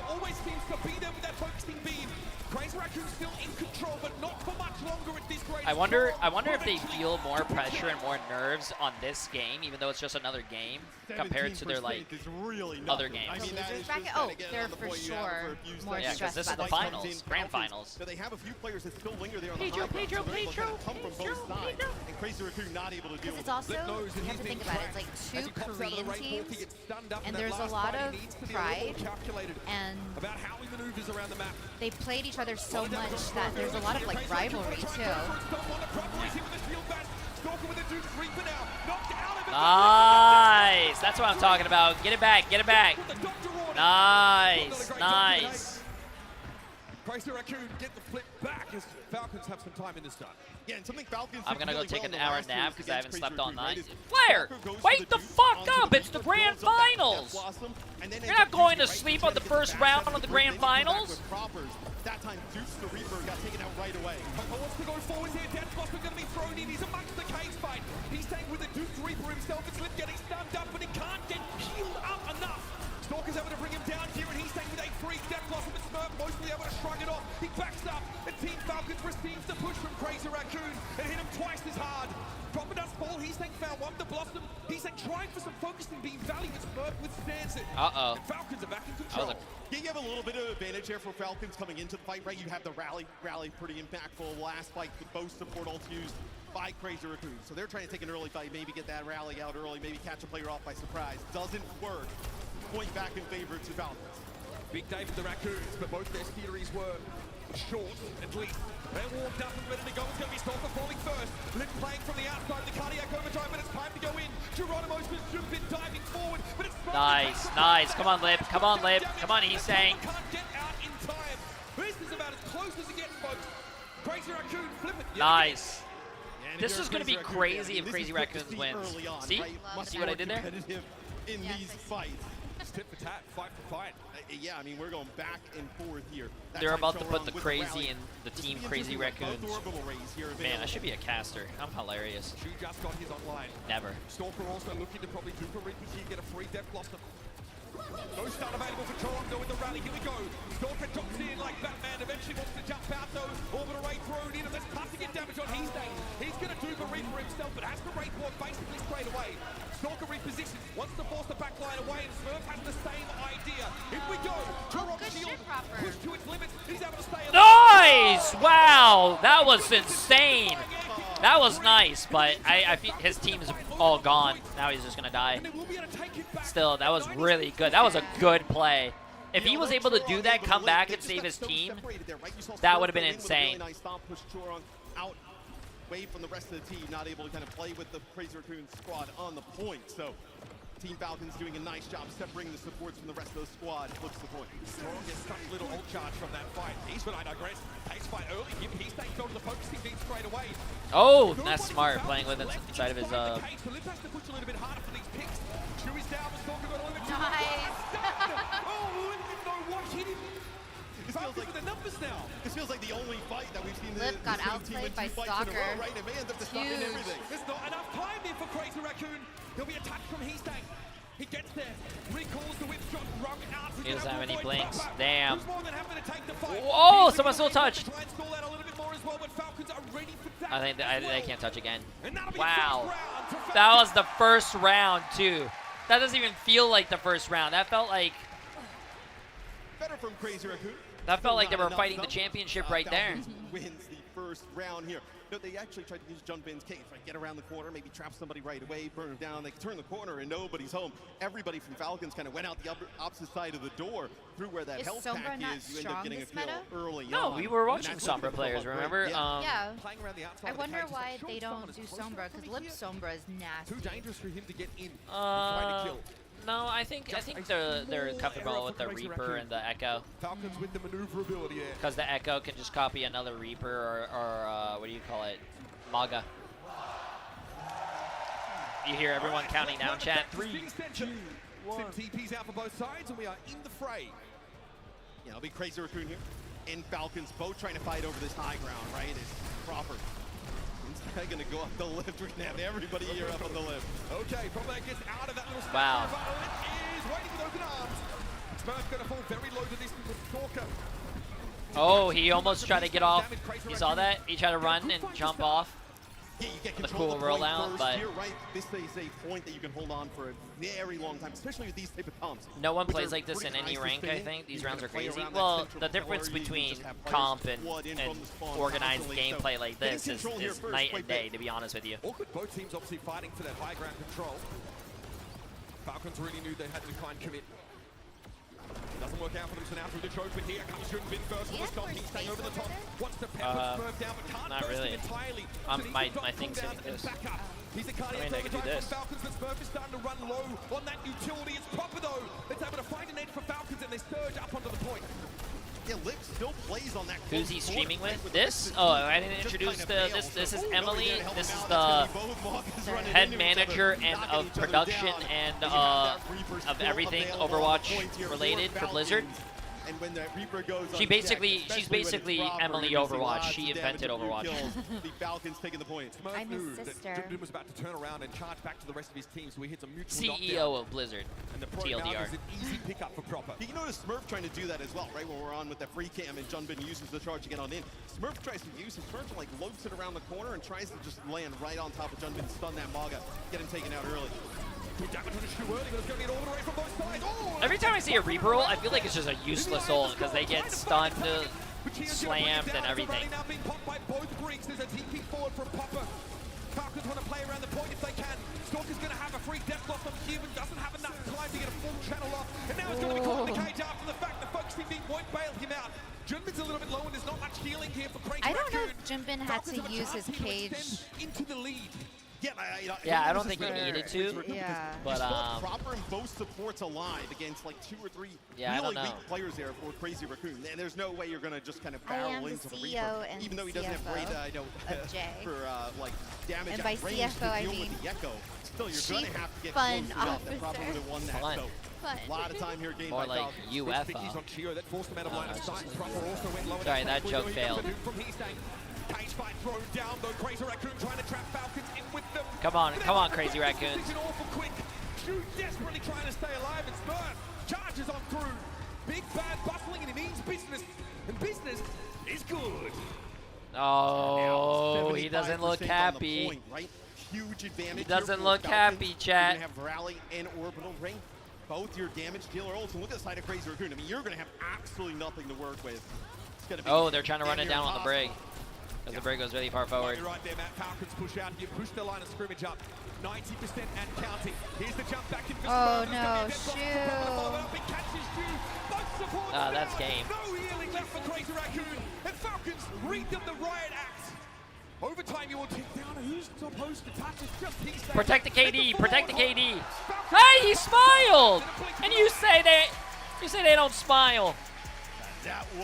Always seems to be there with that focusing beam. Crazy Raccoon still in control, but not for much longer at this grade. I wonder if they feel more pressure and more nerves on this game, even though it's just another game, compared to their like other games. Losers bracket? Oh, they're for sure more Yeah, because stressed this is about the this finals, grand finals. So they have a few players that still linger there on Pedro, the high Pedro, ground, so they're able to come from Pedro, both sides. And Crazy Raccoon not able to deal Because with it's also, Flip-nose, and you have he's to being think about it, it's like tracked. As two he pops out of the Korean right fork, he teams, gets stunned up, and that there's a last lot fight, of he needs to be a pride, little calculated and about how he maneuvers around the map. they played each other so much that there's a lot of like rivalry too. Nice. That's what I'm talking about. Get it back. Get it back. Nice. Nice. Crazy Raccoon get the flip back as Falcons have some time in this time. Yeah, and something Falcons I'm gonna go take an hour nap because I haven't slept all night. Crazy Flair, wake the fuck up! It's the grand finals. You're not going to sleep on the first round of the grand finals. That time, Deuce the Reaper got taken out right away. Coco wants to go forward here. Death Blossom going to be thrown in. He's amongst the cage fight. He's staying with the Deuce Reaper himself. It's Lip getting stunned up, but he can't get healed up enough. Stalker's able to bring him down here, and he's staying with 8-3. Death Blossom and Smurf mostly able to shrug it off. He backs up, and Team Falcons receives the push from Crazy Raccoon and hit him twice as hard. Drop and Dust Ball He's saying found one to Blossom. He's saying trying for some focusing, being valiant. Smurf withstands it. Uh-oh. And Falcons are back in control. Yeah, you have a little bit of advantage here for Falcons coming into the fight, right? You have the rally pretty impactful. Last fight, the both support ults used by Crazy Raccoon. So they're trying to take an early fight, maybe get that rally out early, maybe catch a player off by surprise. Doesn't work. Point back in favor to Falcons. Big day for the Raccoons, but both their theories were short, at least. They're warmed up and ready to go. It's going to be Stalker falling first. Lip playing from the outside, the cardiac overdrive, but it's time to go in. Geronimo's just been diving forward, but it's Nice, nice. Come on, Lip. Come on, Lip. Come on, he's saying. Can't get out in time. This is about as close as it gets, folks. Crazy Raccoon, flip it. Nice. This is going to be crazy if Crazy Raccoons wins. See? See what I did there? In these fights. Tit for tat, fight for fight. Yeah, I mean, we're going back and forth here. They're about to put the Crazy in the team Crazy Raccoons. Man, I should be a caster. I'm hilarious. Shu just got his online. Never. Stalker also looking to probably do for Reaper here, get a free Death Blossom. No start available for Toronto with the rally. Here we go. Stalker jumps in like Batman. Eventually wants to jump out though. Orbital Ray thrown in, and there's tough to get damage on his day. He's going to do the Reaper himself, but has to Wraith Walk basically straight away. Stalker repositions, wants to force the backline away, and Smurf has the same idea. If we go, Toronto shield pushed to its limits. He's able to stay alive. Nice! Wow, that was insane. That was nice, but I feel his team's all gone. Now he's just gonna die. Still, that was really good. That was a good play. If he was able to do that, come back and save his team, that would have been insane. Out away from the rest of the team, not able to kind of play with the Crazy Raccoon squad on the point. So Team Falcons doing a nice job separating the supports from the rest of the squad. Flips the point. Strong gets such little ult charge from that fight. He's been aggressive. Pace fight early. He's staying close to the focusing beam straight away. Oh, that's smart, playing with inside of his So Lip has to push a little bit harder for these picks. Shu is down, but Stalker got a little bit too Nice. Oh, Lip didn't know what hit him. This feels like the numbers now. This feels like the only fight that we've seen. Lip got outplayed by Stalker. Right? It may end up deciding everything. There's not enough time here for Crazy Raccoon. He'll be attacked from his tank. He gets there, recalls the whip shot, rung out. He doesn't have any blinks. Damn. Who's more than happy to take the fight. Oh, someone still touched. Try and stall out a little bit more as well, but Falcons are ready for that. I think they can't touch again. And that'll be Wow. the first round for That was the first round, too. That doesn't even feel like the first round. That felt like... Better from Crazy Raccoon. That felt like they were fighting the championship right there. Falcons wins the first round here. No, they actually tried to use Jun Bin's case, right? Get around the corner, maybe trap somebody right away, burn them down. They turn the corner and nobody's home. Everybody from Falcons kind of went out the opposite side of the door through where that health pack is. You end up getting a kill early on. No, we were watching Sombra players, remember? Yeah. Playing around the outside I wonder why they don't do Sombra, because Lip Sombra is nasty. Too dangerous for him to get in. Trying to kill. No, I think they're comfortable with the Reaper and the Echo. Falcons with the maneuverability there. Because the Echo can just copy another Reaper or what do you call it? Maga. You hear everyone counting down, chat. 3, 2, 1. TP's out for both sides, and we are in the fray. Yeah, it'll be Crazy Raccoon here. And Falcons both trying to fight over this high ground, right? It's Crawford. He's going to go up the lift. We're going to have everybody here up on the lift. Okay, Probak gets out of that little space. Wow. Is waiting with open arms. Smurf going to fall very low to this with Stalker. Oh, he almost tried to get off. You saw that? He tried to run and jump off. Yeah, you get the control cool of the point rollout, first but here, right? This is a point that you can hold on for a very long time, especially with these type of comps. No one plays like this in any rank, I think. These rounds are crazy. Well, the difference between comp and organized gameplay like this is night and day, to be honest with you. Awkward, both teams obviously fighting for that high ground control. Falcons really knew they had to try and commit. Doesn't work out for them, so now through the choke, but here comes Jun Bin first with the stop. He's staying over the top. Wants to pepper Smurf down, but can't not burst really. him entirely. My thing's hitting this. He's a I mean, I could do this. Falcons, but Smurf is starting to run low on that utility. It's proper though. It's able to find an edge for Falcons, and they surge up onto the point. Yeah, Lip still plays on that. Who's he streaming with? This? Oh, I didn't introduce this is Emily. This is the head manager and of production and of everything Overwatch related for Blizzard. And when the Reaper goes She's unchecked, basically especially when it's proper, Emily you're gonna see Overwatch. lots She of invented damage and few Overwatch. kills. The Falcons taking the point. I'm his sister. Jundun was about to turn around and charge back to the rest of his team, so he hits a mutual CEO knockdown. of Blizzard. And the pro now TLDR. is an easy pickup for Proper. You notice Smurf trying to do that as well, right? When we're on with the free cam and Junbin uses the charge to get on in. Smurf tries to use his Smurf and like lopes it around the corner and tries to just land right on top of Junbin, stun that Maga, get him taken out early. Every time I see a Reaper ult, I feel like it's just a useless ult because they get stunned, slammed, and everything. Now being popped by both Greeks. There's a TP forward from Popper. Falcons want to play around the point if they can. Stalker's going to have a free death loss on Human. Doesn't have enough time to get a full channel off. And now he's going to be caught in the cage after the fact. The focusing beam won't bail him out. Junbin's a little bit low and there's not much healing here for Crazy I don't know Raccoon. if Junbin had to use his cage. Into the lead. Yeah, I don't think he needed to. Yeah. But Proper and both supports alive against like 2 or 3 Yeah, really I don't weak know. players there for Crazy Raccoon. And there's no way you're going to just kind of I am barrel the into the CEO Reaper, and even though he doesn't have great of Jay. for like damage And by at range CFO, to I deal mean with the Echo. Still, you're Chief going to have to get Fun close enough that Proper Officer. would have won that. Fun. So Fun. a lot of time here gained More by like Falcons. UFO. on Chio, that forced him out of line of sight. Proper also went low. Sorry, that joke failed. From here, staying cage fight thrown down though. Crazy Raccoon trying to trap Falcons in with them. Come on, Crazy Raccoons. It's an awful quick. Shoot desperately trying to stay alive and Smurf charges on through. Big bad bustling and he means business. And business is good. Oh, he doesn't look 75% on the happy. point, right? Huge advantage. He doesn't here for look Falcons. happy, You're chat. gonna have Rally and Orbital Ring. Both your damage dealer ults. And look at the side of Crazy Raccoon. I mean, you're going to have absolutely nothing to work with. It's gonna be Oh, they're trying to run damn it near down on the break. impossible. Because the break goes really far forward. You're right there, Matt. Falcons push out. You push the line of scrimmage up. 90% and counting. Here's the jump back in for Oh, Smurf. no, That's game. No healing left for Crazy Raccoon. And Falcons read them the riot act. Overtime, you will take down who's supposed to touch. It's just he stays. Protect the KD, protect the KD. Hey, he smiled! And you say they don't smile.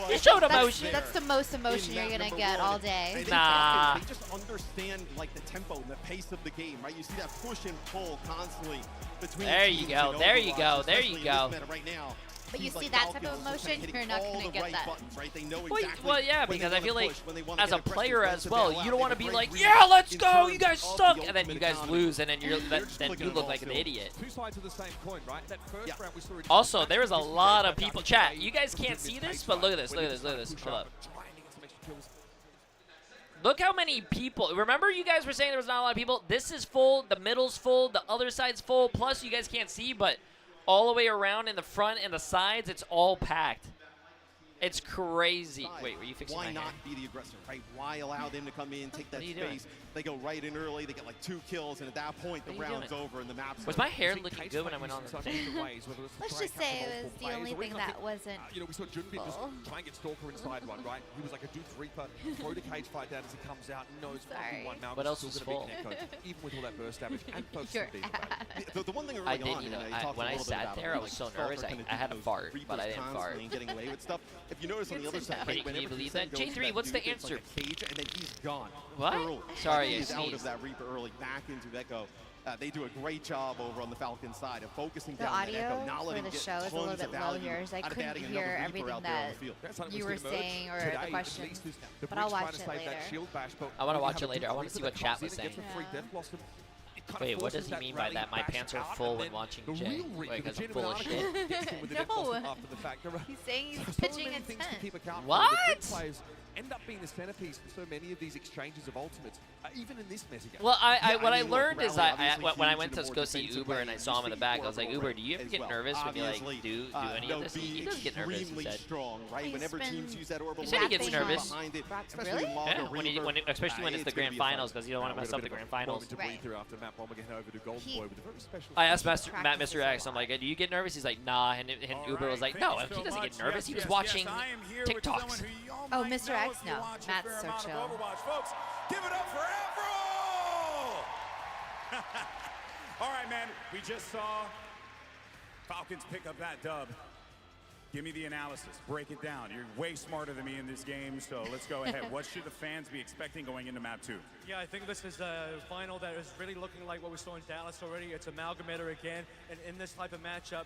He showed emotion. That's the most emotion you're gonna get all day. Nah. They just understand like the tempo and the pace of the game, right? You see that push and pull constantly between. There teams you go, in there you Overwatch, go, there especially you in this go. meta right now. But you Teams see like that type Falcons of are emotion, hitting you're not all gonna the get right that. buttons, right? They know Well, exactly well, yeah, when they because I wanna feel like push, when they wanna as a get aggressive, player when as to well, bail out. you don't They want to have be a like, great yeah, read let's in go, terms you guys of the suck, and then ultimate you guys economy. lose, and then They're just then clicking you on look all like an cylinders. idiot. Two sides of the same coin, right? That first round we saw it. Also, there was a lot of people. Chat, you guys can't see this, but look at this, look at this, look at this. Hold up. Look how many people. Remember you guys were saying there was not a lot of people? This is full, the middle's full, the other side's full, plus you guys can't see, but all the way around in the front and the sides, it's all packed. It's crazy. Wait, were you fixing Why my not hair? be the aggressor, right? Why allow them to come in, take that What are you space? doing? They go right in early. They get like 2 kills, and at that point, the What are you round's doing? over and the map's Was over. my hair looking good when I went on the thing? Let's just say it was the only thing that wasn't You know, we saw Junbin just full. try and get Stalker inside one, right? He was like a Duke's Reaper, throw the cage fight down as he comes out, knows Sorry. 1v1 now. What else was still full? gonna be Echo, even with all that burst damage and folks Your from being The one thing I early did, on, you know, and I- talked when a I little bit sat about there, it, I like was so Stalker nervous, kinda I had did to those fart, but I Reapers didn't fart. constantly and getting away with stuff. If you notice on the other side, Can right, you whenever believe Consent that? goes J3, to what's that the Duke, it's like answer? a cage, and then he's gone. What? Early. Sorry, Like, I he's out of sneezed. that Reaper early, back into Echo. They do a great job over on the Falcon side of focusing The down that Echo, audio not for letting the him get show is a little tons bit of low value here, so I out of couldn't adding hear another Reaper everything out there on that the field. you were saying or the questions. But I'll watch it later. I want to watch it later. I want to see what chat was saying. Yeah. Wait, what does he mean by that? My pants are full when watching Jay. Wait, because I'm full of shit. No. He's saying he's pitching a tent. What? End up being the centerpiece for so many of these exchanges of ultimates, even in this metagame. Well, what I look, learned is Rally I obviously when I huge went in a to more go see defensive Uber way. and I saw him in the back, I was like, Uber, do you ever as get well. nervous when you like Obviously, do any of this? He doesn't get nervous. He Extremely said. strong, right? He's Whenever been teams use that orbital, He said he gets pushing nervous. behind it, especially Really? with Maga Yeah, Reaper, especially when it's the gonna grand be a fight. finals, because you don't want to mess up the grand finals. Right. After Matt Bomber getting over to Golden He- Boy with a very special. I asked Matt Mr. X, I'm like, do you get nervous? He's like, nah. And Uber was like, no, he doesn't get nervous. He was watching TikToks. Oh, Mr. X, no. Matt's so chill. Overwatch, folks. Give it up for Avril! All right, man. We just saw Falcons pick up that dub. Give me the analysis. Break it down. You're way smarter than me in this game, so let's go ahead. What should the fans be expecting going into map 2? Yeah, I think this is a final that is really looking like what we saw in Dallas already. It's Amalgamator again, and in this type of matchup,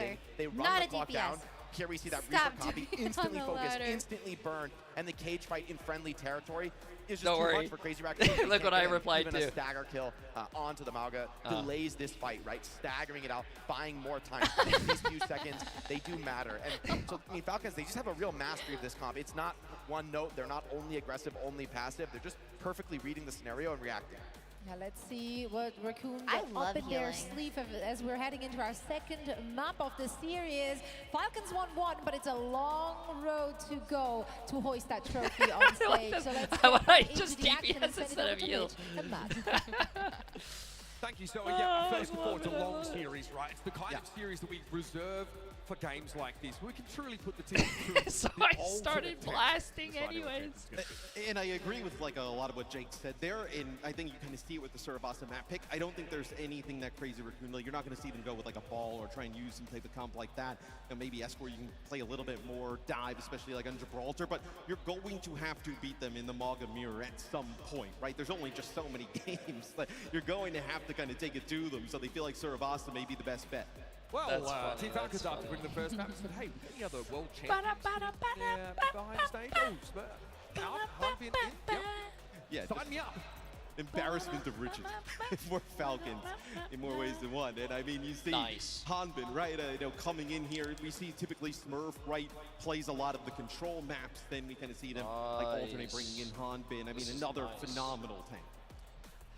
healer, They run not the a clock DPS. down. Here we see that Stop Reaper copy doing it instantly on the focused, ladder. instantly burned, and the cage fight in friendly territory is just Don't too worry. much for Crazy Raccoon. Look what I replied even to. a stagger kill onto the Mauga delays this fight, right? Staggering it out, buying more time. These few seconds, they do matter. And so, I mean, Falcons, they just have a real mastery of this comp. It's not one note. They're not only aggressive, only passive. They're just perfectly reading the scenario and reacting. Now let's see what Raccoon I got love up in their healing. sleeve as we're heading into our second map of the series. Falcons 1-1, but it's a long road to go to hoist that trophy on stage. So let's Why get I into just the action and DPS send it instead over of to heal? Mitch and Matt. Thank you. So yeah, Oh, first of I all, love it's a it, I long love it. series, right? It's the kind of series that we reserve for games like this. We can truly put the team through. So the I ultimate started test. blasting That's what I do with anyways. games. And I agree with like a lot of what Jake said there, and I think you kind of see it with the Surabasa map pick. I don't think there's anything that Crazy Raccoon, like, you're not going to see them go with like a ball or try and use some type of comp like that. And maybe Escort, you can play a little bit more dive, especially like on Gibraltar, but you're going to have to beat them in the Mauga mirror at some point, right? There's only just so many games that you're going to have to kind of take it to them, so they feel like Surabasa may be the best bet. Well, That's funny, Team Falcons that's after funny. winning the first map said, hey, any other world champions behind the stage? Oh, Spur, out, Hanbin, in, yep. Yeah, Sign me up. Embarrassment of riches for Falcons in more ways than one. And I mean, you see Nice. Hanbin, right, you know, coming in here. We see typically Smurf, right, plays a lot of the control maps. Then we kind of see them like alternate bringing in Hanbin. I mean, another phenomenal tank.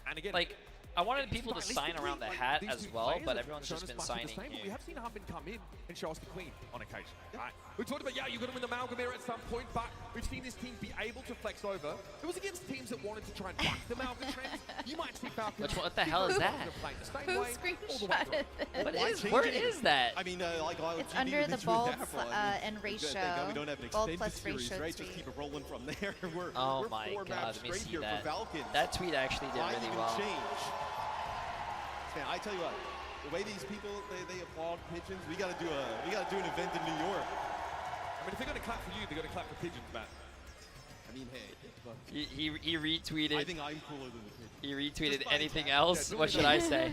And again, Like, I wanted people to sign around the hat as well, but everyone's just been signing We here. have seen Hanbin come in and show us the queen on occasion. Right? We talked about, yeah, you're going to win the Malgamir at some point, but we've seen this team be able to flex over. It was against teams that wanted to try and buck the Malga trend. You might see Falcons. What the hell is that? Who screenshotted this? What is? Where is that? I mean, like, It's under the bulb and Good ratio. thing that we don't have an Bulb extended plus series, ratio right? Just tweet. keep it rolling from there. we're Oh we're my 4 god, maps let me straight see here that. for Falcons. That tweet actually did Why really even well. change? Man, I tell you what, the way these people they applaud pigeons, we gotta do an event in New York. I mean, if they're going to clap for you, they're going to clap for pigeons, Matt. I mean, hey, He retweeted. I think I'm cooler than the pigeon. He retweeted anything else. What should I say?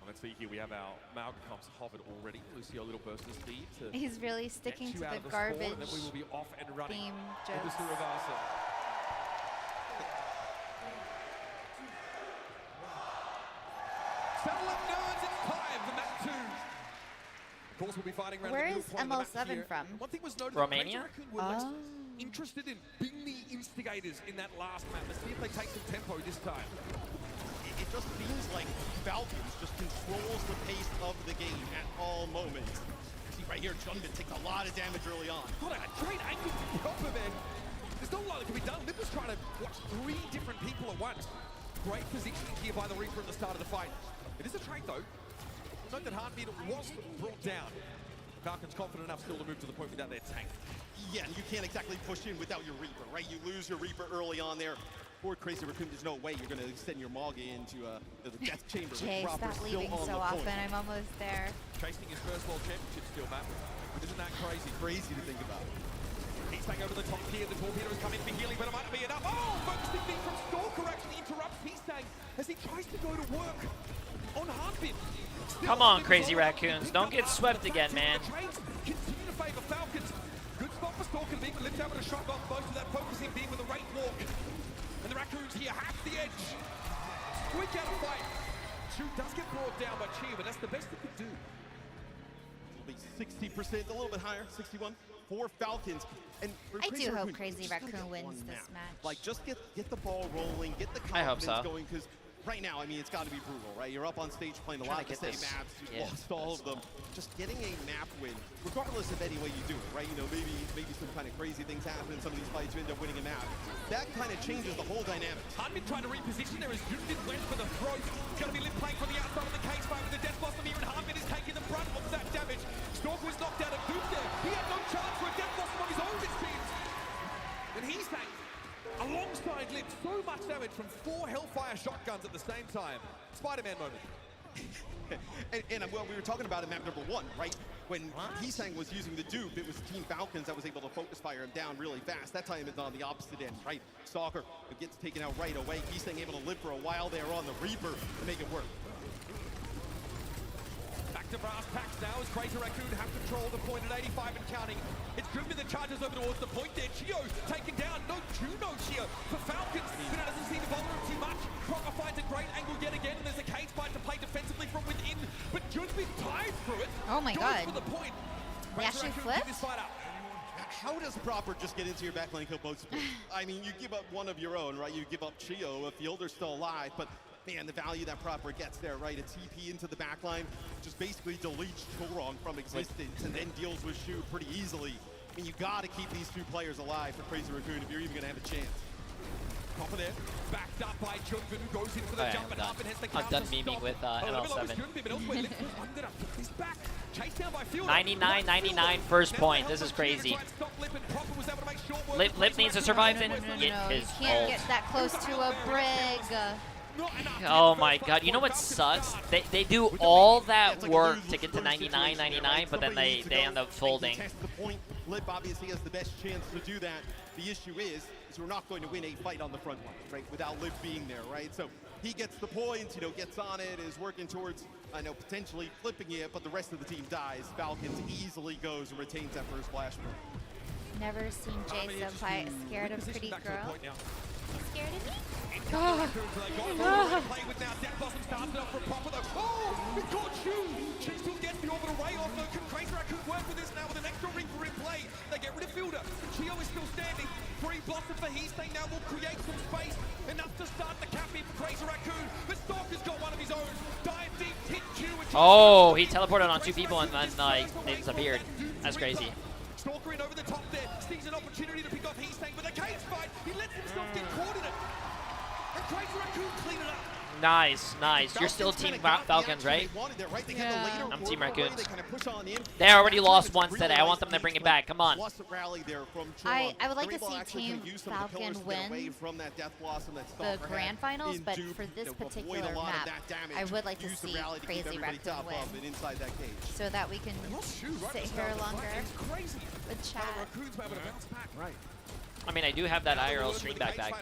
Let's see here, we have our Malga comps hovered already. Lucio, a little burst of speed to He's really sticking get to you out the of spawn, garbage and then we will be off and running theme into jokes. Surabasa. Settle up, nerds, it's time for map 2. Of course, we'll be fighting around Where the is middle point of the map ML7 here. from? One thing was noted, Romania? Crazy Raccoon were less interested in being the instigators in that last map. Let's see if they take some tempo this time. It just feels like Falcons just controls the pace of the game at all moments. See right here, Junbin takes a lot of damage early on. God, a great angle from Proper, man. There's not a lot that can be done. Lip was trying to watch 3 different people at once. Great positioning here by the Reaper at the start of the fight. It is a trade, though. Note that Heartbeat was brought down. Falcons confident enough still to move to the point without their tank. Yeah, you can't exactly push in without your Reaper, right? You lose your Reaper early on there. For Crazy Raccoon, there's no way you're going to send your Mauga into the death chamber. Jay, stop leaving so often. I'm almost there. Chasing his first world championship still, Matt. Isn't that crazy? Crazy to think about. He's staying over the top here. The torpedo is coming for healing, but it might not be enough. Oh, focusing thing from Stalker actually interrupts Heastang as he tries to go to work on Heartbeat. Come on, Crazy Raccoons. Don't get swept again, man. Continue to favor Falcons. Good spot for Stalker being lift out with a shot off most of that focusing being with a Wraith Walk. And the Raccoons here have the edge. Squeak out a fight. Chu does get brought down by Chi, but that's the best it could do. It'll be 60%, a little bit higher, 61 for Falcons. And for I Crazy do hope Raccoon, Crazy just gotta Raccoon get wins one this map. match. Like, just get the ball rolling, get the I hope confidence so. going, because right now, I mean, it's got to be brutal, right? You're up on stage playing a Trying lot to of the get same this. maps. You've Yeah, lost all of them. Just getting a map win, regardless of any way you do it, right? You know, maybe some kind of crazy things happen in some of these fights. You end up winning a map. That kind of changes the whole dynamic. Hanbin trying to reposition there as Yundin went for the throat. It's going to be Lip playing from the outside of the cage fight with the Death Blossom here, and Hanbin is taking the brunt of that damage. Stalker was knocked out of Doom there. He had no chance for a Death Blossom of his own, it seems. And he's taking alongside Lip so much damage from 4 Hellfire shotguns at the same time. Spider-Man moment. and well, we were talking about in map number 1, right? When Heesang was using the dupe, it was Team Falcons that was able to focus fire him down really fast. That time it's on the opposite end, right? Stalker gets taken out right away. Heesang able to live for a while there on the Reaper to make it work. Back to brass tacks now as Crazy Raccoon have control the point at 85 and counting. It's driven the charges over towards the point there. Chio taken down. No Juno here for Falcons. But it doesn't seem to bother him too much. Crocker finds a great angle yet again, and there's a cage fight to play defensively from within. But Jun's tied through it. Oh my god. For the point. They actually flipped? How does Proper just get into your backline kill both supports? I mean, you give up one of your own, right? You give up Chio if Fielder's still alive, but man, the value that Proper gets there, right? A TP into the backline, just basically deletes Chorong from existence and then deals with Shu pretty easily. I mean, you gotta keep these two players alive for Crazy Raccoon if you're even gonna have a chance. Proper there, backed up by Junbin, who goes in for the jump and up and has the I'm done memeing with ML7. 99-99 first point. This is crazy. Lip needs to survive and get his you can't get that close to a brig. Oh my god, you know what sucks? They do all that work to get to 99-99, but then they end up folding. Lip obviously has the best chance to do that. The issue is we're not going to win a fight on the front line, right? Without Lip being there, right? So he gets the points, gets on it, is working towards, potentially flipping it, but the rest of the team dies. Falcons easily goes and retains that first flash point. Never seen Jay so scared of pretty girl. Scared of me? She still gets the orbital ray off, though. Can Crazy Raccoon work with this now with an extra ring for replay? They get rid of Fielder. Chio is still standing. Free Blossom for Heastang now will create some space. Enough to start the cap in for Crazy Raccoon. But Stalker's got one of his own. Dive deep, hit Q. Oh, he teleported on two people and then they disappeared. That's crazy. Stalker in over the top there. Sees an opportunity to pick off Heastang, but the cage fight, he lets himself get caught in it. And Crazy Raccoon clean it up. Nice, nice. You're still Team Falcons, right? Yeah. I'm Team Raccoons. They already lost once today. I want them to bring it back. Come on. I would like to see Team Falcon win the grand finals, but for this particular map, I would like to see Crazy Raccoon win, so that we can sit here longer with chat. Right. I mean, I do have that IRL stream backpack.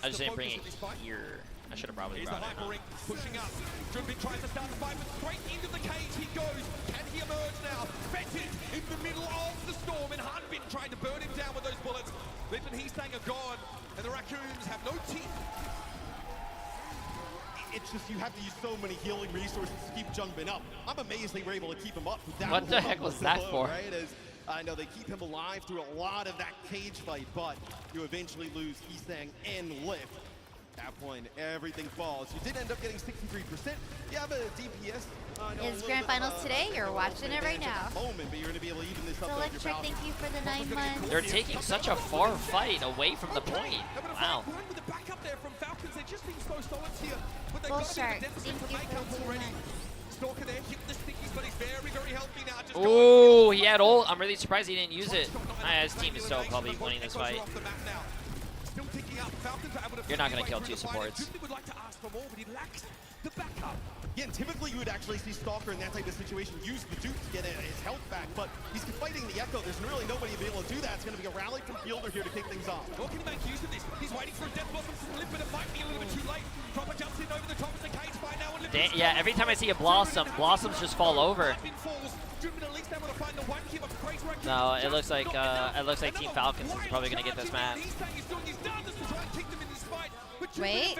I just didn't bring it here. I should have probably brought it. Pushing up. Junbin tries to start the fight, but straight into the cage he goes. Can he emerge now? Fetted in the middle of the storm, and Hanbin trying to burn him down with those bullets. Lip and Heastang are gone, and the Raccoons have no teeth. It's just you have to use so many healing resources to keep Junbin up. I'm amazed they were able to keep him up with that. What the heck was that for? Right? I know they keep him alive through a lot of that cage fight, but you eventually lose Heastang and Lip. At that point, everything falls. You did end up getting 63%. You have a DPS. Is grand finals today? You're watching it right now. Moment, but you're going to be able to even this up. Electric, thank you for the 9 months. They're taking such a far fight away from the point. Wow. With the backup there from Falcons, they just seem so solid here. But they've Bull got a Shark, bit of thank deficit you to make for up the 2 already. months. Stalker there, hit the stickies, but he's very, very healthy now. Just Oh, he had ult. I'm really surprised he didn't use it. His team is so probably winning this fight. You're not going to kill 2 supports. Would like to ask for more, but he lacks the backup. Yeah, and typically you would actually see Stalker in that type of situation use the Duke to get his health back, but he's fighting the Echo. There's really nobody to be able to do that. It's going to be a rally from Fielder here to kick things off. What can he make use of this? He's waiting for a death blossom from Lip, but it might be a little bit too late. Proper jumps in over the top of the cage fight now. And Yeah, every time I see a Blossom, Blossoms just fall over. No, it looks like Team Falcons is probably going to get this match. Wait.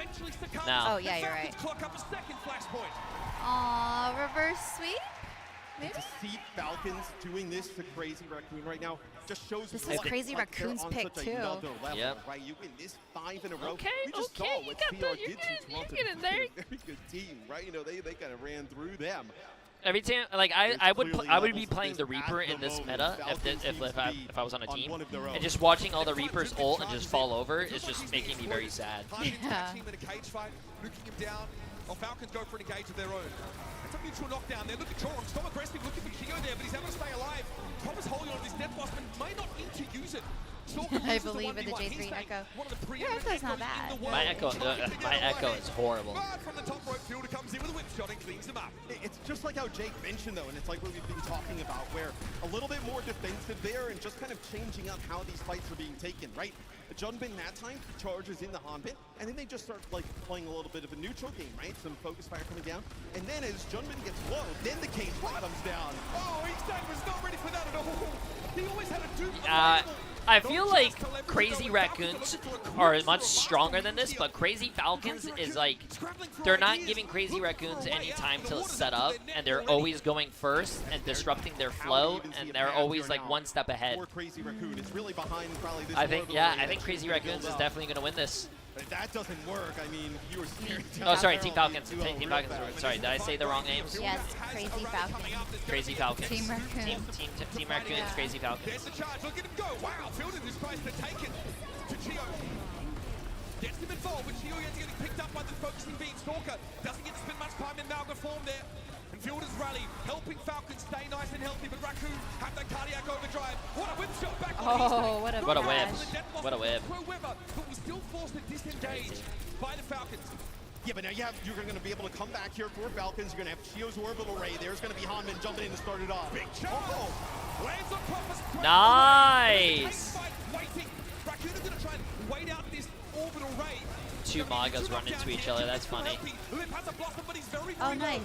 No. Oh, yeah, you're right. Aww, reverse sweep? Maybe? To see Falcons doing this to Crazy Raccoon right now just shows this is Crazy Raccoon's pick too. Level, yep. Right? You win this 5 in a row. Okay, we just okay, saw you what got CR that. did to Toronto. You get in there. Very good team, right? They kind of ran through them. Every time, like I would be playing the Reaper in this meta if I was on a team, and just watching all the Reapers ult and just fall over is just making me very sad. Yeah. Looking him down. Falcons go for an engage of their own. It's a mutual knockdown there. Look at Chorong, so aggressive, looking for Chio there, but he's able to stay alive. Proper's holding on to this death blossom and may not need to use it. I believe in the Jay3 Echo. Your Echo's not bad. My Echo is horrible. From the top rope, Fielder comes in with a whip shot and cleans him up. It's just like how Jake mentioned, though, and it's like what we've been talking about, where a little bit more defensive there and just kind of changing up how these fights are being taken, right? Junbin that time charges in the Hanbin, and then they just start like playing a little bit of a neutral game, right? Some focus fire coming down, and then as Junbin gets low, then the cage comes down. Oh, Eastside was not ready for that at all. He always had a dupe. I feel like Crazy Raccoons are much stronger than this, but Crazy Falcons is like, they're not giving Crazy Raccoons any time to set up, and they're always going first and disrupting their flow, and they're always like one step ahead. I think Crazy Raccoons is definitely going to win this. But if that doesn't work, I mean, you were scared. Oh, sorry, Team Falcons. Team Falcons. Sorry, did I say the wrong names? Yes, Crazy Falcons. Crazy Falcons. Team Raccoon. Team Raccoons, Crazy Falcons. There's the charge. Look at him go. Wow, Fielder just tries to take it to Chio. Gets him involved, but Chio gets getting picked up by the focusing beat. Stalker doesn't get to spend much time in Malga form there. And Fielder's rally, helping Falcons stay nice and healthy, but Raccoon have that cardiac overdrive. What a whip shot back. Oh, what a whip. What a whip. But was still forced to disengage by the Falcons. Yeah, but now you're going to be able to come back here for Falcons. You're going to have Chio's orbital ray. There's going to be Hanman jumping in to start it off. Big shot. Lands on Prophet's nice. Waiting. Raccoon is going to try and wait out this orbital ray. Two Magas run into each other. That's funny. Oh, nice.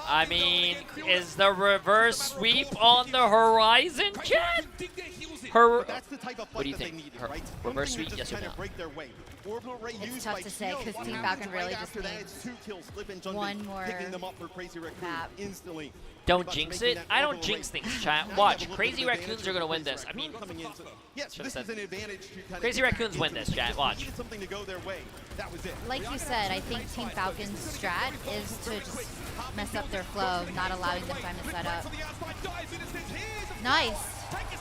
I mean, is the reverse sweep on the horizon, Chad? What do you think? Reverse sweep, yes or no? It's tough to say because Team Falcon really just needs one more map. Don't jinx it. I don't jinx things, chat. Watch, Crazy Raccoons are gonna win this. I mean, Crazy Raccoons win this, chat. Watch. Like you said, I think Team Falcon's strat is to just mess up their flow, not allowing them time to set up. Nice.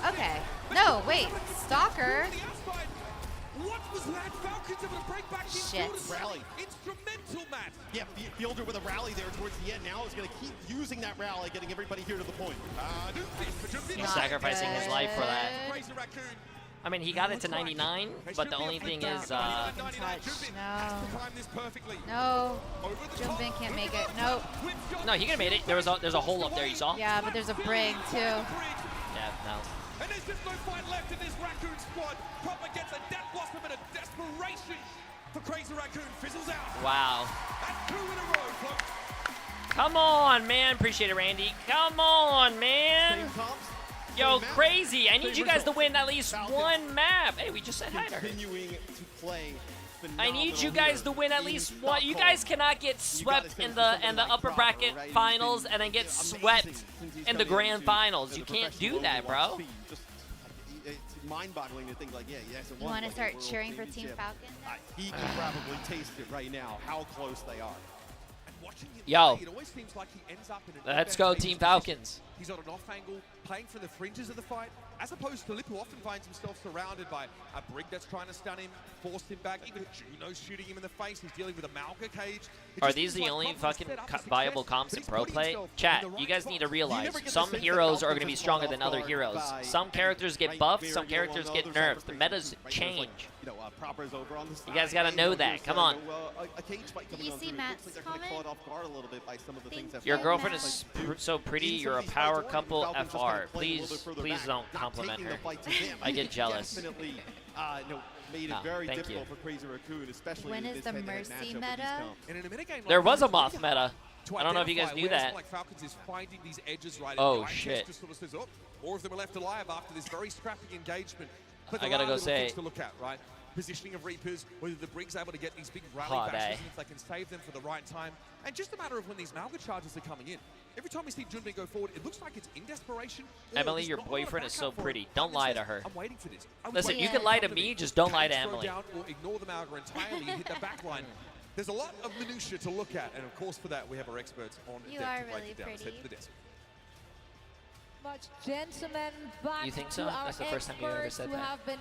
Okay. No, wait. Stalker. What was that? Falcons able to break back Shit. Rally. Instrumental, Matt. Yeah, Fielder with a rally there towards the end. Now is going to keep using that rally, getting everybody here to the point. He's sacrificing his life for that. I mean, he got it to 99, but the only thing is, No. No. Junbin can't make it. Nope. No, he could have made it. There's a hole up there, you saw? Yeah, but there's a brig, too. Yeah, no. And there's just no fight left in this Raccoon squad. Proper gets a death blossom and a desperation for Crazy Raccoon. Fizzles out. Wow. That's 2 in a row, folks. Come on, man. Appreciate it, Randy. Come on, man. Yo, Crazy. I need you guys to win at least one map. Hey, we just said hi to her. Continuing to play. I need you guys to win at least one. You guys cannot get swept in the upper bracket finals and then get swept in the grand finals. You can't do that, bro. It's mind-boggling to think like, you want to start cheering for Team Falcon? He can probably taste it right now, how close they are. Yo, it always seems like he ends up in let's go Team Falcons. He's on an off angle, playing from the fringes of the fight, as opposed to Lip, who often finds himself surrounded by a Brig that's trying to stun him, force him back, even Juno's shooting him in the face, he's dealing with a Malga cage. Are these the only fucking viable comps in pro play? Chat, you guys need to realize, some heroes are going to be stronger than other heroes. Some characters get buffed, some characters get nerfed. The metas change. You guys got to know that. Come on. Did you see Matt's comment? Your girlfriend is so pretty, you're a power couple FR. Please don't compliment her. I get jealous. Made it very difficult for Crazy Raccoon, especially when is the Mercy meta? There was a Moth meta. I don't know if you guys knew that. Oh shit. More of them are left alive after this very scrappy engagement. I gotta go say. To look at, right? Positioning of Reapers, whether the Brig's able to get these big rally bashes, if they can save them for the right time, and just a matter of when these Malga charges are coming in. Every time we see Junbin go forward, it looks like it's in desperation. Emily, your boyfriend is so pretty. Don't lie to her. I'm waiting for this. Listen, you can lie to me, just don't lie to Emily. Down or ignore the Malga entirely and hit the back line. There's a lot of minutia to look at, and of course for that we have our experts on you deck are to break really it down. pretty. Head to the desk. Much gentlemen, back you think so? to our That's the first time you ever said who that. have been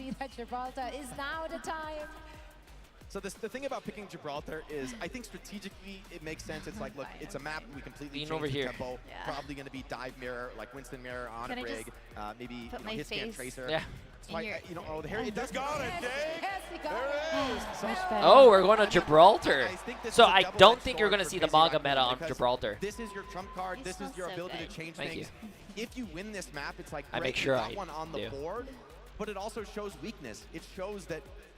see that Gibraltar is now the time. So the thing about picking Gibraltar is, I think strategically it makes sense. It's like, look, it's a map we completely Lean change over the here. tempo. Yeah. Probably going to be dive mirror, like Winston mirror on Can a I just rig, maybe put my hit scan face tracer. Yeah. So oh, there it does. Got it, Dave. Yes, we got it. Much better. Oh, we're going to Gibraltar. I think this So is a I double-edged don't think you're sword going to for see the Crazy Maga Raccoon meta on because Gibraltar. This is your trump card. He This is smells your so ability good. to change Thank things. If you win this map, it's like, I great, make sure you got I one on the do. board, but it also shows weakness. It shows that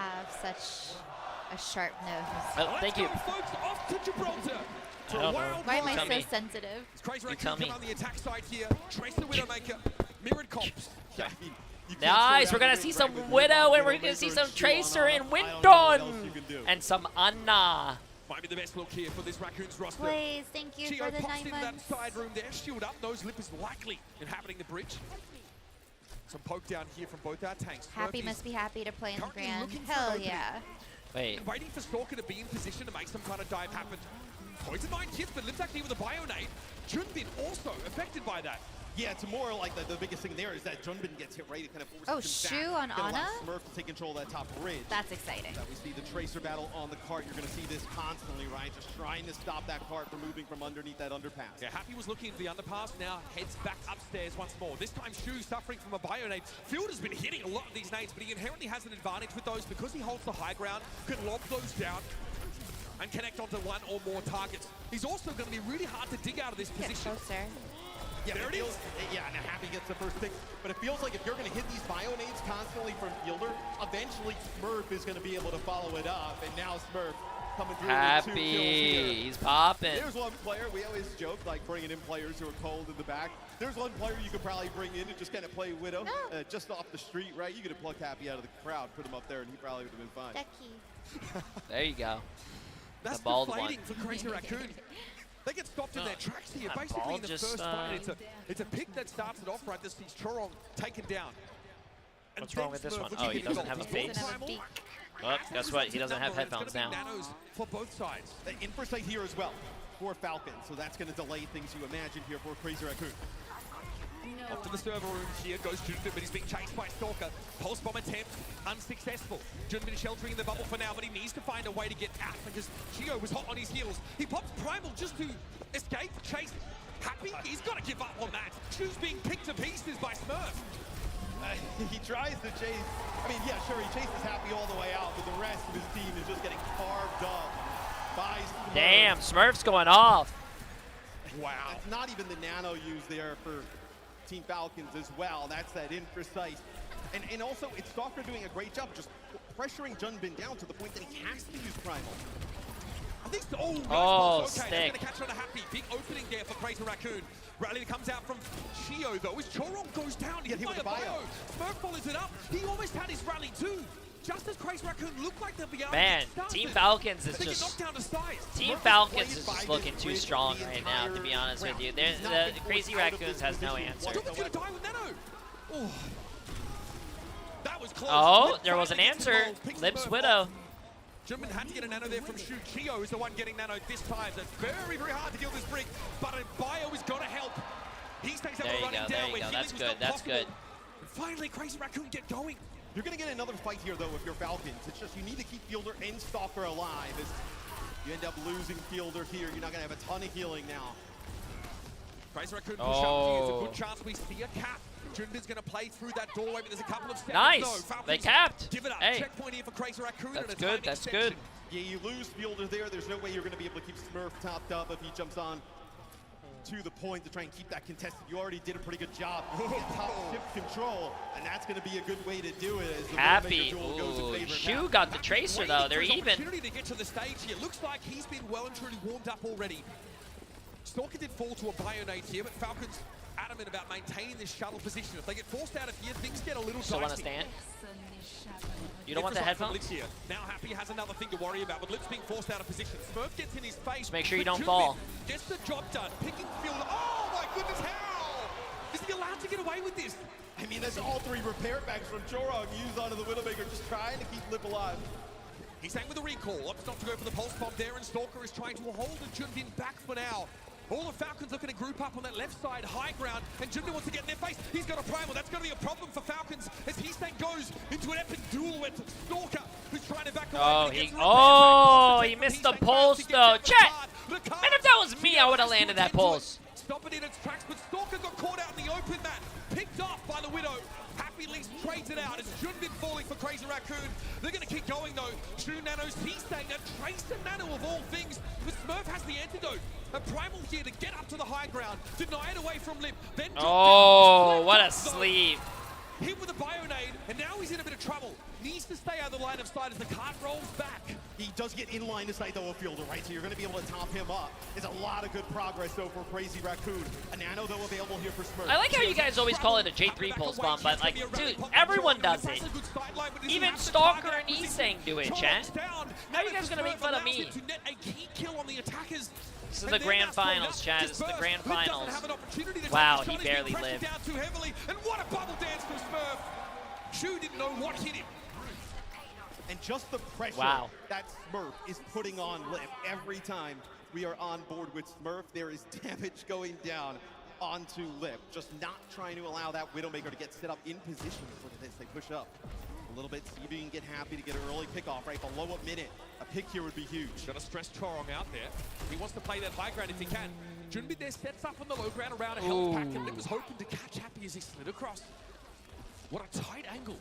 have such a sharp nose. Oh, thank you. Folks, off to Gibraltar. I don't know. Why am I Tell so me. sensitive? Crazy You Raccoon tell me. come on the attack side here. Trace the Widowmaker. Mirrored comps. Yeah, I mean, you can't Nice, slow we're down gonna the see big some right with Widow, and we're Widowmaker gonna see and some Shield Tracer on and I don't know what else Windon, you can do. and some Anna. Might be the best look here for this Raccoon's roster. Please, thank you Gio for the pops 9 into that months. side room there. Shield up. Knows Lip is likely inhabiting the bridge. Some poke down here from both our tanks. Happy Smurf must is be happy to play in the currently Grand. looking for an Hell opening. yeah. Wait. Waiting for Stalker to be in position to make some kind of dive happen. Pointed 9 hits, but Lip's actually with a Bionade. Junbin also affected by that. Yeah, it's more like the biggest thing there is that Junbin gets hit right. It kind of forces Oh, him Shu back. on Gonna allow Ana? Smurf to take control of that top bridge. That's exciting. That we see the Tracer battle on the cart. You're going to see this constantly, right? Just trying to stop that cart from moving from underneath that underpass. Yeah, Happy was looking into the underpass, now heads back upstairs once more. This time Shu suffering from a Bionade. Field has been hitting a lot of these nades, but he inherently has an advantage with those because he holds the high ground, can lob those down and connect onto one or more targets. He's also going to be really hard to dig out of this Get position. closer. Yeah, There it it feels, is. yeah, and Happy gets the first pick. But it feels like if you're going to hit these Bionades constantly from Fielder, eventually Smurf is going to be able to follow it up. And now Smurf coming through with 2 kills here. Happy, he's popping. There's one player, we always joke, like bringing in players who are cold in the back. There's one player you could probably bring in and just kind of play Widow, just off the street, right? You could have plucked Happy out of the crowd, put him up there, and he probably would have been fine. Ducky. There you go. That's the bald one. deflating for Crazy Raccoon. They get stopped in their tracks here. that Basically ball in the just, first fight, it's a pick that starts it off right. This sees Chorong taken down. And What's wrong then with this Smurf one? looking Oh, he to doesn't get have a involved. He's face? full primal. Oh, guess what? He doesn't have headphones now. Nanos for both sides. Inversight here as well for Falcons, so that's going to delay things you imagine here for Crazy Raccoon. Off to the server room here goes Junbin, but he's being chased by Stalker. Pulse bomb attempt, unsuccessful. Junbin sheltering in the bubble for now, but he needs to find a way to get out because Gio was hot on his heels. He pops Primal just to escape, chase. Happy, he's got to give up on that. Shu's being picked to pieces by Smurf. He tries to chase, I mean, yeah, sure, he chases Happy all the way out, but the rest of his team is just getting carved up by Smurf. Damn, Smurf's going off. Wow. That's not even the nano use there for Team Falcons as well. That's that imprecise. And also, it's Stalker doing a great job just pressuring Junbin down to the point that he has to use Primal. I think so. Oh, nice Oh, balls. Okay, stick. that's going to catch on to Happy. Big opening there for Crazy Raccoon. Rally that comes out from Chio, though, as Chorong goes down. He hit with by the bio. Smurf follows it up. He almost had his rally, too. Just as Crazy Raccoon looked like they'll be able Man, to get started. Team Falcons is They get just... knocked down to size. Team Smurf Falcons is is played just by looking this too with strong the right now, to be honest with round. you. He's not The been Crazy forced out of Raccoons this has no position answer. whatsoever. Gonna die with Nano. Oh. That was close. Oh, Lip there was an finally gets answer. involved, picks Lips Smurf Widow. off. Junbin had to get a nano there from Shu. Chio is the one getting nano this time. That's very, very hard to kill this brick, but a bio is going to help. He stays up There you running go, there down you where go. healing That's was good, not that's possible. good. And finally, Crazy Raccoon get going. You're going to get another fight here, though, if you're Falcons. It's just you need to keep Fielder and Stalker alive. As you end up losing Fielder here, you're not going to have a ton of healing now. Crazy Raccoon push up here. It's a good chance we see a cap. Junbin's going to play through that doorway, but there's a couple of seconds. Nice. No, Falcons They capped. Give it up. Hey. Checkpoint here for Crazy Raccoon. That's and a good, timing that's section. good. Yeah, you lose Fielder there. There's no way you're going to be able to keep Smurf topped up if he jumps on to the point to try and keep that contested. You already did a pretty good job. Get top ship control, and that's going to be a good way to do it. As the Happy. Widowmaker duel goes in Ooh, favor of Shu Happy. got the Tracer, though. They're Waiting for his even. opportunity to get to the stage here. Looks like he's been well and truly warmed up already. Stalker did fall to a Bionade here, but Falcons adamant about maintaining this shuttle position. If they get forced out of here, things get a little Still want to dicey. stand? You don't want the Imprecise from headphones? Lips here. Now Happy has another thing to worry about, with Lips being forced out of position. Smurf gets in his face. Just make sure you but don't Junbin fall. Gets the job done. Picking field. Oh my goodness, how? Is he allowed to get away with this? I mean, that's all 3 repair packs from Chorong used onto the Widowmaker, just trying to keep Lip alive. He's saying with a recall. Opts not to go for the pulse bomb there, and Stalker is trying to hold the Junbin back for now. All the Falcons looking to group up on that left side, high ground, and Junbin wants to get in their face. He's got a primal. That's going to be a problem for Falcons as he then goes into an epic duel with Stalker, who's trying to back away. Oh, he missed the pulse, though. Chat! Man, if that was me, I would have landed that pulse. Stop it in its tracks, but Stalker got caught out in the open mat, picked off by the Widow. Happy at least trades it out. It's Junbin falling for Crazy Raccoon. They're going to keep going, though. True Nanos, he's staying a Tracer Nano of all things, but Smurf has the antidote. A primal here to get up to the high ground, deny it away from Lip, then drop Oh, down. what a Though. sleep. hit with a Bionade, and now he's in a bit of trouble. Needs to stay out of the line of sight as the cart rolls back. He does get in line to sight though, a fielder, right? So you're going to be able to top him up. It's a lot of good progress though for Crazy Raccoon. A nano though available here for Smurf. I like how you guys always call it a J3 pulse bomb, but like, dude, everyone does it. Even Stalker and Esang do it, chat. How are you guys gonna make fun of me? This is the grand finals, chat. This is the grand finals. Wow, he barely lived. And what a bubble dance from Smurf. Shu didn't know what hit him. And just the pressure that Smurf is putting on Lip every time we are on board with Smurf, there is damage going down onto Lip. Just not trying to allow that Widowmaker to get set up in position for this. They push up a little bit, see if you can get happy to get an early pickoff right below a minute. A pick here would be huge. Gonna stress Chorong out there. He wants to play that high ground if he can. Junbin there sets up on the low ground around a health pack, and Lip was hoping to catch Happy as he slid across. What a tight angle.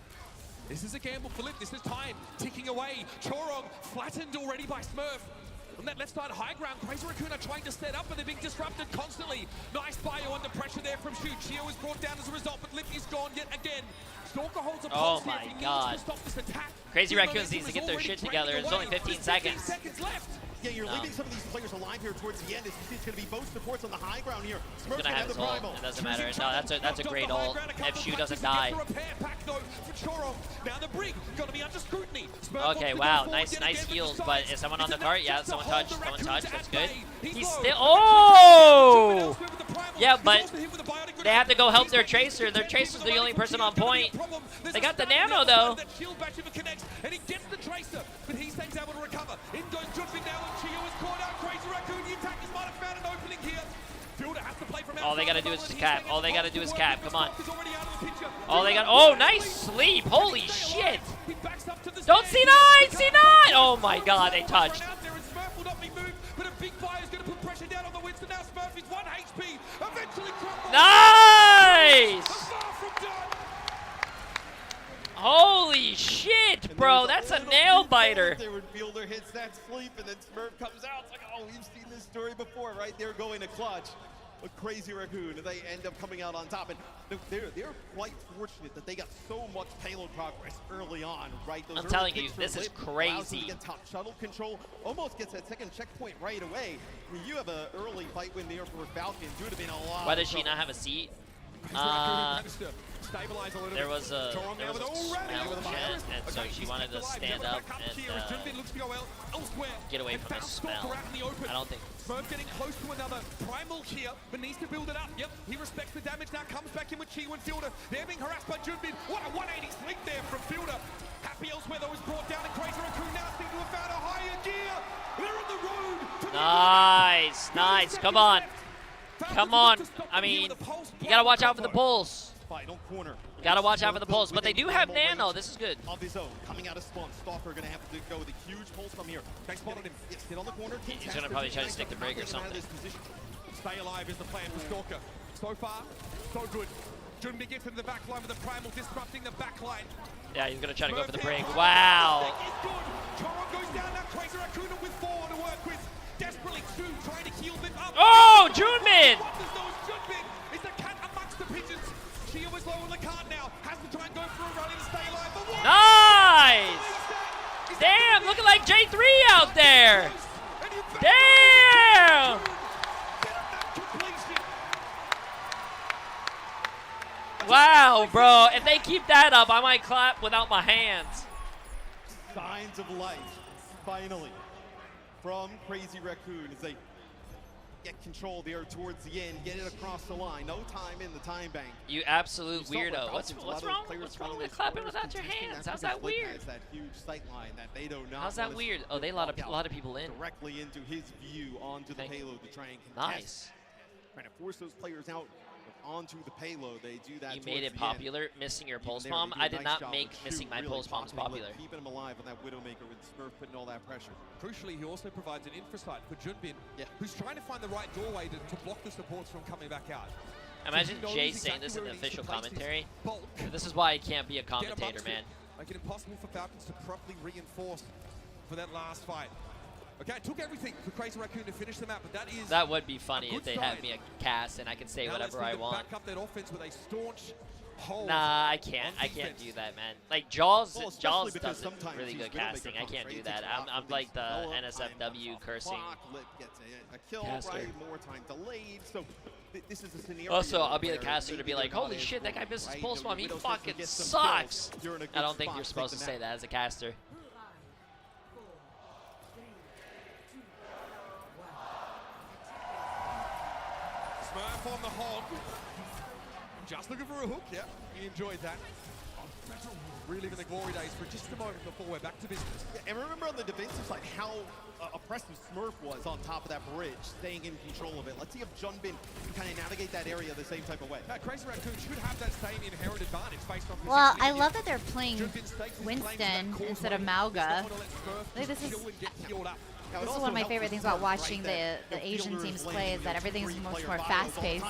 This is a gamble for Lip. This is time ticking away. Chorong flattened already by Smurf. On that left side high ground, Crazy Raccoon are trying to set up, but they're being disrupted constantly. Nice bio under pressure there from Shu. Chio is brought down as a result, but Lip is gone yet again. Stalker holds a pulse here if he needs to stop this attack. Crazy Raccoons needs to get their shit together. There's only 15 seconds. 15 seconds left. Yeah, you're leaving some of these players alive here towards the end. It's going to be both supports on the high ground here. He's going to have his ult. It doesn't matter. No, that's a great ult. If Shu doesn't die. Okay, wow. Nice heals. But is someone on the cart? Yeah, someone touched. That's good. He's still... Oh! Yeah, but they have to go help their Tracer. Their Tracer's the only person on point. They got the Nano, though. And he gets the Tracer, but he's able to recover. In goes Junbin now, and Chio is caught out. Crazy Raccoon, the attackers might have found an opening here. Fielder has to play from all they gotta do is cap. All they gotta do is cap. Come on. All they got. Oh, nice sleep. Holy shit. Don't C9! C9! Oh my god, they touched. Nice! Holy shit, bro, that's a nail biter. There when Fielder hits that sleep and then Smurf comes out. It's like, oh, we've seen this story before, right? They're going to clutch. But Crazy Raccoon, they end up coming out on top. And they're quite fortunate that they got so much payload progress early on, right? Those I'm telling you, this is crazy. Get top shuttle control, almost gets that second checkpoint right away. I mean, you have an early fight win there for Falcons. It would have been a lot. Why does she not have a seat? There was a smell chat, and so she wanted to stand up and get away from the smell. I don't think. Smurf getting close to another primal here, but needs to build it up. Yep, he respects the damage now, comes back in with Chi and Fielder. They're being harassed by Junbin. What a 180 swing there from Fielder. Happy elsewhere though is brought down, and Crazy Raccoon now seem to have found a higher gear. They're on the road to Nice, nice. Come on. Come on. I mean, you gotta watch out for the pulse. Final corner. Gotta watch out for the pulse, but they do have Nano. This is good. Of his own, coming out of spawn, Stalker gonna have to go with a huge pulse from here. They spotted him. Yes, hit on the corner. He's gonna probably try to stick the break or something. Stay alive is the plan for Stalker. So far, so good. Junbin gets into the back line with the primal disrupting the back line. Yeah, he's gonna try to go for the break. Wow. Chorong goes down now. Crazy Raccoon with 4 to work with. Desperately Shu trying to heal them up. Oh, Junbin! Junbin is the cat amongst the pigeons. Chio is low on the cart now. Has to try and go for a run and stay alive. But what? Nice! Damn, looking like J3 out there. Damn! Wow, bro. If they keep that up, I might clap without my hands. Signs of life, finally, from Crazy Raccoon as they get control there towards the end, get it across the line. No time in the time bank. You absolute weirdo. What's wrong? What's wrong with clapping without your hands? How's that weird? That huge sight line that they do not. How's that weird? Oh, they let a lot of people in. Directly into his view onto the payload to try and contest. Nice. Trying to force those players out onto the payload. They do that. You made it popular, missing your pulse bomb. I did not make missing my pulse bombs popular. Keeping him alive on that Widowmaker with Smurf putting all that pressure. Crucially, he also provides an infra site for Junbin, who's trying to find the right doorway to block the supports from coming back out. Imagine Jay saying this in the official commentary. This is why he can't be a commentator, man. Make it impossible for Falcons to properly reinforce for that last fight. Okay, it took everything for Crazy Raccoon to finish the map, but that would be funny if they had me a cast and I can say whatever I want. Back up that offense with a staunch Nah, I can't do that, man. Like Jaws does really good casting. I can't do that. I'm like the NSFW cursing caster. More time delayed, so this is a scenario. Also, I'll be the caster to be like, holy shit, that guy missed his pulse bomb. He fucking sucks. I don't think you're supposed to say that as a caster. Smurf on the hog. Just looking for a hook. Yeah, he enjoyed that. Reliving the glory days for just a moment before we're back to business. Yeah, and remember on the defensive side how oppressive Smurf was on top of that bridge, staying in control of it. Let's see if Junbin can kind of navigate that area the same type of way. Crazy Raccoon should have that same inherent advantage based on. Well, I love that they're playing Winston instead of Mauga. Like, this is one of my favorite things about watching the Asian teams play is that everything is much more fast-paced.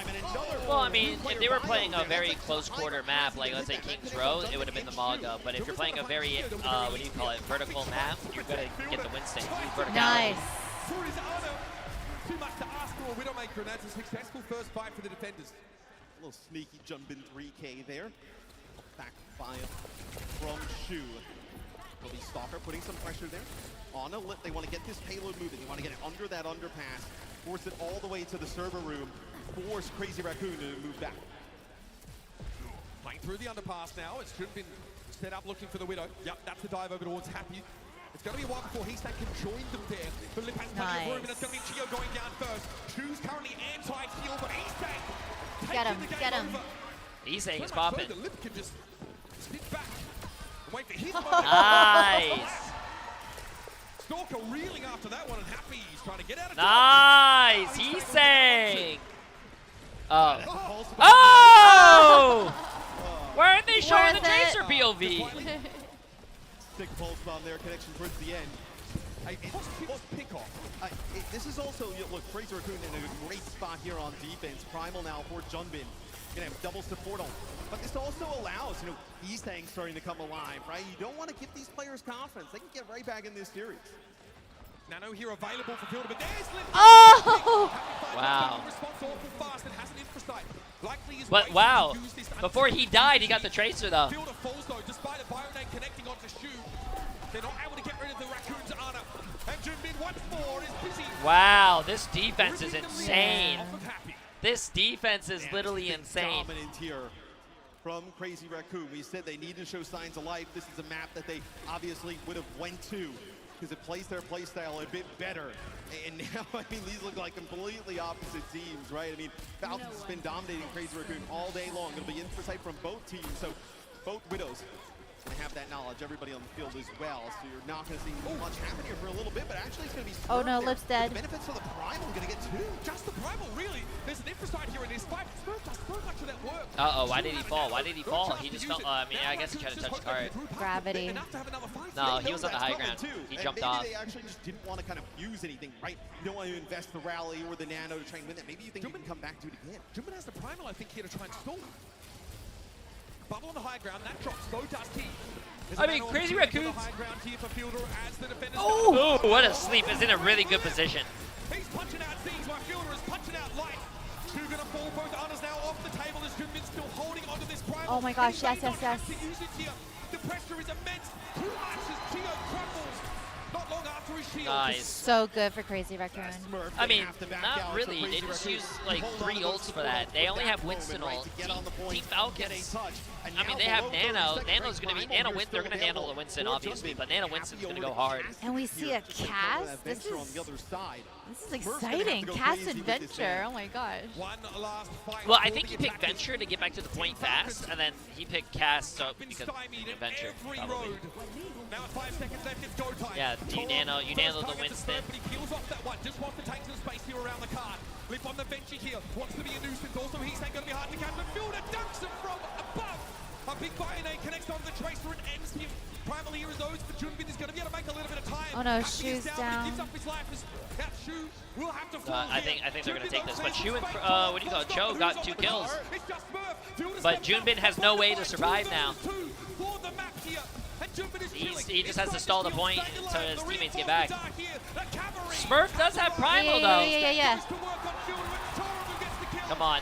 Well, I mean, if they were playing a very close quarter map, like let's say King's Row, it would have been the Mauga. But if you're playing a very, what do you call it, vertical map, you're gonna get the Winston. Nice. Too much to ask for a Widowmaker, and that's a successful first fight for the defenders. A little sneaky Junbin 3K there. Backfire from Shu. Will be Stalker putting some pressure there. On a lip, they want to get this payload moving. They want to get it under that underpass, force it all the way to the server room, force Crazy Raccoon to move back. Playing through the underpass now. It's been set up looking for the Widow. Yep, that's the dive over towards Happy. It's going to be a while before Heastack can join them there. But Lip has plenty of room, and it's going to be Chio going down first. Chu's currently anti-heal, but Heastack Get him. Heastack is popping. Lip can just spin back and wait for his Nice. Stalker reeling after that one, and Happy is trying to get out of Nice. He's saying. Oh! Why aren't they showing the Tracer POV? Sick pulse bomb there, connection towards the end. Pick off. This is also, look, Crazy Raccoon in a great spot here on defense. Primal now for Junbin. Gonna have double support on. But this also allows, Heastack starting to come alive, right? You don't want to give these players confidence. They can get right back in this series. Nano here available for Fielder, but there's Lip. Oh! Wow. Response awful fast and has an infrasight. Likely is But wow, before he died, he got the Tracer though. Fielder falls though, despite a Bionade connecting onto Shu. They're not able to get rid of the Raccoon's Ana. And Junbin once more is busy. Wow, this defense is insane. This defense is literally insane. Dominant here from Crazy Raccoon. We said they need to show signs of life. This is a map that they obviously would have went to because it plays their playstyle a bit better. And now, I mean, these look like completely opposite teams, right? I mean, Falcons has been dominating Crazy Raccoon all day long. It'll be insight from both teams, so both Widows going to have that knowledge, everybody on the field as well. So you're not going to see much happen here for a little bit, but actually it's going to be Oh no, Lip's dead. The benefits of the Primal going to get two. Just the Primal, really. There's an infrasight here in this fight. Smurf does so much of that work. Uh-oh, why did he fall? Why did he fall? He just fell, I mean, I guess he tried to touch the card. Gravity. No, he was on the high ground. He jumped off. Maybe they actually just didn't want to kind of use anything, right? You don't want to invest the rally or the nano to try and win that. Maybe you think you can come back to it again. Junbin has the Primal, I think, here to try and stall. Bubble on the high ground, that drops, so does he. I mean, Crazy Raccoon. Oh, what a sleep. Is in a really good position. He's punching out things while Fielder is punching out light. Two gonna fall, both Ana's now off the table as Junbin still holding onto this Primal. Oh my gosh, yes. The pressure is immense. Too much as Tio crumbles. Not long after his shield. Nice. So good for Crazy Raccoon. I mean, not really. They just use like 3 ults for that. They only have Winston ult. Team Falcons, I mean, they have Nano. Nano's going to be Nano Winston. They're going to handle the Winston, obviously, but Nano Winston's going to go hard. And we see a cast. This is exciting. Cast Adventure. Oh my gosh. Well, I think he picked Venture to get back to the point fast, and then he picked Cast because Venture, probably. Now 5 seconds left, it's go time. Yeah, you nano the Winston. But he peels off that one, just wants to take some space here around the card. Lip on the bench here, wants to be a nuisance. Also, he's going to be hard to catch. But Fielder dunks him from above. A big Bionade connects onto the Tracer and ends him. Primal here is those, but Junbin is going to be able to make a little bit of time. Oh no, Shu's down. Gives up his life as Shu will have to fall I think they're going to take this. But Shu and what do you call it? Cho got 2 kills. But Junbin has no way to survive now. He just has to stall the point so his teammates get back. Smurf does have Primal though. Yeah. Come on.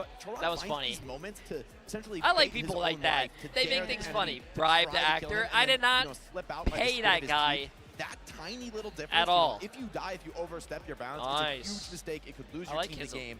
But Chorod That was finds funny. these moments to essentially I like bait his people like own that. life, to They dare make things the funny. enemy, to Bribe try the to kill actor. him, I and did then, not slip out by the pay skin that of his guy teeth. That tiny little difference, at all. if you die, if you overstep your bounds, Nice. it's a huge mistake. It could lose I your like team his the game.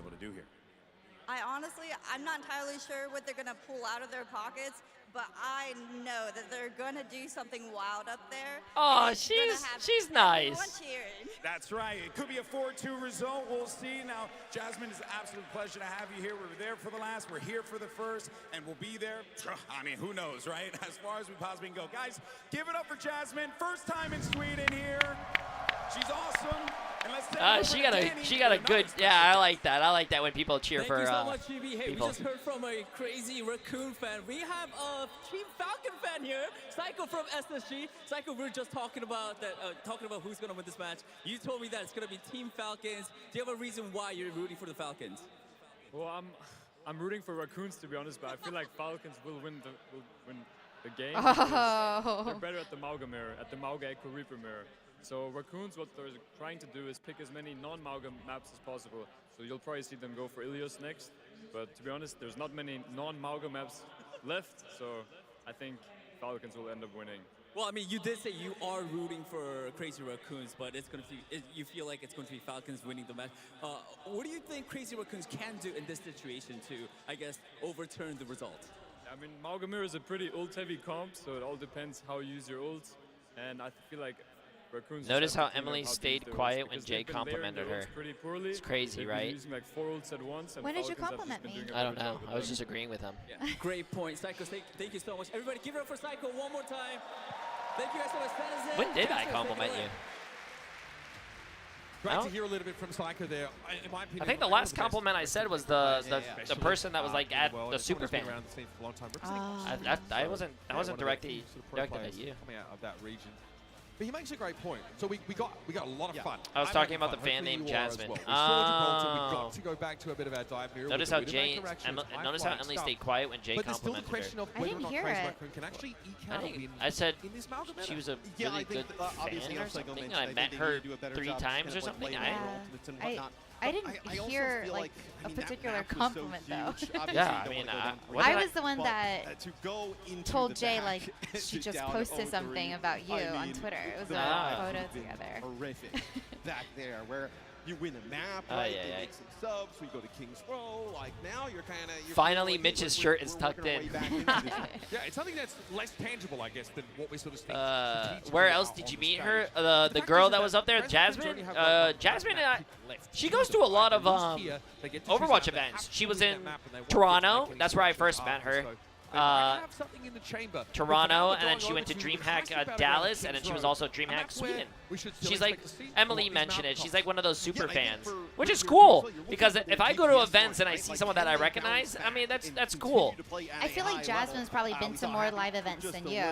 able to do here? I'm not entirely sure what they're going to pull out of their pockets, but I know that they're going to do something wild up there. Oh, she's nice. Cheering. That's right. It could be a 4-2 result. We'll see. Now, Jasmine, it's an absolute pleasure to have you here. We were there for the last, we're here for the first, and we'll be there. I mean, who knows, right? As far as we possibly can go. Guys, give it up for Jasmine. First time in Sweden here. She's awesome. She got a good. Yeah, I like that. I like that when people cheer for. Thank you so much, GB. Hey, people. we just heard from a crazy Raccoon fan. We have a Team Falcon fan here, Psycho from SSG. Psycho, we were just talking about that. Talking about who's gonna win this match. You told me that it's gonna be Team Falcons. Do you have a reason why you're rooting for the Falcons? Well, I'm rooting for Raccoons, to be honest, but I feel like Falcons will win the game. Oh. They're better at the Mauga mirror, at the Mauga Echo Reaper mirror. So Raccoons, what they're trying to do is pick as many non-Mauga maps as possible. So you'll probably see them go for Ilios next. But to be honest, there's not many non-Mauga maps left, so I think Falcons will end up winning. Well, I mean, you did say you are rooting for Crazy Raccoons, but it's going to be, you feel like it's going to be Falcons winning the match. What do you think Crazy Raccoons can do in this situation to, I guess, overturn the result? I mean, Mauga mirror is a pretty ult-heavy comp, so it all depends how you use your ults. And I feel like Raccoons. Notice how Emily stayed quiet when Jay complimented her. It's crazy, right? Using like 4 ults at once, and When did you Falcons have compliment just me? been doing a I don't better know. job I with was them. just agreeing with him. Yeah, great point. Psycho, thank you so much. Everybody, give it up for Psycho one more time. Thank you guys so much. That is it. When did I Casper, compliment take it you? away. Great to hear a little bit from Psycho there. In my opinion, I think the last compliment I said was the person that was like at the super fan. I wasn't directly directed at you. Coming out of that region. But he makes a great point. So we got a lot of fun. I was I'm talking having about the fun. fan Hopefully named you are as Jasmine. well. We saw Gibraltar. We've got to go back to a bit of our dive mirror. Notice with how the Jay, Widowmaker action. It's notice how high-flying Emily stuff. stayed quiet when Jay But there's still the complimented question her. of whether or not Crazy Raccoon can actually eke out a win I said in this Malcolm she was a Yeah, really I think good obviously fan or Psycho something. mentioned, I met think her they need to do a better 3 job times kind or of like something. playing their ultimates and whatnot. I didn't I also hear feel like I a mean, that particular map was so compliment though. huge. Obviously, Yeah, you I mean, don't wanna go what down I did was the one but, that to go into told the Jay back like she just down posted 0-3, something about you I on mean, Twitter. It was the a vibes photo have been together. Horrific back there, where you win a map, Oh, right? yeah, They yeah. make some subs. We go to King's Row. Like now, you're kind of Finally, Mitch's shirt is tucked in. Yeah, it's something that's less tangible, I guess, than what we sort of think. Where else did you meet her? The girl that was up there, Jasmine. Jasmine, she goes to a lot of Overwatch events. She was in Toronto. That's where I first met her. Toronto, and then she went to DreamHack Dallas, and then she was also DreamHack Sweden. She's like, Emily mentioned it, she's like one of those super fans, which is cool, because if I go to events and I see someone that I recognize, I mean, that's cool. I feel like Jasmine's probably been to more live events than you.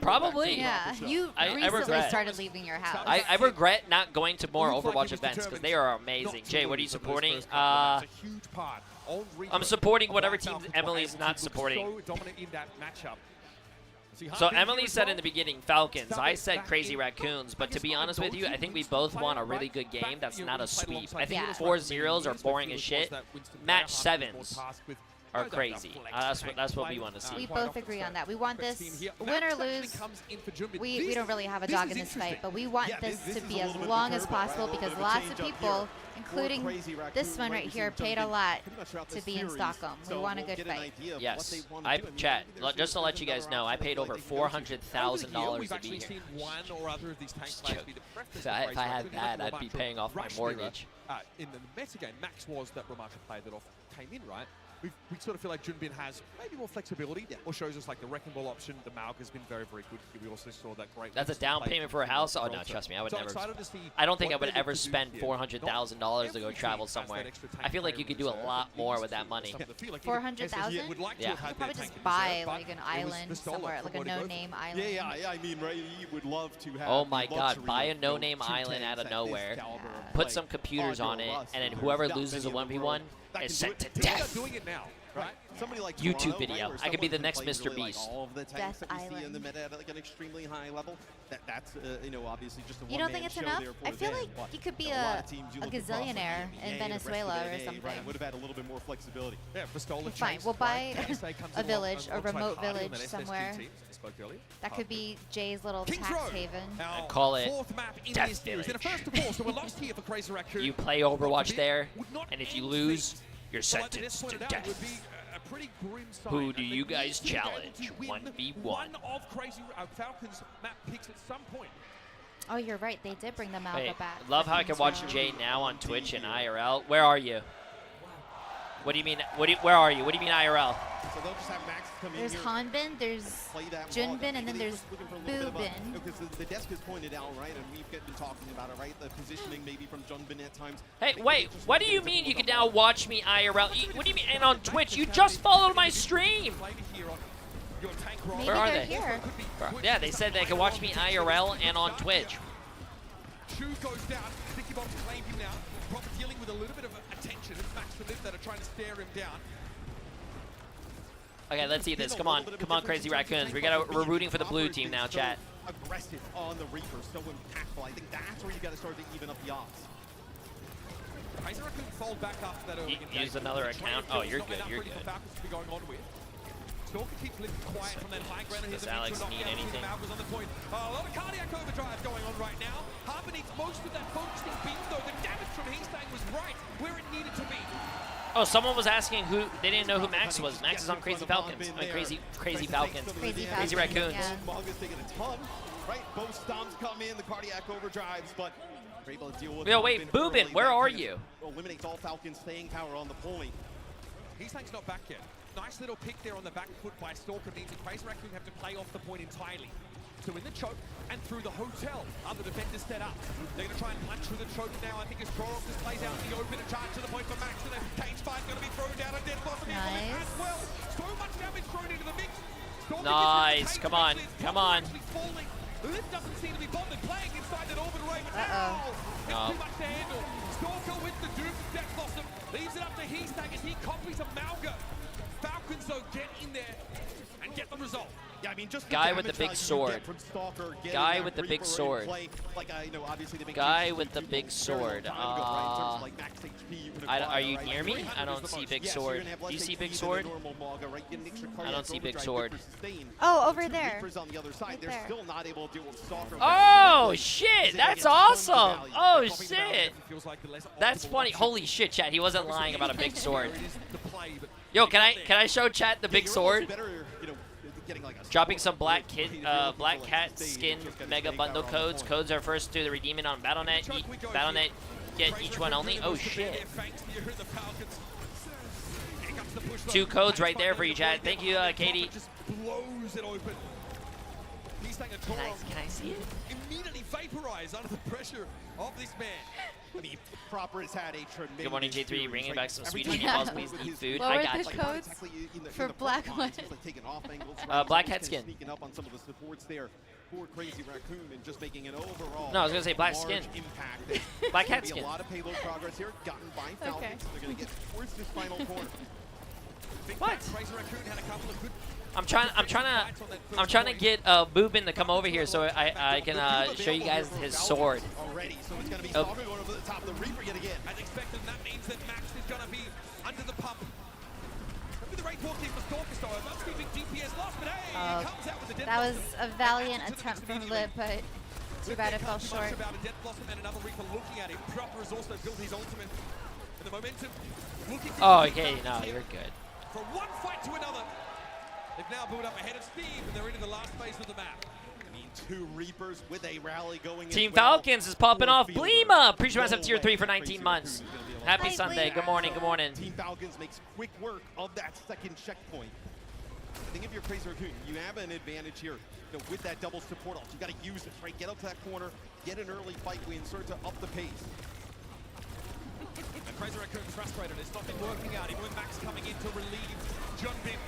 Probably. Yeah, you I recently regret. started leaving your house. I regret not going to more Overwatch events, because they are amazing. Jay, what are you supporting? I'm supporting whatever team Emily's not supporting. So Emily said in the beginning Falcons. I said Crazy Raccoons, but to be honest with you, I think we both want a really good game that's not a sweep. I think 4-0s are boring as shit. Match 7s are crazy. That's what we want to see. We both agree on that. We want this, win or lose, we don't really have a dog in this fight, but we want this to be as long as possible because lots of people, including this one right here, paid a lot to be in Stockholm. We want a good fight. Yes. Just to let you guys know, I paid over $400,000 to be here. If I had that, I'd be paying off my mortgage. In the metagame, Max was that Ramata player that came in, right? We sort of feel like Junbin has maybe more flexibility, or shows us like the Wrecking Ball option. The Maug has been very, very good. We also saw that great. That's a down payment for a house? Oh, no, trust me. I would never. I don't think I would ever spend $400,000 to go travel somewhere. I feel like you could do a lot more with that money. $400,000? Yeah. You could probably just buy like an island somewhere, like a no-name island. Yeah, I mean, right, you would love to have. Oh my God, buy a no-name island out of nowhere, put some computers on it, and then whoever loses a 1v1 is sent to death. Doing it now, right? Somebody like YouTube Toronto, video. right, I could be the someone next can play Mr. really, Beast. Like, all of the tanks Death that we see in Island. the meta at like an extremely high level. That's obviously just a You don't think it's enough? I feel like you could be a gazillionaire in Venezuela or something. Would have had a little bit more flexibility. Yeah, Pistola Fine, we'll buy a village, a remote village somewhere. That could be Jay's little tax haven. I call it Death Village. You play Overwatch there, and if you lose, you're sentenced to death. Who do you guys challenge? 1v1. One of Crazy Falcons map picks at some point. Oh, you're right. They did bring the Malga back. Love how I can watch Jay now on Twitch and IRL. Where are you? What do you mean? Where are you? What do you mean IRL? So they'll just have Max come in There's here. Hanbin, there's Junbin, and then there's Boobin. Because the desk is pointed out, right? And we've been talking about it, right? The positioning maybe from Junbin at times. Hey, wait. What do you mean you can now watch me IRL? What do you mean? And on Twitch, you just followed my stream. Maybe Where are they're they? here. Yeah, they said they can watch me IRL and on Twitch. Chu goes down. Sticky Bombs claim him now. Probably dealing with a little bit of attention. It's Max and Liv that are trying to stare him down. Okay, let's see this. Come on, Crazy Raccoons. We're rooting for the blue team now, chat. Aggressive on the Reaper, so impactful. I think that's where you got to start to even up the odds. Crazy Raccoon fold back after that early engagement. Use another account. Oh, you're good. You're good. Going on with. Stalker keeps living quiet from that high ground. Does Alex need anything? On the point. A lot of cardiac overdrive going on right now. Harper needs most of that focusing beam though. The damage from Heastang was right where it needed to be. Oh, someone was asking who. They didn't know who Max was. Max is on Crazy Falcons. I mean, Crazy Falcons. Crazy Raccoons. Yeah. Monga's taking a ton, right? Both stomps come in, the cardiac overdrives, but we're able to deal with. Yo, wait, Boobin, where are you? Eliminates all Falcons staying power on the point. Heastang's not back yet. Nice little pick there on the back foot by Stalker means that Crazy Raccoon have to play off the point entirely. So in the choke and through the hotel, other defenders set up. They're going to try and punch through the choke now. I think as Korok just plays out in the open, a charge to the point for Max, and a cage fight going to be thrown down, and Dead Blossom as well. So much damage thrown into the mix. Stalker Nice, come on, come on. Liv doesn't seem to be bothered playing inside that orbit array, but now it's too much to handle. Stalker with the Doom Death Blossom leaves it up to Heastang as he copies a Mauga. Falcons though get in there and get the result. Yeah, I mean, just Guy with the big sword. Guy with the big sword. Guy with the big sword. Are you near me? I don't see big sword. Do you see big sword? I don't see big sword. Oh, over there. Right there. Oh shit! That's awesome! Oh shit! That's funny. Holy shit, chat! He wasn't lying about a big sword. Yo, can I show chat the big sword? Dropping some black cat skin mega bundle codes. Codes are first to the redeeming on Battle.net. Battle.net get each one only. Oh shit! 2 codes right there for you, chat. Thank you, Katie. Can I see it? Immediately vaporize under the pressure of this man. I mean, Proper has had a tremendous. Good morning, Jay3. Bringing back some Swedish meatballs, please. Eat food. What I were got the you. codes for black one? Black cat skin. Sneaking up on some of the supports there for Crazy Raccoon and just making an overall. No, I was gonna say black skin. Impact. Black cat skin. A lot of payload progress here, gotten by Falcons. They're gonna get towards this final corner. What? Crazy Raccoon had a couple of good. I'm trying to get Boobin to come over here so I can show you guys his sword. Already, so it's gonna be Stalker going over the top of the Reaper yet again. As expected, that means that Max is gonna be under the pump. With the right walking for Stalker, so I'm not keeping DPS lost, but hey, he comes out with the Death That was Blossom. a valiant attempt from Lib, but too bad it fell short. About a Death Blossom and another Reaper looking at him. Proper has also built his ultimate. And the momentum looking to Okay, no, you're good. From one fight to another. They've now built up ahead of Steve, and they're into the last phase of the map. I mean, 2 Reapers with a rally going. Team Falcons is popping off. Bleema! Appreciate myself tier 3 for 19 months. Happy Sunday. Good morning. Good morning. Team Falcons makes quick work of that second checkpoint. Think if you're Crazy Raccoon, you have an advantage here. You know, with that double support ult, you got to use it, right? Get up to that corner, get an early fight win, start to up the pace. And Crazy Raccoon's frustrated. It's not been working out. Even with Max coming in to relieve Junbin.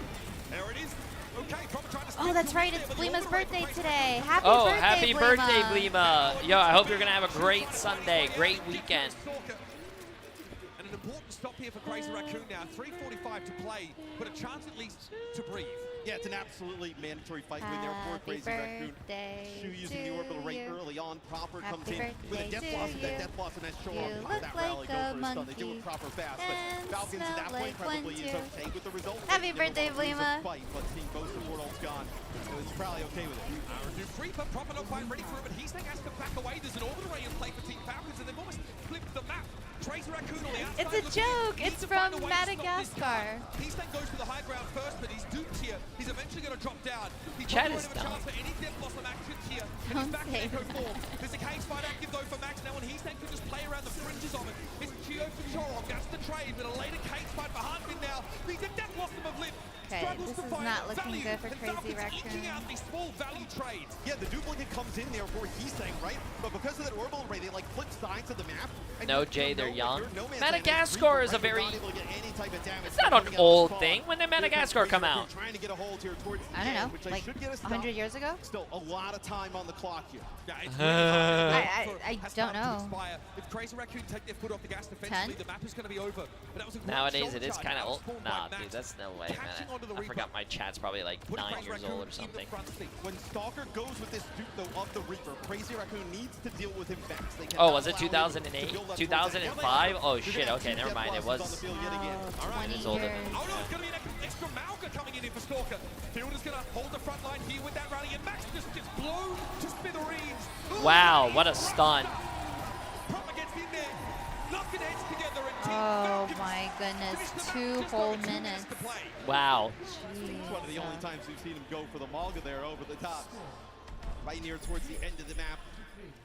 There it is. Okay, Proper trying to. Oh, that's right. It's Bleema's birthday today. Happy Oh, birthday, happy Bleema. birthday, Bleema. Yo, I hope you're going to have a great Sunday, great weekend. And an important stop here for Crazy Raccoon now. 3:45 to play, but a chance at least to breathe. Yeah, it's an absolutely mandatory fight win there for Crazy Raccoon. Shu using the orbital rate early on. Proper comes in with a Death Blossom. That Death Blossom has shown off that rally. Go for a stun. They do it Proper fast, but Falcons at that point probably is okay with the result. Happy birthday, Bleema. But seeing both support ults gone, so it's probably okay with it. Reaper, Proper not quite ready for it, but Heastang has to back away. There's an orbital ray in play for Team Falcons, and they've almost flipped the map. Crazy Raccoon on the outside. It's a joke. It's from Madagascar. Heastang goes to the high ground first, but he's duped here He's eventually going to drop down. He's Chat not is going to have a dumb. chance for any death blossom actions here. And he's back in Echo form. There's a cage fight active though for Max now, and he's then can just play around the fringes of it. It's Geo for Chorog. That's the trade with a later cage fight for Hanbin now. He's a death blossom of Limp. Okay, Struggles this to is find not looking value, good for and Crazy Falcons eking Raccoon. out these small value trades. Yeah, the duplicate comes in there for he's saying, right? But because of that orbital array, they like flip sides of the map. And No, you're- Jay, you're they're no- young. you're no man's Madagascar land, is a right? You're very. not able to get any type of damage It's not an coming out of old this thing. far. When did Here comes Madagascar Crazy come Raccoon out? Trying to get a hold here towards the I don't end, know, which they like should get a stop. 100 years ago? Still a lot of time on the clock here. Yeah, it's really hard. I don't know. Expire. If Crazy Raccoon take their foot off the gas defensively, 10? the map is going to be over. But that was a great Nowadays shoulder it is charge. kind of That was old. spawned Nah, by dude, Max. that's no way, Catching man. onto the I Reaper. forgot my chat's probably like Put 9 Crazy years Raccoon old or in the something. front seat. When Stalker goes with this dupe though of the Reaper, Crazy Raccoon needs to deal with him fast. They Oh, cannot was it allow him to 2008? build up 2005? Oh You're shit, gonna have okay, two never death mind. It blossoms on was. the field yet again. All right. It is older than. Oh no, it's going to be an extra Malga coming in for Stalker. Fielder's going to hold the front line here with that rally, and Max just gets blown to smithereens. Wow, what a stun. Proper gets in there, knocking heads together, and Team Oh Falcons my goodness, finish the 2 match just whole over 2 minutes. to play. Wow. It's one of the only times we've seen him go for the Malga there over the top. Right near towards the end of the map.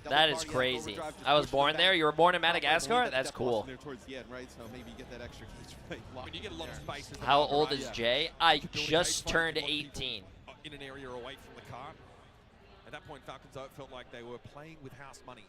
That is crazy. I was born there. You were born in Madagascar? That's cool. There towards the end, right? So maybe you get that extra cage right. When you get a lot of space. as the How Malga old runs, is Jay? I you can build a just cage fight, turned you want people 18. In an area away from the car. At that point, Falcons felt like they were playing with house money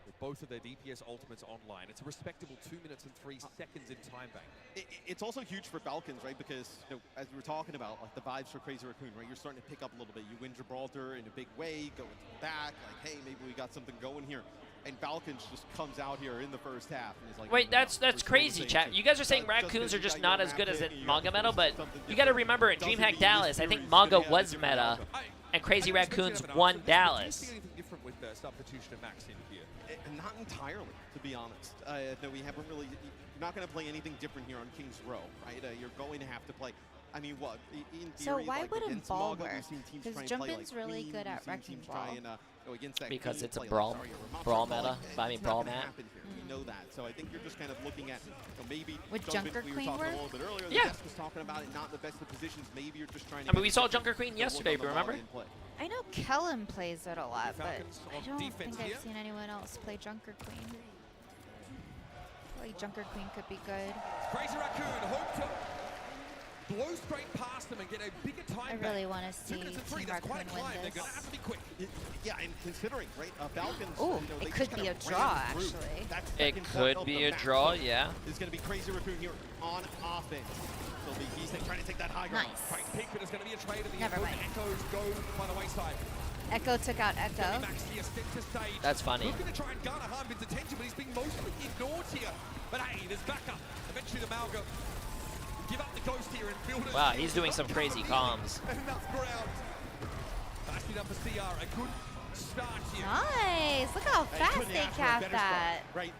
with both of their DPS ultimates online. It's a respectable 2 minutes and 3 seconds in time bank. It's also huge for Falcons, right? Because as we were talking about, like the vibes for Crazy Raccoon, right? You're starting to pick up a little bit. You win Gibraltar in a big way, go into the back, like, hey, maybe we got something going here. And Falcons just comes out here in the first half and is like, Wait, that's crazy, chat. You guys are saying Raccoons are just not as good as in manga meta, but you got to remember in DreamHack Dallas, I think manga was meta, and Crazy Raccoons won Dallas. Do you see anything different with the substitution of Max in here? Not entirely, to be honest. No, we haven't really. You're not going to play anything different here on King's Row, right? You're going to have to play. I mean, what? In So theory, why like, wouldn't against ball Maga, work? we've seen teams Because try and play, Jumpin's like, really Queen, good at we've seen wrecking teams ball. try and, against that Because Queen it's a play, brawl- like, sorry, Ramon's brawl ball, meta. like, I mean, it's brawl not gonna mat. happen here. We know that. So I think you're just kind of looking at maybe Would Jumpin, Junker we were Queen talking work? a little bit earlier. Yeah. The desk was talking about it, not in the best of positions. Maybe you're just trying to. I mean, we saw Junker Queen yesterday, but remember? I know Kellen plays it a lot, but Falcons I on don't defense think here. I've seen anyone else play Junker Queen. I feel like Junker Queen could be good. Crazy Raccoon hope to blow straight past them and get a bigger time I really want to see 2 minutes and 3, Team that's quite Raccoon a win climb. They're this. going to have to be quick. Yeah, and considering, right, Falcons. Ooh, you know, it they could just be kinda a draw, ran through. actually. That It second part could of be the a match draw, yeah. Is going to be Crazy Raccoon here on offense. So he's trying to take that high ground. Nice. Frank Pinkman is going to be a trade at the Never end. mind. Echoes go by the wayside. Echo took out Echo. Max here, center stage. That's funny. Looking to try and garner Hanbin's attention, but he's being mostly ignored here. But hey, there's backup. Eventually the Malga give up the ghost here and build it. Wow, he's doing some crazy comms. Enough ground. Backing up for CR. A good start here. Nice. Look how fast they capped that. Right.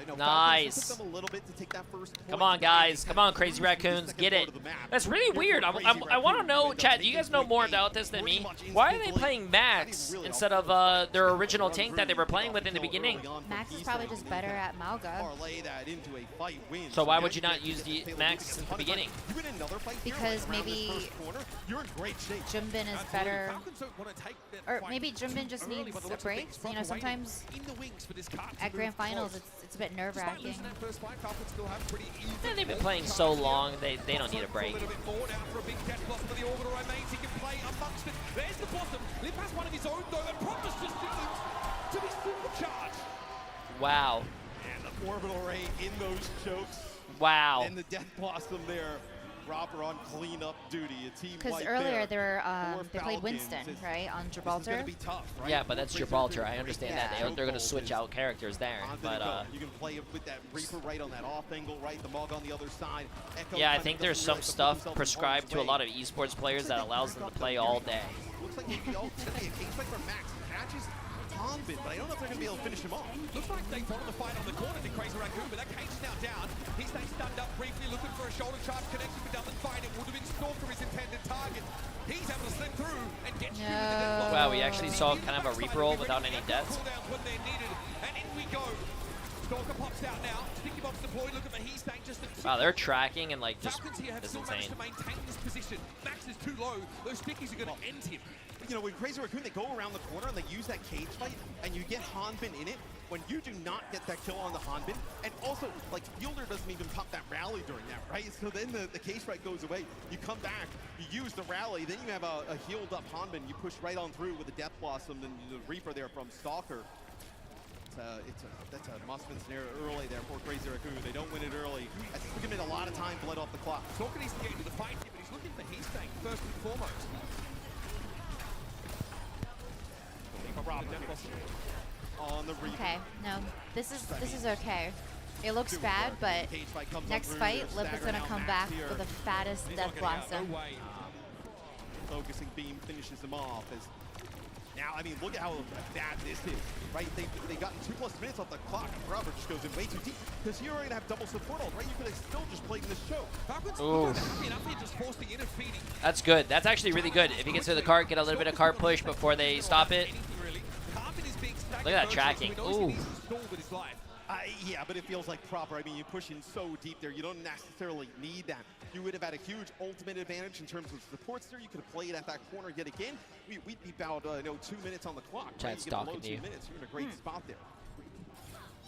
No, Nice. Falcons took them a little bit to take that first point. Come on, guys. Come on, Crazy Raccoons. Get it. That's really weird. I want to know, chat, do you guys know more about this than me? Why are they playing Max instead of their original tank that they were playing with in the beginning? Max is probably just better at Malga. Parlay that into a fight win. So why would you not use the Max since the beginning? You win another fight here, Because like, around this maybe first corner, you're in great shape. Jumbin is better. Falcons don't want to take that Or fight maybe Jumbin just early, needs but a lots of break. things You know, waiting sometimes in the wings for this card to at grand move finals, close. it's a bit Despite nerve-wracking. losing that first fight, Falcons still have pretty even. Yeah, they've been playing so long, they don't need a break. A little bit more now for a big death blossom for the orbital remains. He can play amongst it. There's the blossom. Lip has one of his own though, and Promptus just to be supercharged. Wow. And the orbital ray in those chokes. Wow. And the death blossom there. Proper on cleanup duty. A team Because earlier they played Winston, right, on Gibraltar. Be tough, right? Yeah, but that's Gibraltar. I understand that. They're going to switch out characters there. But you can play with that Reaper right on that off angle, right? The Mog on the other side. Echo yeah, I kinda think doesn't there's some realize to put stuff himself in prescribed harm's to a way. lot of esports players that allows them to play all day. Looks like maybe all could be a case like for Max. Catches Hanbin, but I don't know if they're going to be able to finish him off. Looks like they wanted the fight on the corner to Crazy Raccoon, but that cage is now down. He stays stunned up briefly, looking for a shoulder charge connection, but doesn't find it. Would have been Stalker his intended target. He's able to slip through and get you with the death block. Wow, we actually saw kind of a Reaper roll without any deaths. Cooldowns when they're needed, and in we go. Stalker pops out now. Sticky bombs deployed. Look at the He-Stank just Wow, they're tracking and like just Falcons here have it's still insane. managed to maintain this position. Max is too low. Those stickies are going to end him. You know, when Crazy Raccoon, they go around the corner and they use that cage fight, and you get Hanbin in it. When you do not get that kill on the Hanbin, and also, like, Fielder doesn't even pop that rally during that, right? So then the cage fight goes away. You come back, you use the rally, then you have a healed up Hanbin. You push right on through with the Death Blossom and the Reaper there from Stalker. That's a must-win scenario early there for Crazy Raccoon. They don't win it early. That's going to make a lot of time bled off the clock. Stalker needs to get into the fight here, but he's looking for He-Stank first and foremost. On the Okay, no, this is okay. It looks bad, but next fight, Lip is gonna come back with the fattest Death Blossom. Focusing beam finishes him off. Now, I mean, look at how bad this is, right? They got 2+ minutes off the clock. Robert just goes in way too deep because here we're gonna have double support ult, right? You could have still just played in this show. Ooh. That's good. That's actually really good. If he gets to the cart, get a little bit of cart push before they stop it. Look at that tracking. Ooh. Yeah, but it feels like proper. I mean, you push in so deep there. You don't necessarily need that. You would have had a huge ultimate advantage in terms of supports there. You could have played at that corner yet again. We'd be about 2 minutes on the clock. Chad's right? You stalking get below 2 you. minutes. You're in a great spot there.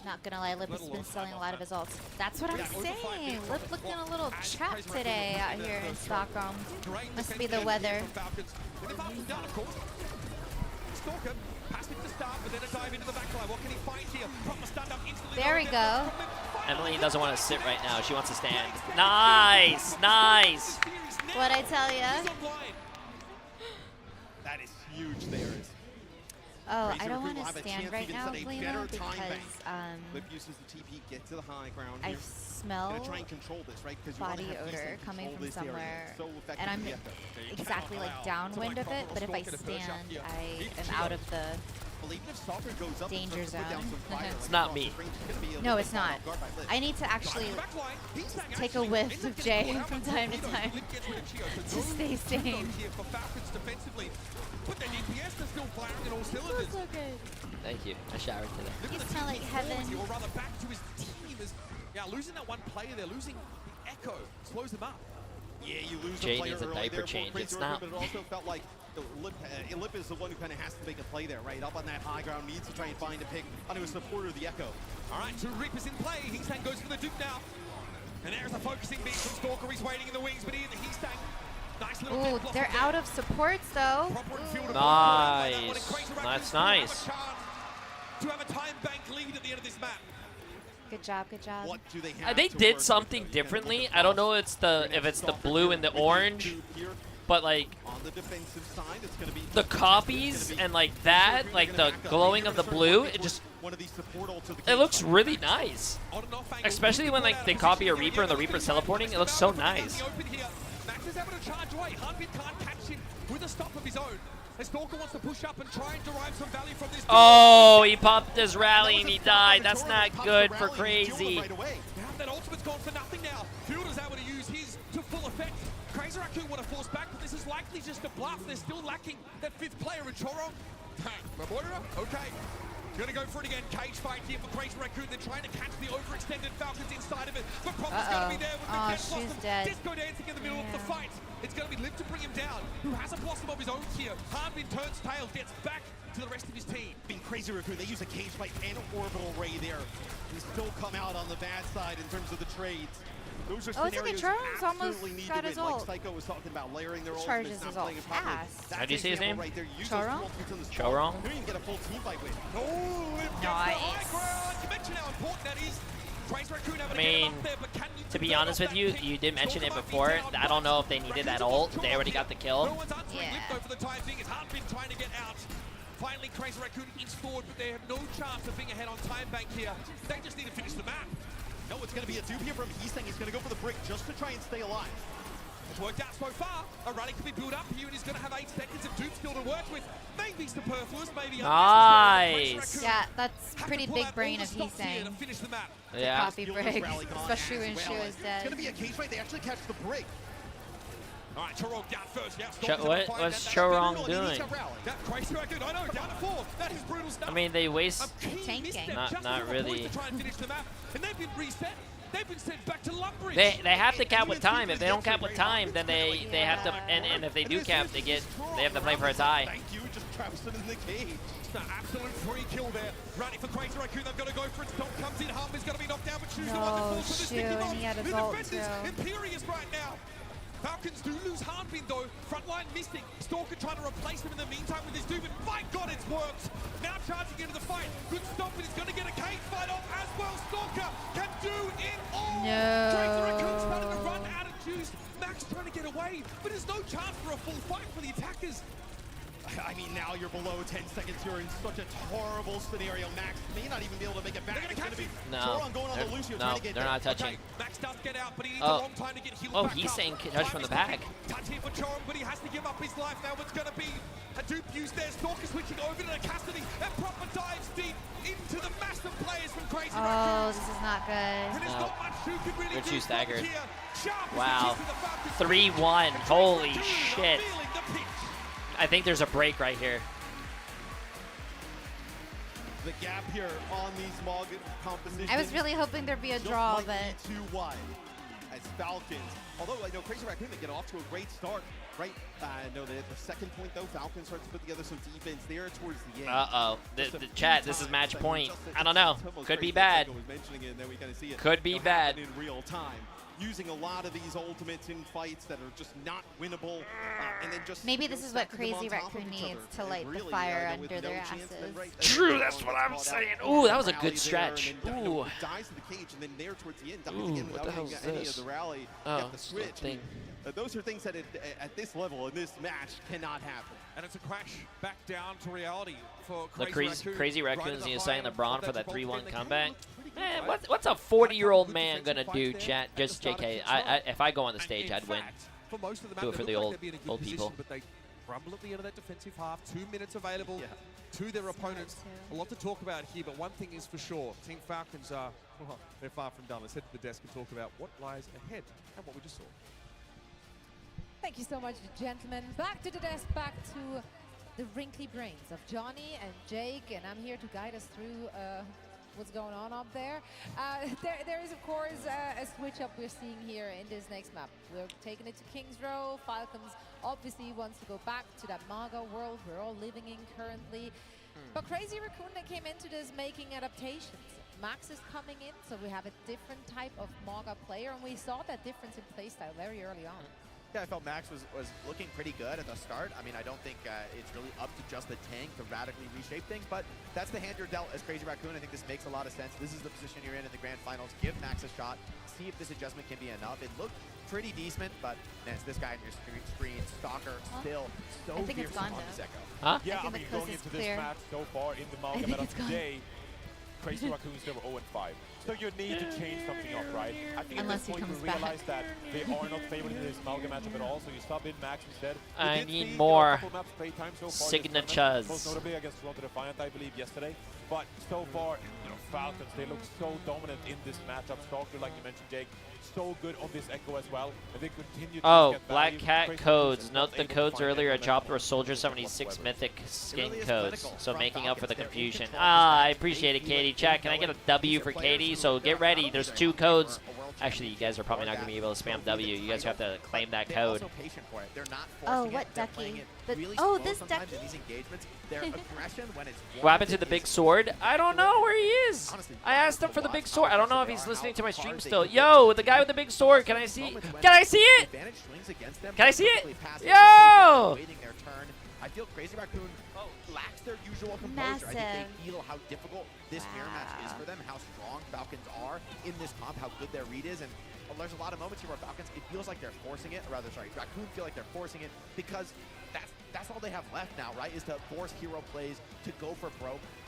Not gonna lie, Lip has been selling a lot of his ults. That's what I'm saying. Lip looking a little chapped today out here in Stockholm. Must be the weather. Stalker, passive to start, but then a dive into the backline. What can he find here? Proper stand up instantly. There we go. Emily doesn't want to sit right now. She wants to stand. Nice, nice. What'd I tell ya? That is huge there. Oh, I don't want to stand right now, Lena, because Lip uses the TP, get to the high ground I here. smell Gonna try and control this, right? Because body odor coming from somewhere, and I'm exactly like downwind of it, but if I stand, I am out of the danger zone. It's not me. No, it's not. I need to actually take a whiff of Jay from time to time to stay sane. But their DPS are still firing in all cylinders. So good. Thank you. I showered today. You smell like heaven. Or rather back to his team as losing that one player there, losing the Echo slows them up. Yeah, you lose Jay a player needs a early diaper there change. for It's Crazy not. Raccoon, but it also felt like Lip is the one who kind of has to make a play there, right? Up on that high ground, needs to try and find a pick onto a supporter of the Echo. All right, 2 Reapers in play. He-Stank goes for the Duke now. And there's a focusing beam from Stalker. He's waiting in the wings, but he and the He-Stank. Nice little Ooh, they're out of supports though. Nice. That's nice. To have a time bank lead at the end of this map. Good job, good job. What do they have? They did something differently. I don't know if it's the blue and the orange, but like on the defensive side, it's going to be the copies and like that, like the glowing of the blue, it just it looks really nice. Especially when like they copy a Reaper and the Reaper's teleporting, it looks so nice. Max is able to charge away. Hanbin can't catch him with a stop of his own. As Stalker wants to push up and try and derive some value from this. Oh, he popped his rally and he died. That's not good for Crazy. That ultimate's gone for nothing now. Fielder's able to use his to full effect. Crazy Raccoon want to force back, but this is likely just a bluff. They're still lacking that 5th player in Chorong. Memorial? Okay. Gonna go for it again. Cage fight here for Crazy Raccoon. They're trying to catch the overextended Falcons inside of it. But Proper's gonna be there with the Death Blossom. Dead. Disco dancing in the middle of the fight. It's gonna be Lip to bring him down. Who has a Blossom of his own here. Hanbin turns tail, gets back to the rest of his team. Being Crazy Raccoon, they use a cage fight and orbital ray there. They still come out on the bad side in terms of the trades. Those are scenarios almost need got to his win. Like ult. Psycho was talking about layering their ult. Charges his ult fast. How do you say his name? Chorong? Chorong? You can get a full team fight win. I mean, to be honest with you, you did mention it before. I don't know if they needed that ult. They already got the kill. Finally, Crazy Raccoon inch forward, but they have no chance of being ahead on time bank here. They just need to finish the map. No, it's going to be a dupe here from He-Stank. He's going to go for the brick just to try and stay alive. It's worked out so far. A rally can be built up here, and he's going to have 8 seconds of dupe still to work with. Maybe superfluous, maybe nice. Yeah, that's pretty big brain of He-Stank. Yeah. Copy brick, especially when she was dead. It's going to be a cage fight. They actually catch the break. All right, Chorong down first. Yeah, What's Chorong doing? That crazy Raccoon. I know, down to 4. That is brutal stuff. I mean, they waste. Tanking. Not really. To try and finish the map, and they've been reset. They've been sent back to Lumbridge. They have to cap with time. If they don't cap with time, then they have to. And if they do cap, they have to play for a tie. Thank you, just traps them in the cage. It's an absolute free kill there. Running for Crazy Raccoon, they've got to go for it. Stomp comes in, Hum is going to be knocked down, but choose the one that falls for the sticky bomb. He had his The ult defense is too. imperious right now. Falcons do lose Heartbeat though. Frontline missing. Stalker trying to replace him in the meantime with his dude, but my god, it's worked. Now charging into the fight. Good stomp, and he's going to get a cage fight off as well. Stalker can do it all. No. Crazy Raccoon starting to run out of juice. Max trying to get away, but there's no chance for a full fight for the attackers. I mean, now you're below 10 seconds. You're in such a horrible scenario. Max may not even be able to make it back. It's gonna be Chorong going on the Lucio trying to get they're not touching. Max does get out, but he needs a long time to get healed back he's up. saying touch from the back. Touch here for Chorong, but he has to give up his life now. It's going to be a dupe use there. Stalker switching over to Cassidy and proper dives deep into the massive players from Crazy Oh, this is not good. And there's not much who can really They're do too staggered. here. Sharp is Wow. the kiss to the Falcons. 3-1. Holy shit. Feeling the pinch. I think there's a break right here. The gap here on these small compositions. I was really hoping there'd be a draw, but too wide. As Falcons, although I know Crazy Raccoon, they get off to a great start, right? I know that at the second point though, Falcons start to put together some defense there towards the end. The chat, this is match point. I don't know. Could be bad. Could be bad. In real time. Using a lot of these ultimates in fights that are just not winnable, and then just maybe this is what Crazy Raccoon needs to light the fire under their asses. True, that's what I'm saying. Ooh, that was a good stretch. Ooh. Dies to the cage, and then there towards the end, dies Ooh, again what the without hell any is of the this? rally. Oh, Get the switch. thing. Those are things that at this level, in this match, cannot happen. And it's a crash back down to reality for The Crazy Raccoons need to sign the LeBron for that 3-1 comeback. Man, what's a 40-year-old man gonna do, chat? Just JK. If I go on the stage, I'd win. For most of the Do it for the old people. people. But they crumble at the end of that defensive half. 2 minutes available to their opponents. A lot to talk about here, but one thing is for sure. Team Falcons are, well, they're far from done. Let's head to the desk and talk about what lies ahead and what we just saw. Thank you so much, gentlemen. Back to the desk, back to the wrinkly brains of Johnny and Jake, and I'm here to guide us through what's going on up there. There is, of course, a switch up we're seeing here in this next map. We're taking it to Kings Row. Falcons obviously wants to go back to that MAGA world we're all living in currently. But Crazy Raccoon came into this making adaptations. Max is coming in, so we have a different type of MAGA player, and we saw that difference in playstyle very early on. Yeah, I felt Max was looking pretty good at the start. I mean, I don't think it's really up to just the tank to radically reshape things, but that's the hand you're dealt as Crazy Raccoon. I think this makes a lot of sense. This is the position you're in the grand finals. Give Max a shot. See if this adjustment can be enough. It looked pretty decent, but man, it's this guy on your screen, Stalker, still so fierce on this Echo. Huh? Yeah, I mean, going into this match so far in the Malga meta today, Crazy Raccoons, they were 0-5. So you need to change something up, right? I think at this point you realize that they are not favored in this Malga matchup at all, so you sub in Max instead. I need more signatures. Most notably against Toronto Defiant, I believe, yesterday. But so far, you know, Falcons, they look so dominant in this matchup. Stalker, like you mentioned, Jake, so good on this Echo as well. And they continue to get Black value. Cat Crazy codes. Raccoons Note the able to codes find earlier I Echo dropped were matches Soldier 76 Mythic skin really is codes. clinical So from making up for the Falcons. They're in confusion. control of I this appreciate it, match. Katie. Chat, can I get a W for Katie? So get ready. There's 2 codes. Actually, you guys are probably not going to be able to spam W. You guys have to claim that They're code. also patient for it. They're not Oh, forcing what it. They're ducky? playing it The- really oh, slow this sometimes ducky? in these engagements. Their aggression when it's What happened to the big sword? I don't know where he is. Honestly, I asked him for the big sword. I don't know if he's listening to my stream still. Yo, the guy with the big sword. Can I see? Can I see it? advantage swings against them. Can I see it? Quickly pass it. Yo! Waiting their turn. I feel Crazy Raccoon lacks their usual composure. I think Massive. they feel how difficult this mirror match is for them, how strong Falcons are in this comp, how good their read is, and there's a lot of moments here where Falcons, it feels like they're forcing it, or rather, sorry, Raccoon feel like they're forcing it because that's all they have left now, right, is to force hero plays, to go for broke.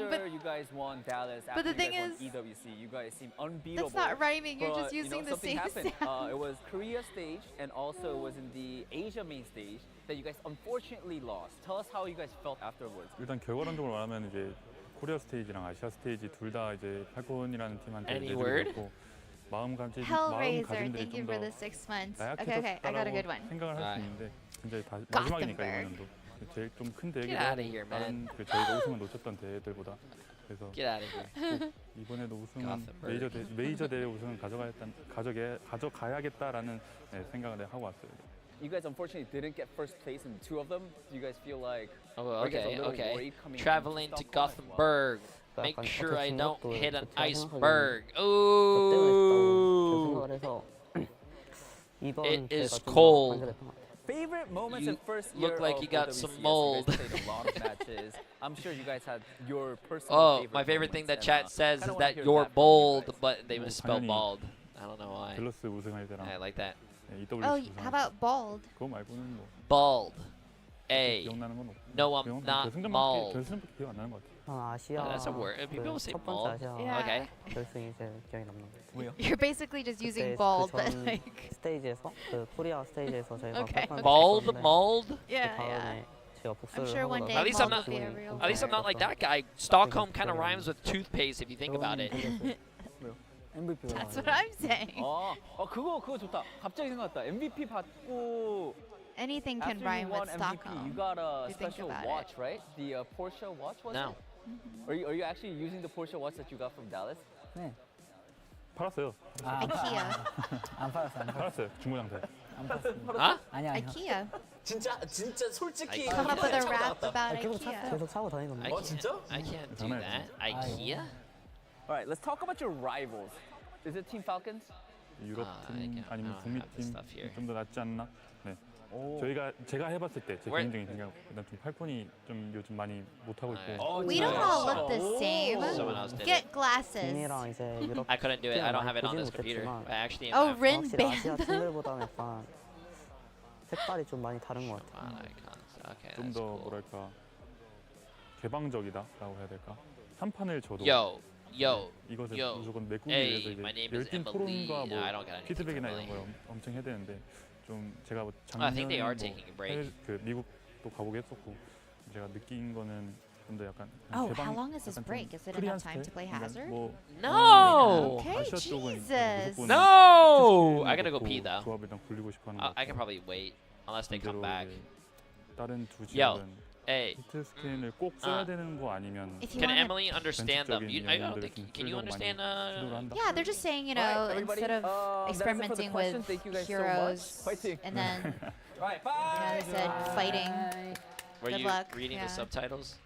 home, but you guys won Dallas, but after the thing you guys is, won EWC, you guys seem unbeatable. that's not rhyming. You're but, just using the something same happened. sound. It was Korea stage, and also it was in the Asia main stage that you guys unfortunately lost. Tell us how you guys felt afterwards. 일단 결과론적으로 말하면 이제 코리아 스테이지랑 아시아 스테이지 둘 다 이제 팔콘이라는 팀한테 Any word? 내주고 마음가짐들이 Hellraiser, thank you 좀 for 더 the 6 months. Okay, I got a good one. 생각을 할 수 있는데 굉장히 마지막이니까 이번에도 제일 좀 큰 대회기도 Get out of here, 다른 저희가 우승을 놓쳤던 대회들보다 그래서 Get out of here. 꼭 이번에도 우승은 Gothenburg. 메이저 대회 우승은 가져가야겠다라는 생각을 하고 왔어요. You guys unfortunately didn't get first place in 2 of them. Do you guys feel like Oh, are you guys a okay, little okay. worried coming Traveling into to Stockholm as well? Gothenburg. Make 약간 sure I 어떻게 don't 생각도 hit an 그렇게 iceberg. 생각을 Ooh. 생각을 해서 이번 It is 대회가 좀 cold. 안전했던 것 같아요. Favorite moments You in first year look like of you got OWCS? some You mold. guys played a lot of matches. I'm sure you guys had your personal Oh, favorite my favorite thing that moments, chat and, says kinda is wanna that hear you're that from you bold, guys. but they misspell 당연히 bald. I don't know why. 밸러스 우승할 때랑 I like that. EWC Oh, 우승할 how about bald? 그거 말고는 뭐 Bald. A. 기억나는 건 없고. No, I'm not bald. 결승밖에 기억 안 나는 것 같아요. 아시아 Oh, that's a word. People say 첫 번째 bald. 아시아 Yeah. Okay. 결승이 제일 기억에 남는 것 같아요. You're basically just using 그때 bald, 그 but 전 like. 스테이지에서 그 코리아 스테이지에서 저희가 Okay. 팔콘을 Bald, 했었는데 mold. 그 Yeah, 다음에 yeah. 제가 I'm 복수를 sure one 하고 day At least I'm bald not. will be a real At least I'm not like that guy. Stockholm kind of rhymes with toothpaste if you think about it. MVP가 That's what I'm saying. 그거 좋다. 갑자기 생각났다. MVP 받고 Anything can after rhyme you won with MVP, Stockholm. you got a if you think special about watch, it. right? The Porsche watch was No. it? Are you actually using the Porsche watch that you got from Dallas? 네. 팔았어요. IKEA. 안 팔았어요. 중고장사에. 안 팔았어요. Huh? 아니야. IKEA. 진짜 솔직히 Come up with a rap about 계속 IKEA. 계속 사고 다니던데. I can't do that. IKEA? All right, let's talk about your rivals. Is it Team Falcons? 유럽 팀 아니면 I 북미 don't have this 팀 stuff here. 좀 더 낫지 않나? 네. 오. 제가 해봤을 때 제 Where- 개인적인 생각 일단 좀 팔콘이 좀 요즘 많이 못 하고 있고. We don't all look the same. Someone else did Get it. glasses. 북미랑 이제 유럽 I couldn't do it. I don't have it on 보지는 this computer. 못했지만 I actually Oh, am. Rin 확실히 아시아 banned them. 팀들보다는 약간 색깔이 좀 많이 다른 것 같아요. Icons. Okay, 좀 that's 더 cool. 뭐랄까 개방적이다라고 해야 될까? 3판을 줘도 Yo, 이것을 yo. 무조건 메꾸기 Hey, 위해서 my 이제 name is 열띤 Emily. 토론과 뭐 I don't got anything 피드백이나 from 이런 걸 엄청 해야 되는데 좀 제가 뭐 I think they 작년에 are 뭐 taking a break. 그 미국도 가보게 했었고 제가 느낀 거는 좀 더 약간 Oh, 개방, how long is this 약간 좀 break? Is it 프리한 enough time to play 스타일? Hazard? 뭐 No. Okay, 아시아 쪽은 Jesus. 무조건 No. I gotta go 스킬을 pee though. 조합을 일단 굴리고 싶어하는 것 I can 같아요. probably wait unless they come 반대로 back. 이제 다른 두 Yo, 지역은 hey. 히트 스캔을 꼭 써야 되는 거 아니면 If you Can wanna- Emily understand them? 전직적인 I don't 영웅들을 think. 좀 Can you 쓰려고 understand? 많이 시도를 한다. Yeah, they're just saying, you All know, right, everybody, instead of that's it for the experimenting questions. with Thank you guys so heroes, much. Fighting. and then All right, you know, they said fighting. Were Good you luck. reading Yeah. the subtitles?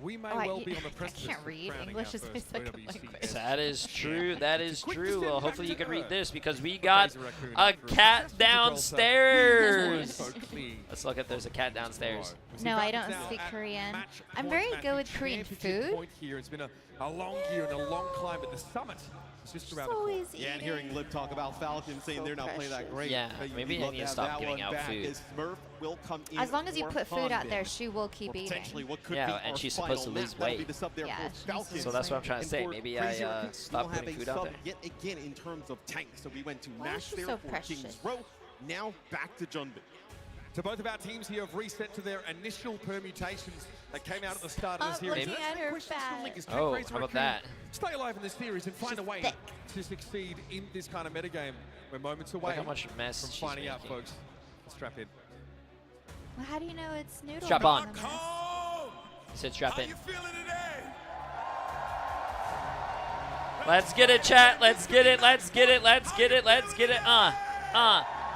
We may Oh, I- well be on the I precipice can't of read. crowning English our is my first second OWC language. That is true. That is Quick true. descent Well, back hopefully to you can read earth. this because we got Raccoon a through cat Gibraltar. downstairs. So clean. Let's look if there's a cat downstairs. No, I don't speak Korean. I'm very good with Korean food. Point here. It's been a long year and a long climb, but the summit is just around the corner. Always Yeah, and eating. hearing Lib talk about Falcons saying they're not playing that great. Yeah, but you'd maybe I love need to to have stop that giving one out back food. as Smurf will come in As long as you for put food out fun. there, she will keep Or eating. potentially what could Yeah, be and our she's supposed to final lose map. That'll be weight. the sub there Yeah, for she's Falcons. So that's what I'm trying to And say. for Maybe Crazy I Raccoon, we stop will have putting a food out sub there. yet again in terms of tanks. So we went to Why is Nash she there so for precious? Kings Row. Now back to Junbin. So both of our teams here have reset to their initial permutations that came out at the start of the Stop series. looking at her fat. Oh, how about that? Stay alive in this series and find She's a way thick. to succeed in this kind of metagame. We're moments away Look how much mess from she's finding out, making. folks. Strap in. Well, how do you know it's noodle? Strap on. making the mess? He said strap How in. you feeling today? Let's get it, chat. Let's get it. Let's get it. Let's get it. Let's get it.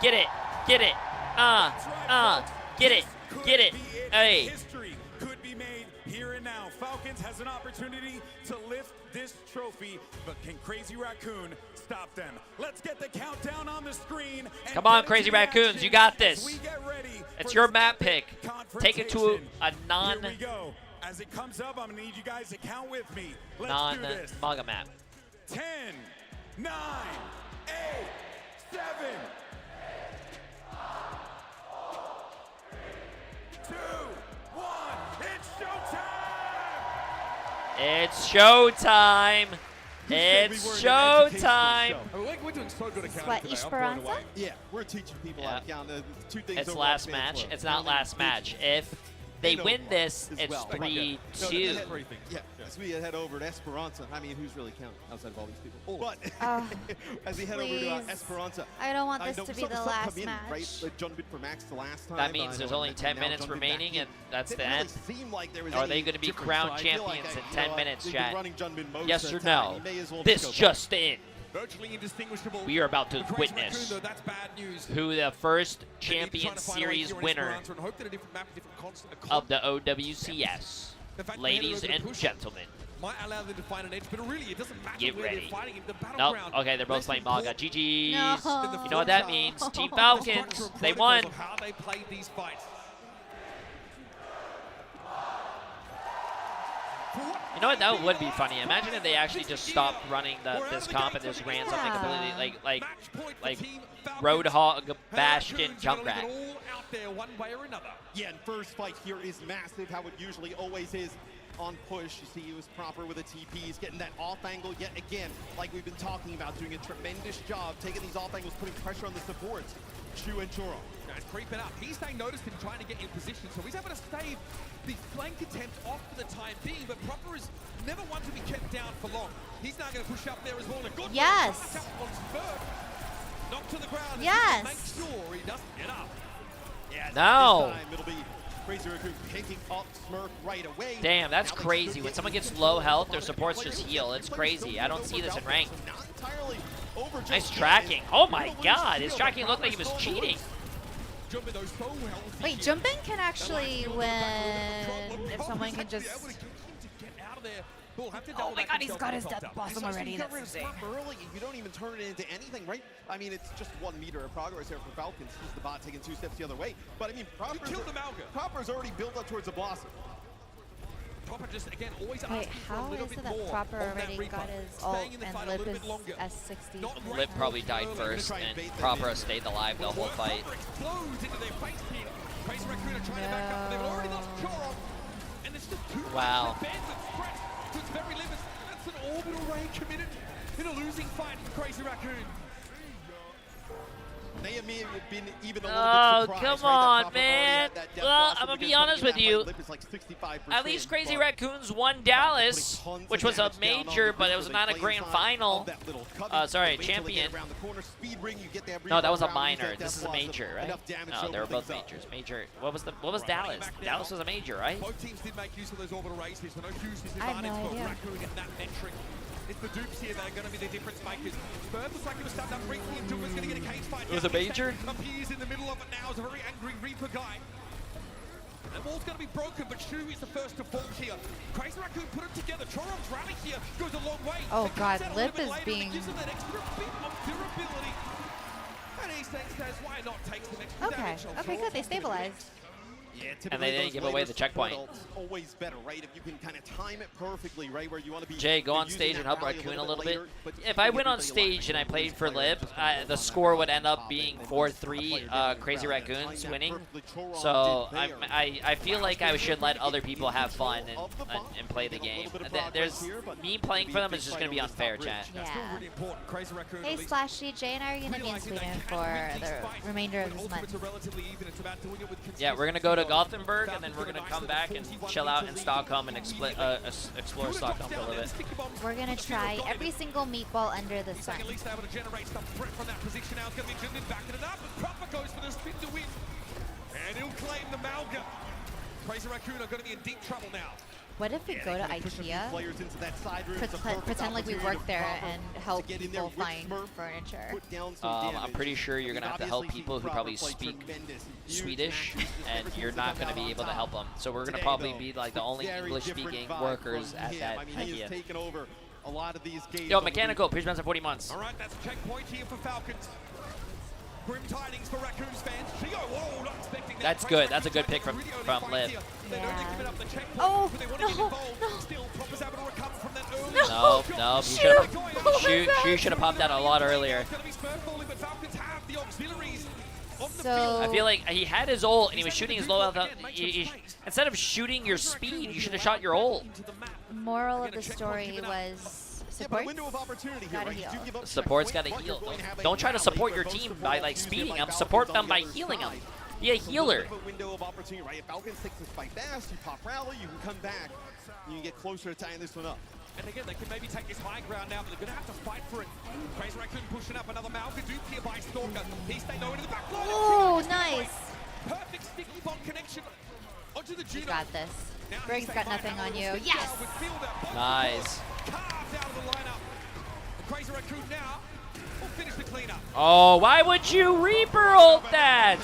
Get it. Get it. Get it. Get it. Hey. History could be made here and now. Falcons has an opportunity to lift this trophy, but can Crazy Raccoon stop them? Let's get the countdown on the screen. And Come on, get Crazy into the Raccoons. action You got as this. we get ready It's for your this map epic pick. Take it to confrontation. a Here we go. As it comes up, I'm gonna need you guys to count with me. Let's do this. non-MAGA map. 10, 9, 8, 7, 2, 1. It's showtime! It's showtime. It's showtime. We're doing so good at counting What, today. I'm blown Esperanza? away. Yeah, we're teaching people how to count. The two things It's over last on match. Facebook. It's not last match. If they win this, it's 3-2. Yeah, as we head over to Esperanza, I mean, who's really counting outside of all these people? But as we head over to Esperanza, I don't want this to be the last match. Right? Like John bid for Max the last time. That means there's only 10 minutes remaining, and that's the end. Are they going to be crowned champions in 10 minutes, chat? Yes or no? This just in. Virtually indistinguishable. We are about to witness who the first Champions Series winner of the OWCS. Ladies and gentlemen. Might allow them to find an edge, but really it doesn't matter Get where ready. they're fighting in the Nope. battleground. Okay, they're both playing Maga. GG's. No. You know what that means? Team Falcons. They won. How they played these fights. You know what? That would be funny. Imagine if they actually just stopped running this comp and just ran something completely like Roadhog, Bastion, Junkrat. Out there one way or another. Yeah, and first fight here is massive, how it usually always is on push. You see he was proper with the TPs, getting that off angle yet again, like we've been talking about, doing a tremendous job, taking these off angles, putting pressure on the supports. Shu and Choro. Now it's creeping up. He's staying noticed him trying to get in position, so he's able to stave the flank attempt off for the time being, but Proper is never one to be kept down for long. He's now going to push up there as well. A good yes. Knocked to the ground. Yes. Make sure he doesn't get up. Yeah, no. This time it'll be Crazy Raccoon picking up Smurf right away. Damn, that's crazy. When someone gets low health, their supports just heal. It's crazy. I don't see this in ranked. Nice tracking. Oh my god, his tracking looked like he was cheating. Wait, jumping can actually win if someone can just... Oh my god, he's got his death blossom already. That's insane. Early, you don't even turn it into anything, right? I mean, it's just 1 meter of progress here for Falcons. He's the bot taking 2 steps the other way. But I mean, Proper's already built up towards the blossom. Proper just, again, always wait, how is it that Proper already got his ult and Lip is S60? Lip probably died first, and Proper stayed alive the whole fight. Wow. It's very limited. That's an orbital ray committed in a losing fight for Crazy Raccoon. They may have been even a little bit surprised, come on, man. Well, I'm going to be honest with you. At least Crazy Raccoons won Dallas, which was a major, but it was not a grand final. Sorry, champion. No, that was a minor. This is a major, right? No, they were both majors. Major. What was Dallas? Dallas was a major, right? Both teams did make use of those orbital rays here, so no huge I have disadvantage no for idea. Raccoon in that metric. It's the dupes here that are going to be the difference makers. Spurs looks like he was starting up briefly, and Duma's going to get a cage fight. It was a major? Appears in the middle of it now as a very angry Reaper guy. The wall's going to be broken, but Shu is the first to fall here. Crazy Raccoon put it together. Chorom's rally here goes a long way. Oh god, Lip is being... Gives him that extra bit of durability. And he says, why not take some extra damage? Okay, good, they stabilized. Yeah, And they didn't give away the checkpoint. Always better, right? If you can kind of time it perfectly, right, where you want to be. Jay, go on stage and help Raccoon a little bit. If I went on stage and I played for Lip, the score would end up being 4-3, Crazy Raccoons winning. So I feel like I should let other people have fun and play the game. Me playing for them is just going to be unfair, chat. Yeah. Hey, Slashy, Jay and I are going to be in Sweden for the remainder of this month. Yeah, we're going to go to Gothenburg, and then we're going to come back and chill out in Stockholm and explore Stockholm for a little bit. We're going to try every single meatball under the sun. At least able to generate some threat from that position now. It's going to be Jundin backing it up, and Proper goes for the spin to win. And he'll claim the Malga. Crazy Raccoon are going to be in deep trouble now. What if we go to IKEA, pretend like we work there and help people find furniture? I'm pretty sure you're going to have to help people who probably speak Swedish, and you're not going to be able to help them. So we're going to probably be like the only English-speaking workers at that IKEA. Yo, Mechanical, please spend 40 months. All right, that's a checkpoint here for Falcons. Grim tidings for Raccoons fans. Whoa, not expecting that. That's good. That's a good pick from Liv. Oh, no. No, Shu should have popped that a lot earlier. So I feel like he had his ult and he was shooting his low health. Instead of shooting your speed, you should have shot your ult. Moral of the story was supports gotta heal. Support's gotta heal. Don't try to support your team by like speeding them. Support them by healing them. Be a healer. A window of opportunity, right? If Falcons takes this fight fast, you pop rally, you can come back, and you get closer to tying this one up. And again, they can maybe take this high ground now, but they're going to have to fight for it. Crazy Raccoon pushing up another Malka Duke here by Stalker. He stayed low into the back line. Oh, nice. Perfect sticky bomb connection onto the Juno. You got this. Briggs got nothing on you. Yes. Nice. Carved out of the lineup. Crazy Raccoon now will finish the cleanup. Oh, why would you Reaper ult that?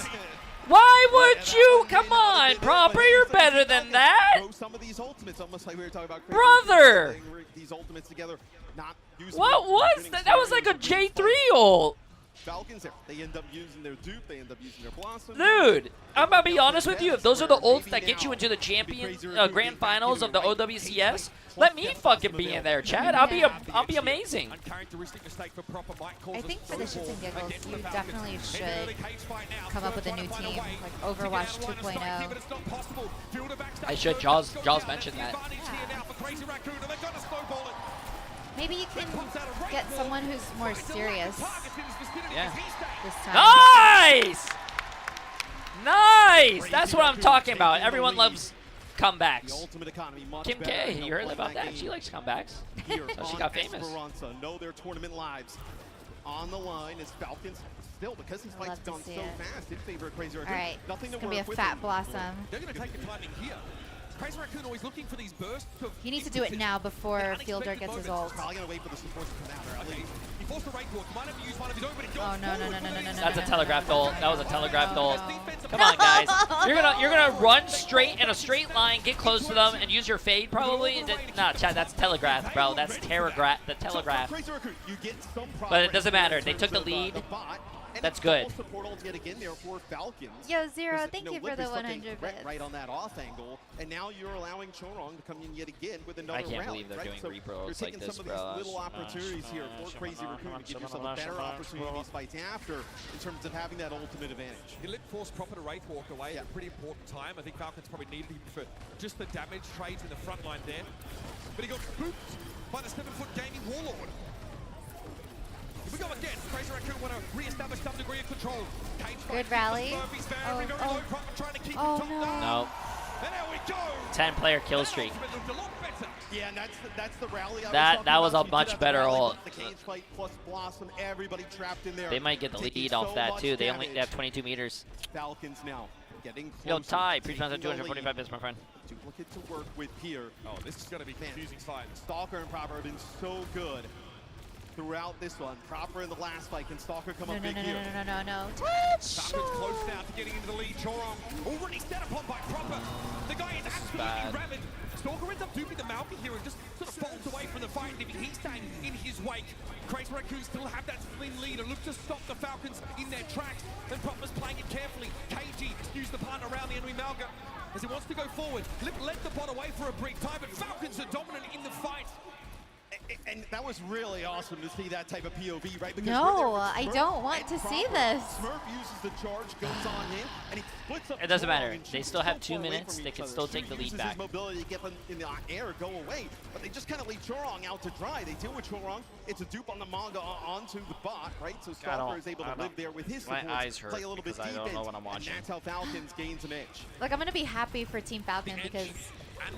Why would you? Come on, Proper, you're better than that. Some of these ultimates, almost like we were talking about. Brother. These ultimates together, not using. What was that? That was like a J3 ult. Falcons, they end up using their dupe, they end up using their blossom. Dude, I'm about to be honest with you. If those are the ults that get you into the grand finals of the OWCS, let me fucking be in there, Chad. I'll be amazing. I think for the shits and giggles, you definitely should come up with a new team, like Overwatch 2.0. I should. Jaws mentioned that. Maybe you can get someone who's more serious. Yeah. This time. Nice! Nice! That's what I'm talking about. Everyone loves comebacks. Kim K, you heard about that? She likes comebacks. So she got famous. Know their tournament lives on the line as Falcons still, because his fight's gone so fast in favor of Crazy Raccoon. All right, nothing it's to going to work be a with fat blossom. They're going to take the timing here. Crazy Raccoon always looking for these bursts. He needs to do it now before Fielder gets his ult. Probably going to wait for the support to come out early. He forced a right walk. Might have used one of his own, but he Oh, no. That's a telegraphed ult. That was a telegraphed ult. Come on, guys. You're gonna run straight in a straight line, get close to them, and use your fade probably. Nah, Chad, that's telegraph, bro. That's the telegraph. But it doesn't matter. They took the lead. That's good. Yo, Zero, thank you for the 100 bits. Right on that off angle, and now you're allowing Chorong to come in yet again with another round. I can't believe they're doing Reaper ults like this, bro. Some of these little opportunities here for Crazy Raccoon to give yourself a better opportunity in these fights after, in terms of having that ultimate advantage. He let force Proper to Wraith walk away at a pretty important time. I think Falcons probably needed him for just the damage trades in the front line there. But he got spooked by the 7-foot gaming Warlord. Here we go again. Crazy Raccoon want to re-establish some degree of control. Good rally. Oh no. No. 10-player kill streak. Yeah, and that's the rally. That was a much better ult. The cage fight plus Blossom, everybody trapped in there. They might get the lead off that too. They only have 22 meters. Falcons now getting closer. Yo, Ty, pre-trans at 245 bits, my friend. Duplicate to work with here. Oh, this is going to be confusing fight. Stalker and Proper have been so good throughout this one. Proper in the last fight. Can Stalker come up big here? No. Touch! Falcons close now to getting into the lead. Chorong already set upon by Proper. The guy is absolutely rabid. Stalker ends up duping the Malky here and just sort of falls away from the fight, leaving he's staying in his wake. Crazy Raccoon still have that slim lead and look to stop the Falcons in their tracks. And Proper's playing it carefully. KG excuse the punt around the enemy Malga as he wants to go forward. Let the bot away for a brief time, but Falcons are dominant in the fight. And that was really awesome to see that type of POV, right? Because no, I don't want to see this. Smurf uses the charge, goes on him, and he splits up. It doesn't matter. They still have 2 minutes. They can still take the lead back. His mobility to get them in the air, go away, but they just kind of leave Chorong out to dry. They deal with Chorong. It's a dupe on the manga onto the bot, right? So Stalker is able to live there with his supports, eyes hurt play a little bit I don't know what I'm and watching. that's how Falcons gain some edge. Look, I'm going to be happy for Team Falcon because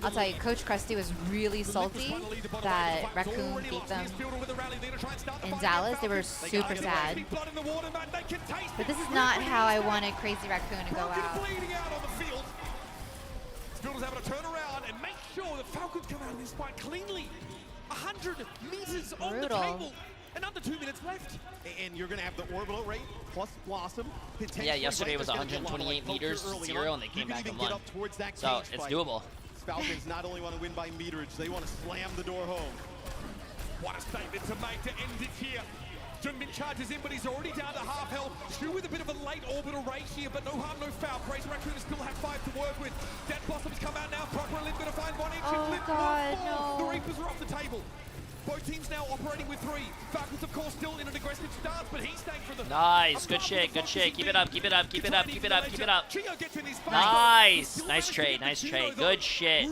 I'll tell you, Coach Krusty was really salty that Raccoon beat them in Dallas. They were super sad. But this is not how I wanted Crazy Raccoon to go out. Fielder's able to turn around and make sure the Falcons come out of this fight cleanly. 100 meters on the table. And under 2 minutes left. And you're going to have the orbital rate plus Blossom. Yeah, yesterday was 128 meters, 0, and they came back and won. So it's doable. Falcons not only want to win by meterage, they want to slam the door home. What a statement to make to end it here. Junmin charges in, but he's already down to half health. Stu with a bit of a late orbital rate here, but no harm, no foul. Crazy Raccoon still have 5 to work with. Dead Blossom's come out now. Proper Limb going to find 1 inch. Oh, God, no. The Reapers are off the table. Both teams now operating with 3. Falcons, of course, still in an aggressive stance, but he's staying for the... Nice. Good shake. Good shake. Keep it up. Keep it up. Keep it up. Keep it up. Keep it up. Nice. Nice trade. Nice trade. Good shit.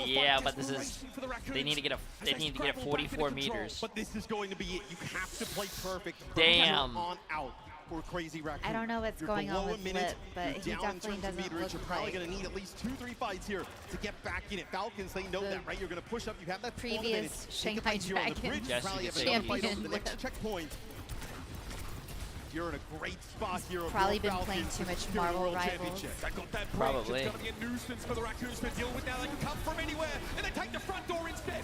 Yeah, but this is... They need to get a... They need to get 44 meters. But this is going to be it. You have to play perfect. Damn. On out. for Crazy Raccoon. I don't know what's You're going on below with a minute. Lip, but You're he down in definitely terms of doesn't meterage. look You're probably like going to need at least 2-3 fights here to get back in it. Falcons, they know that, right? You're going to push up. You have that previous Shanghai Dragon champion. The Lip. next checkpoint. You're in a great spot here. Probably been playing too much Marvel Rivals. Probably. It's going to be a nuisance for the Raccoons to deal with now. They can come from anywhere, and they take the front door instead.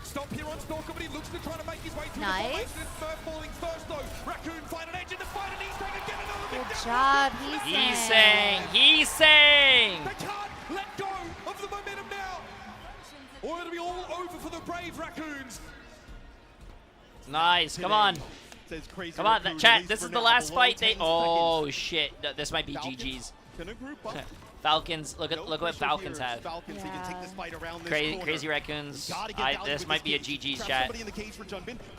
Stop here on Stalker, but he looks to try to make his way through the formation. It's falling first, though. Raccoon find an edge in the fight, and he's going to get another big Good job, He's saying. He's saying. They can't let go of the momentum now. Or it'll be all over for the brave Raccoons. Nice. Come on. Come on, chat. This is the last fight. Oh shit! This might be GG's. Falcons. Look what Falcons have. Crazy Raccoons. This might be a GG's, chat. You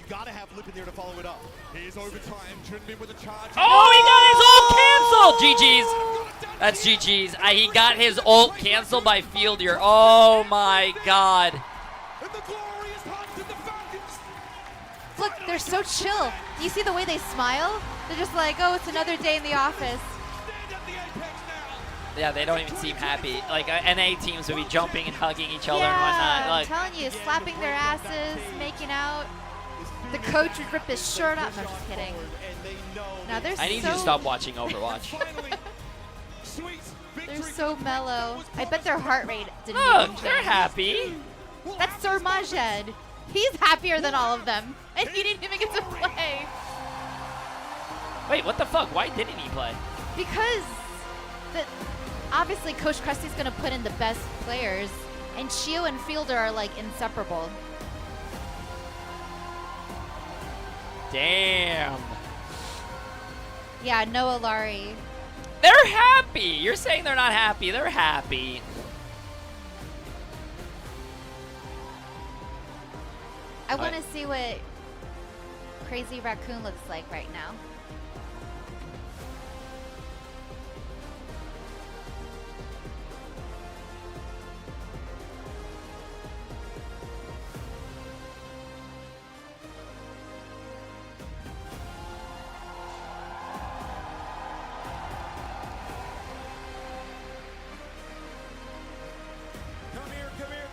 gotta have Lip in there to follow it up. Here's overtime. Junbin with a charge. Oh, he got his ult canceled. GG's. That's GG's. He got his ult canceled by Fielder. Oh my god. Look, they're so chill. Do you see the way they smile? They're just like, oh, it's another day in the office. Yeah, they don't even seem happy. Like, NA teams would be jumping and hugging each other and I'm whatnot. Look. telling you, slapping their asses, making out. The coach would rip his shirt off. No, just kidding. Now they're I need you to stop watching Overwatch. They're so mellow. I bet their heart rate didn't Look, even they're change. happy. That's Sir Majed. He's happier than all of them. And he didn't even get to play. Wait, what the fuck? Why didn't he play? Because obviously Coach Krusty's going to put in the best players. And Chio and Fielder are like inseparable. Damn. Yeah, no Alari. They're happy. You're saying they're not happy. They're happy. I want to see what Crazy Raccoon looks like right now.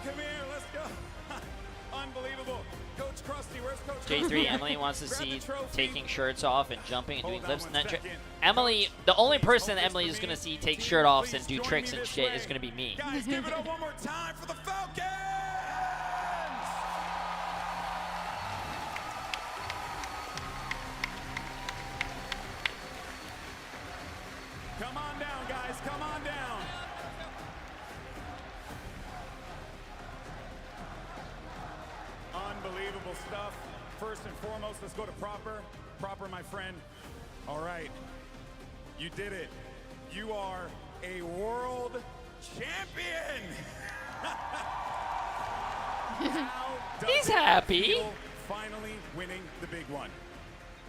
Come here, let's go. Unbelievable. Coach Krusty, where's Coach J3, Emily wants to see taking shirts off and jumping and doing flips. And Emily, the only person Emily is going to see take shirt offs and do tricks and shit is going to be me. Guys, give it up one more time for the Falcons! Come on down, guys. Come on down. Unbelievable stuff. First and foremost, let's go to Proper. Proper, my friend. All right. You did it. You are a world champion. He's happy. Finally winning the big one.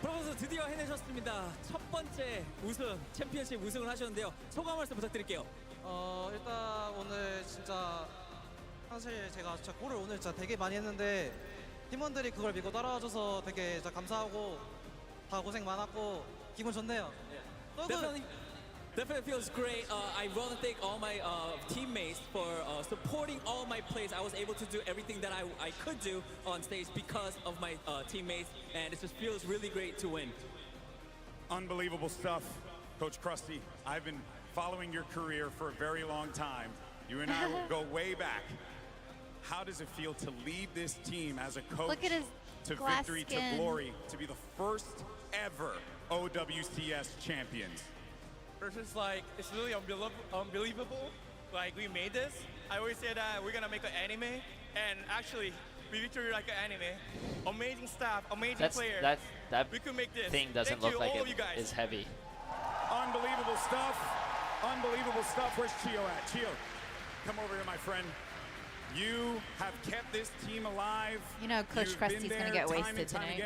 프로선수 드디어 해내셨습니다. 첫 번째 우승, 챔피언십 우승을 하셨는데요. 소감 말씀 부탁드릴게요. 일단 오늘 진짜 사실 제가 진짜 골을 오늘 진짜 되게 많이 했는데 팀원들이 그걸 믿고 따라와줘서 되게 진짜 감사하고 다 고생 많았고 기분 좋네요. Definitely feels great. I want to thank all my teammates for supporting all my plays. I was able to do everything that I could do on stage because of my teammates, and it just feels really great to win. Unbelievable stuff, Coach Krusty. I've been following your career for a very long time. You and I will go way back. How does it feel to lead this team as a coach Look at his to glass victory, skin. to glory, to be the first ever OWCS champions? It's just like, it's really unbelievable. Like, we made this. I always say that we're gonna make an anime, and actually, we literally like an anime. Amazing staff, amazing players. That we could make this. thing doesn't Thank look you, like all it you guys. is heavy. Unbelievable stuff. Unbelievable stuff. Where's Chio at? Chio, come over here, my friend. You have kept this team alive. You know Coach Krusty's going to get wasted tonight.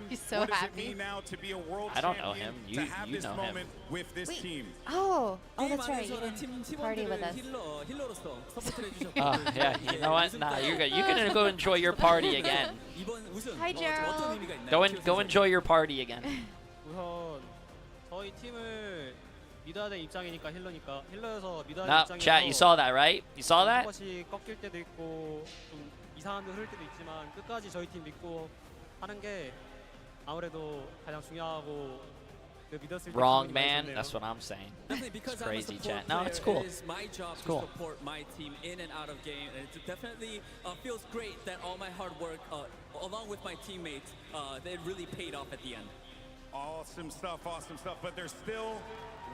He's so happy. Now to be a world I don't know him. You this know him. moment with this team. Oh, that's right. You didn't party with us. Oh, yeah, you know what? Nah, you're good. You can go enjoy your party again. Hi, Gerald. Go enjoy your party again. 우선 저희 팀을 믿어야 될 입장이니까 힐러여서 믿어야 될 No, 입장이어서 chat, you saw that, right? You saw that? 한 번씩 꺾일 때도 있고 좀 이상한 데 흐를 때도 있지만 끝까지 저희 팀 믿고 하는 게 아무래도 가장 중요하고 그 믿었을 때 Wrong, 기분이 많이 man. 좋네요. That's what I'm saying. Definitely, because It's I'm a crazy, support chat. No, it's player, cool. It is my job It's cool. to support my team in and out of game, and it definitely feels great that all my hard work, along with my teammates, they really paid off at the end. Awesome stuff, awesome stuff. But there's still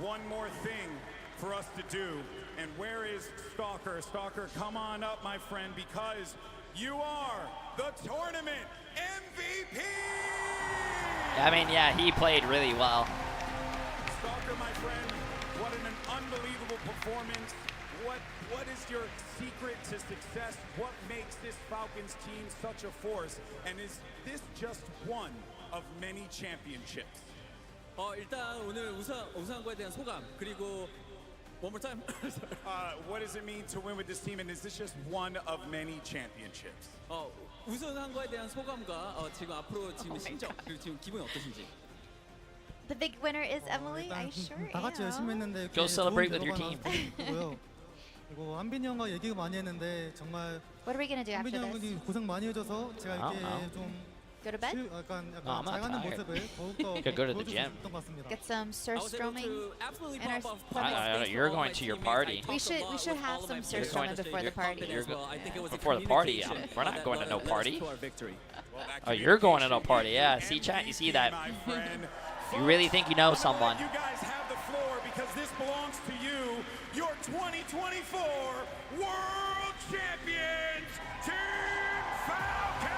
one more thing for us to do. And where is Stalker? Stalker, come on up, my friend, because you are the tournament MVP! I mean, yeah, he played really well. Stalker, my friend, what an unbelievable performance. What is your secret to success? What makes this Falcons team such a force? And is this just one of many championships? 일단 오늘 우승한 거에 대한 소감 그리고 one more time. What does it mean to win with this team? And is this just one of many championships? 우승한 거에 대한 소감과 지금 앞으로 지금 심정 그리고 지금 기분이 어떠신지. The big winner is Emily. I sure 다 같이 열심히 했는데 Go celebrate with your team. 그리고 한빈이 형과 얘기 많이 했는데 정말 What are we gonna do after 한빈이 this? 형이 고생 많이 해줘서 제가 이렇게 좀 Go to bed? 약간 No, I'm not 잘 가는 tired. 모습을 더욱더 You could go to the 보여줄 수 gym. 있었던 것 같습니다. Get some surstroming. You're going to your party. We should have some surstroming before the party. Before the party? We're not going to no party. Oh, you're going to no party. Yeah, see, chat, you see that. You really think you know someone. You guys have the floor because this belongs to you, your 2024 World Champions, Team Falcons!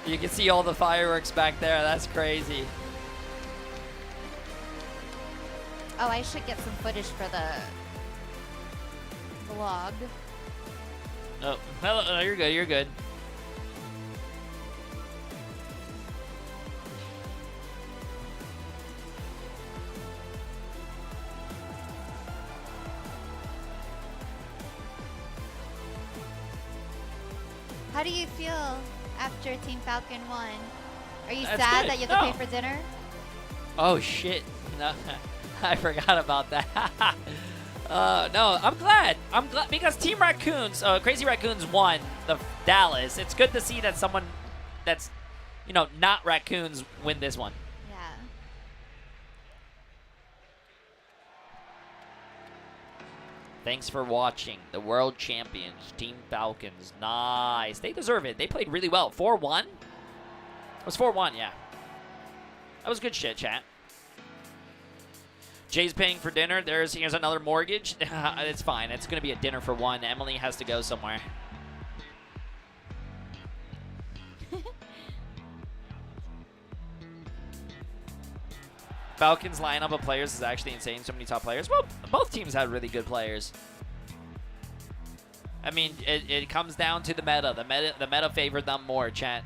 You can see all the fireworks back there. That's crazy. Oh, I should get some footage for the vlog. Oh, hello. No, you're good. You're good. How do you feel after Team Falcon won? Are you That's sad good. that you have to No. pay for dinner? Oh shit! No, I forgot about that. No, I'm glad. I'm glad because Team Raccoons, Crazy Raccoons won the Dallas. It's good to see that someone that's, you know, not Raccoons win this one. Yeah. Thanks for watching. The World Champions, Team Falcons. Nice. They deserve it. They played really well. 4-1? It was 4-1, yeah. That was good shit, chat. Jay's paying for dinner. Here's another mortgage. It's fine. It's going to be a dinner for one. Emily has to go somewhere. Falcons lineup of players is actually insane. So many top players. Well, both teams had really good players. I mean, it comes down to the meta. The meta favored them more, chat.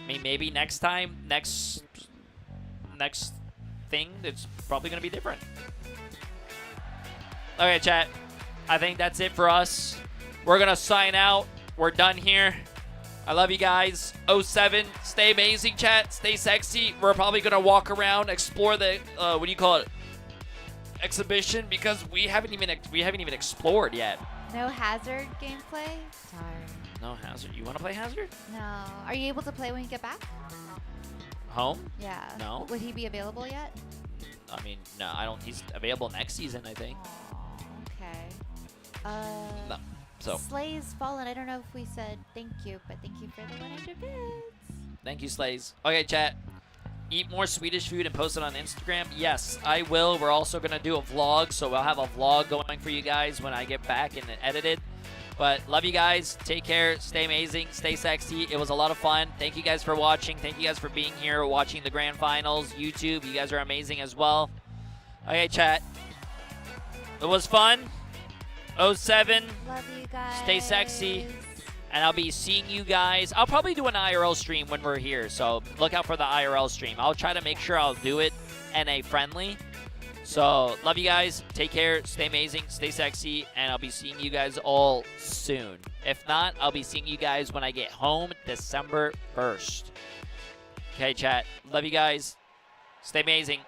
I mean, maybe next time, next thing, it's probably going to be different. Okay, chat. I think that's it for us. We're going to sign out. We're done here. I love you guys. 07, stay amazing, chat. Stay sexy. We're probably going to walk around, explore the, what do you call it? Exhibition, because we haven't even explored yet. No Hazard gameplay? Sorry. No Hazard. You want to play Hazard? No. Are you able to play when you get back? Home? Yeah. No. Would he be available yet? I mean, no, I don't. He's available next season, I think. Okay. No. So. Slay's Fallen. I don't know if we said thank you, but thank you for the 100 bits. Thank you, Slays. Okay, chat. Eat more Swedish food and post it on Instagram. Yes, I will. We're also going to do a vlog, so we'll have a vlog going for you guys when I get back and edited. But love you guys. Take care. Stay amazing. Stay sexy. It was a lot of fun. Thank you guys for watching. Thank you guys for being here, watching the grand finals. YouTube, you guys are amazing as well. Okay, chat. It was fun. 07. Love you guys. Stay sexy. And I'll be seeing you guys. I'll probably do an IRL stream when we're here. So look out for the IRL stream. I'll try to make sure I'll do it NA friendly. So love you guys. Take care. Stay amazing. Stay sexy. And I'll be seeing you guys all soon. If not, I'll be seeing you guys when I get home December 1st. Okay, chat. Love you guys. Stay amazing.